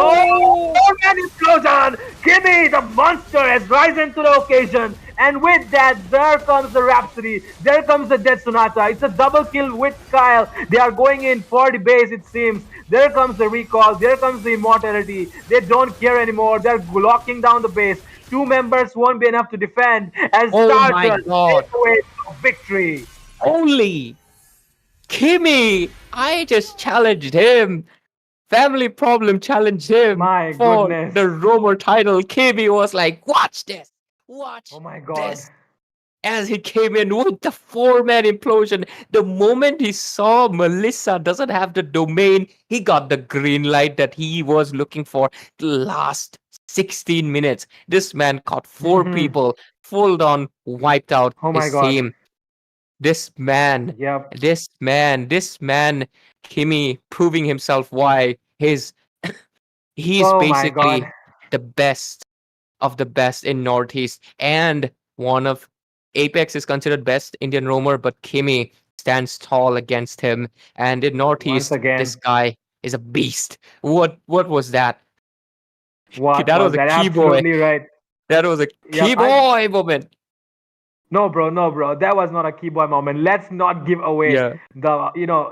man, explosion! Kimi, the monster, has risen to the occasion. And with that, there comes the Rhapsody. There comes the Death Sonata. It's a double kill with Kyle. They are going in for the base, it seems. There comes the recall. There comes the immortality. They don't care anymore. They're locking down the base. 2 members won't be enough to defend as Tartarus take away the victory. Only Kimi! I just challenged him. Family problem challenged him for the roamer title. Kimi was like, watch this. Watch this. As he came in with the 4-man implosion, the moment he saw Melissa doesn't have the domain, he got the green light that he was looking for. The last 16 minutes. This man caught 4 Mm-hmm. people, full on wiped out Oh my his god. team. This man, Yep. this man, Kimmy, proving himself why he's Oh my god. basically the best of the best in Northeast, and one of Apex is considered best Indian roamer, but Kimmy stands tall against him. And in Once Northeast, this again, guy is a beast. What was that? what That was was a that? key boy. Absolutely right. That was a Yep. key boy moment. No, bro, no, bro. That was not a keyboard moment. Let's not give away Yeah,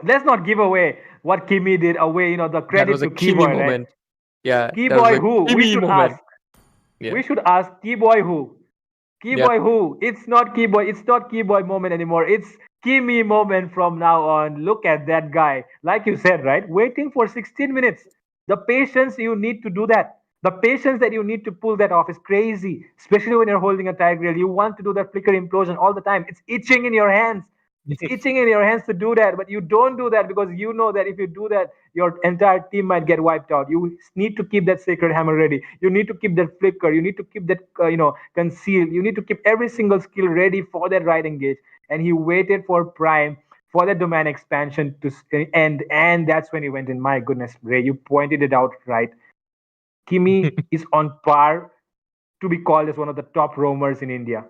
let's not give away what Kimi did away, the that credit was a to Kimmy Keyboy, right? moment. Yeah, that was Keyboy a who? We Kimmy should ask. moment. Yeah. We should ask Keyboy who? Yep. Keyboy who? It's not Keyboy. It's not Keyboy moment anymore. It's Kimi moment from now on. Look at that guy. Like you said, right? Waiting for 16 minutes. The patience you need to do that. The patience that you need to pull that off is crazy. Especially when you're holding a Tigreal. You want to do that flicker implosion all the time. It's itching in your hands. It's itching in your hands to do that, but you don't do that because you know that if you do that, your entire team might get wiped out. You need to keep that sacred hammer ready. You need to keep that flicker. You need to keep that conceal. You need to keep every single skill ready for that right engage. And he waited for Prime for the domain expansion to end, and that's when he went in. My goodness, Ray, you pointed it out right. Kimi is on par to be called as one of the top roamers in India,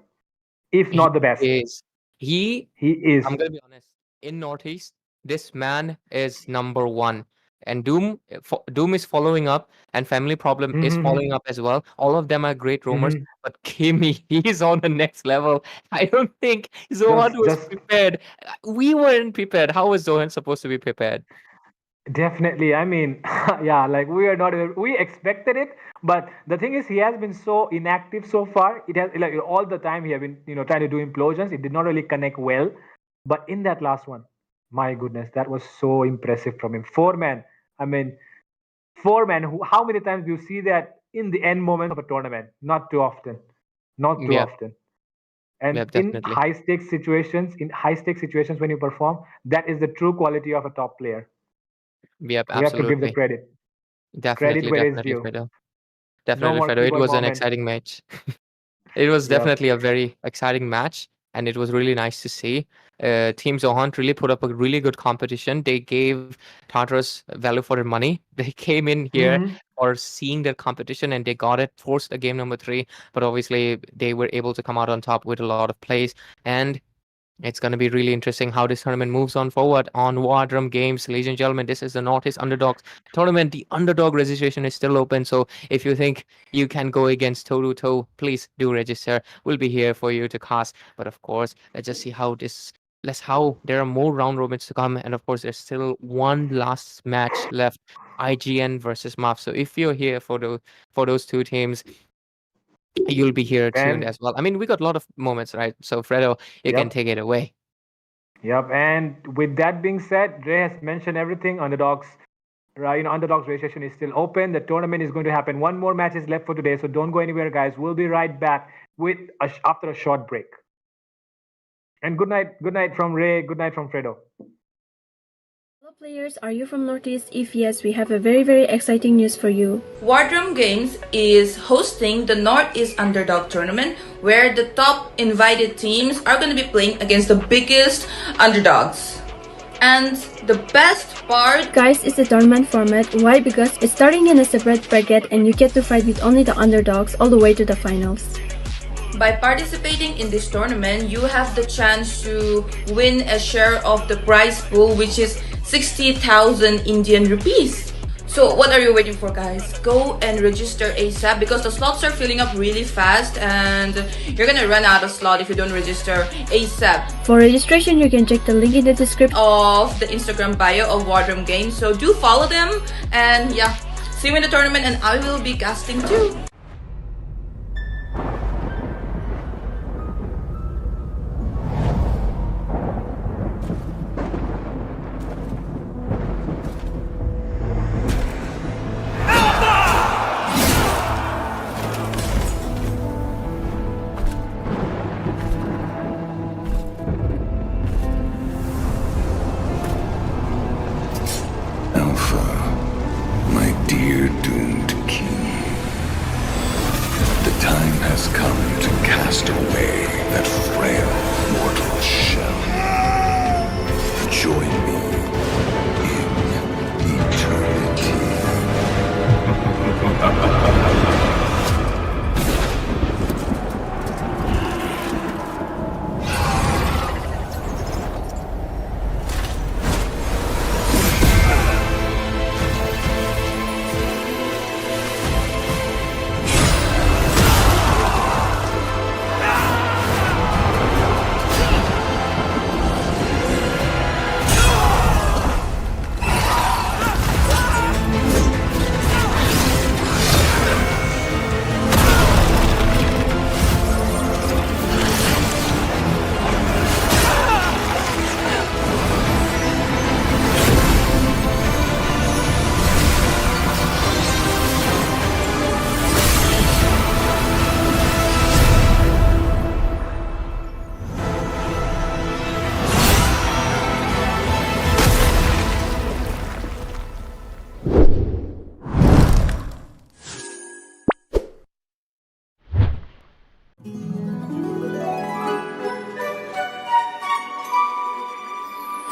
if He not the best. is. He He is. I'm gonna be honest. In Northeast, this man is number one, and Doom is following up, and Family Problem is Mhm. following up as well. All of them are great roamers, Mhm. but Kimi, he's on the next level. I don't think Zohunt was Just prepared. We weren't prepared. How was Zohunt supposed to be prepared? definitely. I mean, yeah, like we are not. We expected it, but the thing is, he has been so inactive so far. It has like all the time he have been, trying to do implosions. It did not really connect well, but in that last one, my goodness, that was so impressive from him. Four man. I mean, four man. How many times do you see that in the end moments of a tournament? Not too often. Not too Yep, often. And yep, definitely. in high stakes situations when you perform, that is the true quality of a top player. Yep, We have to give the absolutely. credit. Credit Definitely, where it's definitely, due. Fredo. No Definitely, more Fredo. It keyboard was an moment. exciting match. It was Yep. definitely a very exciting match, and it was really nice to see. Team Zohunt really put up a really good competition. They gave Tartarus value for their money. They came in here Hmm. for seeing their competition, and they got it, forced a game number 3, but obviously they were able to come out on top with a lot of plays. And it's going to be really interesting how this tournament moves on forward on Wardrum Games. Ladies and gentlemen, this is the North East Underdogs Tournament. The underdog registration is still open. So if you think you can go against toe to toe, please do register. We'll be here for you to cast. But of course, let's just see how there are more round robins to come. And of course, there's still one last match left. IGN versus MAAF. So if you're here for those two teams, you'll be here tuned And as well. I mean, we got a lot of moments, right? So Fredo, you can yep. take it away. Yep. And with that being said, Ray has mentioned everything. Underdogs, right? Underdogs registration is still open. The tournament is going to happen. One more match is left for today, so don't go anywhere, guys. We'll be right back with after a short break. And good night from Ray. Good night from Fredo. Hello players, are you from Northeast? If yes, we have a very exciting news for you. Wardrum Games is hosting the North East Underdog Tournament where the top invited teams are going to be playing against the biggest underdogs. And the best part, Guys, it's a tournament format. Why? Because it's starting in a separate bracket and you get to fight with only the underdogs all the way to the finals. by participating in this tournament, you have the chance to win a share of the prize pool, which is 60,000 Indian rupees. So what are you waiting for, guys? Go and register ASAP because the slots are filling up really fast and you're gonna run out of slot if you don't register ASAP. For registration, you can check the link in the description of the Instagram bio of Wardrum Games. So do follow them and yeah, see you in the tournament and I will be casting too. Alpha, my dear doomed king.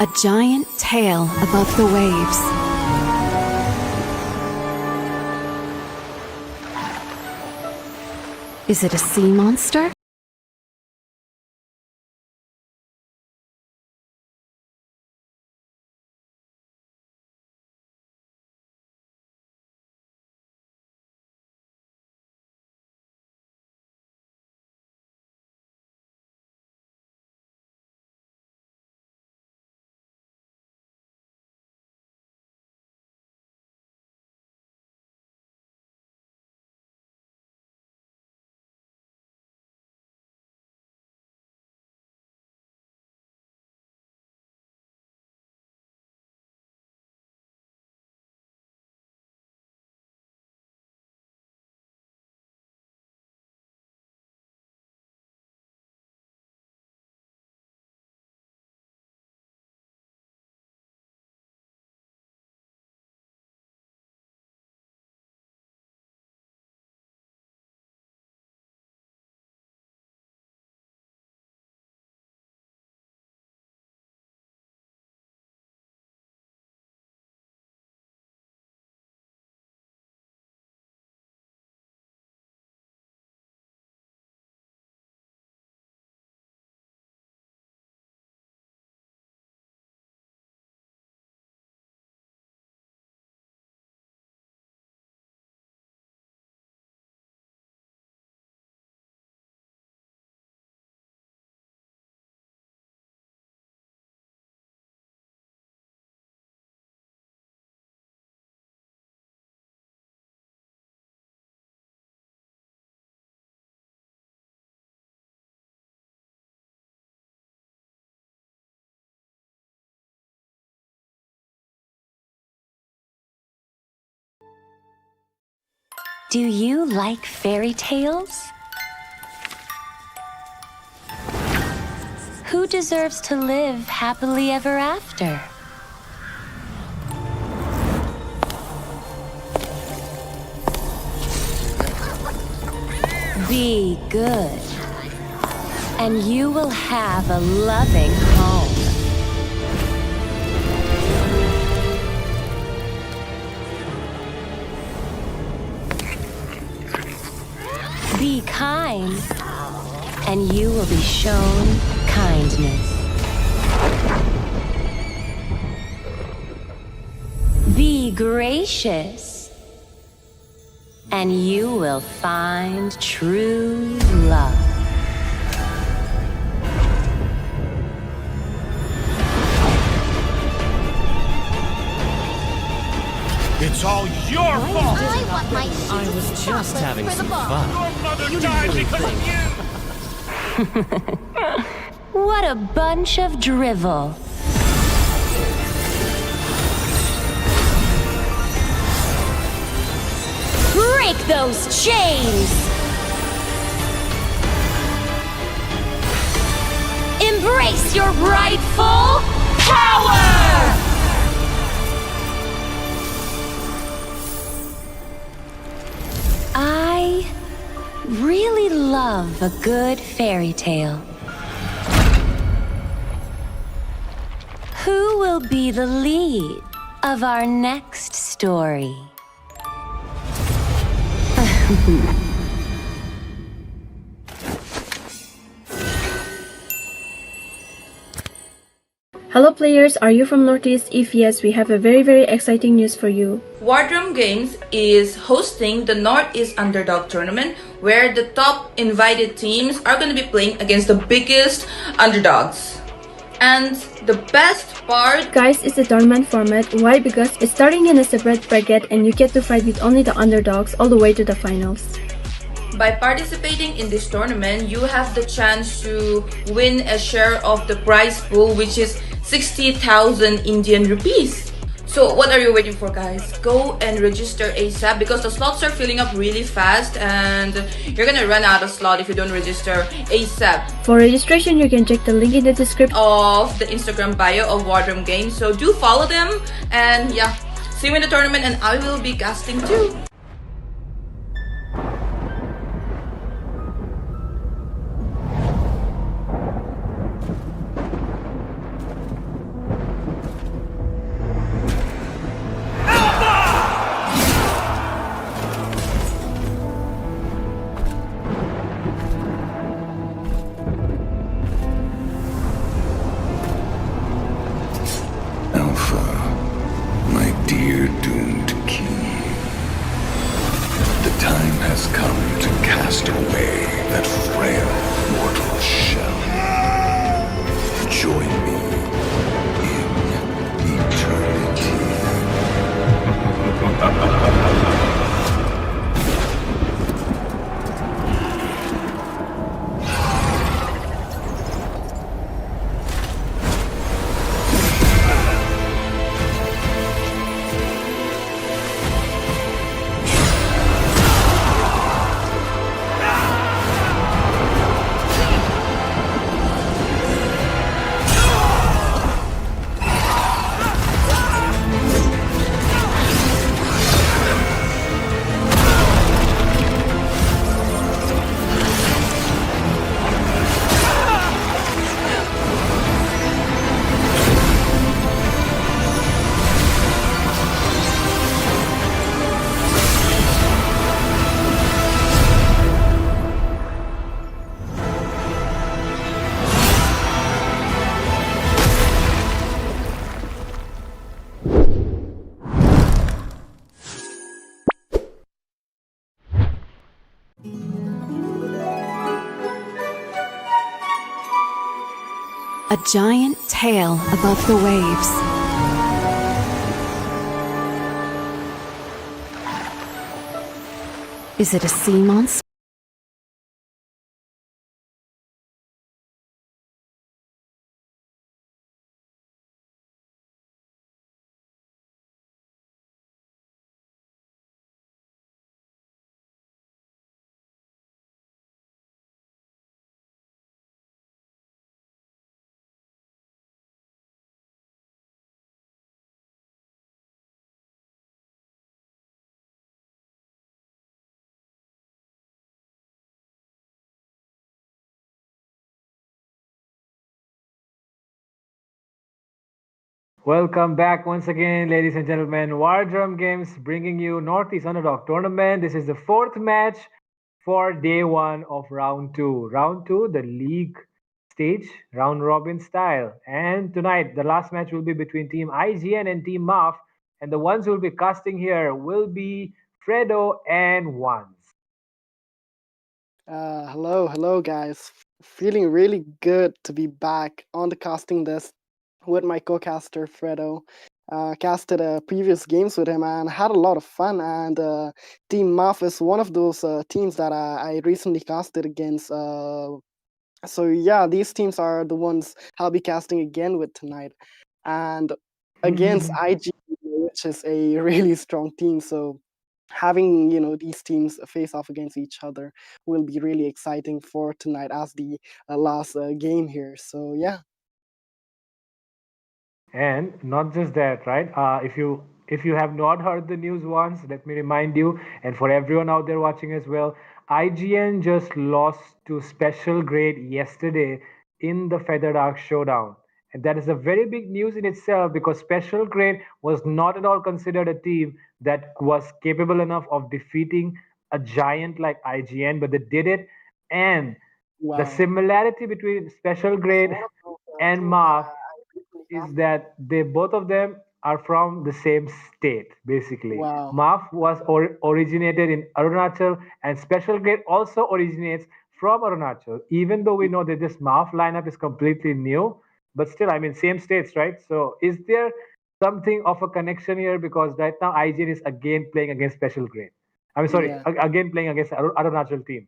A giant tail above the waves. Is it a sea monster? Do you like fairy tales? Who deserves to live happily ever after? Be good, and you will have a loving home. Be kind, and you will be shown kindness. Be gracious, and you will find true love. It's all your fault! I was just having some fun. Your mother died because of you! What a bunch of drivel. Break those chains! Embrace your rightful power! I really love a good fairy tale. Who will be the lead of our next story? Hello players, are you from Northeast? If yes, we have a very exciting news for you. Wardrum Games is hosting the Northeast Underdog Tournament, where the top invited teams are going to be playing against the biggest underdogs. And the best part, Guys, it's a tournament format. Why? Because it's starting in a separate bracket and you get to fight with only the underdogs all the way to the finals. by participating in this tournament, you have the chance to win a share of the prize pool, which is 60,000 Indian rupees. So what are you waiting for, guys? Go and register ASAP because the slots are filling up really fast and you're gonna run out of slot if you don't register ASAP. For registration, you can check the link in the description of the Instagram bio of Wardrum Games. So do follow them and yeah, see you in the tournament and I will be casting too. A giant tail above the waves. Is it a sea monster? Welcome back once again, ladies and gentlemen. War Drum Games bringing you Northeast Underdog Tournament. This is the fourth match for day one of round two. Round two, the league stage, round robin style. And tonight, the last match will be between Team IGN and Team MAAF. And the ones who will be casting here will be Fredo and Wands. Hello, guys. Feeling really good to be back on the casting desk with my co-caster Fredo. Casted previous games with him and had a lot of fun. And Team MAF is one of those teams that I recently casted against. So yeah, these teams are the ones I'll be casting again with tonight. And against IG, which is a really strong team. So having these teams face off against each other will be really exciting for tonight as the last game here. So yeah. And not just that, right? If you have not heard the news once, let me remind you, and for everyone out there watching as well, IGN just lost to Special Grade yesterday in the Feather Dark Showdown. And that is a very big news in itself because Special Grade was not at all considered a team that was capable enough of defeating a giant like IGN, but they did it. And the Wow. similarity between Special Grade and MAAF is that they both of them are from the same state basically. Wow. MAAF was originated in Arunachal and Special Grade also originates from Arunachal, even though we know that this MAAF lineup is completely new, but still, I mean, same states, right? So is there something of a connection here, because right now IGN is again playing against Special Grade, I mean, sorry, Yeah. again playing against Arunachal team.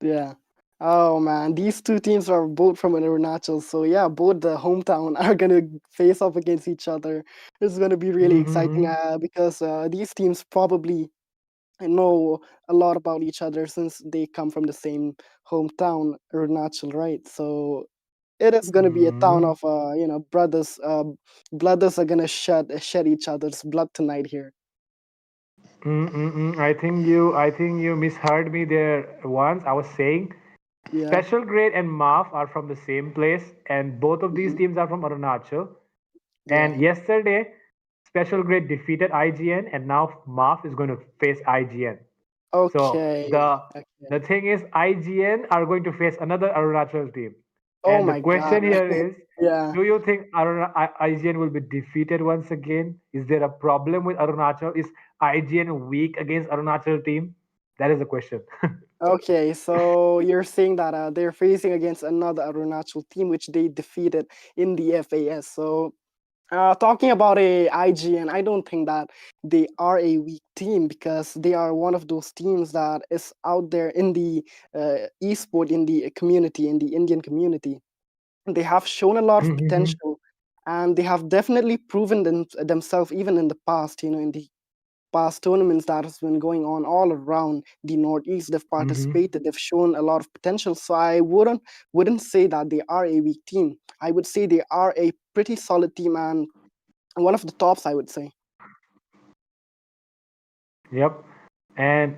Yeah. Oh man, these two teams are both from Arunachal, so yeah, both the hometown are gonna face off against each other. It's gonna be really exciting because these teams probably know a lot about each other since they come from the same hometown, Arunachal, right? So it is gonna be a town of brothers. Brothers are gonna shed each other's blood tonight here. I think you misheard me there once. I was saying Yeah. Special Grade and MAAF are from the same place, and both of these teams are from Arunachal. Yeah. And yesterday, Special Grade defeated IGN, and now MAAF is going to face IGN. So Okay. the thing is, IGN are going to face another Arunachal team. Oh And the my question God. here is, Yeah. do you think IGN will be defeated once again? Is there a problem with Arunachal? Is IGN weak against Arunachal team? That is the question. Okay, so you're saying that they're facing against another Arunachal team, which they defeated in the FAS. So, talking about a IGN, I don't think that they are a weak team because they are one of those teams that is out there in the esport, in the community, in the Indian community. They have shown a lot of potential, and they have definitely proven themselves even in the past. In the past tournaments that has been going on all around the Northeast. They've participated. They've shown a lot of potential. So I wouldn't say that they are a weak team. I would say they are a pretty solid team and one of the tops, I would say. Yep. And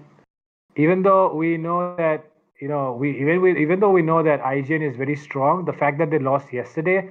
even though we know that even though we know that IGN is very strong, the fact that they lost yesterday,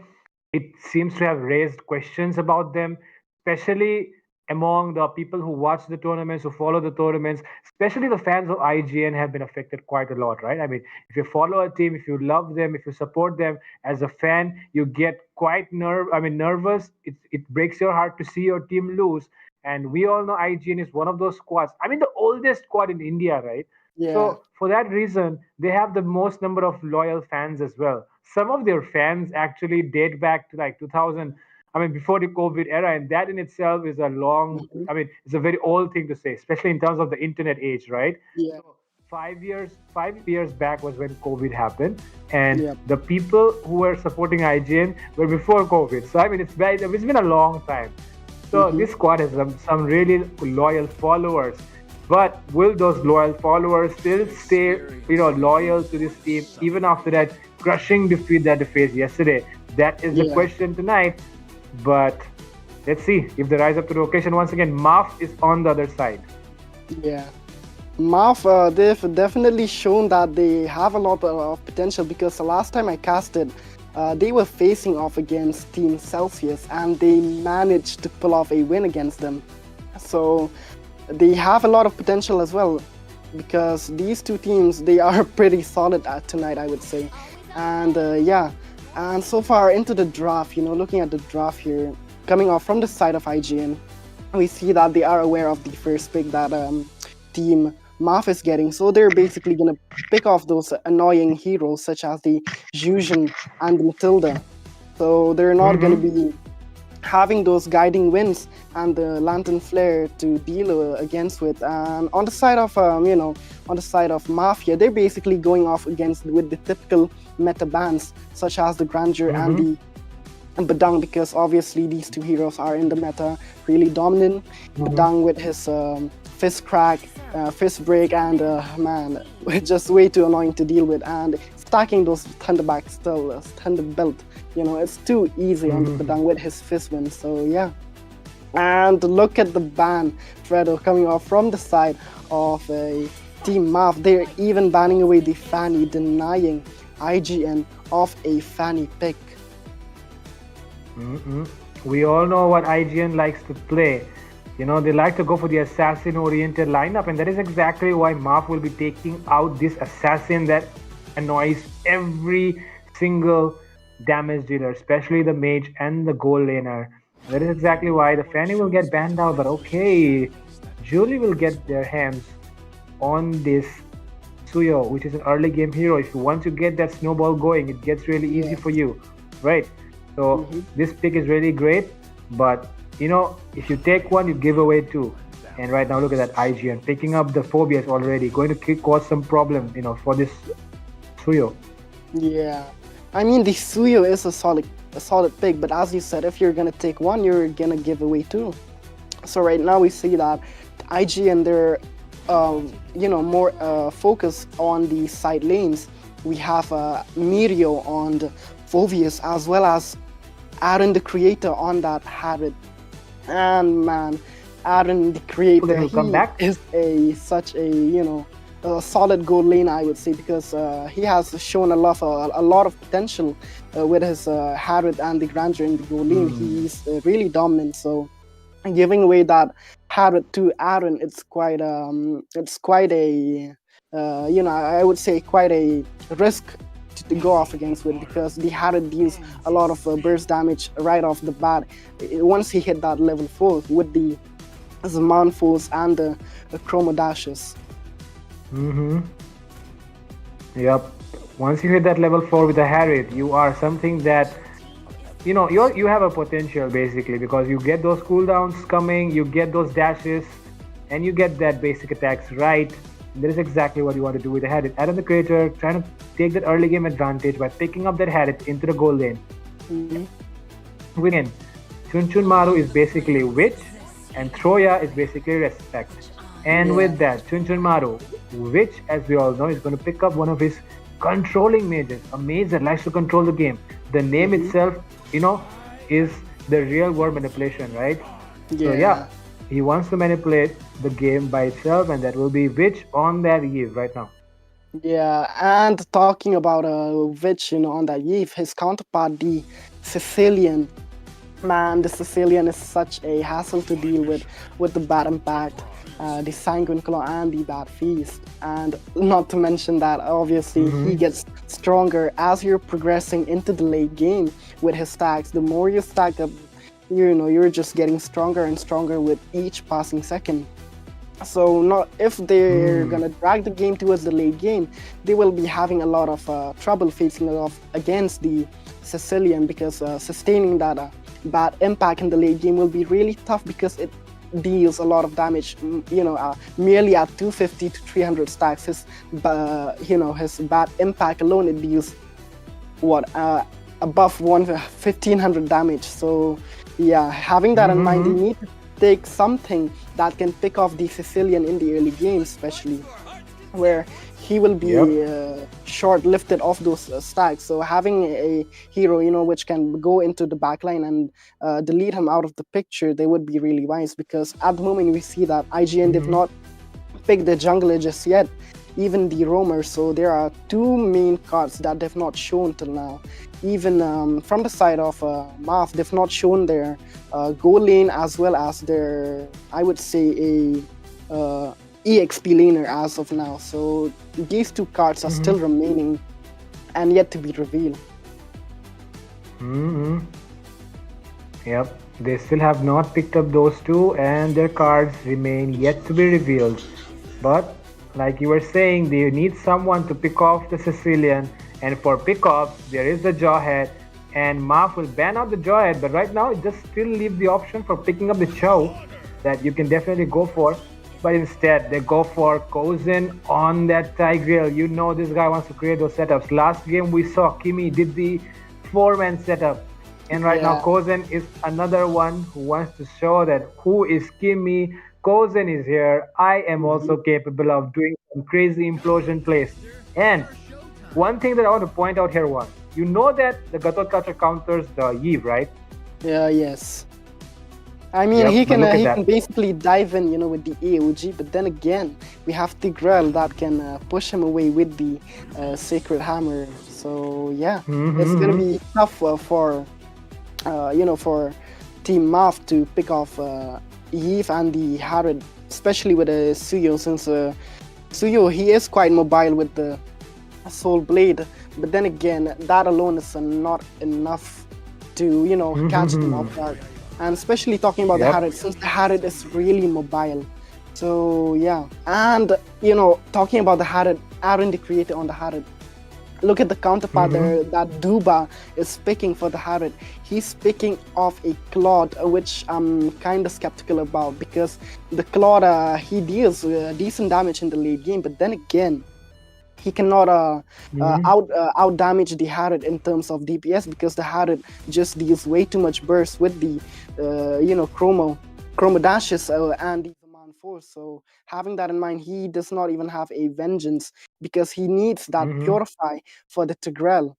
it seems to have raised questions about them, especially among the people who watch the tournaments, who follow the tournaments, especially the fans of IGN have been affected quite a lot, right? I mean, if you follow a team, if you love them, if you support them as a fan, you get quite nervous. It breaks your heart to see your team lose. And we all know IGN is one of those squads. I mean, the oldest squad in India, right? Yeah. So for that reason, they have the most number of loyal fans as well. some of their fans actually date back to like 2000. I mean, before the COVID era, and that in itself is a long. Mhm. I mean, it's a very old thing to say, especially in terms of the internet age, right? Yeah. So 5 years back was when COVID happened, and Yep. the people who were supporting IGN were before COVID. So I mean, it's been a long time. So Mhm. this squad has some really loyal followers. But will those loyal followers still stay, loyal to this team even after that crushing defeat that they faced yesterday? That is the Yeah. question tonight. But let's see if they rise up to the occasion once again. MAAF is on the other side. Yeah. MAAF, they've definitely shown that they have a lot of potential because the last time I casted, they were facing off against Team Celsius and they managed to pull off a win against them. So they have a lot of potential as well because these two teams, they are pretty solid at tonight, I would say. And yeah, and so far into the draft, looking at the draft here, coming off from the side of IGN, we see that they are aware of the first pick that Team MAAF is getting. So they're basically going to pick off those annoying heroes such as the Fusion and Matilda. So they're not going to be having those guiding winds and the lantern flare to deal against with. And on the side of on the side of Mafia, they're basically going off against with the typical meta bans such as the Grandeur and the Badang, because obviously these two heroes are in the meta really dominant. Badang with his fist crack, fist break, and man, just way too annoying to deal with. And stacking those Thunderback still, Thunderbelt, it's too easy on the Badang with his fist win. So yeah. And look at the ban, Fredo, coming off from the side of Team MAAF. They're even banning away the Fanny, denying IGN of a Fanny pick. We all know what IGN likes to play. They like to go for the assassin-oriented lineup, and that is exactly why MAAF will be taking out this assassin that annoys every single damage dealer, especially the mage and the gold laner. That is exactly why the Fanny will get banned out, but okay, Julie will get their hands on this Suyo, which is an early game hero. If you want to get that snowball going, it gets really easy for you, right? So this pick is really great, but if you take one, you give away two. And right now, look at that IGN picking up the phobias already, going to cause some problem, for this Suyo. Yeah, I mean the Suyo is a solid pick, but as you said, if you're gonna take one, you're gonna give away two. So right now we see that IGN, they're more focused on the side lanes. We have Mirio on the Phobius as well as Aaron the Creator on that Harrod. And man, Aaron the Creator, he is such a solid gold lane, I would say, because he has shown a lot of potential with his Harrod and the Grandeur in the gold lane. He's really dominant. So giving away that Harrod to Aaron, it's quite a I would say quite a risk to go off against with, because the Harrod deals a lot of burst damage right off the bat once he hit that level 4 with the Zaman Force and the Chroma Dashes. Yep. Once you hit that level 4 with the Harriet, you are something that you have a potential basically, because you get those cooldowns coming, you get those dashes, and you get that basic attacks right. And that is exactly what you want to do with the Harriet. Adam the Creator trying to take that early game advantage by picking up that Harriet into the gold lane. Win. Chun Chun Maru is basically Witch, and Troya is basically Respect. And with that, Chun Chun Maru, which, as we all know, is going to pick up one of his controlling mages, a mage that likes to control the game. The name itself, is the real word manipulation, right? So yeah, he wants to manipulate the game by itself, and that will be Witch on that Eve right now. Yeah, and talking about Witch, on that Eve, his counterpart, the Sicilian. Man, the Sicilian is such a hassle to deal with the Bad Impact, the Sanguine Claw, and the Bad Feast. And not to mention that, obviously, he gets stronger as you're progressing into the late game with his stacks. The more you stack up, you're just getting stronger and stronger with each passing second. So not if they're gonna drag the game towards the late game, they will be having a lot of trouble facing off against the Sicilian, because sustaining that bad impact in the late game will be really tough, because it deals a lot of damage. Merely at 250 to 300 stacks, his his bad impact alone, it deals above 1500 damage. So yeah, having that in mind, they need to take something that can pick off the Sicilian in the early game, especially where he will be short-lifted off those stacks. So having a hero, which can go into the backline and delete him out of the picture, they would be really wise, because at the moment we see that IGN did not pick the jungler just yet, even the roamer. So there are two main cards that they've not shown till now. Even from the side of MAAF, they've not shown their goal lane as well as their, I would say, a EXP laner as of now. So these two cards are still remaining and yet to be revealed. Yep, they still have not picked up those two, and their cards remain yet to be revealed. But like you were saying, they need someone to pick off the Sicilian, and for pickoffs, there is the Jawhead, and MAAF will ban out the Jawhead, but right now it just still leaves the option for picking up the Chow that you can definitely go for. But instead, they go for Kozin on that Tigreal. You know this guy wants to create those setups. Last game we saw Kimi did the 4-man setup. And right now Kozin is another one who wants to show that who is Kimi. Kozin is here. I am also capable of doing some crazy implosion plays. And one thing that I want to point out here was, you know that the Gatot Kacha counters the Yves, right? Yeah, yes. I mean, he can basically dive in, with the AOG, but then again, we have Tigreal that can push him away with the Sacred Hammer. So yeah, it's gonna be tough for Team MAAF to pick off Yves and the Harrod, especially with Suyo, since Suyo, he is quite mobile with the Soul Blade, but then again, that alone is not enough to catch them off guard. And especially talking about the Harrod, since the Harrod is really mobile. So yeah, and talking about the Harrod, Aaron the creator on the Harrod, look at the counterpart there that Duba is picking for the Harrod. He's picking off a Claude, which I'm kind of skeptical about, because the Claude, he deals decent damage in the late game, but then again, he cannot out damage the Harrod in terms of DPS, because the Harrod just deals way too much burst with the chromo dashes and the command force. So having that in mind, he does not even have a vengeance, because he needs that purify for the Tigreal.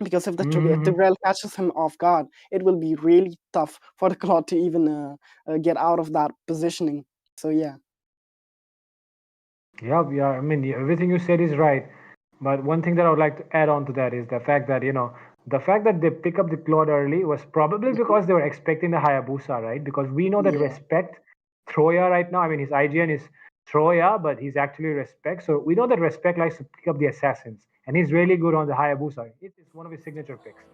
Because if the Tigreal catches him off guard, it will be really tough for the Claude to even get out of that positioning. So yeah. Yeah, I mean, everything you said is right. But one thing that I would like to add on to that is the fact that, the fact that they pick up the Claude early was probably because they were expecting the Hayabusa, right? Because we know that Respect, Troya right now, I mean, his IGN is Troya, but he's actually Respect. So we know that Respect likes to pick up the Assassins, and he's really good on the Hayabusa. It is one of his signature picks.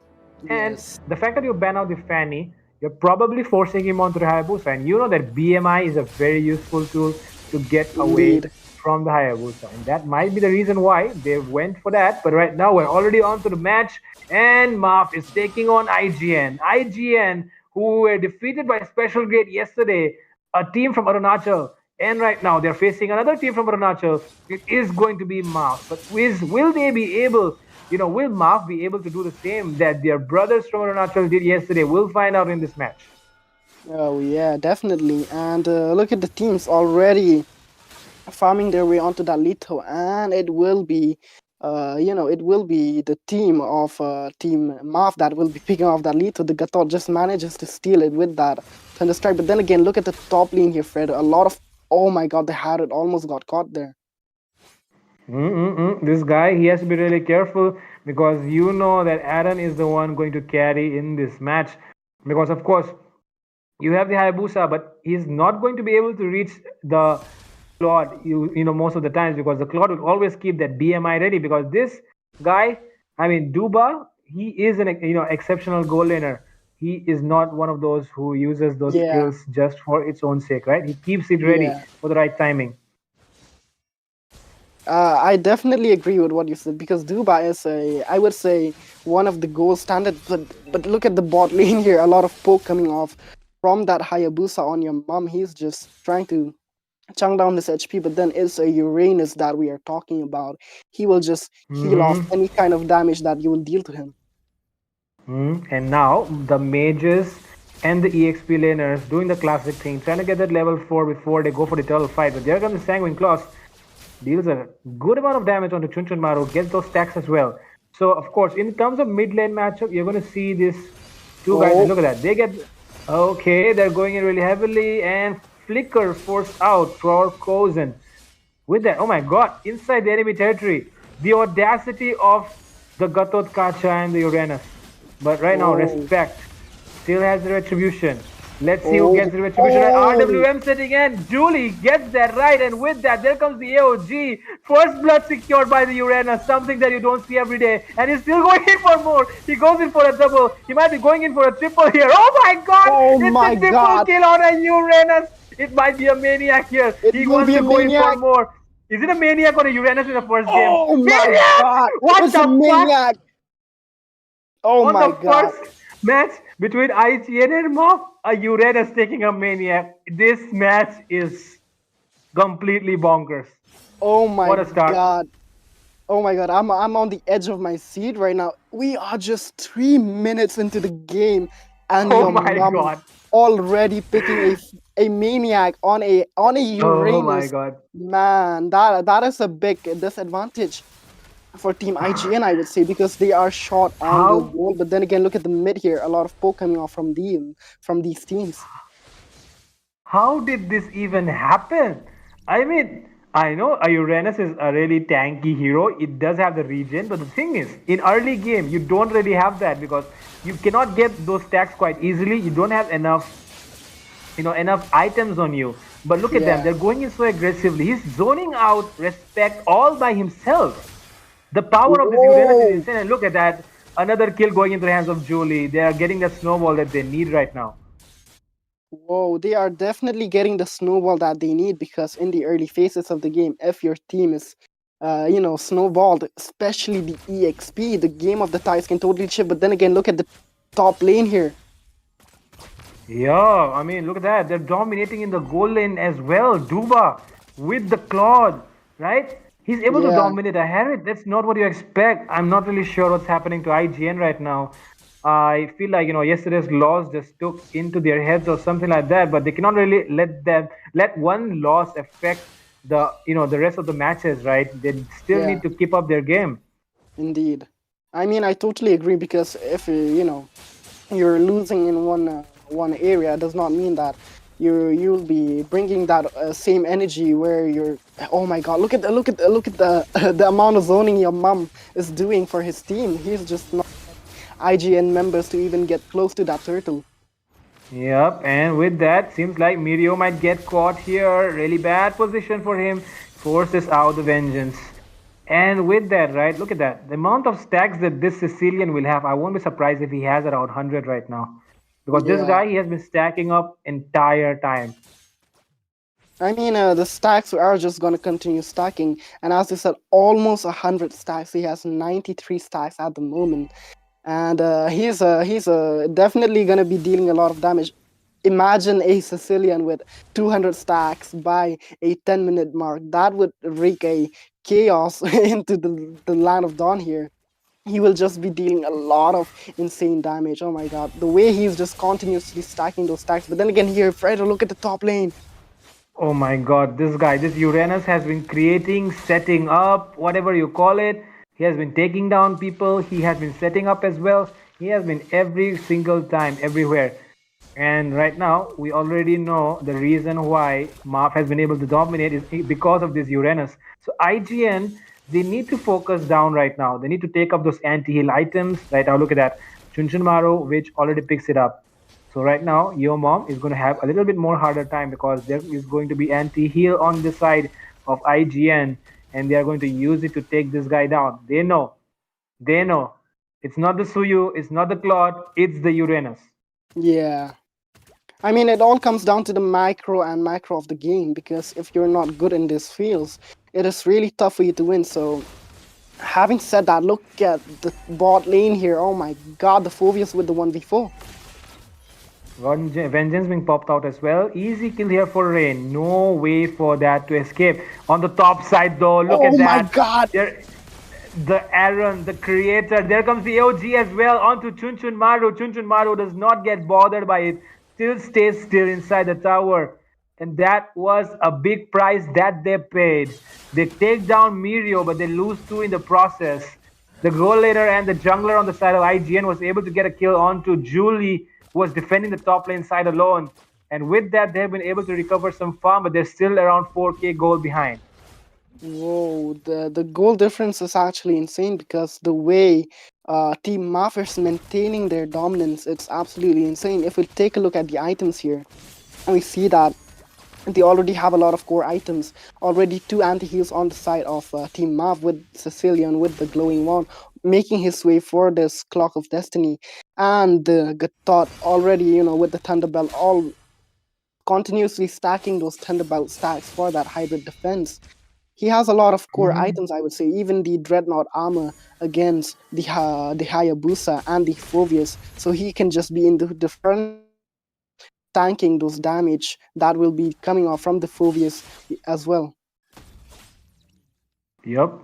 And the fact that you ban out the Fanny, you're probably forcing him onto the Hayabusa. And you know that BMI is a very useful tool to get away from the Hayabusa, and that might be the reason why they went for that. But right now we're already on to the match, and MAAF is taking on IGN, who were defeated by Special Grade yesterday, a team from Arunachal, and right now they're facing another team from Arunachal. It is going to be MAAF, but will they be able, will MAAF be able to do the same that their brothers from Arunachal did yesterday? We'll find out in this match. Oh yeah, definitely. And look at the teams already farming their way onto that Leto, and it will be it will be the team of Team MAAF that will be picking off that Leto. The Gatot just manages to steal it with that Thunderstrike. But then again, look at the top lane here, Fred. A lot of, oh my god, the Harrod almost got caught there. This guy, he has to be really careful, because you know that Aaron is the one going to carry in this match, because of course you have the Hayabusa, but he's not going to be able to reach the Claude, most of the times, because the Claude will always keep that BMI ready, because this guy, I mean, Duba, he is an exceptional goal laner. he is not one of those who uses those Yeah, skills just for its own sake, right? He keeps it ready yeah. for the right timing. I definitely agree with what you said because Dubai is I would say, one of the gold standard. But look at the bot lane here. A lot of poke coming off from that Hayabusa on your mom. He's just trying to chunk down this HP, but then it's a Uranus that we are talking about. He will just heal off Hmm. any kind of damage that you will deal to him. And now the mages and the EXP laners doing the classic thing, trying to get that level 4 before they go for the turtle fight. But there comes the Sanguine Claws, deals a good amount of damage onto Chun Chun Maru, gets those stacks as well. So, of course, in terms of mid lane matchup, you're going to see these two guys, and Oh, look at that. They get. Okay, they're going in really heavily, and Flicker forced out for Kozen. With that, oh my god, inside the enemy territory, the audacity of the Gatot Kacha and the Uranus. But right now, oh, respect still has the retribution. Let's see who oh, gets the retribution. Right, oh, RWM setting in. Julie gets that right, and with that, there comes the AOG. First blood secured by the Uranus, something that you don't see every day. And he's still going in for more. He goes in for a double. He might be going in for a triple here. Oh my god! oh It's my a triple God! kill on a Uranus. It might be a maniac here. It He will wants be to a go in for maniac. more. Is it a maniac or a Uranus in the first game? Oh my Maniac! God! What It's a the fuck? maniac. Oh On my the God! first match between IGN and MAAF, a Uranus taking a maniac. This match is completely bonkers. Oh my What a start. God! Oh my God! I'm on the edge of my seat right now. We are just 3 minutes into the game, and Oh your my mom god. already picking a maniac on a Oh my Uranus. god. Man, that is a big disadvantage for Team IGN, I would say, because they are short on the How goal. But then again, look at the mid here. A lot of poke coming off from these teams. how did this even happen? I mean, I know a Uranus is a really tanky hero. It does have the regen, but the thing is, in early game, you don't really have that because you cannot get those stacks quite easily. You don't have enough items on you. But look at them, Yeah, they're going in so aggressively. He's zoning out respect all by himself. The power of this Uranus is whoa, insane. And look at that, another kill going into the hands of Julie. They are getting that snowball that they need right now. whoa! They are definitely getting the snowball that they need because in the early phases of the game, if your team is, snowballed, especially the EXP, the game of the ties can totally shift. But then again, look at the top lane here. Yeah, I mean, look at that. They're dominating in the goal lane as well. Duba with the Claude, right? He's able to Yeah, dominate a Harriet. That's not what you expect. I'm not really sure what's happening to IGN right now. I feel like, yesterday's loss just took into their heads or something like that, but they cannot really let one loss affect the rest of the matches, right? They still yeah, need to keep up their game. indeed. I mean, I totally agree because if you're losing in one area does not mean that you'll be bringing that same energy where you're. Oh my God! Look at the the amount of zoning your mom is doing for his team. He's just not IGN members to even get close to that turtle. Yep, and with that, seems like Mirio might get caught here. Really bad position for him. Forces out the vengeance. And with that, right, look at that. The amount of stacks that this Sicilian will have, I won't be surprised if he has around 100 right now. Because this Yeah, guy, he has been stacking up entire time. I mean the stacks are just gonna continue stacking, and as you said, almost 100 stacks. He has 93 stacks at the moment, and he's definitely gonna be dealing a lot of damage. Imagine a Sicilian with 200 stacks by a 10-minute mark. That would wreak a chaos into the land of Dawn here. He will just be dealing a lot of insane damage. Oh my God, the way he's just continuously stacking those stacks. But then again, here, Fredo, look at the top lane. Oh my god, this guy, this Uranus has been creating, setting up, whatever you call it. He has been taking down people. He has been setting up as well. He has been every single time, everywhere. And right now, we already know the reason why MAAF has been able to dominate is because of this Uranus. So IGN, they need to focus down right now. They need to take up those anti-heal items. Right now, look at that. Chunchin Maru, which already picks it up. So right now, your mom is going to have a little bit more harder time because there is going to be anti-heal on the side of IGN, and they are going to use it to take this guy down. They know. It's not the Suyu, it's not the Claude, it's the Uranus. Yeah. I mean, it all comes down to the micro and macro of the game, because if you're not good in these fields, it is really tough for you to win. So, having said that, look at the bot lane here. Oh my god, the Phobius with the 1v4. Vengeance being popped out as well. Easy kill here for Rain. No way for that to escape. On the top side though, look Oh at my that. god! The Aaron, the creator. There comes the AOG as well onto Chunchun Maru. Chunchun Maru does not get bothered by it. Still stays still inside the tower. And that was a big price that they paid. They take down Mirio, but they lose two in the process. The goal later and the jungler on the side of IGN was able to get a kill onto Julie, who was defending the top lane side alone. And with that, they've been able to recover some farm, but they're still around 4k gold behind. Whoa, the goal difference is actually insane, because the way Team MAAF is maintaining their dominance, it's absolutely insane. If we take a look at the items here, we see that they already have a lot of core items. Already 2 anti-heals on the side of Team MAAF, with Sicilian with the glowing wand, making his way for this Clock of Destiny. And the Gatot already, with the Thunderbell, all continuously stacking those Thunderbelt stacks for that hybrid defense. He has a lot of core items, I would say. Even the Dreadnought armor against the Hayabusa and the Phobius. So he can just be in the front line, tanking those damage that will be coming off from the Phobius as well. Yep.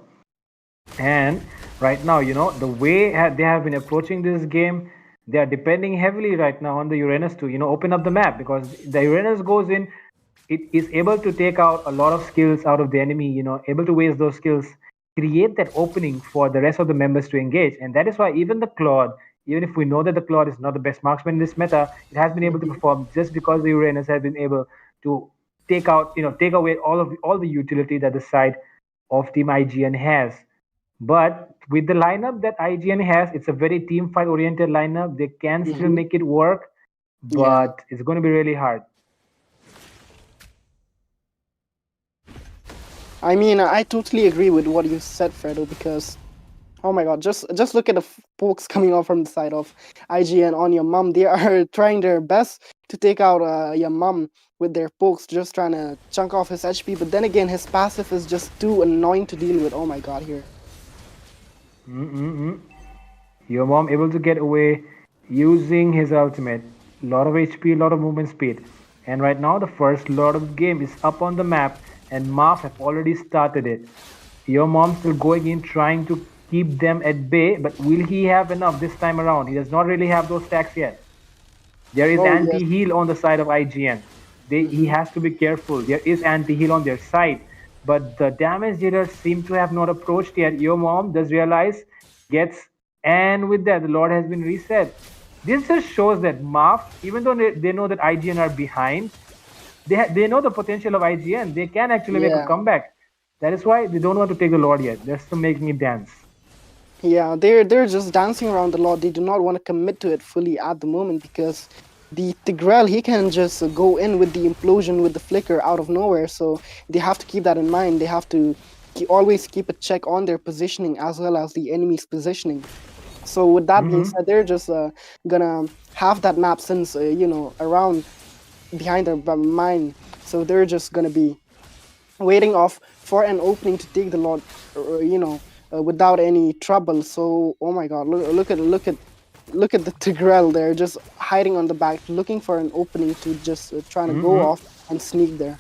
And right now, the way they have been approaching this game, they are depending heavily right now on the Uranus to, open up the map, because the Uranus goes in, it is able to take out a lot of skills out of the enemy, able to waste those skills, create that opening for the rest of the members to engage. And that is why even the Claude, even if we know that the Claude is not the best marksman in this meta, it has been able to perform just because the Uranus has been able to take away all the utility that the side of Team IGN has. But with the lineup that IGN has, it's a very team fight oriented lineup. They can still make it work, but it's going to be really hard. I mean, I totally agree with what you said, Fredo, because oh my god, just look at the pokes coming off from the side of IGN on your mom. They are trying their best to take out your mom with their pokes, just trying to chunk off his HP. But then again, his passive is just too annoying to deal with. Oh my god, here. Your mom able to get away using his ultimate. A lot of HP, a lot of movement speed. And right now, the first lot of the game is up on the map, and MAAF have already started it. Your mom's still going in, trying to keep them at bay, but will he have enough this time around? He does not really have those stacks yet. There is anti-heal on the side of IGN. He has to be careful. There is anti-heal on their side, but the damage dealers seem to have not approached yet. Your mom does realize, and with that, the Lord has been reset. This just shows that MAAF, even though they know that IGN are behind, they know the potential of IGN. They can actually make a comeback. That is why they don't want to take the Lord yet. They're still making it dance. Yeah, they're just dancing around the Lord. They do not want to commit to it fully at the moment, because the Tigrel, he can just go in with the implosion with the flicker out of nowhere. So they have to keep that in mind. They have to always keep a check on their positioning as well as the enemy's positioning. So with that being said, they're just gonna have that map since around behind their mind. So they're just gonna be waiting off for an opening to take the Lord, without any trouble. So oh my god, look at the Tigrel there, just hiding on the back, looking for an opening to just trying to go off and sneak there.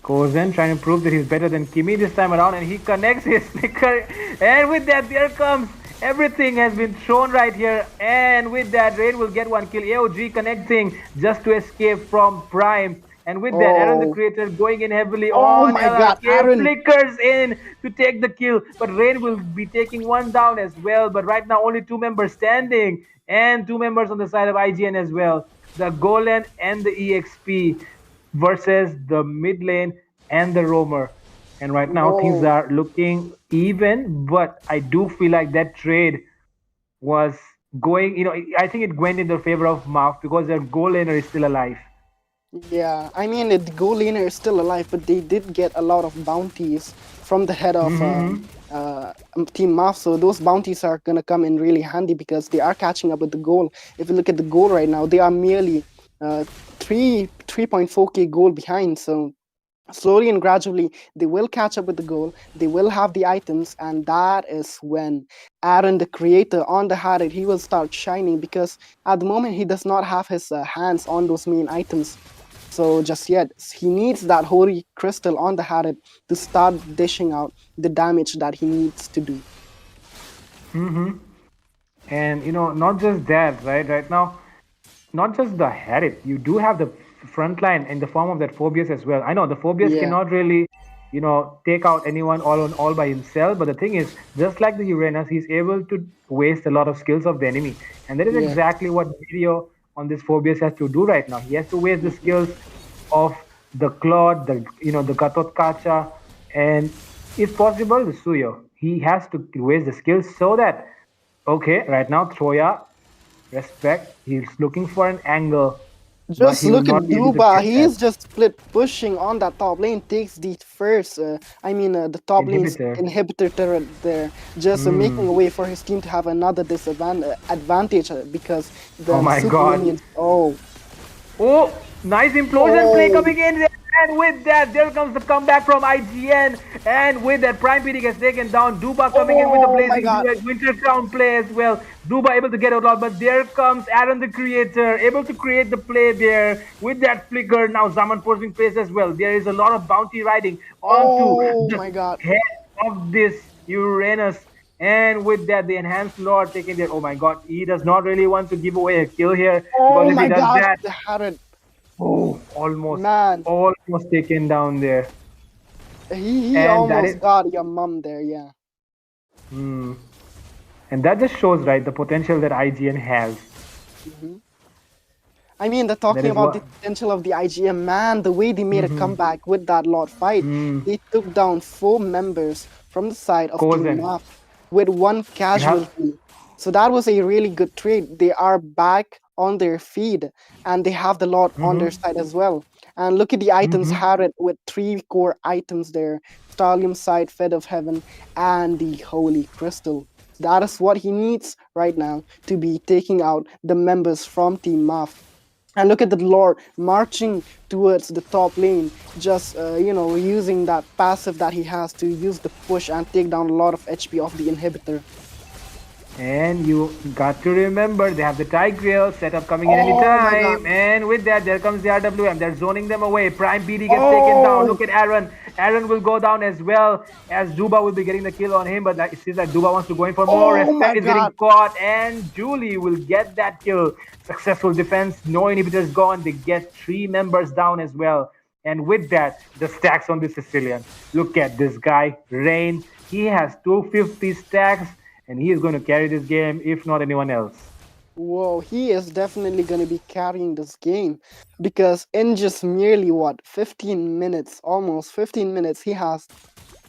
Goes in, trying to prove that he's better than Kimi this time around, and he connects his flicker. And with that, there comes everything has been thrown right here. And with that, Rain will get one kill. AOG connecting just to escape from Prime. And with that, Aaron the Creator going in heavily on LRK, flickers in to take the kill. But Rain will be taking one down as well. But right now, only 2 members standing, and 2 members on the side of IGN as well. The Golem and the EXP versus the mid lane and the roamer. And right now, things are looking even. But I do feel like that trade was going, I think it went in the favor of MAAF, because their goal laner is still alive. Yeah, I mean, the goal laner is still alive, but they did get a lot of bounties from the head of Team MAAF, so those bounties are gonna come in really handy because they are catching up with the goal. If you look at the goal right now, they are merely 3.4k goal behind, so slowly and gradually they will catch up with the goal, they will have the items, and that is when Aaron, the creator on the Harriet, he will start shining because at the moment he does not have his hands on those main items. So just yet, he needs that holy crystal on the Harriet to start dishing out the damage that he needs to do. And not just that, right? Right now, not just the Harriet, you do have the front line in the form of that Phobius as well. I know the Phobius Yeah, cannot really, take out anyone all by himself. But the thing is, just like the Uranus, he's able to waste a lot of skills of the enemy, and that is yeah. exactly what Video on this Phobius has to do right now. He has to waste the skills of the Claude, the Gatot Kacha, and if possible, the Suyo. He has to waste the skills so that okay, right now Troya respect. He's looking for an angle, but Just he will look at not be able to Duba. get He that is just split pushing on that top lane. Takes the first, the top lane's inhibitor. inhibitor turret there, just making a way for his team to have another advantage because Oh the my super god. minions. Oh, Oh, nice implosion play oh, coming in there. And with that, there comes the comeback from IGN. And with that, Prime PD gets taken down. Duba coming in with the oh my blazing God! duet. Winter Crown play as well. Duba able to get out lot, but there comes Aaron the Creator, able to create the play there with that flicker. Now Zaman forcing place as well. There is a lot of bounty riding onto Oh the my God! head of this Uranus. And with that, the enhanced lord taking there. Oh my god, he does not really want to give away a kill here because Oh if he my does God! that, The Harrod, oh, almost, man, almost taken down there. he And that almost is, got your mom there. Yeah. hmm, and that just shows, right, the potential that IGN has. Mhm. I mean, they're That talking is about the what, potential of the IGM, man, the way they made a mm-hmm, comeback with that Lord fight. They took down 4 members from the side of Team Kozen. MAAF with one You have, casualty. So that was a really good trade. They are back on their feed and they have the Lord on their mm-hmm, side as well. And look at the items mm-hmm, Harriet with 3 core items there: Stallium Side, Fed of Heaven, and the Holy Crystal. That is what he needs right now to be taking out the members from Team MAAF. And look at the Lord marching towards the top lane, just using that passive that he has to use the push and take down a lot of HP of the inhibitor. and you got to remember they have the Tigreal setup coming in Oh my God! anytime. And with that, there comes the RWM. They're zoning them away. Prime PD gets taken down. Oh, Look at Aaron. Aaron will go down as well as Duba will be getting the kill on him. But it seems like Duba wants to go in for more. oh my Respect is getting God! caught, and Julie will get that kill. Successful defense. No inhibitors gone. They get 3 members down as well. And with that, the stacks on the Sicilian. Look at this guy, Rain. He has 250 stacks and he is going to carry this game if not anyone else. Whoa, he is definitely going to be carrying this game because in just merely 15 minutes, almost 15 minutes, he has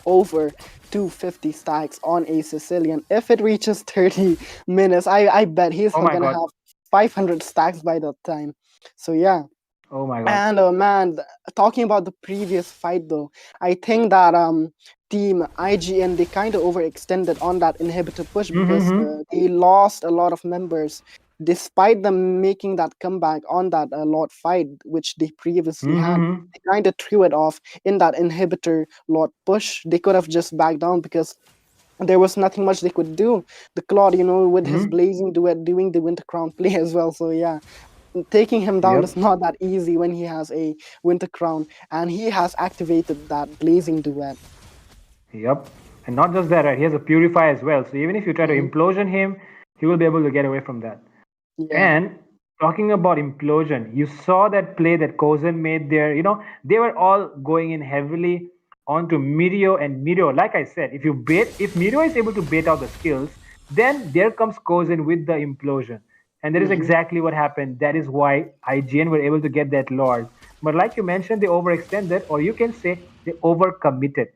over 250 stacks on a Sicilian. If it reaches 30 minutes, I bet he's Oh my gonna god. have 500 stacks by that time. So yeah. Oh my god. And man, talking about the previous fight though, I think that team IGN, they kind of overextended on that inhibitor push because Mm-hmm. they lost a lot of members despite them making that comeback on that Lord fight which they previously had. Mm-hmm. They kind of threw it off in that inhibitor Lord push. They could have just backed down because there was nothing much they could do. The Claude, with his Mm-hmm. blazing duet doing the Winter Crown play as well. So yeah, taking him down is Yep. not that easy when he has a Winter Crown and he has activated that blazing duet. Yep. And not just that, right? He has a purify as well. So even if you try to Mhm. implosion him, he will be able to get away from that. Yeah, And talking about implosion, you saw that play that Kozen made there. They were all going in heavily onto Mirio and Mirio. Like I said, if Mirio is able to bait out the skills, then there comes Kozen with the implosion. And that is hmm exactly what happened. That is why IGN were able to get that Lord. But like you mentioned, they overextended, or you can say they overcommitted.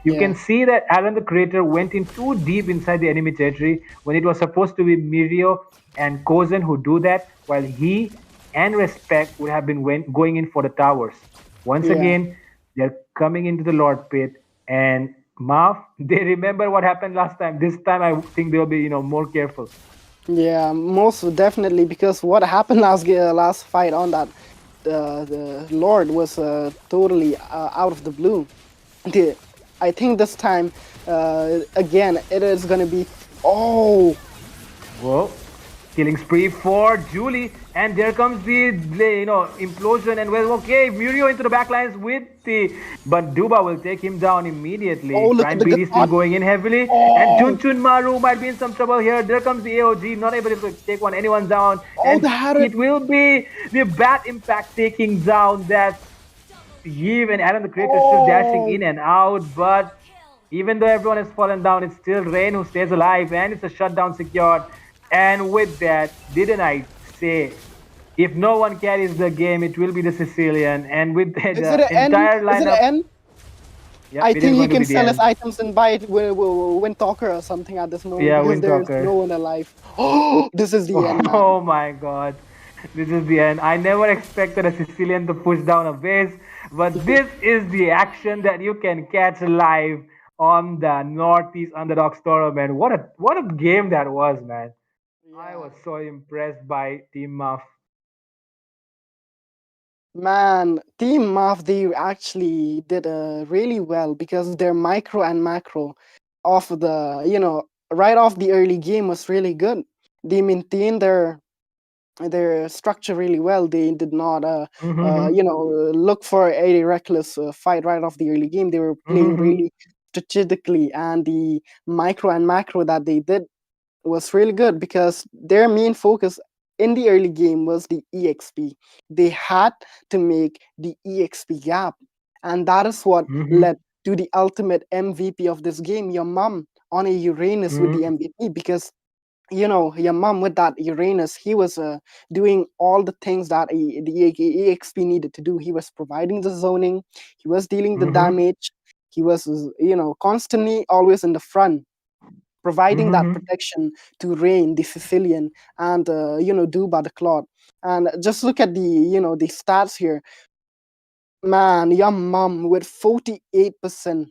You yeah, can see that Alan the Creator went in too deep inside the enemy territory when it was supposed to be Mirio and Kozen who do that, while he and respect would have been going in for the towers. Once Yeah. again, they're coming into the Lord Pit, and MAAF, they remember what happened last time. This time, I think they'll be, more careful. Yeah, most definitely, because what happened last fight on that the Lord was totally out of the blue. The, I think this time again it is gonna be Whoa. Killing spree for Julie, and there comes the implosion, and well, okay, Murio into the backlines with the, but Duba will take him down immediately. look at Prime the PD still Gatot. going in heavily, and Chun Maru might be in some trouble here. There comes the AOG, not able to take anyone down, and the Harrod. it will be the Bat Impact taking down that Yves, and Adam the Creator still dashing in and out, but even though everyone has fallen down, it's still Rain who stays alive, and it's a shutdown secured. And with that, didn't I say, if no one carries the game, it will be the Sicilian. And with the Is it an N? entire Is it lineup, an N? yep, I it think is he going to can be the sell his end. items and buy it with Talker or something at this moment Yeah, because Wind there's Talker. no one alive. Oh, this is the end, man. Oh my god. This is the end. I never expected a Sicilian to push down a base, but this is the action that you can catch live on the Northeast Underdogs Tournament. What a game that was, man. I was so impressed by Team Muff. Man, Team MAAF, they actually did really well because their micro and macro off the, right off the early game was really good. They maintained their structure really well. They did not, look for a reckless fight right off the early game. They were playing really strategically, and the micro and macro that they did was really good because their main focus in the early game was the EXP. They had to make the EXP gap, and that is what led to the ultimate MVP of this game, your mom on a Uranus with the MVP, because your mom with that Uranus, he was doing all the things that the EXP needed to do. He was providing the zoning, he was dealing the damage, he was constantly always in the front, providing that protection to Rain, the Sicilian, and Duba the Claude. And just look at the stats here. Man, your mom with 48%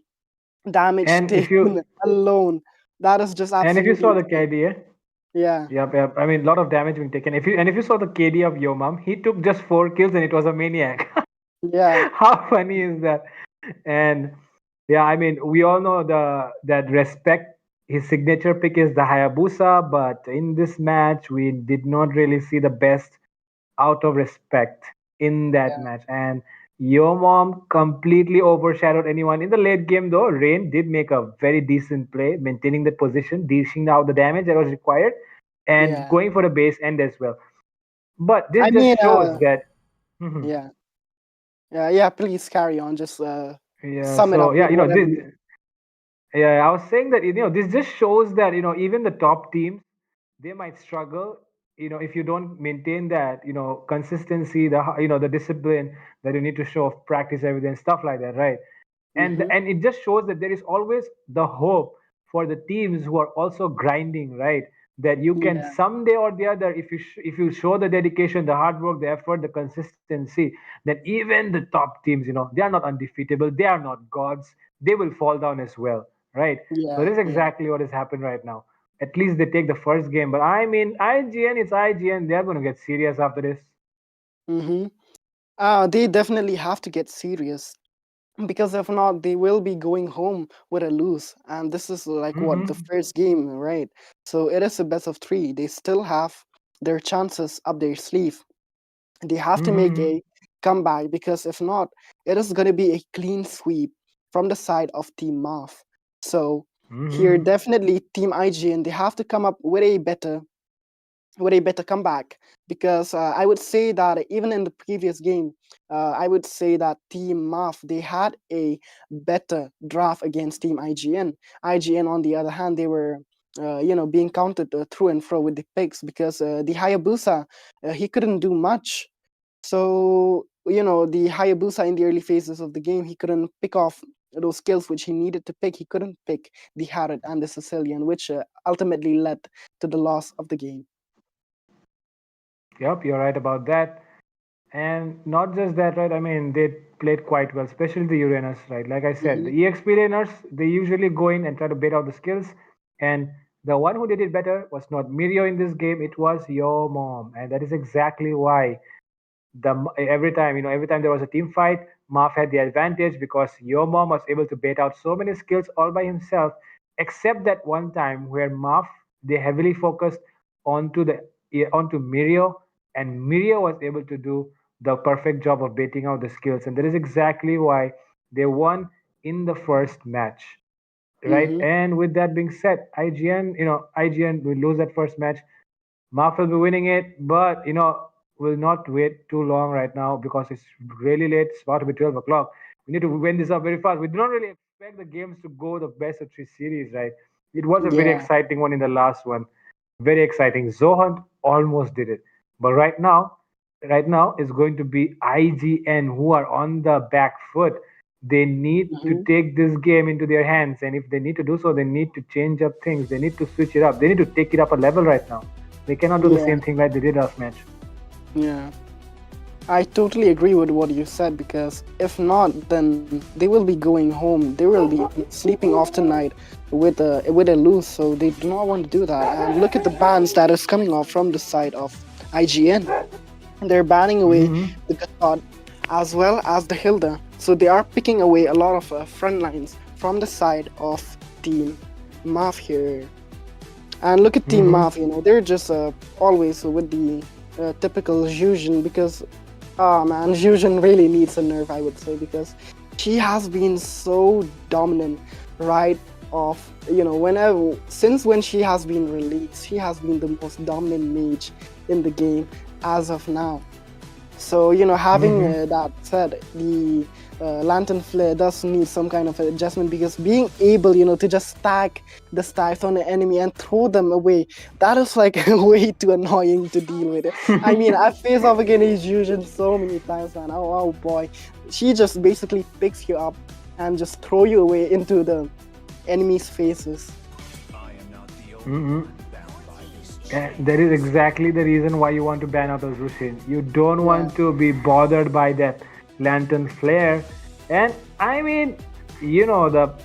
damage And if taken you alone. That is just and if you saw absolutely the insane. KD, Yeah. yep. I mean, a lot of damage being taken. If you saw the KD of Yo Mom, he took just 4 kills and it was a maniac. Yeah. How funny is that? And yeah, I mean, we all know that respect. His signature pick is the Hayabusa, but in this match, we did not really see the best out of respect in that match. And Yo Mom completely overshadowed anyone in the late game. Though Rain did make a very decent play, maintaining the position, dishing out the damage that was required, and Yeah. going for the base end as well. But this I just mean, shows that. yeah. Yeah, please carry on. Just Yeah. sum it up So with yeah, whatever this. Yeah, I was saying that this just shows that even the top teams, they might struggle. If you don't maintain that consistency, the discipline that you need to show of practice, everything, stuff like that, right? And it just shows that there is always the hope for the teams who are also grinding, right? That you can Yeah. someday or the other, if you show the dedication, the hard work, the effort, the consistency, then even the top teams, they are not undefeatable, they are not gods, they will fall down as well, right? So Yeah. this is exactly what has happened right now. At least they take the first game, but I mean, IGN, it's IGN, they're going to get serious after this. Mm-hmm. They definitely have to get serious, because if not, they will be going home with a lose. And this is like what, the first game, right? So it is a best of 3. They still have their chances up their sleeve. They have to make a comeback, because if not, it is going to be a clean sweep from the side of Team MAAF. So here, definitely Team IGN, they have to come up with a better comeback, because I would say that even in the previous game, I would say that Team MAAF, they had a better draft against Team IGN. IGN, on the other hand, they were being counted through and fro with the picks, because the Hayabusa, he couldn't do much. So the Hayabusa in the early phases of the game, he couldn't pick off those skills which he needed to pick. He couldn't pick the Harrod and the Sicilian, which ultimately led to the loss of the game. Yep, you're right about that. And not just that, right? I mean, they played quite well, especially the Uranus, right? Like I said, Mm-hmm. the EXP laners, they usually go in and try to bait out the skills. And the one who did it better was not Mirio in this game, it was your mom. And that is exactly why every time there was a team fight, MAAF had the advantage because your mom was able to bait out so many skills all by himself, except that one time where MAAF they heavily focused onto Mirio, and Mirio was able to do the perfect job of baiting out the skills, and that is exactly why they won in the first match, right? Mm-hmm. And with that being said, IGN will lose that first match. Mark will be winning it, but we'll not wait too long right now because it's really late. It's about to be 12 o'clock. We need to win this up very fast. We do not really expect the games to go the best of three series, right? It was a very Yeah. exciting one in the last one. Very exciting. Zohunt almost did it. But right now is going to be IGN who are on the back foot. They need to Mm-hmm. take this game into their hands, and if they need to do so, they need to change up things. They need to switch it up. They need to take it up a level right now. They cannot do the Yeah. same thing like they did last match. Yeah. I totally agree with what you said because if not, then they will be going home. They will be sleeping off tonight with a lose. So they do not want to do that. And look at the bans that is coming off from the side of IGN. They're banning away Hmm. the Gatot as well as the Hilda. So they are picking away a lot of front lines from the side of Team MAAF here. And look at Team Hmm. MAAF, they're just always with the typical Zhuzhen because, oh man, Zhuzhen really needs a nerf, I would say, because she has been so dominant right off, since when she has been released, she has been the most dominant mage in the game as of now. So, having that said, the Lantern Flare does need some kind of adjustment because being able, to just stack the stacks on the enemy and throw them away, that is like way too annoying to deal with. I mean, I faced off against Fusion so many times, man. Oh boy. She just basically picks you up and just throw you away into the enemy's faces. Hmm. That is exactly the reason why you want to ban out of Zushin. You don't want to be bothered by that lantern flare. And I mean, the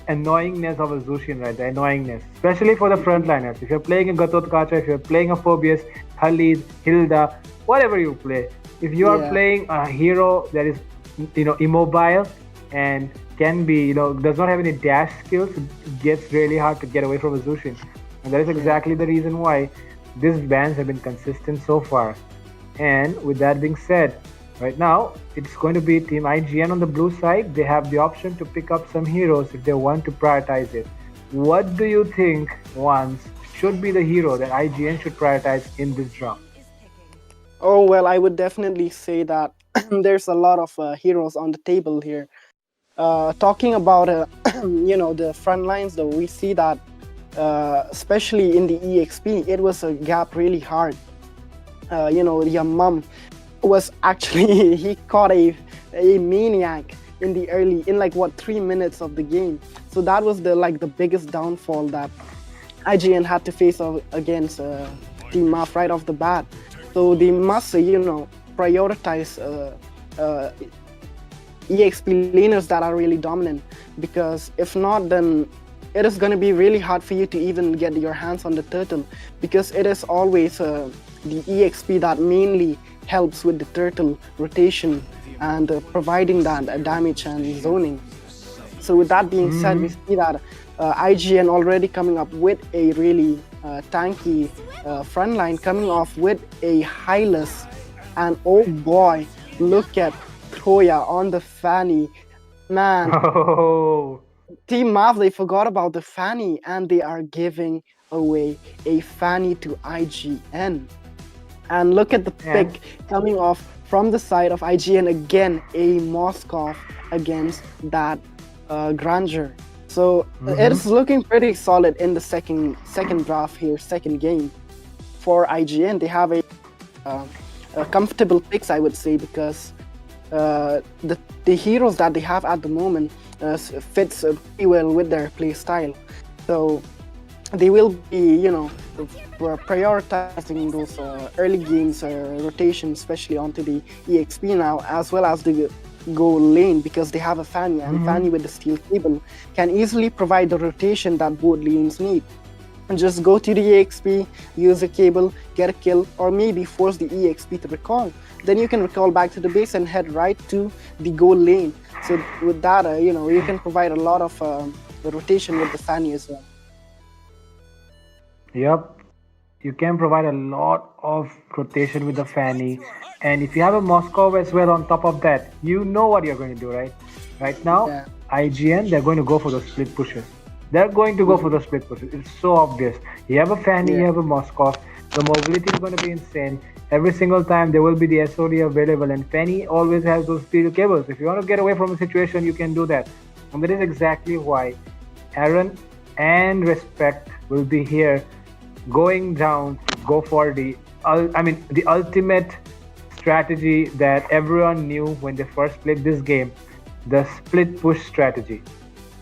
annoyingness of a Zushin, right? The annoyingness, especially for the frontliners. If you're playing a Gatot Kacha, if you're playing a Phobius, Khalid, Hilda, whatever you play, if you are playing a hero that is, immobile and can be, does not have any dash skills, it gets really hard to get away from a Zushin. And that is exactly the reason why these bans have been consistent so far. And with that being said, right now it's going to be Team IGN on the blue side. They have the option to pick up some heroes if they want to prioritize it. What do you think once should be the hero that IGN should prioritize in this draft? Oh, well, I would definitely say that there's a lot of heroes on the table here. Talking about, the front lines, though, we see that especially in the EXP, it was a gap really hard. Your mom was actually, he caught a maniac in 3 minutes of the game. So that was the biggest downfall that IGN had to face against Team MAAF right off the bat. So they must, prioritize EXP laners that are really dominant, because if not, then it is going to be really hard for you to even get your hands on the turtle, because it is always the EXP that mainly helps with the turtle rotation and providing that damage and zoning. So with that being said, we see that IGN already coming up with a really tanky frontline, coming off with a Hylas, and oh boy, look at Troya on the Fanny. Man, Team MAAF, they forgot about the Fanny and they are giving away a Fanny to IGN. And look at the pick coming off from the side of IGN again, a Moskov against that Granger. So it is looking pretty solid in the second draft here, second game for IGN. They have a comfortable picks, I would say, because the heroes that they have at the moment fits pretty well with their play style. So they will be, prioritizing those early games rotation, especially onto the EXP now, as well as the goal lane, because they have a Fanny, and Fanny with the steel cable can easily provide the rotation that both lanes need. And just go to the EXP, use a cable, get a kill, or maybe force the EXP to recall. Then you can recall back to the base and head right to the goal lane. So with that, you can provide a lot of rotation with the Fanny as well. Yep, you can provide a lot of rotation with the Fanny, and if you have a Moscow as well on top of that, you know what you're going to do, right? Right now, Yeah. IGN, they're going to go for those split pushes. They're going to go for those split pushes. It's so obvious. You have a Fanny, you have a Moscow. The mobility is going to be insane. Every single time there will be the SOD available, and Fanny always has those steel cables. If you want to get away from a situation, you can do that. And that is exactly why Aaron and Respect will be here, going down to go for the ultimate strategy that everyone knew when they first played this game, the split push strategy.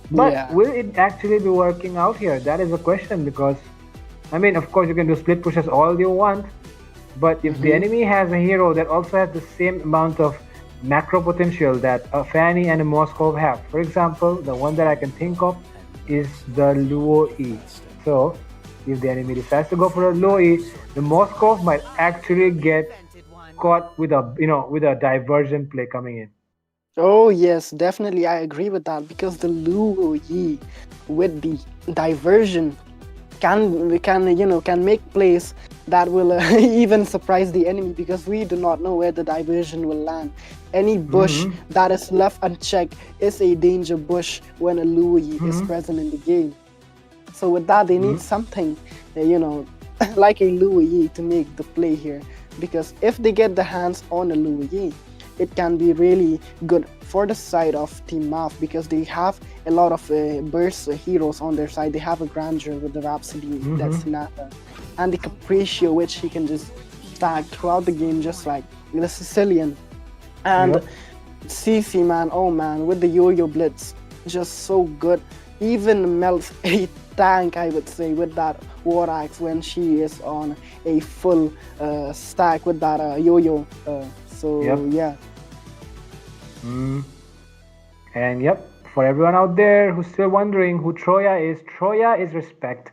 But will it actually be working out here? That is a question, because of course you can do split pushes all you want, but if the enemy has a hero that also has the same amount of macro potential that a Fanny and a Moskov have, for example, the one that I can think of is the Luo E. So if the enemy decides to go for a Luo E, the Moskov might actually get caught with a diversion play coming in. Oh yes, definitely, I agree with that, because the Luo Yi with the diversion can make plays that will even surprise the enemy, because we do not know where the diversion will land. Any bush that is left unchecked is a danger bush when a Luo Yi is present in the game. So with that, they need something, like a Luo Yi to make the play here, because if they get the hands on a Luo Yi, it can be really good for the side of Team MAAF, because they have a lot of burst heroes on their side. They have a Grandeur with the Rhapsody, that's Nata, and the Capriccio, which he can just stack throughout the game, just like the Sicilian. And CC, man, oh man, with the Yo-Yo Blitz, just so good. Even melts a tank, I would say, with that War Axe when she is on a full stack with that Yo-Yo. Yeah. And for everyone out there who's still wondering who Troya is Respect,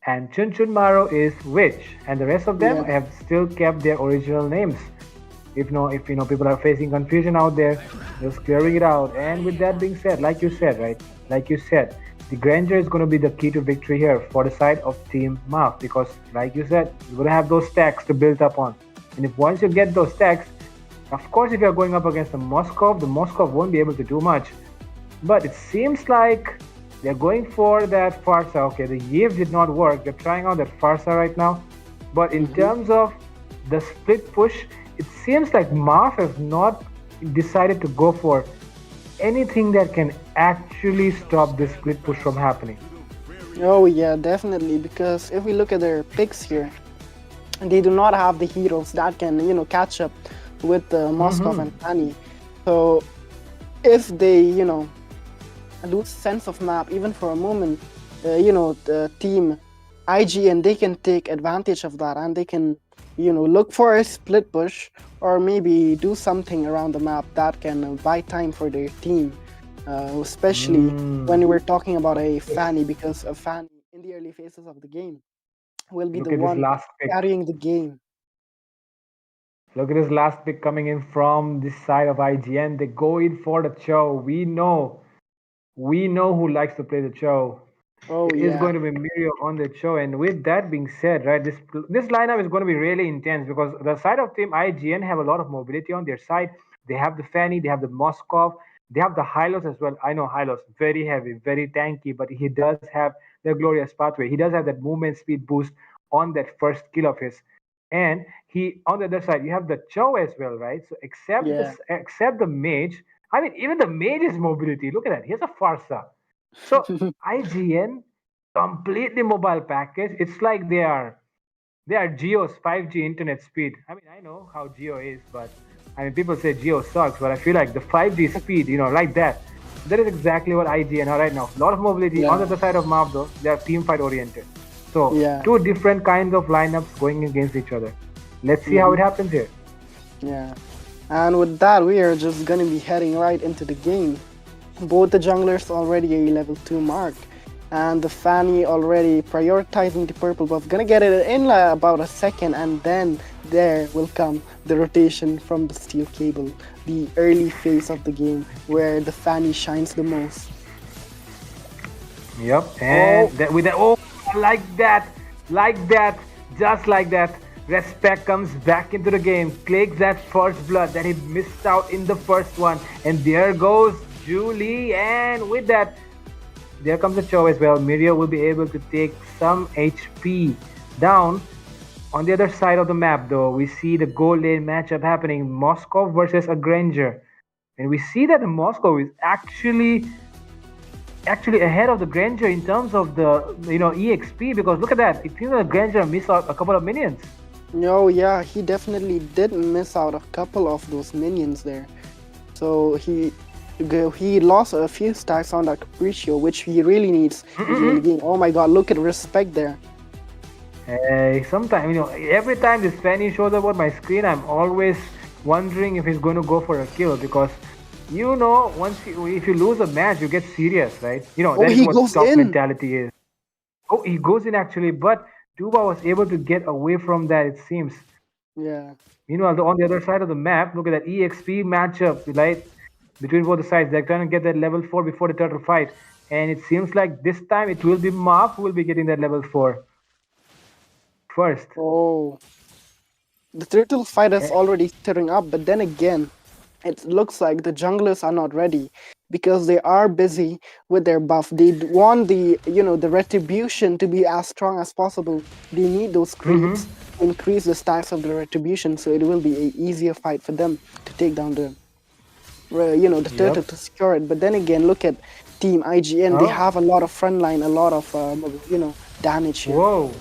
and Chun Maro is Witch, and the rest of them have still kept their original names. If people are facing confusion out there, just clearing it out. And with that being said, like you said, the Grandeur is going to be the key to victory here for the side of Team MAAF, because like you said, you're going to have those stacks to build up on. And if once you get those stacks, of course, if you're going up against the Moskov won't be able to do much. But it seems like they're going for that Farsa. Okay, the Yiv did not work. They're trying out that Farsa right now. But in terms of the split push, it seems like MAAF has not decided to go for anything that can actually stop this split push from happening. Oh yeah, definitely, because if we look at their picks here, they do not have the heroes that can, catch up with Moskov and Fanny. So if they, lose sense of map even for a moment, the team IGN, they can take advantage of that, and they can, look for a split push, or maybe do something around the map that can buy time for their team, especially when we're talking about a Fanny, because a Fanny in the early phases of the game will be the one carrying the game. Look at this last pick coming in from this side of IGN. They go in for the Cho. We know who likes to play the Cho. It is going to be Mirio on the Cho. And with that being said, right, this lineup is going to be really intense, because the side of Team IGN have a lot of mobility on their side. They have the Fanny, they have the Moskov, they have the Hylos as well. I know Hylos, very heavy, very tanky, but he does have the glorious pathway. He does have that movement speed boost on that first kill of his. And he, on the other side, you have the Cho as well, right? So except the mage, even the mage is mobility. Look at that. Here's a Farsa. So IGN, completely mobile package. It's like they are Geo's 5G internet speed. I know how Geo is, but people say Geo sucks, but I feel like the 5G speed, like that. That is exactly what IGN are right now. A lot of mobility. On the other side of MAAF, though, they are team fight oriented. So Yeah. two different kinds of lineups going against each other. Let's see how it happens here. Yeah. And with that, we are just gonna be heading right into the game. Both the junglers already a level 2 mark, and the Fanny already prioritizing the purple buff. Gonna get it in about a second, and then there will come the rotation from the steel cable, the early phase of the game where the Fanny shines the most. Yep, and with that, like that, just like that. Respect comes back into the game, takes that first blood that he missed out in the first one, and there goes Julie, and with that, there comes a Cho as well. Mirio will be able to take some HP down. On the other side of the map, though, we see the gold lane matchup happening, Moscow versus a Granger, and we see that the Moscow is actually ahead of the Granger in terms of the EXP, because look at that, it seems like Granger missed out a couple of minions. No, yeah, he definitely did miss out a couple of those minions there. So he lost a few stacks on that Capriccio, which he really needs in the early game. Oh my god, look at Respect there. Hey, sometimes, every time this Fanny shows up on my screen, I'm always wondering if he's going to go for a kill, because if you lose a match, you get serious, right? That is what top mentality is. Oh, he goes in actually, but Duba was able to get away from that, it seems. Yeah. Meanwhile, on the other side of the map, look at that EXP matchup, right? Between both the sides. They're trying to get that level 4 before the turtle fight. And it seems like this time it will be MAAF who will be getting that level 4 first. Oh. The turtle fight is already stirring up, but then again, it looks like the junglers are not ready because they are busy with their buff. They want the retribution to be as strong as possible. They need those creeps to increase the stats of the retribution, so it will be an easier fight for them to take down the turtle to secure it. But then again, look at Team IGN. They have a lot of frontline, a lot of damage here. Whoa.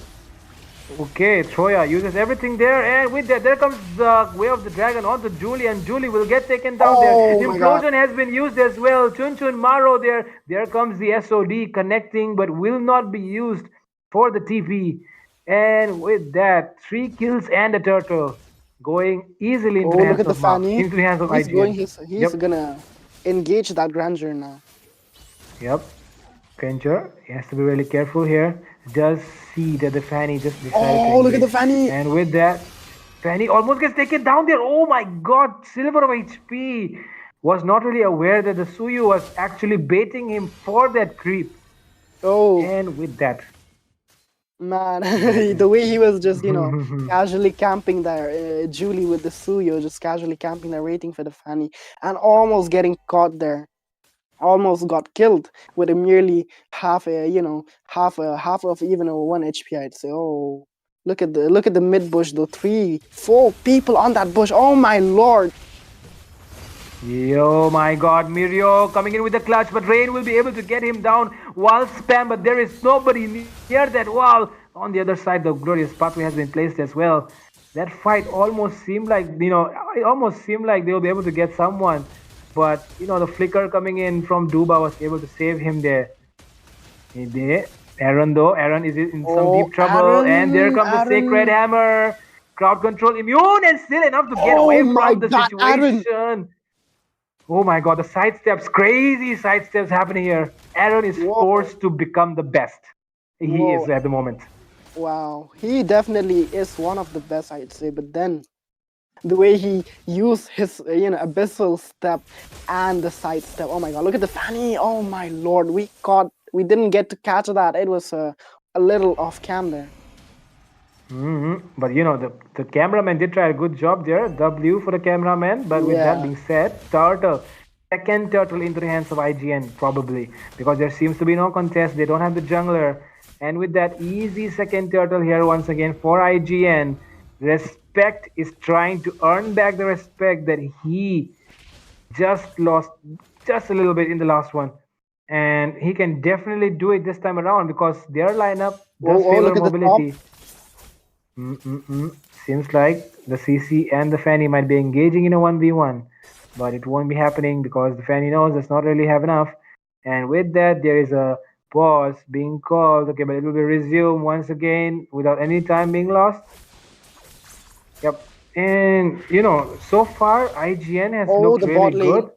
Okay, Troya uses everything there, and with that, there comes the Way of the Dragon onto Julie, and Julie will get taken down there. Implosion has been used as well. Chun Chun Maro there. There comes the SOD connecting, but will not be used for the TP. And with that, 3 kills and a turtle going easily into the hands of MAAF, into the hands of IGN. He's gonna engage that Granger now. Yep. Granger, he has to be really careful here. Does see that the Fanny just decided to look at the Fanny! And with that, Fanny almost gets taken down there. Oh my god, silver of HP. Was not really aware that the Suyu was actually baiting him for that creep. Oh. And with that. Man, the way he was just, casually camping there. Julie with the Suyo just casually camping there waiting for the Fanny and almost getting caught there. Almost got killed with a merely half of even a 1 HP, I'd say. Oh, look at the mid bush though. 3, 4 people on that bush. Oh my lord. Yo, my god, Mirio coming in with the clutch, but Rain will be able to get him down. Wall spam, but there is nobody near that wall. On the other side, the glorious pathway has been placed as well. That fight almost seemed like, it almost seemed like they'll be able to get someone. But, the flicker coming in from Duba was able to save him there. Aaron is in some deep trouble. And there comes the Sacred Hammer. Crowd control immune and still enough to get away from the situation. Oh my god, the sidesteps, crazy sidesteps happening here. Aaron is forced to become the best. He is at the moment. Wow, he definitely is one of the best, I'd say. But then the way he used his abyssal step and the side step. Oh my god, look at the Fanny. Oh my lord, we didn't get to catch that. It was a little off cam there. But the cameraman did try a good job there. W for the cameraman. But with that being said, second turtle into the hands of IGN probably, because there seems to be no contest. They don't have the jungler, and with that, easy second turtle here once again for IGN. Respect is trying to earn back the respect that he just lost just a little bit in the last one. And he can definitely do it this time around because their lineup does favor mobility. Seems like the CC and the Fanny might be engaging in a 1v1. But it won't be happening because the Fanny knows does not really have enough. And with that, there is a Pause being called. Okay, but it will be resumed once again without any time being lost. Yep. And so far IGN has Oh, looked the really bot lane. good.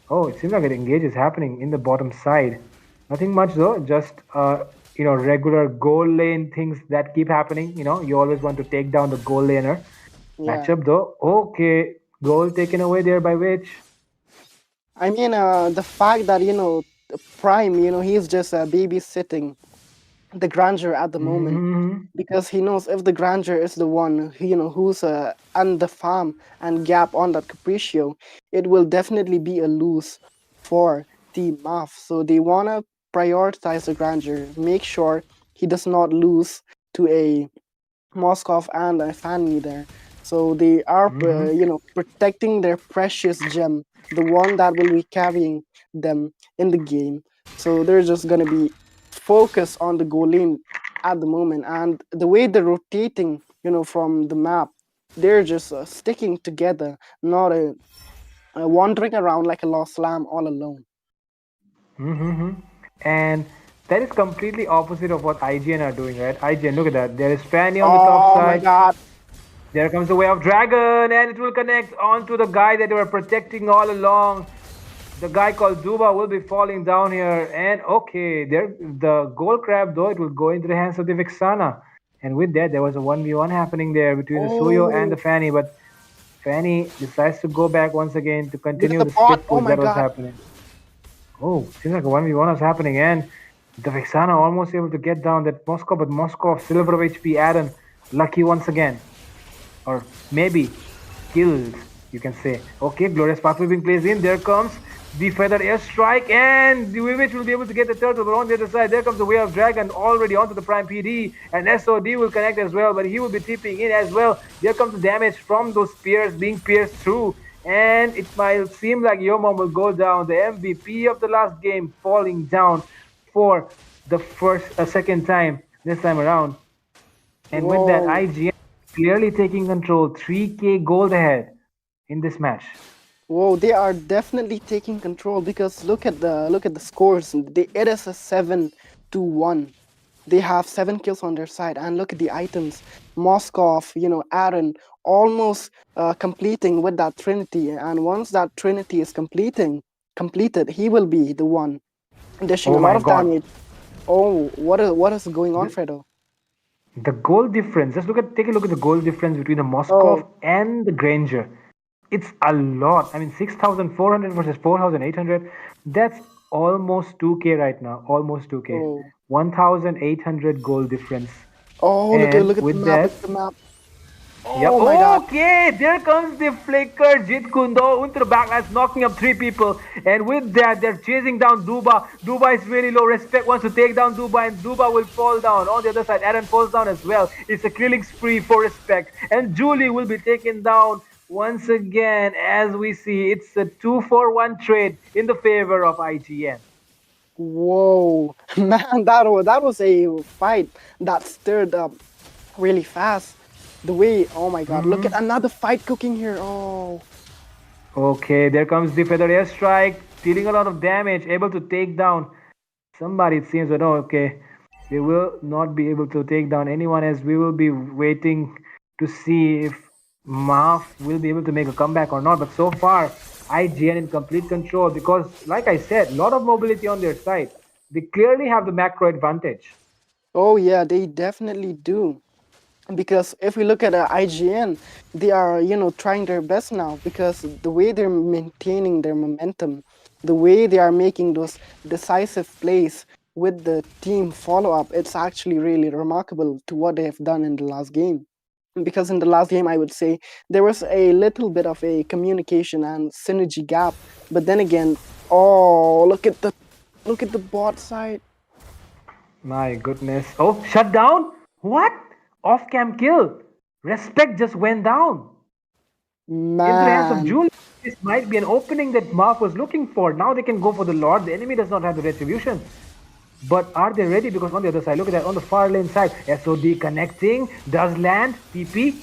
Oh, it seems like an engage is happening in the bottom side. Nothing much though, just regular goal lane things that keep happening. You always want to take down the goal laner. Yeah. Matchup though. Okay, goal taken away there by Witch. I mean, the fact that Prime, he's just babysitting the Granger at the moment, because he knows if the Granger is the one who's on the farm and gap on that Capriccio, it will definitely be a lose for Team MAAF. So they wanna prioritize the Granger, make sure he does not lose to a Moskov and a Fanny there. So they are protecting their precious gem, the one that will be carrying them in the game. So they're just gonna be focused on the goal lane at the moment, and the way they're rotating, from the map, they're just sticking together, not wandering around like a lost lamb all alone. And that is completely opposite of what IGN are doing, right? IGN, look at that. There is Fanny on the top side. Oh my god. There comes the Way of Dragon, and it will connect onto the guy that they were protecting all along. The guy called Duba will be falling down here. And okay, the gold crab, though, it will go into the hands of the Vixana. And with that, there was a 1v1 happening there between the Suyo and the Fanny. But Fanny decides to go back once again to continue the stick push that was happening. Oh, seems like a 1v1 was happening. And the Vixana almost able to get down that Moskov, but Moskov, silver of HP, Aaron, lucky once again. Or maybe killed, you can say. Okay, Glorious Pathway being placed in. There comes the Feather Airstrike, and the Witch will be able to get the turtle. But on the other side, there comes the Way of Dragon already onto the Prime PD, and SOD will connect as well, but he will be tipping in as well. There comes the damage from those spears being pierced through, and it might seem like Yomom will go down. The MVP of the last game falling down for the second time this time around. And with that, IGN clearly taking control, 3k gold ahead in this match. Whoa, they are definitely taking control, because look at the scores. It is a 7-1. They have 7 kills on their side, and look at the items. Moskov, Aaron, almost completing with that Trinity, and once that Trinity is completed, he will be the one dishing a lot of damage. Oh, what is going on, Fredo? The goal difference, take a look at the goal difference between the Moskov and the Granger. It's a lot. I mean, 6,400 versus 4,800. That's almost 2k right now. Almost 2k. 1,800 goal difference. Oh, look at the map. Yep. Oh my god. Okay, there comes the flicker. Jit Kundo into the backlash, knocking up 3 people. And with that, they're chasing down Duba. Duba is really low. Respect wants to take down Duba, and Duba will fall down. On the other side, Aaron falls down as well. It's a killing spree for Respect. And Julie will be taken down once again. As we see, it's a 2-for-1 trade in the favor of IGN. Whoa, man, that was a fight that stirred up really fast. The way, oh my god, look at another fight cooking here. Oh. Okay, there comes the Feather Airstrike, dealing a lot of damage, able to take down somebody, it seems. But no, okay, they will not be able to take down anyone, as we will be waiting to see if MAAF will be able to make a comeback or not. But so far, IGN in complete control, because, like I said, a lot of mobility on their side. They clearly have the macro advantage. Oh yeah, they definitely do. Because if we look at IGN, they are, trying their best now, because the way they're maintaining their momentum, the way they are making those decisive plays with the team follow-up, it's actually really remarkable to what they have done in the last game. Because in the last game, I would say there was a little bit of a communication and synergy gap. But then again, oh, look at the bot side. My goodness. Oh, shut down? What? Off-cam kill. Respect just went down. Man. Into the hands of Julie. This might be an opening that MAAF was looking for. Now they can go for the Lord. The enemy does not have the retribution. But are they ready? Because on the other side, look at that, on the far lane side, SOD connecting, does land, TP.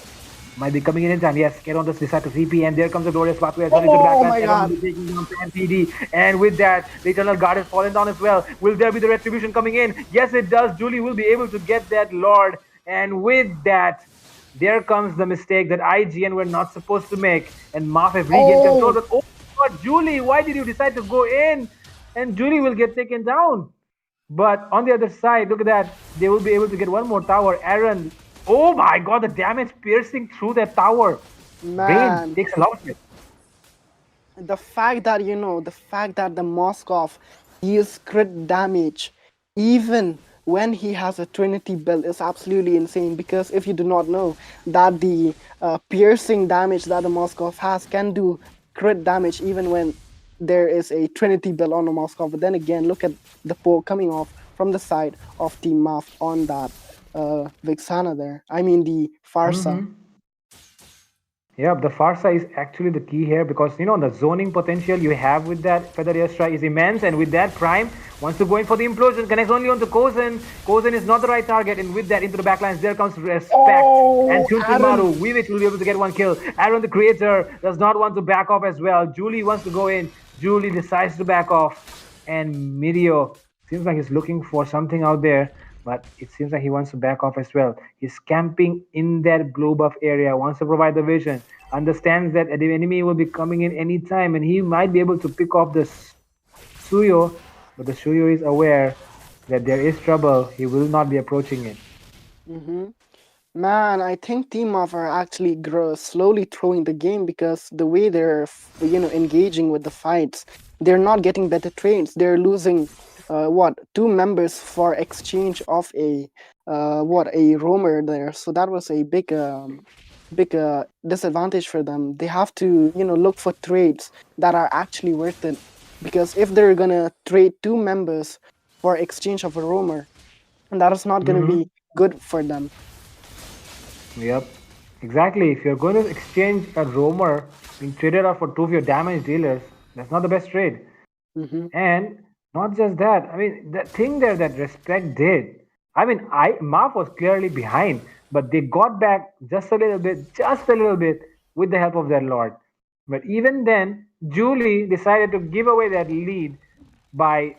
might be coming in time. Yes, Keron does decide to CP, and there comes the glorious pathway as well into the Oh backline. my Keron god. will be taking down PD, and with that, the Eternal Guard has fallen down as well. Will there be the retribution coming in? Yes, it does. Julie will be able to get that Lord, and with that, there comes the mistake that IGN were not supposed to make, and MAAF have regained control. Oh But oh God, Julie, why did you decide to go in? And Julie will get taken down. But on the other side, look at that. They will be able to get one more tower. Aaron, oh my God, the damage piercing through that tower. Rain man. takes a lot of it. The fact that the Moskov deals crit damage even when he has a Trinity build is absolutely insane, because if you do not know that the piercing damage that the Moskov has can do crit damage even when there is a Trinity build on the Moskov. But then again, look at the poke coming off from the side of Team MAAF on that Vixana there. I mean the Farsa. Yeah, the Farsa is actually the key here, because the zoning potential you have with that Feather Airstrike is immense, and with that Prime wants to go in for the implosion, connects only onto Kozen. Kozen is not the right target, and with that into the backlines there comes Respect and Chuntimaru. Vivek will be able to get one kill. Aaron the Creator does not want to back off as well. Julie wants to go in. Julie decides to back off, and Mirio seems like he's looking for something out there, but it seems like he wants to back off as well. He's camping in that blue buff area, wants to provide the vision, understands that the enemy will be coming in anytime, and he might be able to pick off the Suyo, but the Suyo is aware that there is trouble. He will not be approaching it. Man, I think Team MAAF are actually slowly throwing the game, because the way they're engaging with the fights, they're not getting better trades. They're losing two members for exchange of a roamer there. So that was a big disadvantage for them. They have to look for trades that are actually worth it, because if they're gonna trade two members for exchange of a roamer, that is not gonna be good for them. Yep, exactly. If you're going to exchange a roamer being traded out for two of your damage dealers, that's not the best trade. And not just that, I mean, the thing there that Respect did, I mean, MAAF was clearly behind, but they got back just a little bit with the help of their Lord. But even then, Julie decided to give away that lead by,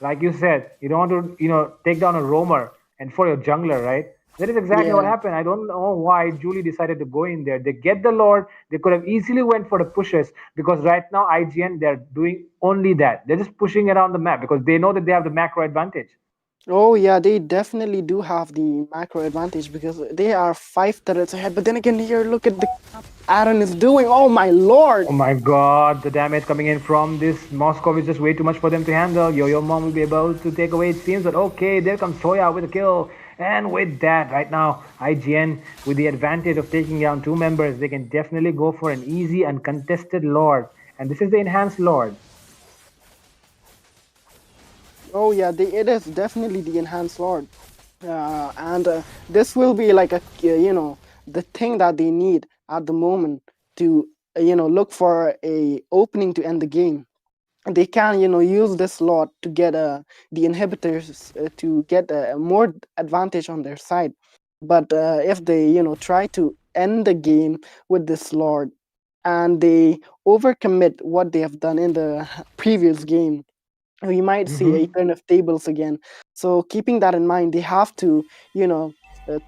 like you said, you don't want to, take down a roamer and for your jungler, right? That is exactly what happened. I don't know why Julie decided to go in there. They get the Lord. They could have easily went for the pushes, because right now IGN, they're doing only that. They're just pushing around the map because they know that they have the macro advantage. Oh yeah, they definitely do have the macro advantage, because they are 5 turrets ahead. But then again, here, look at the Aaron is doing. Oh my lord! Oh my god, the damage coming in from this Moscow is just way too much for them to handle. Yo-Yo Mom will be able to take away, it seems, but okay, there comes Soya with a kill. And with that, right now, IGN, with the advantage of taking down two members, they can definitely go for an easy, uncontested Lord. And this is the enhanced Lord. Oh yeah, it is definitely the enhanced Lord. And this will be like the thing that they need at the moment to look for a opening to end the game. They can use this Lord to get the inhibitors to get more advantage on their side. But if they try to end the game with this Lord, and they overcommit what they have done in the previous game, we might see a turn of tables again. So keeping that in mind, they have to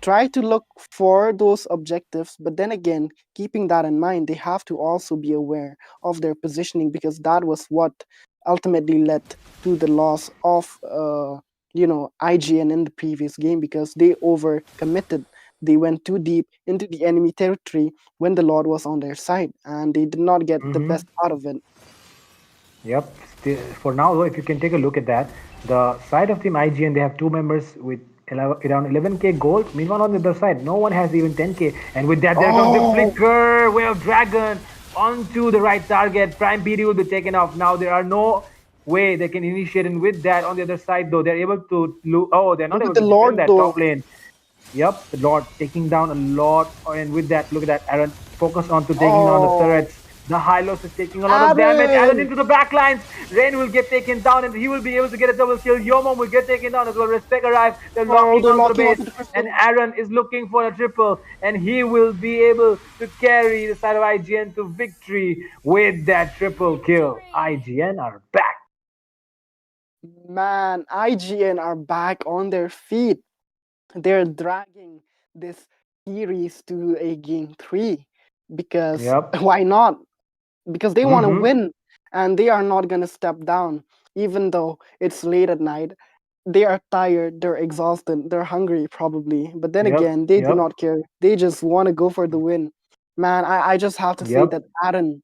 try to look for those objectives, but then again, keeping that in mind, they have to also be aware of their positioning, because that was what ultimately led to the loss of IGN in the previous game, because they overcommitted. They went too deep into the enemy territory when the Lord was on their side, and they did not get the best out of it. Yep. For now, though, if you can take a look at that, the side of Team IGN, they have two members with around 11k gold. Meanwhile, on the other side, no one has even 10k. And with that, there comes the flicker, Way of Dragon, onto the right target. Prime PD will be taken off. Now, there are no way they can initiate. And with that, on the other side, though, they're able to... they're not able to defend that top lane. Yep, the Lord taking down a lot. And with that, look at that, Aaron. Focus on to taking down the turrets. Hylos is taking a lot of damage. Aaron Aaron! into the back lines. Rain will get taken down and he will be able to get a double kill. Yomom will get taken down as well. Respect arrive. They're locking They're onto the locking base. onto the crystal. And Aaron is looking for a triple. And he will be able to carry the side of IGN to victory with that triple kill. IGN are back. Man, IGN are back on their feet. They're dragging this series to a game 3 because why not? Because they want to win and they are not going to step down even though it's late at night. They are tired, they're exhausted, they're hungry probably, but then again they do not care. They just want to go for the win. Man, I just have to say that Aaron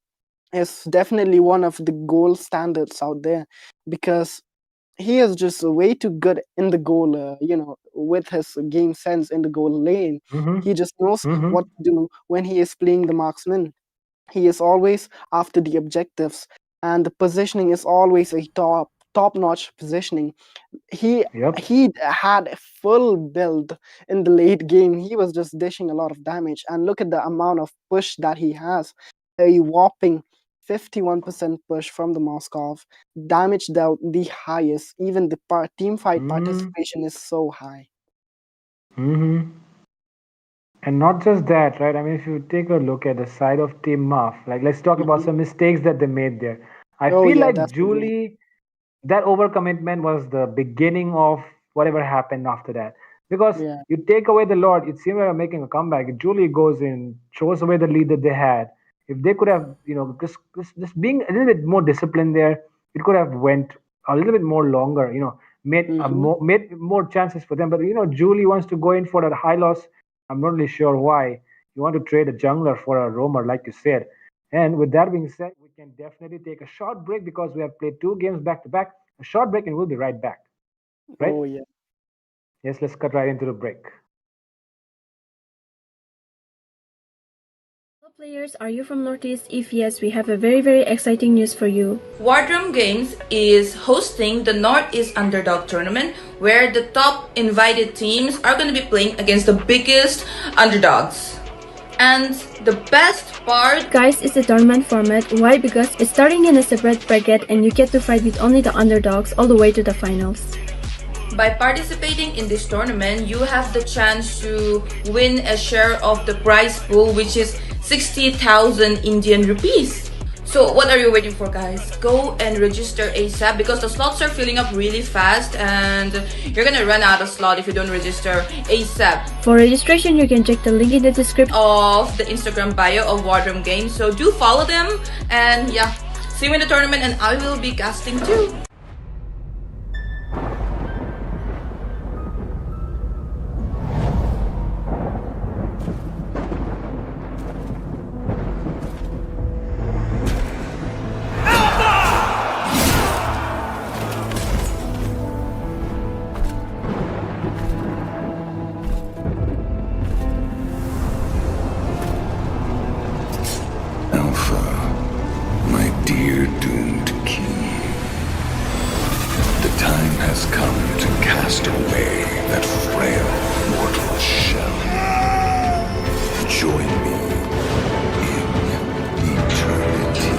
is definitely one of the gold standards out there because he is just way too good in the goal, with his game sense in the goal lane. He just knows what to do when he is playing the marksman. He is always after the objectives, and the positioning is always a top-notch positioning. He had a full build in the late game. He was just dishing a lot of damage, and look at the amount of push that he has. A whopping 51% push from the Moskov. Damage dealt the highest. Even the team fight participation is so high. And not just that, right? I mean, if you take a look at the side of Team MAAF, like let's talk about some mistakes that they made there. I feel like definitely. Julie, that overcommitment was the beginning of whatever happened after that. Because you take away the Lord, it seems like they're making a comeback. If Julie goes in, throws away the lead that they had, if they could have, just being a little bit more disciplined there, it could have went a little bit more longer, made more chances for them. But Julie wants to go in for that high loss. I'm not really sure why. You want to trade a jungler for a roamer, like you said. And with that being said, we can definitely take a short break because we have played 2 games back to back. A short break and we'll be right back. Right? Oh, yeah. Yes, let's cut right into the break. Hello players, are you from Northeast? If yes, we have a very, very exciting news for you. Wardrum Games is hosting the North East Underdog Tournament where the top invited teams are going to be playing against the biggest underdogs. And the best part, guys, is the tournament format. Why? Because it's starting in a separate bracket and you get to fight with only the underdogs all the way to the finals. by participating in this tournament, you have the chance to win a share of the prize pool, which is 60,000 Indian rupees. So what are you waiting for, guys? Go and register ASAP because the slots are filling up really fast and you're gonna run out of slot if you don't register ASAP. For registration, you can check the link in the description of the Instagram bio of Wardrum Games. So do follow them and yeah, see you in the tournament and I will be casting too. Dear doomed king, the time has come to cast away that frail mortal shell. Join me in eternity.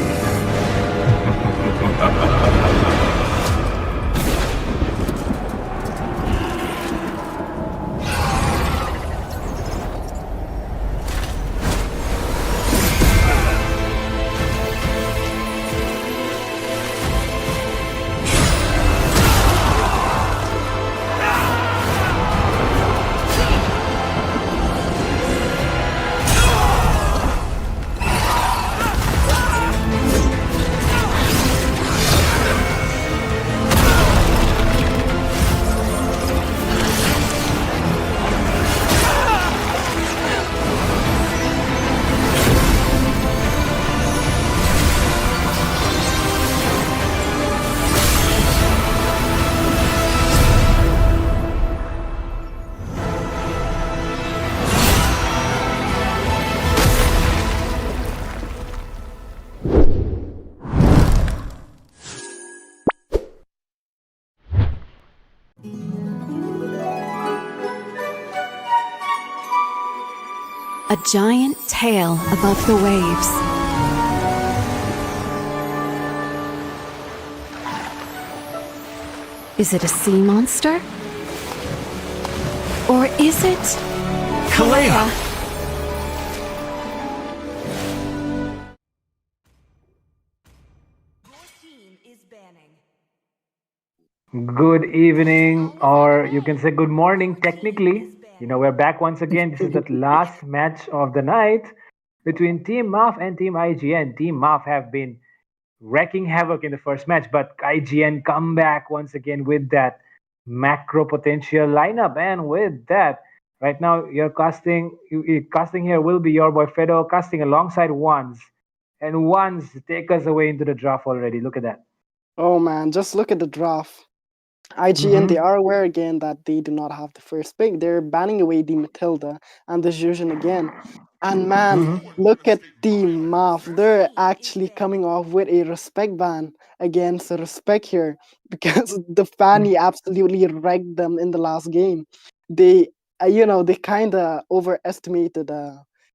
A giant tail above the waves. Is it a sea monster? Or is it Kalea? Good evening, or you can say good morning, technically. We're back once again. This is the last match of the night between Team MAAF and Team IGN. Team MAAF have been wreaking havoc in the first match, but IGN come back once again with that macro potential lineup. And with that, right now, you're casting here will be your boy Fedo casting alongside Ones. And Ones take us away into the draft already. Look at that. Oh man, just look at the draft. IGN, they are aware again that they do not have the first pick. They're banning away the Matilda and the Zhuzhen again. And man, look at Team MAAF. They're actually coming off with a respect ban against a respect here because the Fanny absolutely wrecked them in the last game. They, they kind of overestimated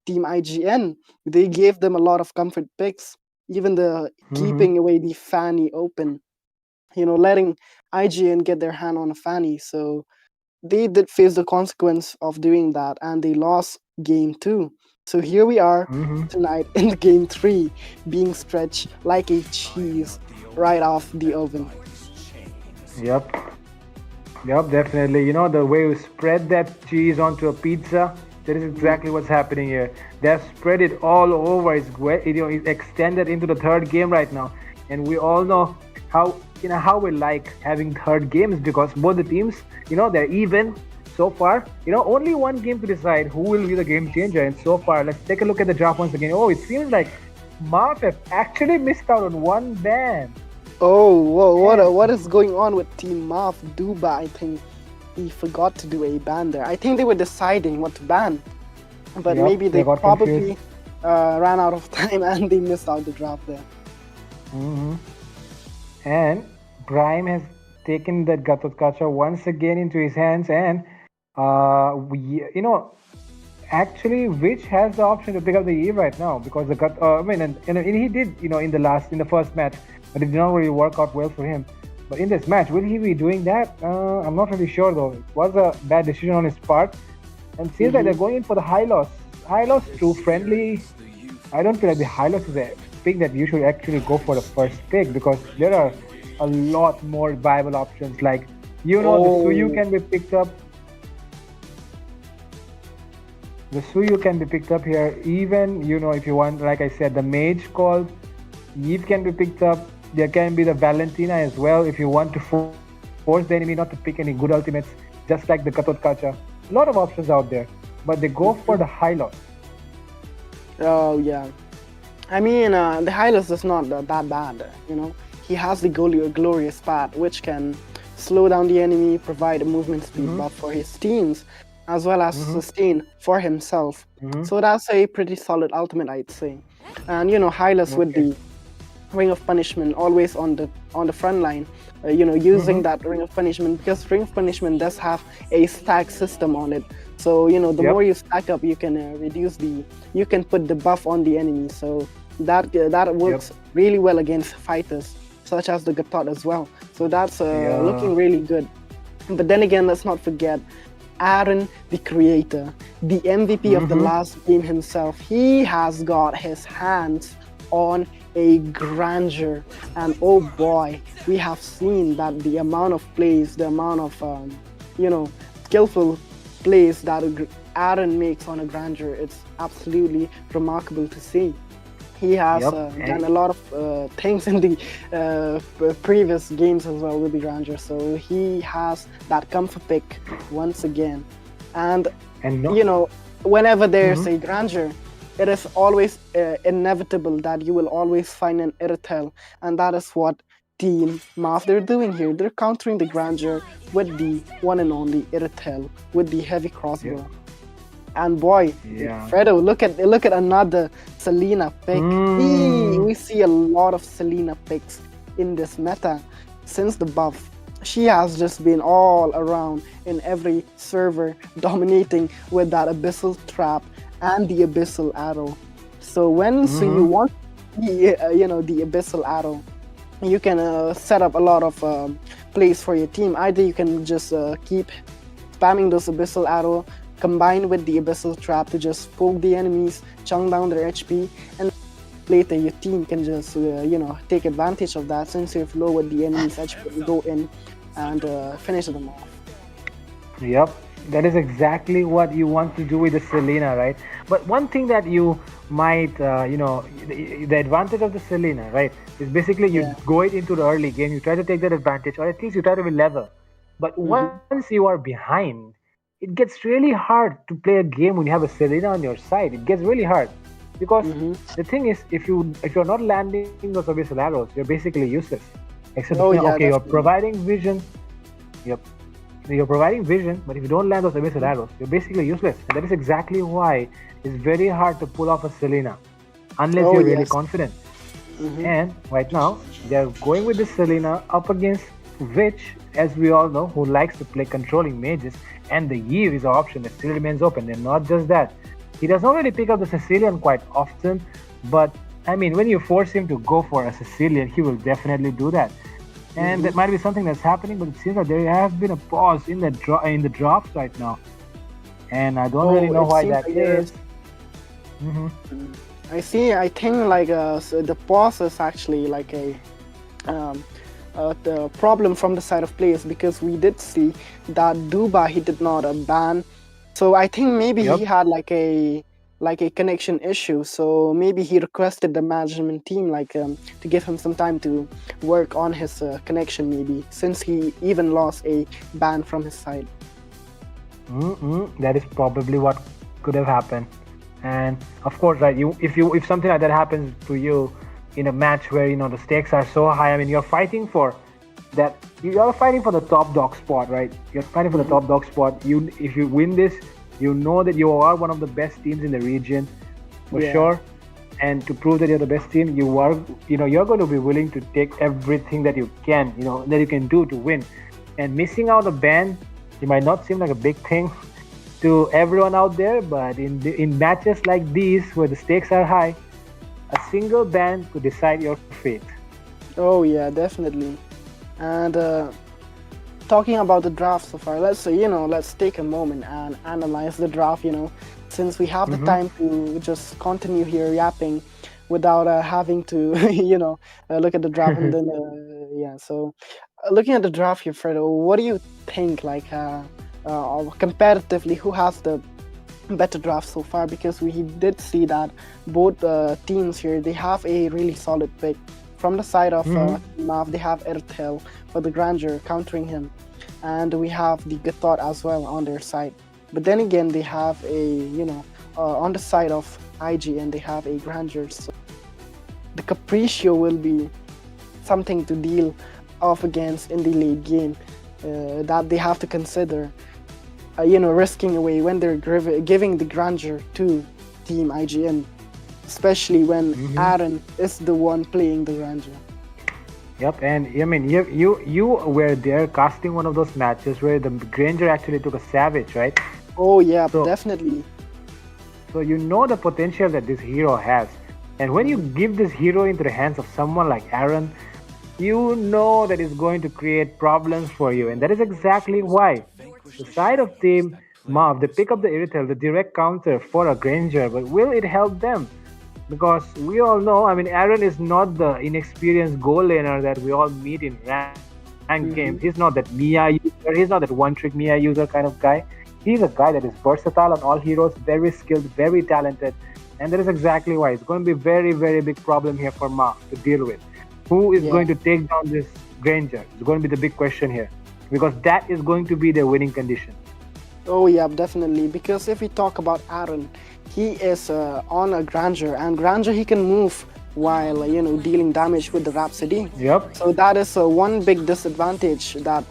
Team IGN. They gave them a lot of comfort picks, even the keeping away the Fanny open. Letting IGN get their hand on a Fanny. So they did face the consequence of doing that, and they lost game 2. So here we are tonight in game 3, being stretched like a cheese right off the oven. Yep, definitely. The way you spread that cheese onto a pizza, that is exactly what's happening here. They've spread it all over. It's extended into the third game right now, and we all know how we like having third games because both the teams, they're even so far. Only one game to decide who will be the game changer. And so far, let's take a look at the draft once again. Oh, it seems like MAAF have actually missed out on one ban. Oh, whoa! What is going on with Team MAAF? Duba, I think he forgot to do a ban there. I think they were deciding what to ban, but maybe they probably ran out of time and they missed out the draft there. And Prime has taken that Gatotkacha once again into his hands, and actually, Witch has the option to pick up the Eve right now because the and he did, in the first match, but it did not really work out well for him. But in this match, will he be doing that? I'm not really sure though. It was a bad decision on his part, and seems like they're going in for the high loss. High loss too friendly. I don't feel like the high loss is a pick that you should actually go for the first pick because there are a lot more viable options like the Suyu can be picked up. The Suyu can be picked up here. Even if you want, like I said, the Mage called Eve can be picked up. There can be the Valentina as well if you want to force the enemy not to pick any good ultimates, just like the Gatotkacha. A lot of options out there, but they go for the high loss. Oh yeah. I mean, the Hylos is not that bad, He has the glorious path, which can slow down the enemy, provide a movement speed buff for his teams, as well as sustain for himself. So that's a pretty solid ultimate, I'd say. And Hylos with the Ring of Punishment always on the front line, using that Ring of Punishment because Ring of Punishment does have a stack system on it. So the more you stack up, you can you can put the buff on the enemy. So that works really well against fighters such as the Gatot as well. So that's looking really good. But then again, let's not forget Aaron, the creator, the MVP of the last game himself. He has got his hands on a grandeur, and oh boy, we have seen that the amount of plays, the amount of skillful plays that Aaron makes on a grandeur, it's absolutely remarkable to see. He has done a lot of things in the previous games as well with the grandeur, so he has that comfort pick once again. And whenever there's a grandeur, it is always inevitable that you will always find an Irritel, and that is what Team MAAF they're doing here. They're countering the grandeur with the one and only Irritel with the heavy crossbow. And boy, Fredo, look at another Selena pick. We see a lot of Selena picks in this meta since the buff. She has just been all around in every server, dominating with that Abyssal Trap and the Abyssal Arrow. So when you want the Abyssal Arrow, you can set up a lot of plays for your team. Either you can just keep spamming those abyssal arrow combined with the abyssal trap to just poke the enemies, chunk down their HP, and later your team can just take advantage of that since you've lowered the enemy's HP and go in and finish them off. Yep, that is exactly what you want to do with the Selena, right? But one thing that you might, the advantage of the Selena, right, is basically you go it into the early game, you try to take that advantage, or at least you try to be level. But once you are behind, it gets really hard to play a game when you have a Selena on your side. It gets really hard because the thing is, if you're not landing those abyssal arrows, you're basically useless. Except you're providing vision. Yep. You're providing vision, but if you don't land those abyssal arrows, you're basically useless. And that is exactly why it's very hard to pull off a Selena unless you're really confident. And right now, they're going with the Selena up against Witch, as we all know, who likes to play controlling mages, and the Eve is an option that still remains open. And not just that, he does not really pick up the Sicilian quite often, but I mean, when you force him to go for a Sicilian, he will definitely do that. And that might be something that's happening, but it seems that there has been a pause in the drops right now, and I don't really know why that is. I see. I think like so the pause is actually like the problem from the side of players, because we did see that Duba he did not ban, so I think maybe he had like a connection issue. So maybe he requested the management team to give him some time to work on his connection, maybe, since he even lost a ban from his side. That is probably what could have happened. And of course, right, if something like that happens to you in a match where the stakes are so high, I mean, you're fighting for the top dog spot, right? You're fighting for the top dog spot. If you win this, you know that you are one of the best teams in the region, for sure. And to prove that you're the best team, you're going to be willing to take everything that you can, that you can do to win. And missing out a ban, it might not seem like a big thing to everyone out there, but in matches like these where the stakes are high, a single ban could decide your fate. Oh yeah, definitely. And talking about the draft so far, let's take a moment and analyze the draft, since we have the time to just continue here yapping without having to, look at the draft. And then, so looking at the draft here, Fredo, what do you think, comparatively, who has the better draft so far? Because we did see that both teams here, they have a really solid pick. From the side of MAAF, they have Ertel for the Grandeur countering him, and we have the Good Thought as well on their side. But then again, they have on the side of IGN, they have a Grandeur. So the Capriccio will be something to deal off against in the late game that they have to consider, risking away when they're giving the Grandeur to Team IGN. Especially when Aaron is the one playing the Ranger. Yep, and I mean, you were there casting one of those matches where the Granger actually took a Savage, right? Oh yeah, definitely. So you know the potential that this hero has, and when you give this hero into the hands of someone like Aaron, you know that it's going to create problems for you, and that is exactly why the side of Team MAAF, they pick up the Irritel, the direct counter for a Granger, but will it help them? Because we all know, I mean, Aaron is not the inexperienced goal laner that we all meet in ranked games. He's not that Mia user, he's not that one-trick Mia user kind of guy. He's a guy that is versatile on all heroes, very skilled, very talented. And that is exactly why it's going to be a very, very big problem here for MAAF to deal with. Who is going to take down this Granger? It's going to be the big question here. Because that is going to be their winning condition. Oh yeah, definitely. Because if we talk about Aaron, he is on a Granger, and Granger he can move while dealing damage with the Rhapsody. Yep. So that is one big disadvantage that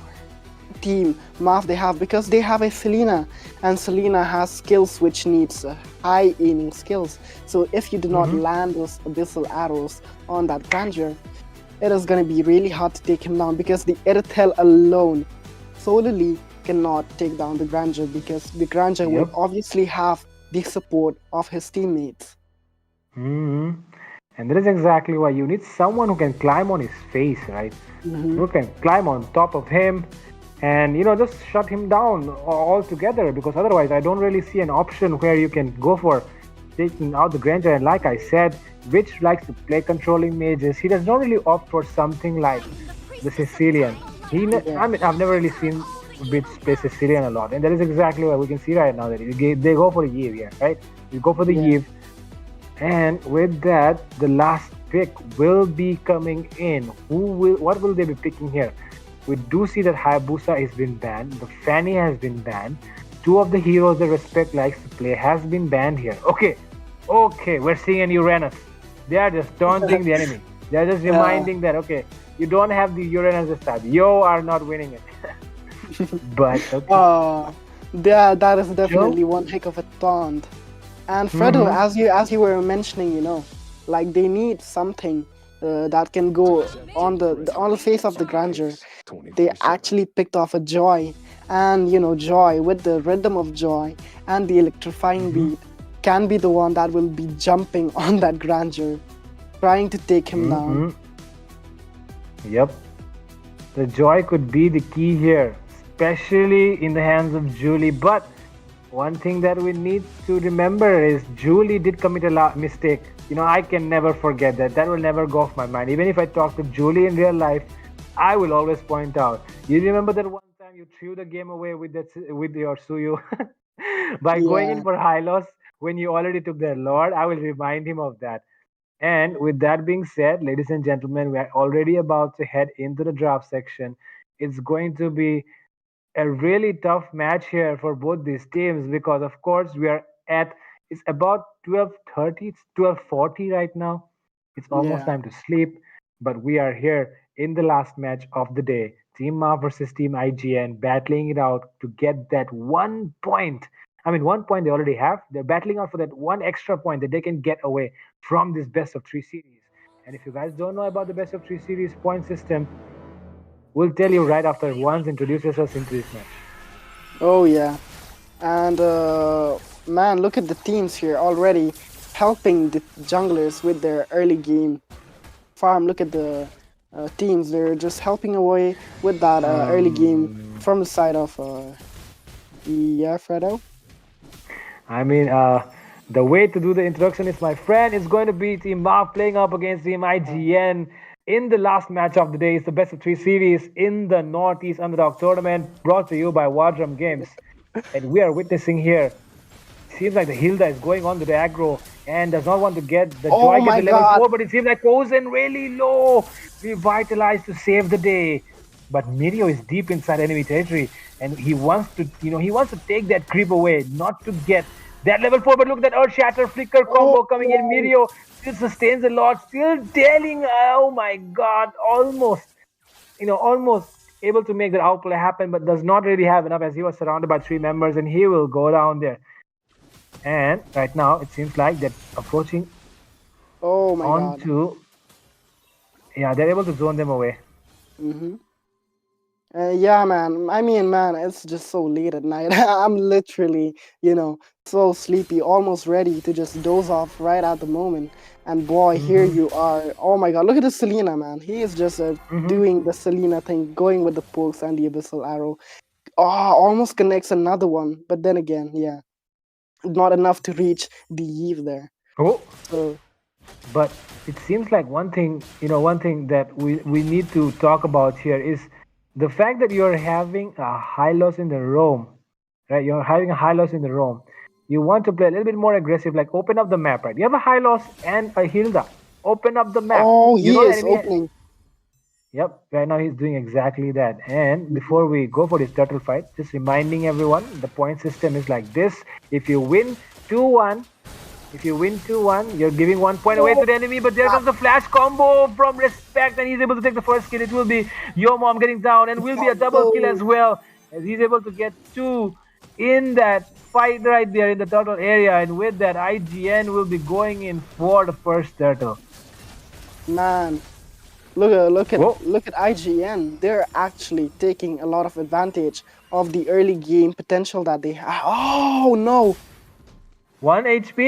Team MAAF they have, because they have a Selena, and Selena has skills which needs high aiming skills. So if you do not land those abyssal arrows on that Granger, it is going to be really hard to take him down, because the Irritel alone solely cannot take down the Granger, because the Granger will obviously have the support of his teammates. And that is exactly why you need someone who can climb on his face, right? Who can climb on top of him and just shut him down altogether, because otherwise I don't really see an option where you can go for taking out the Granger. And like I said, Witch likes to play controlling mages. He does not really opt for something like the Sicilian. I mean, I've never really seen Witch play Sicilian a lot, and that is exactly what we can see right now, that they go for the Eve here, right? You go for the Eve, and with that, the last pick will be coming in. What will they be picking here? We do see that Hayabusa has been banned, the Fanny has been banned, two of the heroes that Respect likes to play has been banned here. Okay, we're seeing an Uranus. They are just taunting the enemy. They're just reminding that, okay, you don't have the Uranus this time. You are not winning it. But, okay. That is definitely one heck of a taunt. And Fredo, as you were mentioning, like they need something that can go on the face of the Grandeur. They actually picked off a Joy, and Joy with the rhythm of Joy and the electrifying beat can be the one that will be jumping on that Grandeur, trying to take him down. Yep, the Joy could be the key here, especially in the hands of Julie. But one thing that we need to remember is Julie did commit a mistake. I can never forget that. That will never go off my mind. Even if I talk to Julie in real life, I will always point out. You remember that one time you threw the game away with your Suyu by going in for high loss when you already took their Lord? I will remind him of that. And with that being said, ladies and gentlemen, we are already about to head into the draft section. It's going to be a really tough match here for both these teams, because of course it's about 12:30, it's 12:40 right now. It's almost time to sleep, but we are here in the last match of the day. Team MAAF versus Team IGN, battling it out to get that 1 point. I mean, 1 point they already have. They're battling out for that one extra point that they can get away from this best of 3 series. And if you guys don't know about the best of 3 series point system, we'll tell you right after Ones introduces us into this match. Oh yeah, and man, look at the teams here already helping the junglers with their early game farm. Look at the teams; they're just helping away with that early game from the side of Fredo. I mean, the way to do the introduction is, my friend, is going to be Team MAAF playing up against Team IGN. In the last match of the day, it's the best of 3 series in the North East Underdog Tournament, brought to you by Wardrum Games. And we are witnessing here, seems like the Hilda is going on to the aggro and does not want to get the Joy get the level 4, but it seems like Kozen really low, revitalized to save the day. But Mirio is deep inside enemy territory, and he wants to take that creep away, not to get that level 4. But look at that Earth Shatter Flicker combo coming in. Mirio still sustains a lot, still dealing. Oh my god, almost able to make that outplay happen, but does not really have enough, as he was surrounded by 3 members, and he will go down there. And right now it seems like they're approaching onto. Yeah, they're able to zone them away. Yeah, man. I mean, man, it's just so late at night. I'm literally, so sleepy, almost ready to just doze off right at the moment. And boy, here you are. Oh my god, look at the Selena, man. He is just doing the Selena thing, going with the pokes and the Abyssal Arrow. Almost connects another one. But then again, yeah, not enough to reach the Eve there. But it seems like one thing that we need to talk about here is the fact that you're having a high loss in the roam, right? You're having a high loss in the roam. You want to play a little bit more aggressive, like open up the map, right? You have a high loss and a Hilda. Open up the map. Oh, he is opening. Yep, right now he's doing exactly that. And before we go for this turtle fight, just reminding everyone, the point system is like this. If you win 2-1, you're giving 1 point away to the enemy, but there comes the flash combo from Respect, and he's able to take the first kill. It will be Yo Mom getting down, and will be a double kill as well, as he's able to get 2 in that fight right there in the turtle area. And with that, IGN will be going in for the first turtle. Man, look at IGN. They're actually taking a lot of advantage of the early game potential that they have. Oh no! 1 HP,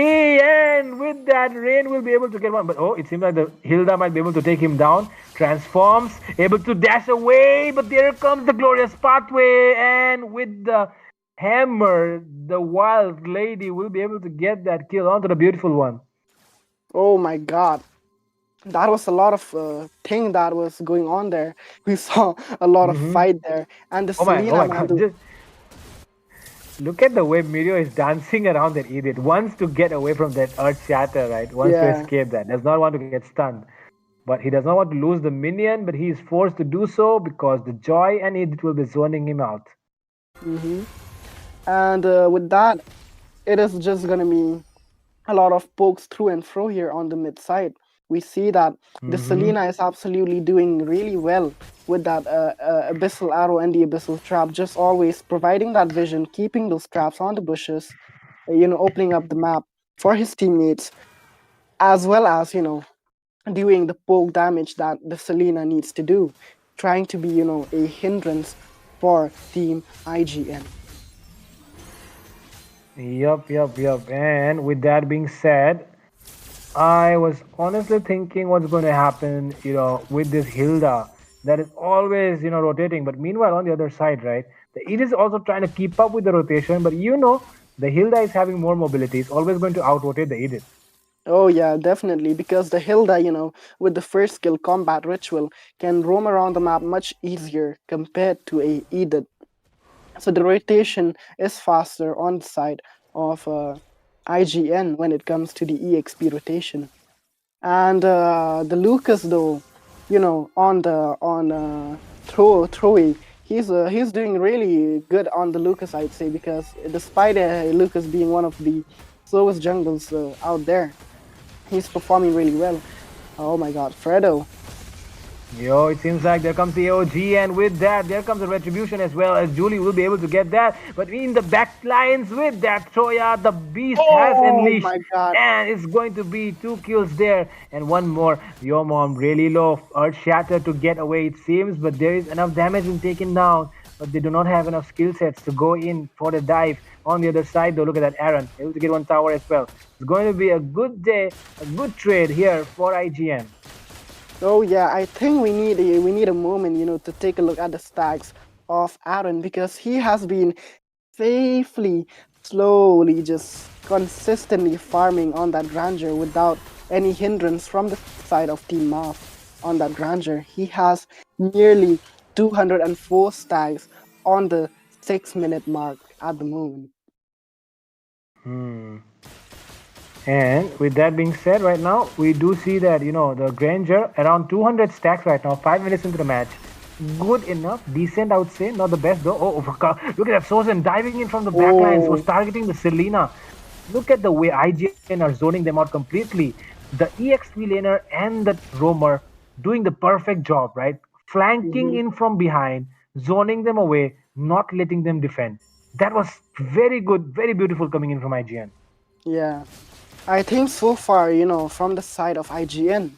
and with that, Rain will be able to get one. But oh, it seems like the Hilda might be able to take him down. Transforms, able to dash away, but there comes the glorious pathway, and with the hammer, the wild lady will be able to get that kill onto the beautiful one. Oh my god. That was a lot of thing that was going on there. We saw a lot of Mm-hmm. fight there. And the Oh Selena, my man, god, just look at the way Mirio is dancing around that idiot. Wants to get away from that Earth Shatter, right? Wants to yeah. escape that. Does not want to get stunned. But he does not want to lose the minion, but he is forced to do so because the Joy and it will be zoning him out. hmm And with that, it is just gonna be a lot of pokes through and fro here on the mid side. We see that the Mm-hmm. Selena is absolutely doing really well with that Abyssal Arrow and the Abyssal Trap, just always providing that vision, keeping those traps on the bushes, opening up the map for his teammates, as well as, doing the poke damage that the Selena needs to do, trying to be, a hindrance for Team IGN. Yup. And with that being said, I was honestly thinking what's going to happen, with this Hilda that is always, rotating. But meanwhile, on the other side, right, the Id is also trying to keep up with the rotation. But the Hilda is having more mobility. It's always going to out rotate the Edith. Oh yeah, definitely. Because the Hilda, with the first skill combat ritual, can roam around the map much easier compared to a Edith. So the rotation is faster on the side of IGN when it comes to the EXP rotation. And the Lucas though, on throwing, he's doing really good on the Lucas, I'd say, because despite Lucas being one of the slowest jungles out there, he's performing really well. Oh my god, Fredo. Yo, it seems like there comes the AOG, and with that, there comes the retribution as well, as Julie will be able to get that. But in the back lines with that, Troya, the beast has Oh unleashed, my god. and it's going to be 2 kills there, and one more. Your mom really low, Earth Shatter to get away, it seems, but there is enough damage being taken down. But they do not have enough skill sets to go in for the dive. On the other side, though, look at that Aaron, able to get one tower as well. It's going to be a good day, a good trade here for IGN. Oh yeah, I think we need a moment, to take a look at the stacks of Aaron, because he has been safely, slowly, just consistently farming on that grandeur without any hindrance from the side of Team MAAF on that grandeur. He has nearly 204 stacks on the 6-minute mark at the moment. Hmm. And with that being said, right now we do see that the Granger around 200 stacks right now, 5 minutes into the match. Good enough, decent, I would say, not the best though. Oh, look at that Sozen diving in from the backlines, was Oh, targeting the Selena. Look at the way IGN are zoning them out completely. The EXP laner and the roamer doing the perfect job, right? Flanking mhm, in from behind, zoning them away, not letting them defend. That was very good, very beautiful coming in from IGN. yeah. I think so far, from the side of IGN,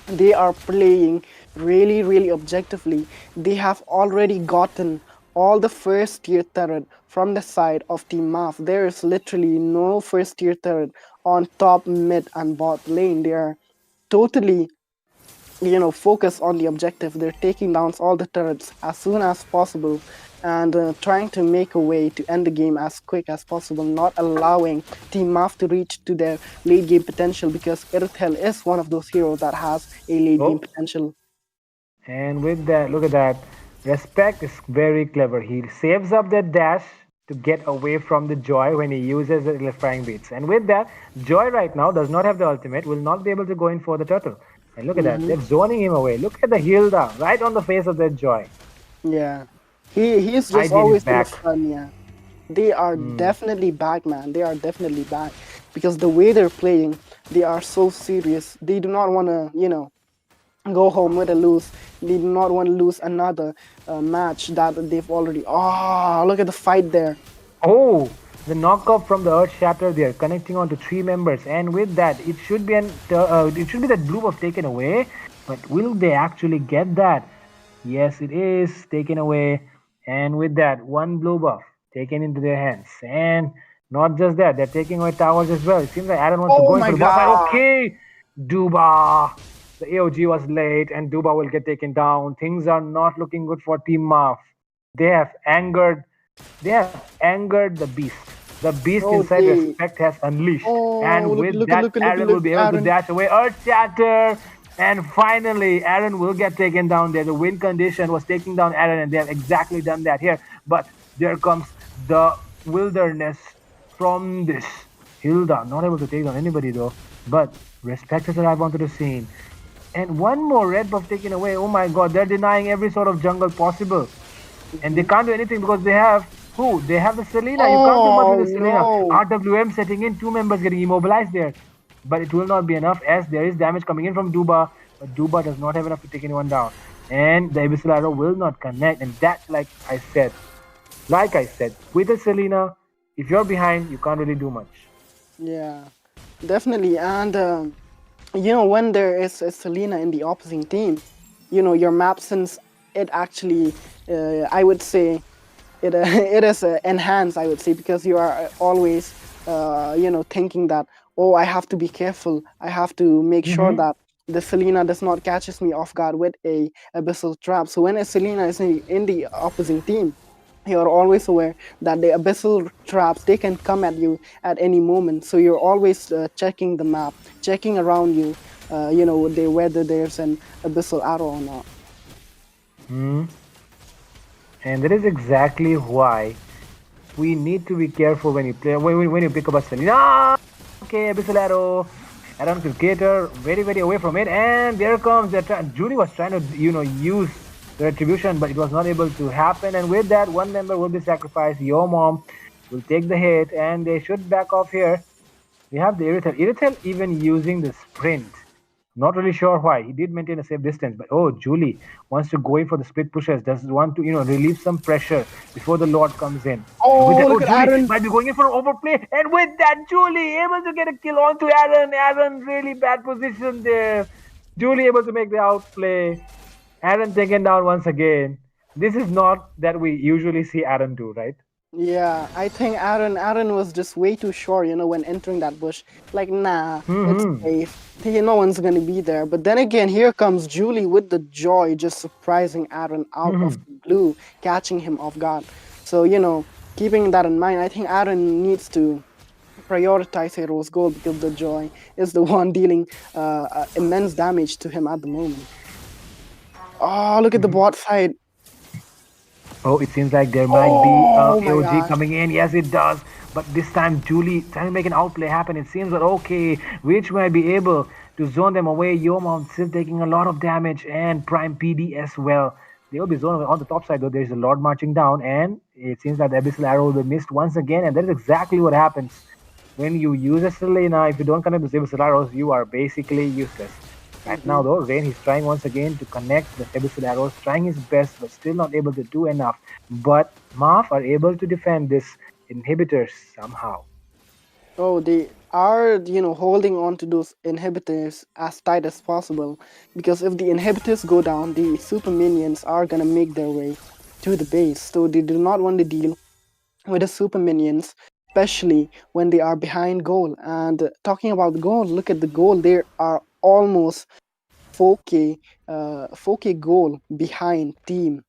they are playing really, really objectively. They have already gotten all the first tier turret from the side of Team MAF. There is literally no first tier turret on top, mid, and bot lane. They are totally, focused on the objective. They're taking down all the turrets as soon as possible and trying to make a way to end the game as quick as possible, not allowing Team MAF to reach to their late game potential, because Irithel is one of those heroes that has a late game Oh, potential. and with that, look at that. Respect is very clever. He saves up that dash to get away from the Joy when he uses the electrifying beats. And with that, Joy right now does not have the ultimate, will not be able to go in for the turtle. And look at that, hmm they're zoning him away. Look at the Hilda right on the face of that Joy. Yeah, he's just IGN is always in a back. stun. Yeah, they are Hmm. definitely back, man. They are definitely back because the way they're playing, they are so serious. They do not want to, go home with a lose. They do not want to lose another match that they've already. Oh, look at the fight there. Oh, the knockoff from the Earth Shatter there, connecting on to 3 members, and with that, it should be that blue buff taken away. But will they actually get that? Yes, it is taken away, and with that, one blue buff taken into their hands, and Not just that, they're taking away towers as well. It seems like Aaron wants to Oh go in my for the boss fight. god. Okay, Duba. The AOG was late and Duba will get taken down. Things are not looking good for Team MAAF. They have angered the beast. The beast Oh, inside they. Respect has unleashed. Oh, And look, with look, that, look, look, Aaron will look, be able to Aaron. dash away Earth Shatter. And finally, Aaron will get taken down there. The win condition was taking down Aaron, and they have exactly done that here. But there comes the wilderness from this. Hilda, not able to take down anybody though. But Respect has arrived onto the scene. And one more red buff taken away. Oh my god, they're denying every sort of jungle possible. And they can't do anything because they have who? They have the Selena. You can't do much with Oh the Selena. no. RWM setting in, 2 members getting immobilized there. But it will not be enough as there is damage coming in from Duba. But Duba does not have enough to take anyone down. And the Abyssal Arrow will not connect. And that's like I said, with the Selena, if you're behind, you can't really do much. Yeah, definitely. And when there is a Selena in the opposing team, your map, since it actually, I would say, it it is enhanced, I would say, because you are always, thinking that, oh, I have to be careful. I have to make sure Mm-hmm. that the Selena does not catches me off guard with a abyssal trap. So when a Selena is in the opposing team, you're always aware that the abyssal traps, they can come at you at any moment, so you're always checking the map, checking around you, whether there's an abyssal arrow or not. Hmm. And that is exactly why we need to be careful when you play when you pick up a Selena. Okay, Abyssal Arrow. Aaron Cricketer very very away from it, and there comes Julie was trying to use the retribution, but it was not able to happen. And with that, 1 member will be sacrificed. Your mom will take the hit, and they should back off here. We have the Irithel. Irithel even using the sprint. Not really sure why. He did maintain a safe distance, but oh, Julie wants to go in for the split pushes. Does want to, relieve some pressure before the Lord comes in. And with Oh, that, oh, look at Julie Aaron. might be going in for an overplay. And with that, Julie able to get a kill onto Aaron. Aaron really bad position there. Julie able to make the outplay. Aaron taken down once again. This is not that we usually see Aaron do, right? Yeah, I think Aaron was just way too sure, when entering that bush. Like, nah, it's Mm-hmm. safe. No one's gonna be there. But then again, here comes Julie with the joy, just surprising Aaron out of Mm-hmm. the blue, catching him off guard. So, keeping that in mind, I think Aaron needs to prioritize Hero's goal, because the joy is the one dealing immense damage to him at the moment. Oh, look at the Mm-hmm. bot side. Oh, it seems like there might be Oh my AOG gosh. coming in. Yes, it does. But this time, Julie trying to make an outplay happen. It seems that okay, Rich might be able to zone them away. Yo Mount still taking a lot of damage, and Prime PD as well. They will be zoned on the top side though. There's a Lord marching down, and it seems that the Abyssal Arrow will be missed once again. And that is exactly what happens when you use a Selena. If you don't connect the Abyssal Arrows, you are basically useless. Right now, though, Rain, he's trying once again to connect the Abyssal Arrows, trying his best, but still not able to do enough. But MAAF are able to defend this inhibitors somehow. Oh, they are, holding on to those inhibitors as tight as possible. Because if the inhibitors go down, the super minions are gonna make their way to the base. So they do not want to deal with the super minions, especially when they are behind goal. And talking about goal, look at the goal. They are almost 4K, 4K goal behind team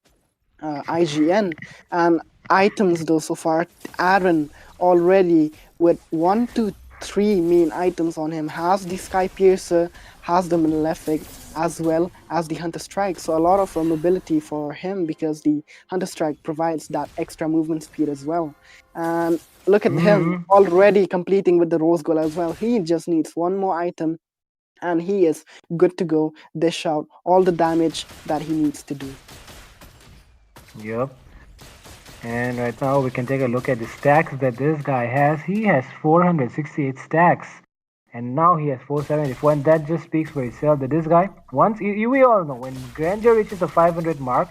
IGN. And items though, so far, Aaron already with 1 2 3 main items on him, has the Sky Piercer, has the Malefic, as well as the Hunter Strike. So a lot of mobility for him, because the Hunter Strike provides that extra movement speed as well. And look at him already completing with the Rose Goal as well. He just needs one more item, and he is good to go, dish out all the damage that he needs to do. Yep. And right now we can take a look at the stacks that this guy has. He has 468 stacks. And now he has 474. And that just speaks for itself that this guy, once we all know, when Grandeur reaches the 500 mark,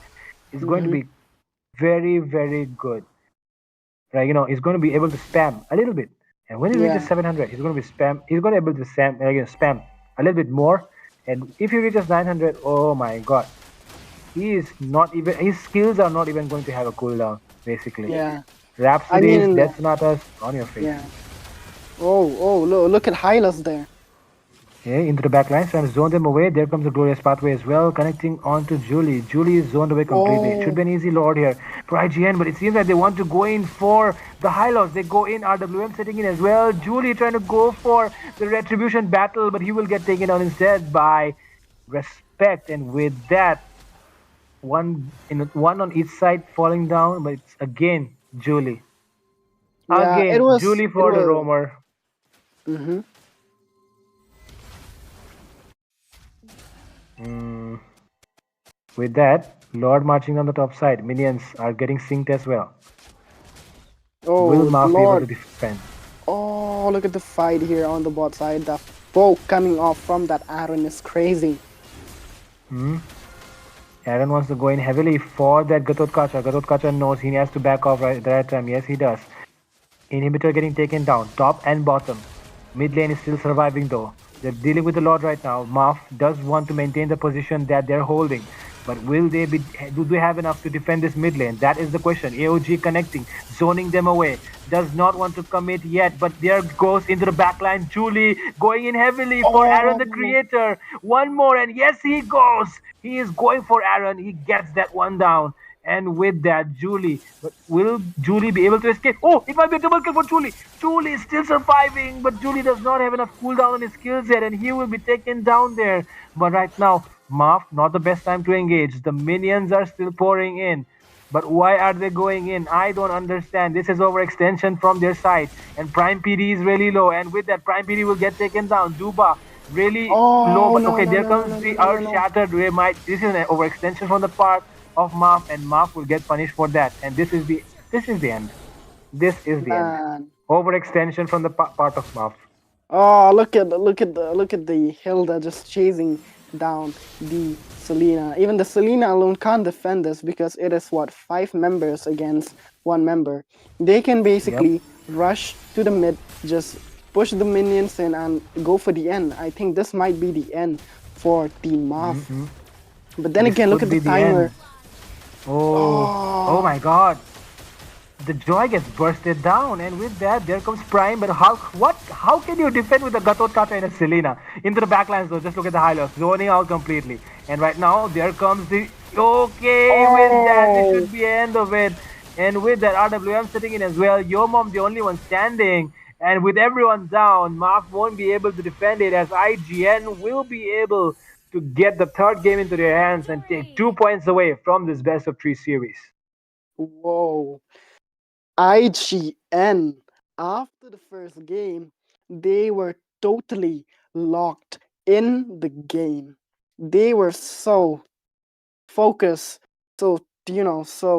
is going to be very, very good. Right? He's going to be able to spam a little bit. And when he reaches 700, he's going to be he's going to be able to spam a little bit more. And if he reaches 900, oh my god. He is not even, his skills are not even going to have a cooldown, basically. Yeah, I Rhapsodies, mean, Death Sonatas on your face. yeah. Oh, look at Hylos there. Okay, into the back lines, trying to zone them away. There comes the glorious pathway as well, connecting onto Julie. Julie is zoned away completely. It should Oh, be an easy lord here for IGN, but it seems like they want to go in for the high loss. They go in, RWM setting in as well. Julie trying to go for the retribution battle, but he will get taken down instead by Respect. And with that, one on each side falling down, but it's again Julie. yeah. It Again, was. Julie It for the was. roamer. Mm-hmm. Mm, with that, Lord marching on the top side. Minions are getting synced as well. Will Oh, Marth be able to Lord. defend? Oh, look at the fight here on the bot side. The poke coming off from that Aaron is crazy. Hmm? Aaron wants to go in heavily for that Gatotkacha. Gatotkacha knows he has to back off right at that time. Yes, he does. Inhibitor getting taken down, top and bottom. Mid lane is still surviving though. They're dealing with the Lord right now. MAAF does want to maintain the position that they're holding. But will they be? Do they have enough to defend this mid lane? That is the question. AOG connecting, zoning them away. Does not want to commit yet, but there goes into the backline. Julie going in heavily for Aaron the Oh, Creator. One more, and yes, he goes. He is going for Aaron. He gets that one down. And with that, Julie. But will Julie be able to escape? Oh, it might be a double kill for Julie. Julie is still surviving, but Julie does not have enough cooldown on his skills yet, and he will be taken down there. But right now, MAAF, not the best time to engage. The minions are still pouring in. But why are they going in? I don't understand. This is overextension from their side. And Prime PD is really low. And with that, Prime PD will get taken down. Duba really low. oh But no okay, no there no no comes no no the no no Earth no. Shattered. This is an overextension from the part of MAAF, and MAAF will get punished for that. And this is the end. This is the end. Man. Overextension from the part of MAAF. Oh, look at the Hilda just chasing down the Selena. Even the Selena alone can't defend this because it is what, 5 members against 1 member. They can Yep. basically rush to the mid, just push the minions in and go for the end. I think this might be the end for Team MAAF. Hmm. But then This again, look could at the be the end. timer. Oh Oh, my God. The joy gets bursted down, and with that, there comes Prime. But how can you defend with a Gatot Kacha and a Selena into the backlines though? Just look at the high lows, zoning out completely. And right now, there comes the okay. With that, this oh, should be the end of it. And with that, RWM sitting in as well. Yo Mom, the only one standing. And with everyone down, MAAF won't be able to defend it as IGN will be able to get the third game into their hands and take 2 points away from this best of 3 series. whoa. IGN, after the first game, they were totally locked in the game. They were so focused, so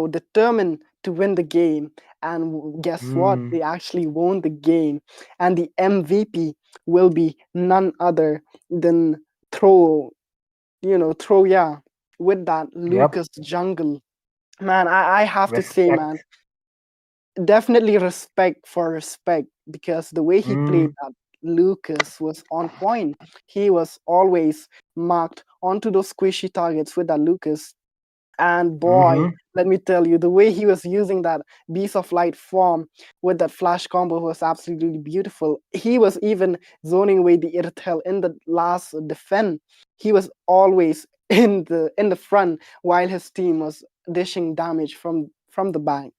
determined to win the game. And guess what? Hmm. They actually won the game. And the MVP will be none other than Throw, yeah, with that Yep. Lucas Jungle. Man, I have to say, man, Respect. definitely respect for respect because the way he played Mm, that Lucas was on point. He was always marked onto those squishy targets with that Lucas. And boy, mm-hmm. let me tell you, the way he was using that Beast of Light form with that flash combo was absolutely beautiful. He was even zoning away the Irtel in the last defense. He was always in the front while his team was dishing damage from the back.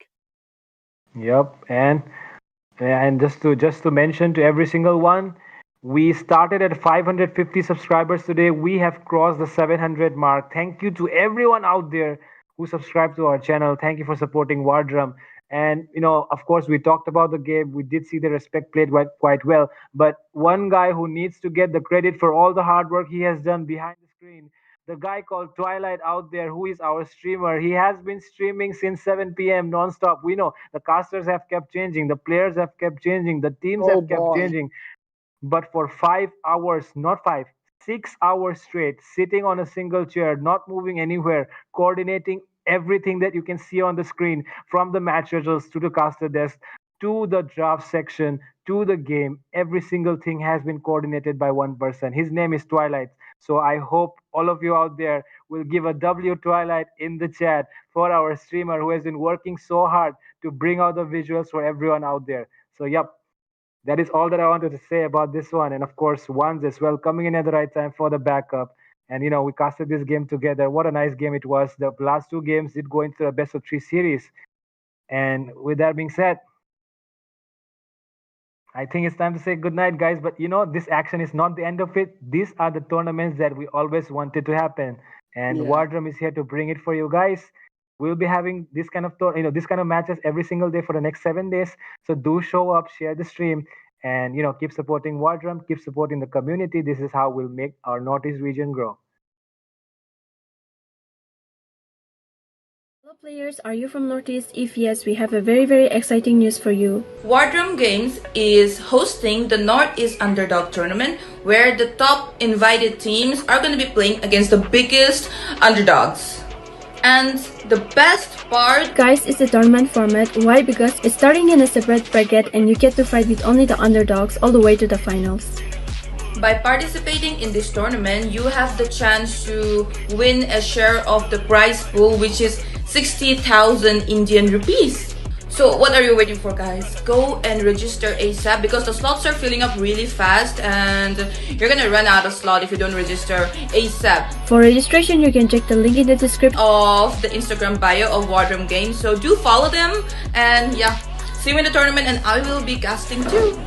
Yep. And just to mention to every single one, we started at 550 subscribers today. We have crossed the 700 mark. Thank you to everyone out there who subscribed to our channel. Thank you for supporting Wardrum. And of course, we talked about the game. We did see the respect played quite well. But one guy who needs to get the credit for all the hard work he has done behind the screen, the guy called Twilight out there, who is our streamer. He has been streaming since 7 p.m. non-stop. We know the casters have kept changing, the players have kept changing, the teams Oh have kept boy. changing. But for 5 hours, not five, 6 hours straight, sitting on a single chair, not moving anywhere, coordinating everything that you can see on the screen, from the match results to the caster desk to the draft section to the game, every single thing has been coordinated by one person. His name is Twilight. So I hope all of you out there will give a W Twilight in the chat for our streamer who has been working so hard to bring out the visuals for everyone out there. So yep, that is all that I wanted to say about this one. And of course, Ones as well coming in at the right time for the backup. And we casted this game together. What a nice game it was. The last two games did go into a best of 3 series. And with that being said, I think it's time to say goodnight, guys. But this action is not the end of it. These are the tournaments that we always wanted to happen. And Wardrum is here to bring it for you guys. We'll be having this kind of this kind of matches every single day for the next 7 days. So do show up, share the stream, and keep supporting Wardrum, keep supporting the community. This is how we'll make our Northeast region grow. Hello players, are you from Northeast? If yes, we have a very exciting news for you. Wardrum Games is hosting the Northeast Underdog Tournament, where the top invited teams are going to be playing against the biggest underdogs. And the best part, guys, is the tournament format. Why? Because it's starting in a separate bracket and you get to fight with only the underdogs all the way to the finals. by participating in this tournament, you have the chance to win a share of the prize pool, which is 60,000 Indian rupees. So what are you waiting for, guys? Go and register ASAP because the slots are filling up really fast and you're gonna run out of slot if you don't register ASAP. For registration, you can check the link in the description of the Instagram bio of Wardrum Games. So do follow them and yeah, see you in the tournament and I will be casting too.